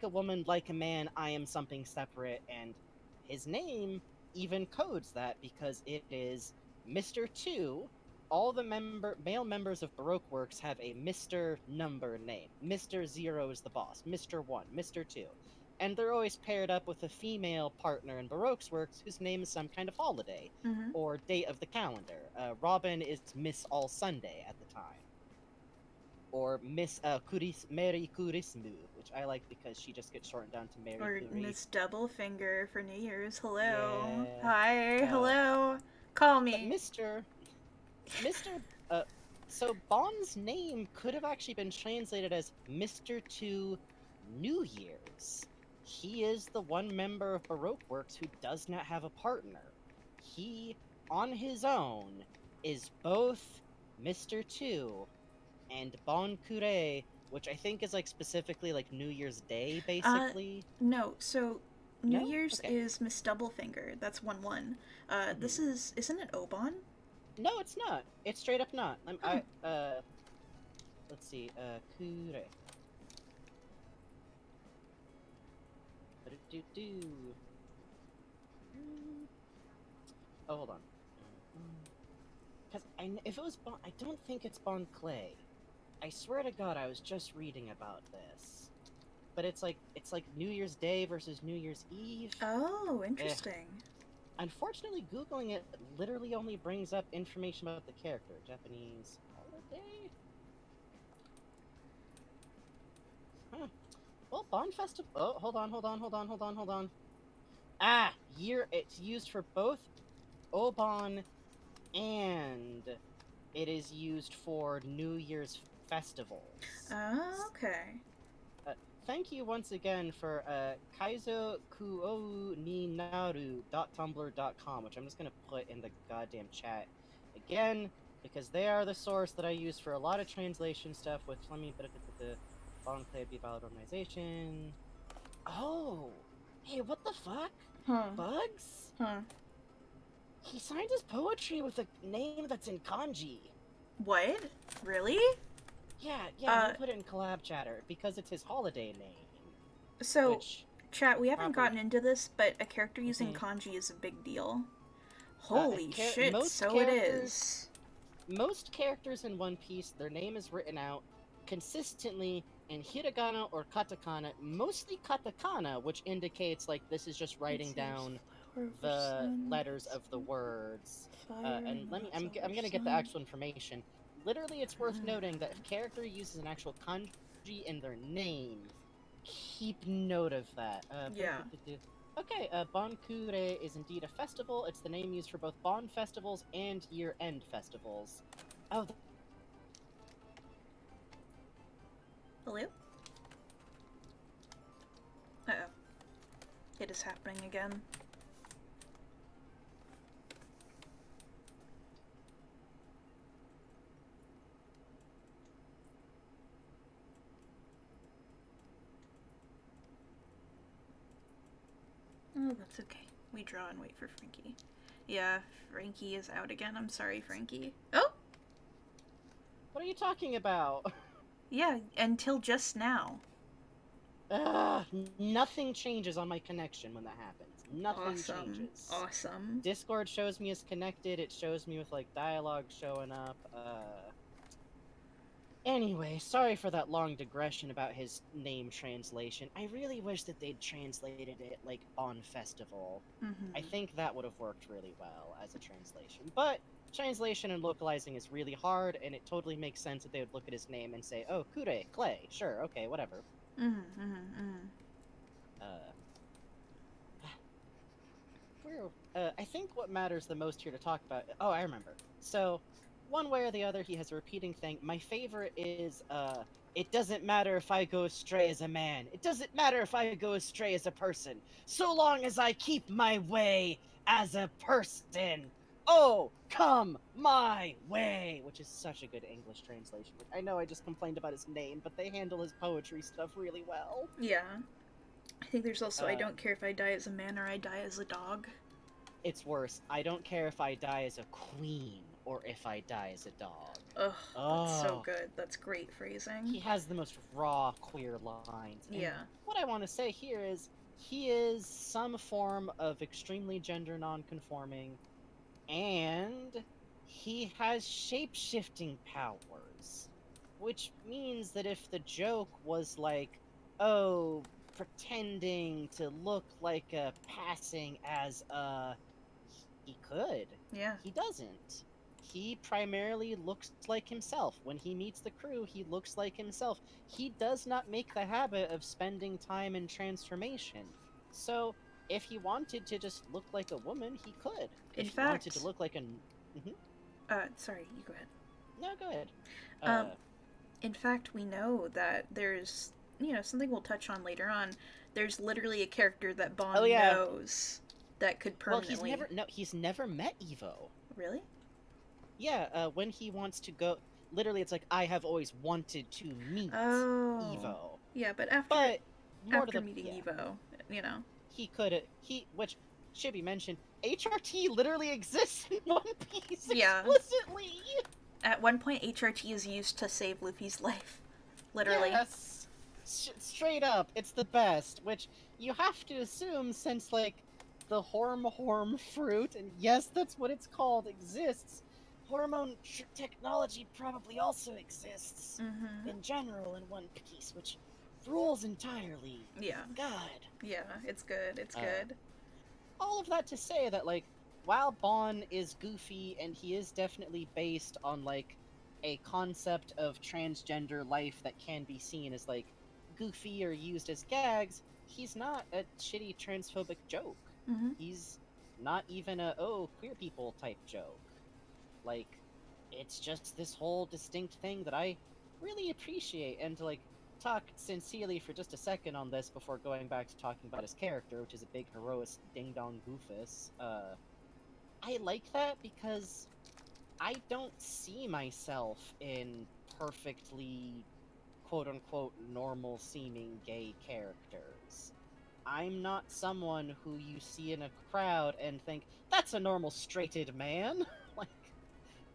a woman, like a man. I am something separate, and his name even codes that because it is Mister Two. All the male members of Baroque Works have a Mister number name. Mister Zero is the boss. Mister One, Mister Two, and they're always paired up with a female partner in Baroque's works whose name is some kind of holiday Mm-hmm. or date of the calendar. Robin is Miss All Sunday at the time, or Miss Mary Kurismu, which I like because she just gets shortened down to Mary Or Curie. Miss Doublefinger for New Year's. Hello. Yeah, Hi. uh, Hello. Call but me. Mister, uh, so Bond's name could have actually been translated as Mister Two New Year's. He is the one member of Baroque Works who does not have a partner. He, on his own, is both Mister Two and Bon Cure, which I think is like specifically like New Year's Day, Uh, basically. no. So New No? Year's Okay. is Miss Doublefinger. That's 1-1. This Hmm. isn't it Oban? No, it's not. It's straight up not. Oh. Let's see. Kure. Do. Oh, hold on. Because if it was Bon, I don't think it's Bon Clay. I swear to God, I was just reading about this. But it's like New Year's Day versus New Year's Eve. Oh, Eh. interesting. Unfortunately, googling it literally only brings up information about the character. Japanese holiday. Huh. Well, Bon Festival. Oh, hold on. Ah, year. It's used for both Oban and it is used for New Year's festivals. Oh, okay. Uh, Thank you once again for kaizokuou-ni-naru.tumblr.com, which I'm just going to put in the goddamn chat again, because they are the source that I use for a lot of translation stuff, which, let me, Bottom Clay be valid organization. Oh! Hey, what the fuck? Huh. Bugs? Huh. He signed his poetry with a name that's in kanji. What? Really? Yeah, we'll put it in collab chatter because it's his holiday name. So, Which, chat, we haven't probably- gotten into this, but a character using Mhm. kanji is a big deal. Holy shit, most so it characters- is. Most characters in One Piece, their name is written out consistently in hiragana or katakana, mostly katakana, which indicates like this is just writing down the letters of the words. And let me, I'm gonna get the actual information. Literally, it's worth noting that if a character uses an actual kanji in their name, keep note of that. Yeah. Okay, Bonkure is indeed a festival. It's the name used for both Bon festivals and year-end festivals. Oh, Hello? Uh-oh. It is happening again. Oh, that's okay. We draw and wait for Frankie. Yeah, Frankie is out again. I'm sorry, Frankie. Oh! What are you talking about? Yeah, until just now. Nothing changes on my connection when that happens. Nothing Awesome. changes. Awesome. Discord shows me as connected. It shows me with like dialogue showing up. Anyway, sorry for that long digression about his name translation. I really wish that they'd translated it like on Festival. Mm-hmm. I think that would have worked really well as a translation. But translation and localizing is really hard, and it totally makes sense that they would look at his name and say, "Oh, Kure, Clay, sure, okay, whatever." Mm-hmm. Mm-hmm. I think what matters the most here to talk about. Oh, I remember. So, one way or the other, he has a repeating thing. My favorite is, it doesn't matter if I go astray as a man. It doesn't matter if I go astray as a person. So long as I keep my way as a person. Oh, come my way! Which is such a good English translation. I know I just complained about his name, but they handle his poetry stuff really well. Yeah. I think there's also I don't care if I die as a man or I die as a dog. It's worse. I don't care if I die as a queen or if I die as a dog. Ugh, that's so Oh. good. That's great phrasing. He has the most raw queer lines. And Yeah. what I want to say here is he is some form of extremely gender non-conforming, and he has shape-shifting powers. Which means that if the joke was like, oh, pretending to look like a passing as a... He could. Yeah. He doesn't. He primarily looks like himself. When he meets the crew, he looks like himself. He does not make the habit of spending time in transformation. So, if he wanted to just look like a woman, he could. In If he wanted fact- to look like a... Sorry, you go ahead. No, go ahead. In fact, we know that there's, something we'll touch on later on. There's literally a character that Bond knows that could permanently... he's never met Evo. Really? Yeah, when he wants to go... Literally, it's like, I have always wanted to meet Evo. Yeah, but after meeting Evo, He could... which should be mentioned, HRT literally exists in One Piece explicitly! At one point, HRT is used to save Luffy's life. Literally. Yes! Straight up, it's the best, which you have to assume since, like, the Horm fruit, and yes, that's what it's called, exists. Hormone technology probably also exists in general in One Piece, which rules entirely. Yeah. God. Yeah, it's good. It's good. All of that to say that, like, while Bon is goofy and he is definitely based on, like, a concept of transgender life that can be seen as, like, goofy or used as gags, he's not a shitty transphobic joke. He's not even a, oh, queer people type joke. Like, it's just this whole distinct thing that I really appreciate, and to, like, talk sincerely for just a second on this before going back to talking about his character, which is a big heroic ding-dong goofus. I like that because I don't see myself in perfectly, quote-unquote, normal-seeming gay characters. I'm not someone who you see in a crowd and think, that's a normal straighted man! Like,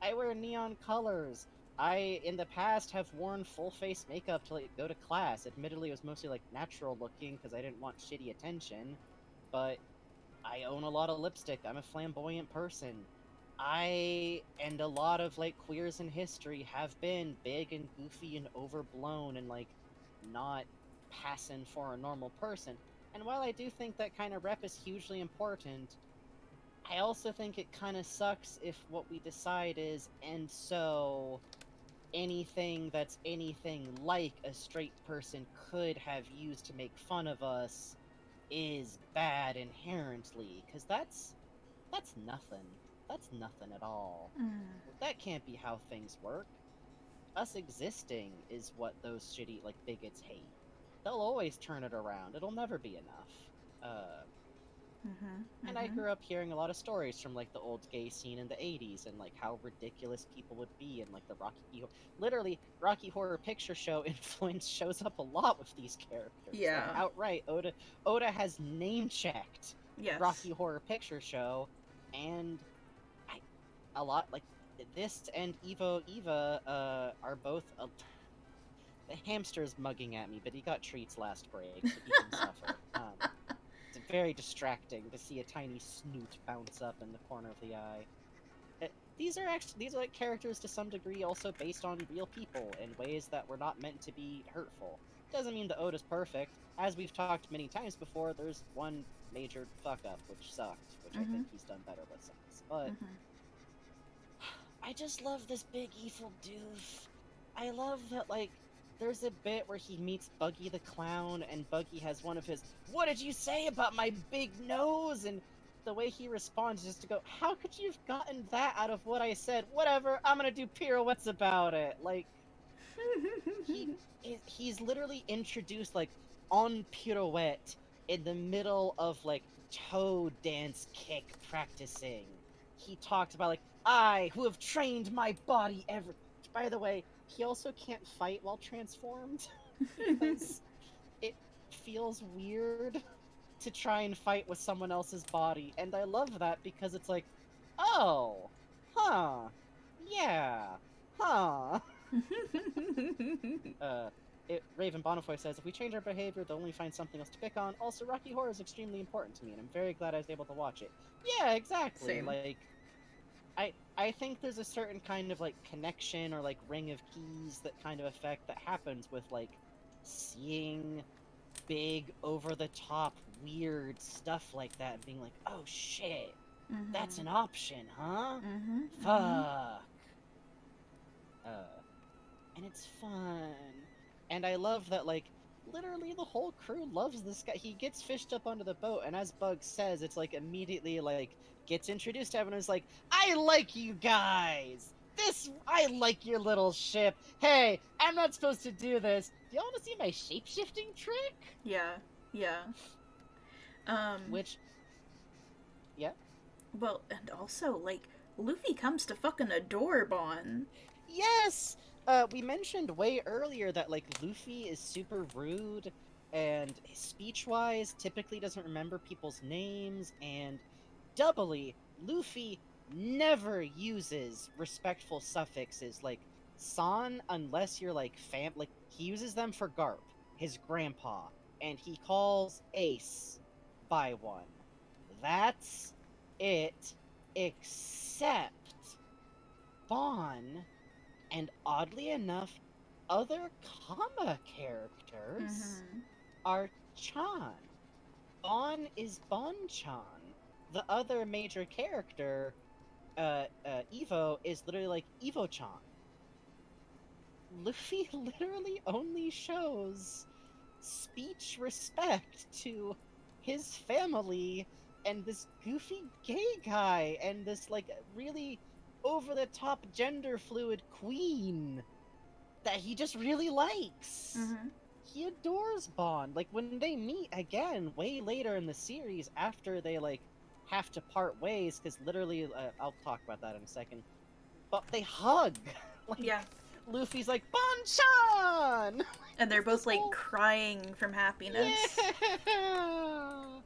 I wear neon colors. I, in the past, have worn full-face makeup to, like, go to class. Admittedly, it was mostly, like, natural-looking because I didn't want shitty attention. But I own a lot of lipstick. I'm a flamboyant person. I, and a lot of, like, queers in history have been big and goofy and overblown and, like, not passing for a normal person. And while I do think that kind of rep is hugely important, I also think it kind of sucks if what we decide is, and so anything that's anything like a straight person could have used to make fun of us is bad inherently, because that's nothing. That's nothing at all. That can't be how things work. Us existing is what those shitty, like, bigots hate. They'll always turn it around. It'll never be enough. And I grew up hearing a lot of stories from, like, the old gay scene in the 80s and, like, how ridiculous people would be and, like, the Rocky Horror Picture Show influence shows up a lot with these characters. Yeah. Like, outright, Oda has name-checked Yes. Rocky Horror Picture Show, and a lot like this and Evo Eva are both. The hamster's mugging at me, but he got treats last break, so he can suffer. It's very distracting to see a tiny snoot bounce up in the corner of the eye. These are like characters to some degree also based on real people in ways that were not meant to be hurtful. Doesn't mean the Ode is perfect. As we've talked many times before, there's one major fuck up which sucked, which I think he's done better with since. But I just love this big evil doof. I love that, like, there's a bit where he meets Buggy the Clown, and Buggy has one of his, "What did you say about my big nose?" And the way he responds is to go, "How could you have gotten that out of what I said? Whatever, I'm gonna do pirouettes about it." Like, he's literally introduced, like, on pirouette in the middle of, like, toe dance kick practicing. He talked about, like, "I, who have trained my body ever..." By the way, he also can't fight while transformed, because it feels weird to try and fight with someone else's body, and I love that because it's like, oh, huh, yeah, huh. Raven Bonifoy says, "If we change our behavior, they'll only find something else to pick on. Also, Rocky Horror is extremely important to me, and I'm very glad I was able to watch it." Yeah, exactly. Same. Like, I think there's a certain kind of, like, connection or, like, ring of keys that kind of effect that happens with, like, seeing big, over-the-top, weird stuff like that and being like, "Oh shit, that's an option, huh? Fuck." And it's fun. And I love that, like, literally the whole crew loves this guy. He gets fished up onto the boat, and as Bug says, it's like immediately, like, gets introduced to everyone. Is like, "I like you guys! I like your little ship. Hey, I'm not supposed to do this. Do y'all want to see my shape-shifting trick?" Yeah. Which, yeah? Well, and also, like, Luffy comes to fucking adore Bon. Yes! We mentioned way earlier that, like, Luffy is super rude and speech-wise typically doesn't remember people's names, and doubly, Luffy never uses respectful suffixes like San unless you're like like, he uses them for Garp, his grandpa, and he calls Ace by one. That's it, except Bon, and oddly enough, other comma characters are Chan. Bon is Bon-chan. The other major character, Evo, is literally like Evo-chan. Luffy literally only shows speech respect to his family and this goofy gay guy and this, like, really over-the-top gender-fluid queen that he just really likes. He adores Bond. Like, when they meet again way later in the series after they, like, have to part ways, because literally, I'll talk about that in a second, but they hug. Like, Yeah. Luffy's like, "Bon-chan!" And they're both, like, crying from happiness. Yeah!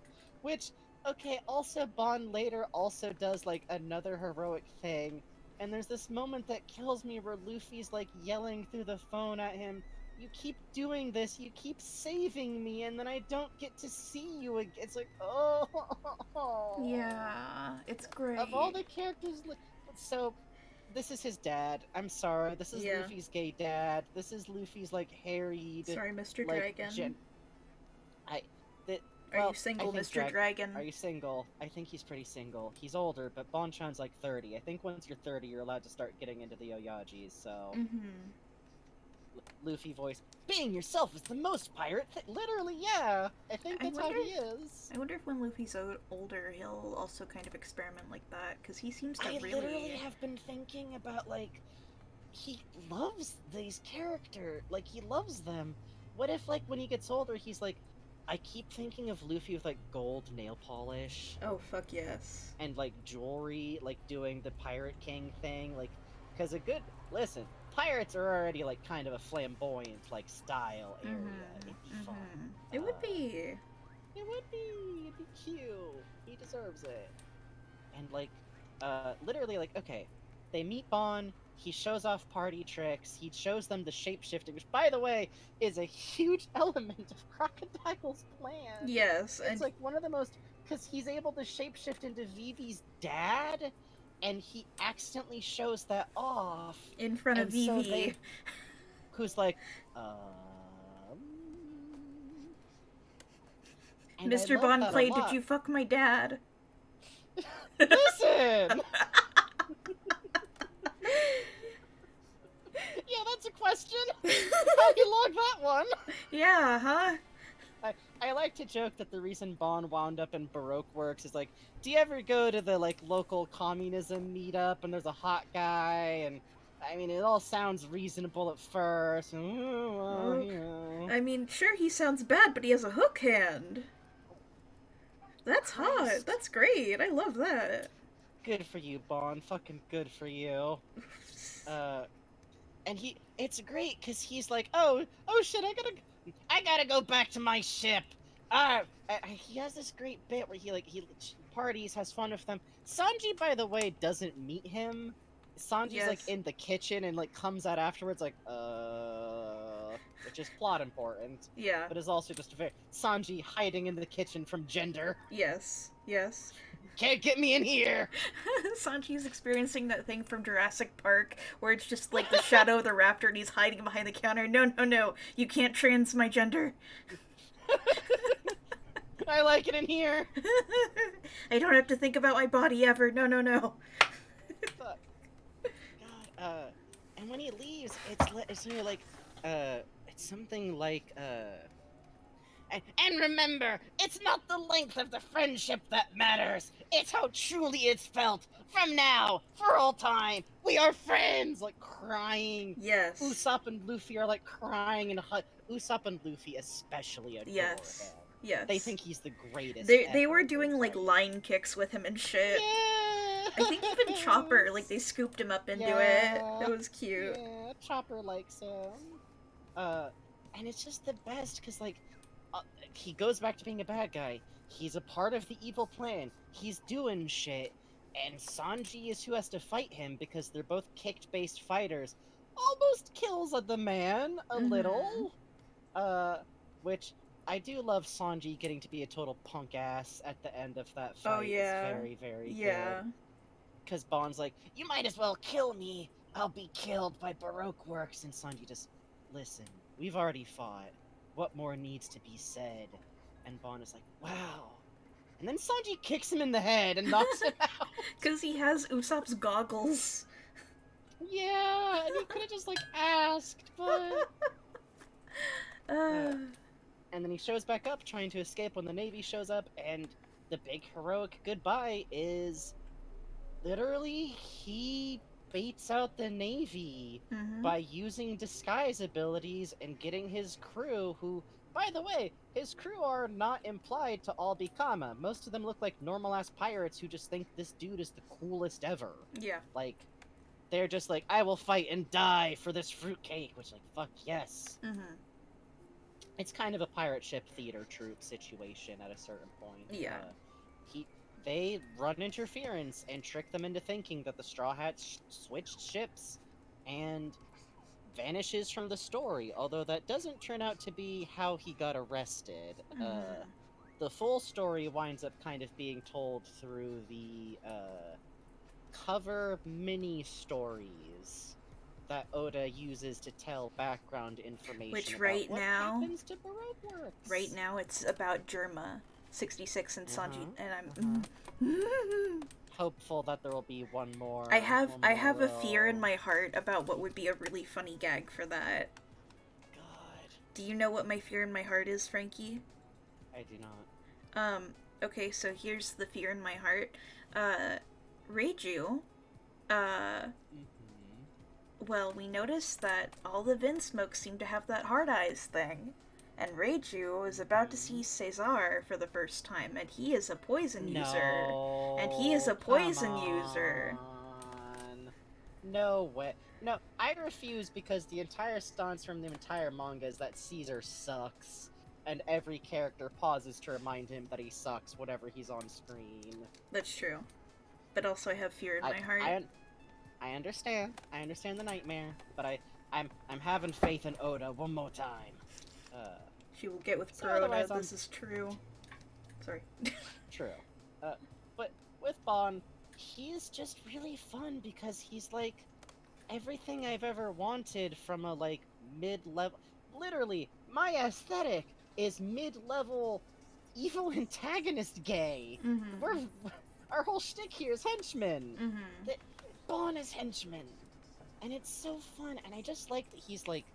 Which, okay, also Bond later also does, like, another heroic thing, and there's this moment that kills me where Luffy's, like, yelling through the phone at him, "You keep doing this, you keep saving me, and then I don't get to see you again." It's like, oh. Yeah, it's great. Of all the characters, so this is his dad. I'm sorry. This is Luffy's gay dad. This is Luffy's, like, harried. Sorry, Mr. Like, Dragon. Are you single, Mr. Dragon? Are you single? I think he's pretty single. He's older, but Bon-chan's like 30. I think once you're 30, you're allowed to start getting into the Oyajis, so... Luffy voice, "Being yourself is the most pirate literally, yeah! I think that's how he is. I wonder if when Luffy's older, he'll also kind of experiment like that, because he seems to I really... literally have been thinking about, like, he loves these characters. Like, he loves them. What if, like, when he gets older, he's like, I keep thinking of Luffy with, like, gold nail polish. Oh, fuck yes. And, like, jewelry, like, doing the Pirate King thing. Like, because listen, pirates are already, like, kind of a flamboyant, like, style area. It'd be fun. It would be. It would be. It'd be cute. He deserves it. And like, literally, like, okay, they meet Bon. He shows off party tricks. He shows them the shapeshifting, which, by the way, is a huge element of Crocodile's plan. Yes, It's and like one of the most, because he's able to shapeshift into Vivi's dad, and he accidentally shows that off. in front of And so Vivi. they- who's like, And I Mr. love Bon that a Clay, lot. did you fuck my dad? Listen! Yeah, that's a question. How you log that one? Yeah, huh? I like to joke that the reason Bon wound up in Baroque Works is like, do you ever go to the like local communism meetup and there's a hot guy and I mean it all sounds reasonable at first. Well, you know. I mean, sure, he sounds bad, but he has a hook hand. That's hot. Christ. That's great. I love that. Good for you, Bon. Fucking good for you. And it's great because he's like, oh shit, I gotta go back to my ship. He has this great bit where he parties, has fun with them. Sanji, by the way, doesn't meet him. Sanji's like Yes. in the kitchen and like comes out afterwards like, which is plot important, Yeah. but is also just very Sanji hiding in the kitchen from Gender. Yes. Yes. Can't get me in here. Sanji's experiencing that thing from Jurassic Park where it's just like the shadow of the raptor and he's hiding behind the counter. No. You can't trans my gender. I like it in here. I don't have to think about my body ever. No. Fuck. God, and when he leaves, it's you know, like, it's something like, and remember, it's not the length of the friendship that matters. It's how truly it's felt. From now, for all time, we are friends. Like crying. Yes. Usopp and Luffy are like crying and Usopp and Luffy especially adore Yes. him. Yes. They think he's the greatest. They were ever. doing like line kicks with him and shit. Yeah. I think even Chopper, like they scooped him up into Yeah. it. It was cute. Yeah, Chopper likes him. And it's just the best because, like, he goes back to being a bad guy. He's a part of the evil plan. He's doing shit. And Sanji is who has to fight him because they're both kicked-based fighters. Almost kills the man a Mhm. little. Which I do love Sanji getting to be a total punk ass at the end of that fight. Oh, yeah. It's very, very Yeah. good. Because Bond's like, you might as well kill me. I'll be killed by Baroque Works. And Sanji just, listen, we've already fought. What more needs to be said? And Bond is like, wow. And then Sanji kicks him in the head and knocks him out. Because he has Usopp's goggles. Yeah, and he could have just, like, asked, but... And then he shows back up trying to escape when the Navy shows up, and the big heroic goodbye is... Literally, he baits out the Navy Mhm. by using disguise abilities and getting his crew, who, by the way, his crew are not implied to all be Kama. Most of them look like normal-ass pirates who just think this dude is the coolest ever. Yeah. Like, they're just like, I will fight and die for this fruitcake, which, like, fuck yes. Mhm. It's kind of a pirate ship theater troupe situation at a certain point. Yeah. They run interference and trick them into thinking that the Straw Hats switched ships and vanishes from the story, although that doesn't turn out to be how he got arrested. Mhm. The full story winds up kind of being told through the cover mini-stories that Oda uses to tell background information Which about right what now- happens to Baroque Works. Right now it's about Germa, 66, and Sanji, Uh-huh, and I'm... Hopeful that there will be one more. I have one a more fear in row. my heart about what would be a really funny gag for that. God, Do you know what my fear in my heart is, Frankie? I do not. Okay, so here's the fear in my heart. Reiju, Mhm. well, we noticed that all the Vinsmoke seem to have that hard eyes thing. And Reiju is about to see Cesar for the first time, and he is a poison user. And he is a poison come user. on. No way. No, I refuse because the entire stance from the entire manga is that Caesar sucks. and every character pauses to remind him that he sucks whenever he's on screen. That's true. But also I have fear in my heart. I understand. I understand the nightmare, but I'm having faith in Oda one more time. She will get with So Perona, otherwise I'm- this is true. Sorry. True. But with Bon, he's just really fun because he's like everything I've ever wanted from a like mid-level. Literally, my aesthetic is mid-level evil antagonist gay. Mm-hmm. Our whole shtick here is henchmen. Mm-hmm. Bon is henchman, and it's so fun. And I just like that he's like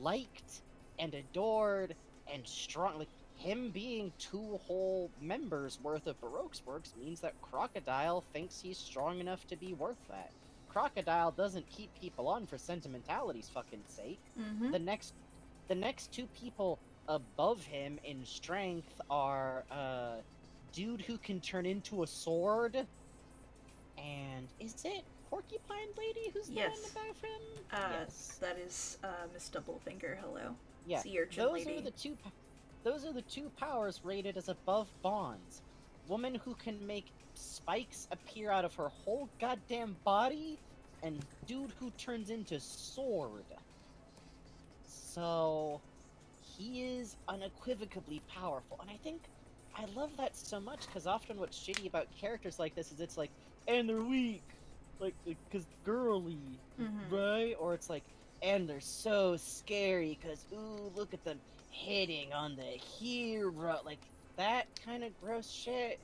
liked and adored and strong. Like him being 2 whole members worth of Baroque's works means that Crocodile thinks he's strong enough to be worth that. Crocodile doesn't keep people on for sentimentality's fucking sake. Mm-hmm. The next 2 people above him in strength are dude who can turn into a sword, and is it Porcupine Lady who's the one Yes. above him? Yes. That is Miss Doublefinger, hello. Yeah. Sea urchin Those lady. are the two. Those are the 2 powers rated as above Bonds. Woman who can make spikes appear out of her whole goddamn body, and dude who turns into sword. So he is unequivocally powerful, and I think I love that so much because often what's shitty about characters like this is it's like, and they're weak, like because girly, Mm-hmm. right? Or it's like, and they're so scary because ooh, look at them hitting on the hero, like that kind of gross shit.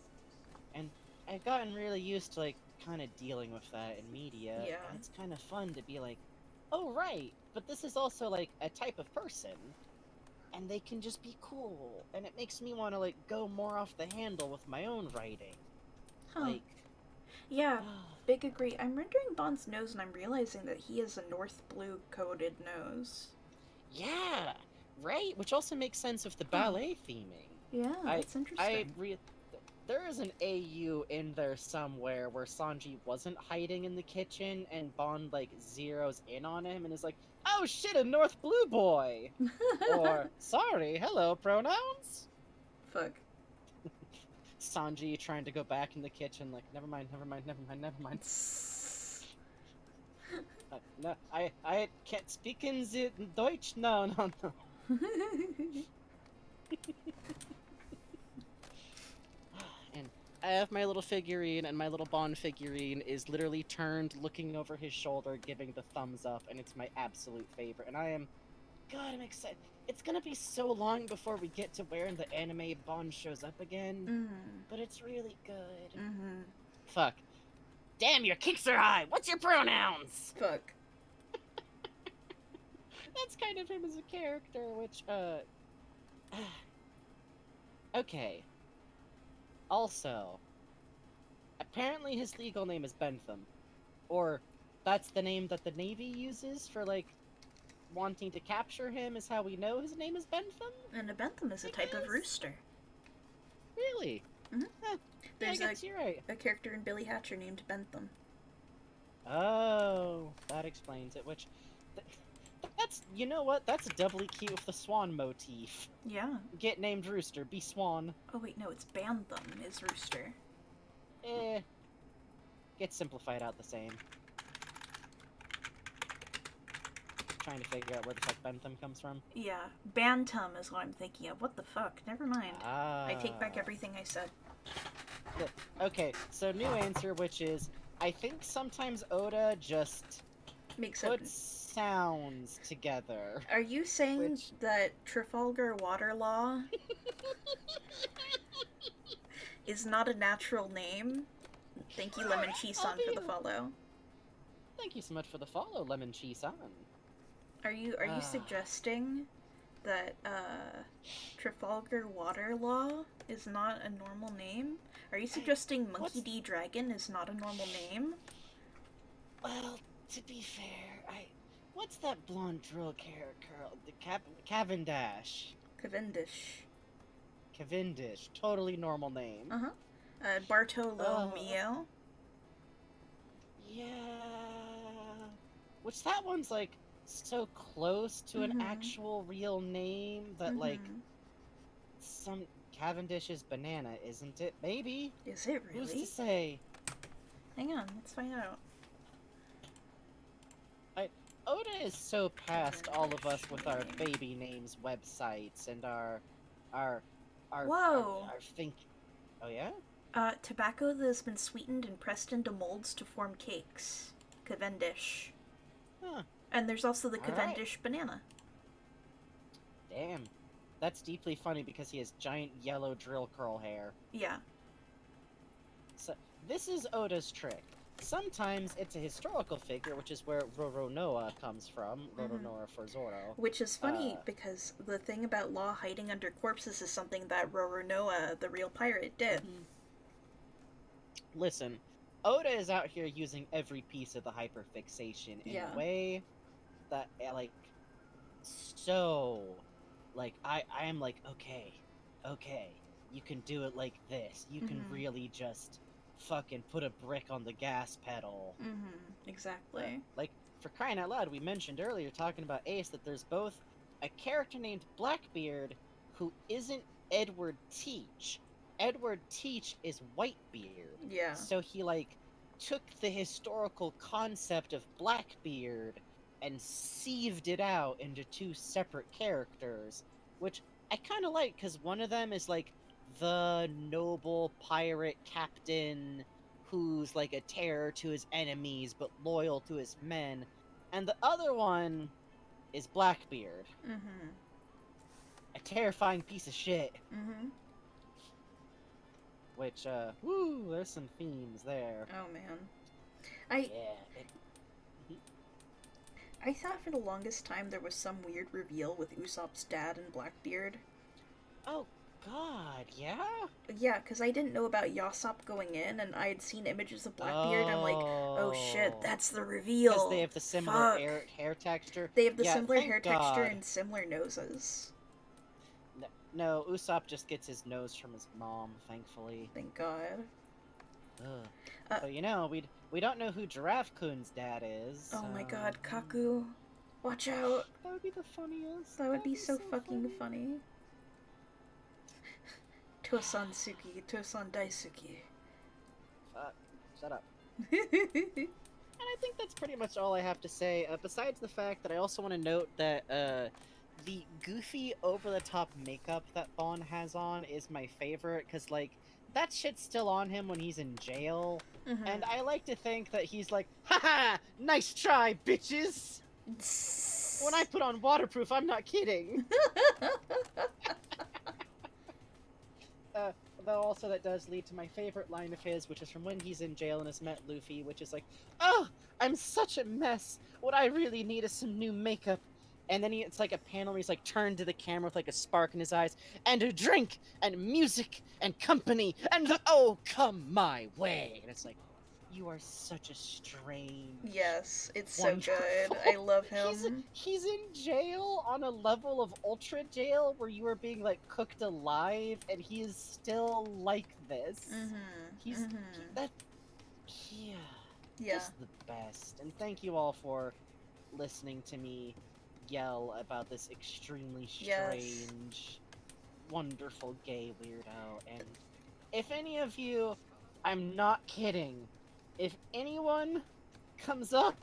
And I've gotten really used to like kind of dealing with that in media. Yeah. And it's kind of fun to be like, oh right, but this is also like a type of person, and they can just be cool, and it makes me want to like go more off the handle with my own writing. Huh. Like, Yeah, big agree. I'm rendering Bond's nose and I'm realizing that he has a North Blue coded nose. yeah, right. Which also makes sense with the ballet theming. Yeah, that's interesting. There is an AU in there somewhere where Sanji wasn't hiding in the kitchen and Bond like zeroes in on him and is like, "Oh shit, a North Blue boy," or "Sorry, hello pronouns." Fuck. Sanji trying to go back in the kitchen, like, never mind. No, I can't speak in the Deutsch. No. And I have my little figurine, and my little Bond figurine is literally turned, looking over his shoulder, giving the thumbs up, and it's my absolute favorite. And God, I'm excited. It's gonna be so long before we get to where in the anime Bond shows up again, but it's really good. Mm-hmm. Fuck. Damn, your kicks are high! What's your pronouns? Fuck. That's kind of him as a character, which, okay. Also, apparently his legal name is Bentham. Or, that's the name that the Navy uses for, like, wanting to capture him, is how we know his name is Bentham? And a Bentham is a type of rooster. Really? Mhm. Yeah, There's I guess you're right. a character in Billy Hatcher named Bentham. Oh, that explains it, which... That's, you know what? That's doubly cute with the swan motif. Yeah. Get named Rooster, be swan. Oh wait, no, it's Bantham is rooster. Gets simplified out the same. Trying to figure out where the fuck Bentham comes from. Yeah, Bantam is what I'm thinking of. What the fuck? Never mind. I take back Ah. everything I said. Okay, so new answer, which is, I think sometimes Oda just Makes sense. puts sounds together. Are you saying Which- that Trafalgar Water Law is not a natural name? Thank you, Lemon Cheese-san, for the follow. Thank you so much for the follow, Lemon Cheese-san. Are you Ah. suggesting that Trafalgar Water Law is not a normal name? Are you suggesting Monkey what's- D. Dragon is not a normal name? Well, to be fair, what's that blonde drill girl? The Cavendish. Cavendish. Cavendish. Totally normal name. Uh-huh. Bartolomeo. Yeah. Which that one's like so close to an Mhm. actual real name that like Mhm. some Cavendish's banana, isn't it? Maybe. Is it Who's really? to say? Hang on, let's find out. Oda is so past all of us with our baby names websites and our Whoa. our think. Oh yeah. Tobacco that has been sweetened and pressed into molds to form cakes. Cavendish. Huh. And there's also the All right. Cavendish banana. Damn. That's deeply funny because he has giant yellow drill curl hair. Yeah. So this is Oda's trick. Sometimes it's a historical figure, which is where Roronoa comes from. Roronoa for Zoro. Which is funny Uh, because the thing about Law hiding under corpses is something that Roronoa, the real pirate, did. Listen, Oda is out here using every piece of the hyperfixation in Yeah. a way that, like, so, like, I am like, okay, you can do it like this. You can Mhm. really just fucking put a brick on the gas pedal. Exactly. Like, for crying out loud, we mentioned earlier talking about Ace that there's both a character named Blackbeard who isn't Edward Teach. Edward Teach is Whitebeard. Yeah. So he, like, took the historical concept of Blackbeard and sieved it out into two separate characters, which I kind of like because one of them is, like, the noble pirate captain who's like a terror to his enemies but loyal to his men, and the other one is Blackbeard, Mm-hmm. a terrifying piece of shit. Mm-hmm. Which, woo, there's some themes there. Oh man. Yeah. I thought for the longest time there was some weird reveal with Usopp's dad and Blackbeard. Oh God, yeah. Yeah, because I didn't know about Yasop going in, and I had seen images of Blackbeard. I'm like, oh shit, that's the reveal. Because they have the similar Fuck. hair texture. They have the Yeah, similar thank hair God. texture and similar noses. No, Usopp just gets his nose from his mom, thankfully. Thank God. Ugh. Uh, But you know, we don't know who Giraffe Kun's dad is. Oh my so- God, Kaku. Watch out. That would be the funniest. That would be That'd so fucking funny. Tosan Suki, Tosan Daisuki. Fuck. Shut up. And I think that's pretty much all I have to say. Besides the fact that I also want to note that the goofy, over-the-top makeup that Vaughn has on is my favorite, because, like, that shit's still on him when he's in jail. Mhm. And I like to think that he's like, haha, nice try, bitches! When I put on waterproof, I'm not kidding. Though also that does lead to my favorite line of his, which is from when he's in jail and has met Luffy, which is like, oh, I'm such a mess. What I really need is some new makeup. And then it's like a panel where he's like turned to the camera with like a spark in his eyes, and a drink, and music, and company, and oh, come my way. And it's like, you are such a strange... Yes, it's so Wonderful. good. I love him. He's in jail on a level of ultra jail where you are being like cooked alive, and he is still like this. He's that. Yeah. Yeah. Just the best. And thank you all for listening to me yell about this extremely strange, wonderful gay weirdo. And if any of you, I'm not kidding, if anyone comes up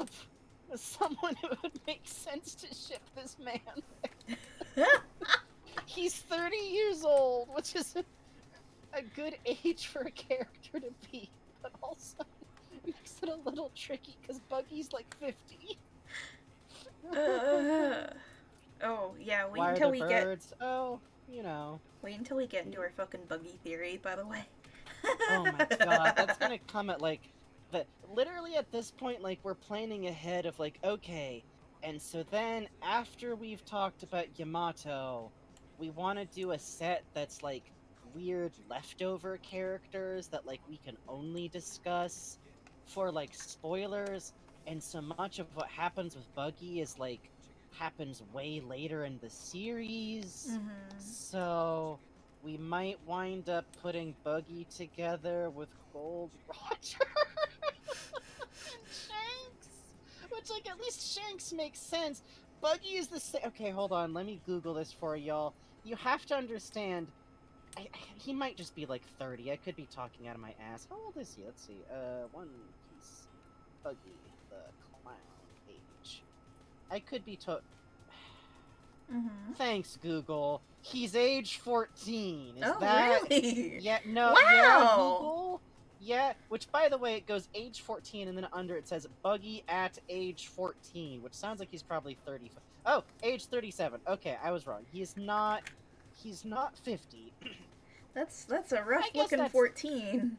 with someone who would make sense to ship this man with, he's 30 years old, which is a good age for a character to be, but also makes it a little tricky because Buggy's like 50. Oh yeah, wait Why until are we the get birds? Oh, you know. wait until we get into our fucking buggy theory, by the way. Oh my god, that's gonna come at like literally at this point, like, we're planning ahead of like, okay, and so then after we've talked about Yamato, we want to do a set that's like weird leftover characters that like we can only discuss for like spoilers, and so much of what happens with Buggy is like happens way later in the series. So we might wind up putting Buggy together with Gold Roger and Shanks, which, like, at least Shanks makes sense. Buggy is the same. Okay, hold on. Let me Google this for y'all. You have to understand, he might just be like 30. I could be talking out of my ass. How old is he? Let's see. One Piece Buggy the Clown age. I could be Mm-hmm. Thanks, Google. He's age 14. Is Oh, that really? Yeah, no, Wow! yeah, Google. Yeah, which by the way, it goes age 14 and then under it says Buggy at age 14, which sounds like he's probably 30. Oh, age 37. Okay, I was wrong. He's not 50. That's a rough I guess looking that's- 14.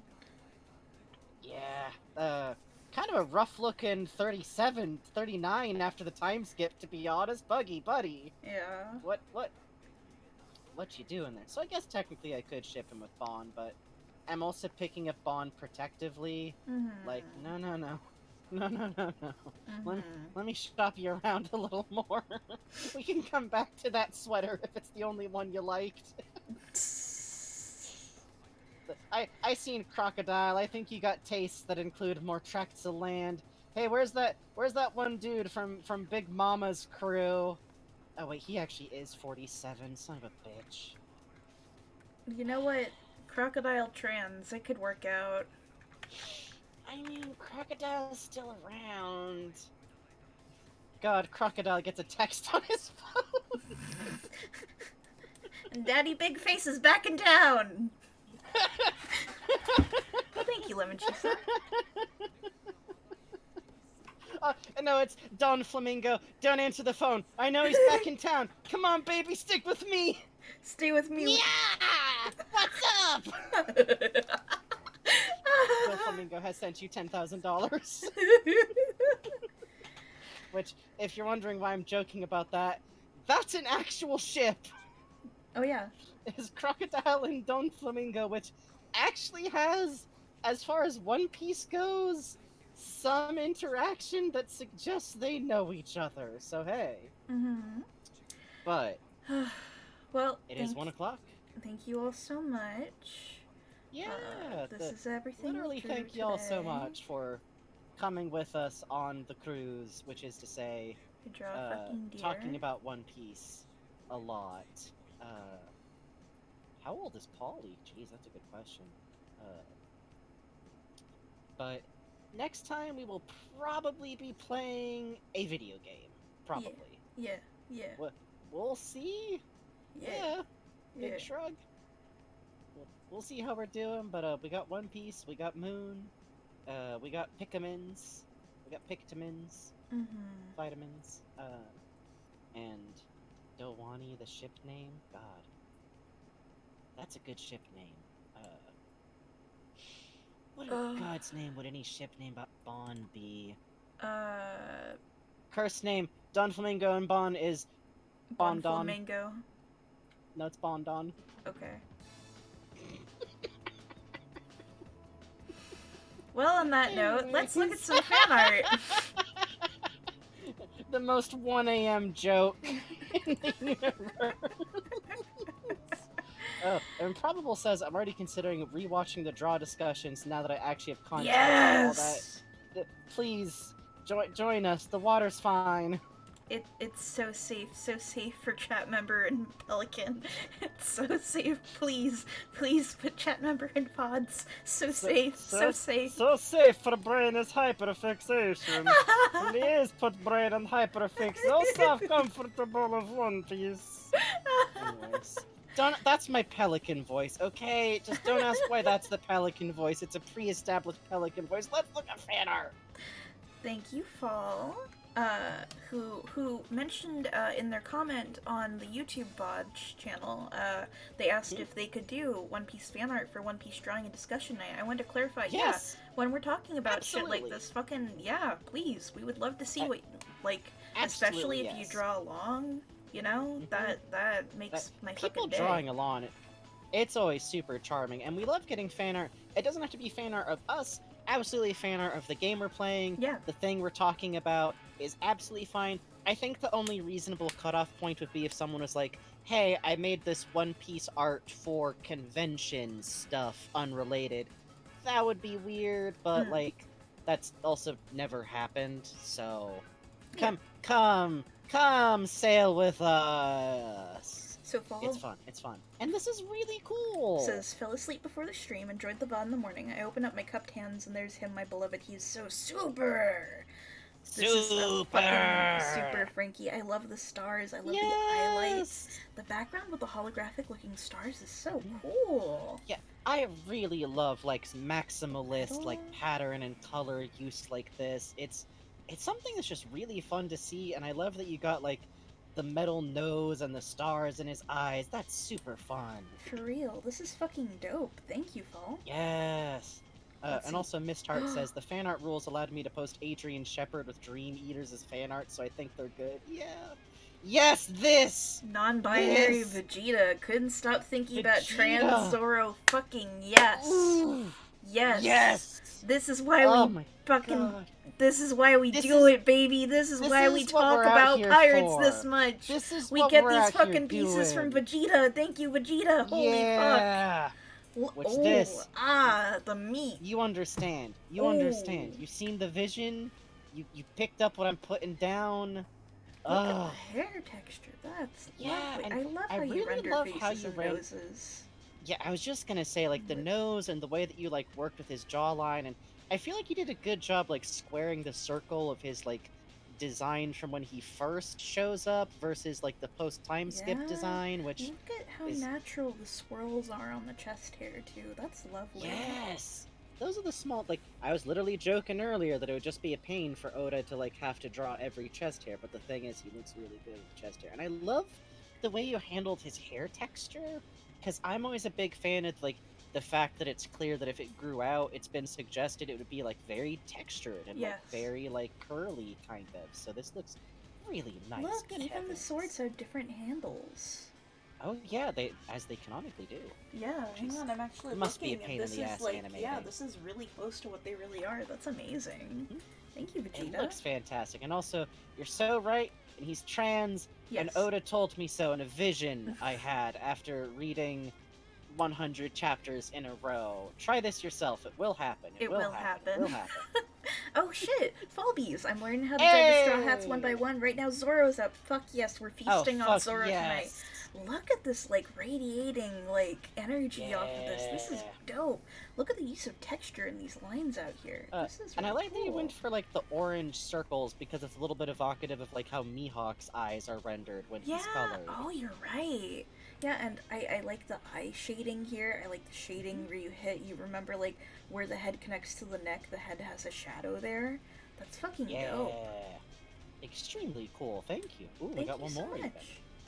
Yeah, kind of a rough looking 37, 39 after the time skip, to be honest. Buggy, buddy. Yeah. What you doing there? So I guess technically I could ship him with Bond, but I'm also picking up Bond protectively. Mm-hmm. Like, no. Mm-hmm. Let me shop you around a little more. We can come back to that sweater if it's the only one you liked. I seen Crocodile. I think you got tastes that include more tracts of land. Hey, where's that one dude from Big Mama's crew? Oh wait, he actually is 47. Son of a bitch. You know what? Crocodile trans, it could work out. I mean, Crocodile's still around. God, Crocodile gets a text on his phone. And Daddy Big Face is back in town! Oh, thank you, Lemon Cheese. No, it's Don Flamingo. Don't answer the phone. I know he's back in town. Come on, baby, stick with me. Stay with me. Yeah! What's up? Bill Flamingo has sent you $10,000. Which, if you're wondering why I'm joking about that, that's an actual ship. Oh, yeah. Is Crocodile and Don Flamingo, which actually has, as far as One Piece goes, some interaction that suggests they know each other. So hey. Mm-hmm. But Well, it is 1 o'clock. Thank you all so much. Yeah, This is everything. literally for thank y'all so today. much for coming with us on the cruise, which is to say, Good job, fucking dear. talking about One Piece a lot. How old is Polly? Jeez, that's a good question. But next time we will probably be playing a video game. Probably. Yeah. We'll see. Yeah. Big shrug. We'll see how we're doing, but we got One Piece, we got Moon, we got Pikkamins, we got Pictamins, Mm-hmm. vitamins, and Dowani, the ship name. God, that's a good ship name. What in God's name would any ship name about Bond be? Curse name. Don Flamingo and Bond is Bon Bondon. Flamingo. No, it's Bondon. Okay. Well, on that note, let's look at some fan art. The most 1 a.m. joke in the universe. Oh, Improbable says, I'm already considering rewatching the draw discussions now that I actually have context and all that. Yes! Please, join us. The water's fine. It's so safe for chat member and Pelican. It's so safe. Please put chat member in pods. So safe. So safe for brain is hyperfixation. Please put brain on hyperfix. So self-comfortable of One Piece. Anyways. That's my Pelican voice, okay? Just don't ask why that's the Pelican voice. It's a pre-established Pelican voice. Let's look at fan art. Thank you, Fall. Who mentioned in their comment on the YouTube VOD channel, they asked if they could do One Piece fan art for One Piece Drawing and Discussion Night. I wanted to clarify, Yes! when we're talking about Absolutely. shit like this, fucking, please, we would love to see what, especially Absolutely, if you yes. draw along, you know, Mhm. that makes my People fucking day. drawing along, it's always super charming, and we love getting fan art. It doesn't have to be fan art of us, absolutely fan art of the game we're playing, Yeah. the thing we're talking about is absolutely fine. I think the only reasonable cutoff point would be if someone was like, hey, I made this One Piece art for convention stuff, unrelated. That would be weird, but, like, that's also never happened, so... Come sail with us! So Fall It's fun. It's fun. And this is really cool. says, fell asleep before the stream, enjoyed the VOD in the morning. I open up my cupped hands and there's him, my beloved. He's so super. This is a fucking super Frankie. I love the stars. I love the highlights. The background with the holographic looking stars is so cool. Yeah, I really love like maximalist like pattern and color use like this. It's something that's just really fun to see, and I love that you got like the metal nose and the stars in his eyes. That's super fun. For real, this is fucking dope. Thank you, Fall. Yes. Let's And see. also, Mist Heart says the fan art rules allowed me to post Adrian Shepard with Dream Eaters as fan art, so I think they're good. Yeah. Yes, this. Non-binary Yes. Vegeta. Couldn't stop thinking about Vegeta. trans Zoro. Fucking yes. Ooh. Yes. Yes. This is why Oh we my fucking. god. This is why we This do is- it, baby. This is why we is what talk we're out about here pirates for. this much. This is We what get we're these out here fucking pieces from doing. Vegeta. Thank you, Vegeta. Holy fuck. Yeah. What's this? Ah, the meat. You understand. You Ooh. understand. You seen the vision. You picked up what I'm putting down. Look Ugh. at the hair texture. That's Yeah, lovely. and I love I how you really render love faces how you and ren- noses. Yeah, I was just gonna say, like, the nose and the way that you, like, worked with his jawline, and I feel like you did a good job, like, squaring the circle of his, like, design from when he first shows up versus, like, the post-time skip Yeah. design, which... Look at how is- natural the swirls are on the chest hair, too. That's lovely. Yes! Those are the small, like, I was literally joking earlier that it would just be a pain for Oda to, like, have to draw every chest hair, but the thing is, he looks really good with the chest hair. And I love the way you handled his hair texture, because I'm always a big fan of, like, the fact that it's clear that if it grew out, it's been suggested it would be, like, very textured and, Yes. like, very, like, curly, kind of. So this looks really nice. Look, Good even the heavens. swords have different handles. Oh, yeah, as they canonically do. Yeah, hang Jeez. on, I'm actually It must be a looking, pain and in this the is ass like, yeah, animating. this is really close to what they really are. That's amazing. Mhm. Thank you, It Vegeta. looks fantastic. And also, you're so right, and he's trans, and Yes. Oda told me so in a vision I had after reading 100 chapters in a row. Try this yourself. It will happen. It will happen. It will happen. Oh shit! Fallbees! I'm learning how to drive the Straw Hats one by Hey! one. Right now, Zoro's up. Fuck yes, we're Oh, feasting on fuck Zoro tonight. yes. Look at this, like, radiating, like, energy off of this. This is Yeah. dope. Look at the use of texture in these lines out here. This is And I really like that you went cool. for, like, the orange circles because it's a little bit evocative of, like, how Mihawk's eyes are rendered when Yeah. he's colored. Oh, you're right. Yeah, and I like the eye shading here. I like the shading where you hit. You remember, like, where the head connects to the neck, the head has a shadow there. That's fucking Yeah. dope. Extremely cool. Thank you. Ooh, we Thank got you one so more. much. even.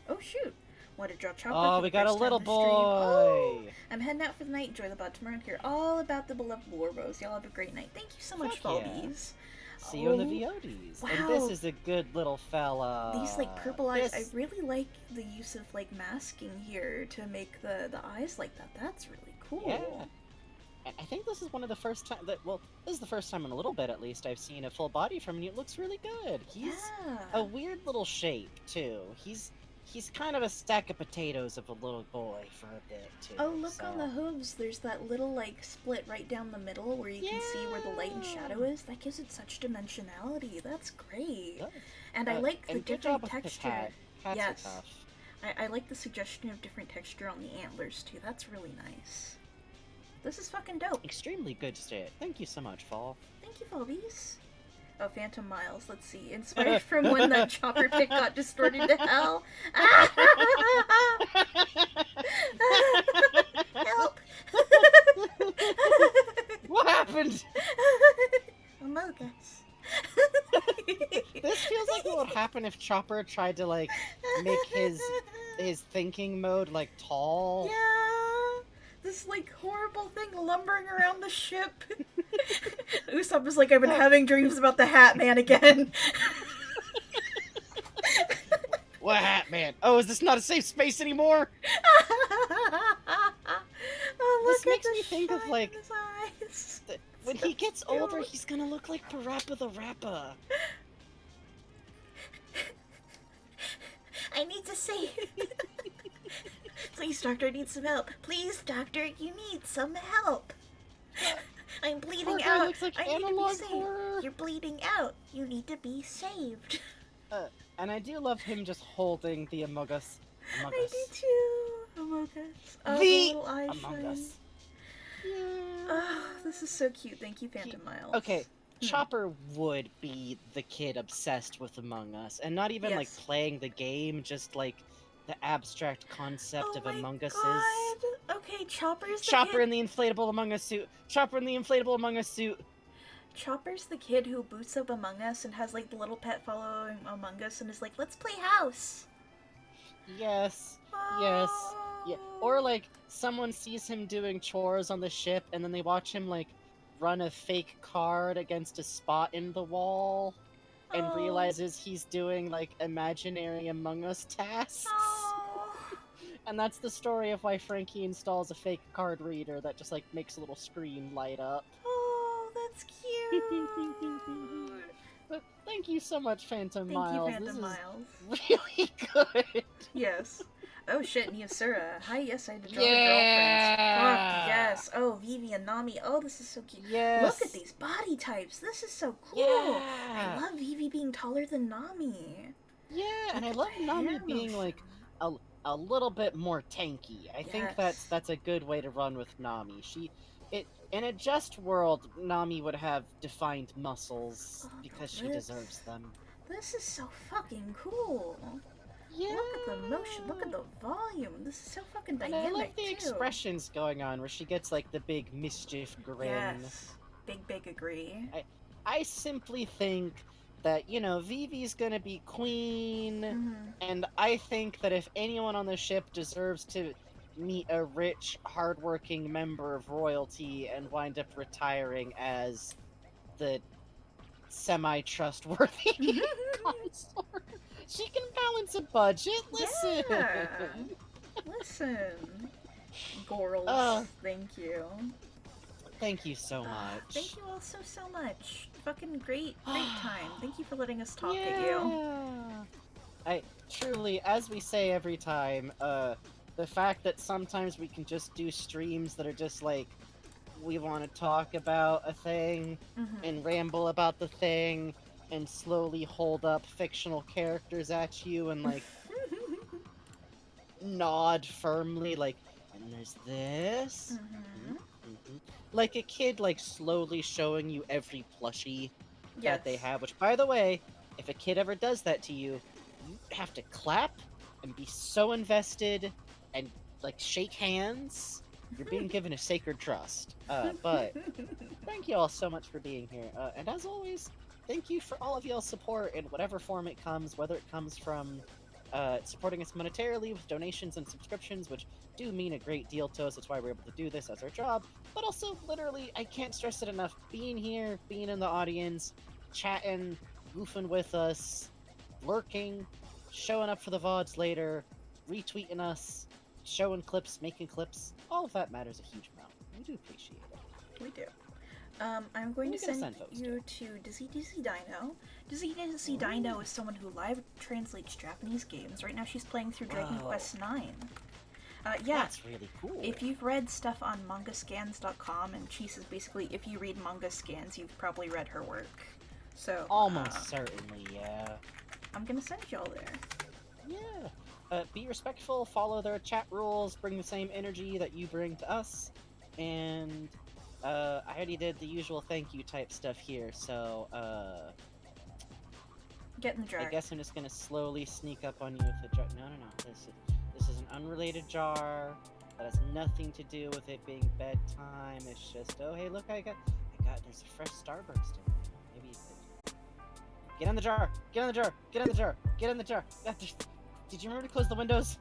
Oh, shoot. Want to draw Chopper Oh, for we the got a first time little this stream. Oh, boy. I'm heading out for the night. Enjoy the bot tomorrow. Hear all about the beloved Lorbos. Y'all have a great night. Thank you so much, Fuck yeah. Fallbees. See you in the Oh, VODs. wow. And this is a good little fella. These, like, purple eyes. This- I really like the use of, like, masking here to make the eyes like that. That's really cool. Yeah. I think this is one of the first time that, well, this is the first time in a little bit at least I've seen a full body from him. It looks really good. He's Yeah. a weird little shape too. He's kind of a stack of potatoes of a little boy for a bit too. Oh, look on so- the hooves. There's that little, like, split right down the middle where you can see where the light and shadow is. That gives it such dimensionality. That's great. Good. And I like the and good different job with his texture. hat. Hats Yes. are tough. I like the suggestion of different texture on the antlers, too. That's really nice. This is fucking dope. Extremely good shit. Thank you so much, Fall. Thank you, Fallbees. Oh, Phantom Miles. Let's see. Inspired from when that chopper pick got distorted to hell. Help! What happened? Among Us. This feels like what would happen if Chopper tried to like make his thinking mode like tall. Yeah, this like horrible thing lumbering around the ship. Usopp is like, I've been having dreams about the Hat Man again. What hat man? Oh, is this not a safe space anymore? Oh, This look makes at the me think of, shine like, in his eyes. When So he gets cute. older, he's gonna look like Parappa the Rapper. I need to save. Please, doctor, I need some help. Please, doctor, you need some help. I'm bleeding Poor guy out. looks like I need to be analog saved. horror. You're bleeding out. You need to be saved. And I do love him just holding the Among Us Among I Us. do too. Among Us. Oh, The the little eye Among shine. Us. Yeah. Oh, this is so cute. Thank you, Phantom Miles. Okay, Hmm. Chopper would be the kid obsessed with Among Us, and not even like Yes. playing the game, just like the abstract concept Oh of my Among Us is. god. Okay, Chopper's the Chopper kid. in the inflatable Among Us suit. Chopper in the inflatable Among Us suit. Chopper's the kid who boots up Among Us and has like the little pet following Among Us and is like, "Let's play house." Yes. Yes. Yeah. Or like someone sees him doing chores on the ship, and then they watch him like run a fake card against a spot in the wall, and Oh. realizes he's doing like imaginary Among Us tasks. Oh. And that's the story of why Frankie installs a fake card reader that just like makes a little screen light up. Oh, that's cute. But thank you so much, Phantom Thank you, Miles. Phantom This is Miles. really good. Yes. Oh shit, Niasura. Hi, yes, I had to draw Yeah. the girlfriends. Fuck, yes. Oh, Vivi and Nami. Oh, this is so cute. Yes. Look at these body types. This is so cool. I Yeah. love Vivi being taller than Nami. Yeah, and I Look love at the Nami hair being motion. like a little bit more tanky. I think Yes. that's a good way to run with Nami. In a just world, Nami would have defined muscles Oh, the because she lips. deserves them. This is so fucking cool. Yeah. Look at the motion. Look at the volume. This is so fucking And dynamic I love the too. expressions going on where she gets like the big mischief grin. Yes. Big agree. I simply think that, you know, Vivi's gonna be queen, Mhm. and I think that if anyone on the ship deserves to meet a rich, hardworking member of royalty and wind up retiring as the semi-trustworthy consort, she can balance a budget. Listen. Yeah. Listen. Gorals, Uh, thank you. Thank you so much. Thank you all so much. Fucking great time. Thank you for letting us talk at you. Yeah. I truly, as we say every time, the fact that sometimes we can just do streams that are just like, we want to talk about a thing Mhm. and ramble about the thing and slowly hold up fictional characters at you and like nod firmly like, and there's this. Mhm. Mhm. Like a kid like slowly showing you every plushie that they Yes. have, which by the way, if a kid ever does that to you, you have to clap and be so invested and like shake hands. You're being given a sacred trust. But thank you all so much for being here. And as always, thank you for all of y'all's support in whatever form it comes, whether it comes from supporting us monetarily with donations and subscriptions, which do mean a great deal to us. That's why we're able to do this as our job. But also, literally, I can't stress it enough. Being here, being in the audience, chatting, goofing with us, lurking, showing up for the VODs later, retweeting us, showing clips, making clips, all of that matters a huge amount. We do appreciate it. We do. I'm going Who to are you gonna send send folks you to Dizzy Dino. Dizzy Dino is someone who live translates Japanese games. Right now she's playing through Dragon Whoa. Quest IX. Yeah, That's really cool. if you've read stuff on mangascans.com, and Cheese is basically, if you read manga scans, you've probably read her work. So, Almost certainly, yeah. I'm gonna send y'all there. Yeah. Be respectful, follow their chat rules, bring the same energy that you bring to us, and I already did the usual thank you type stuff here, so Get in the jar. I guess I'm just gonna slowly sneak up on you with a jar. No. This is an unrelated jar that has nothing to do with it being bedtime. It's just, oh hey, look, I got. There's a fresh Starburst in there. Maybe. Get in the jar. Get in the jar. Get in the jar. Get in the jar. Did you remember to close the windows?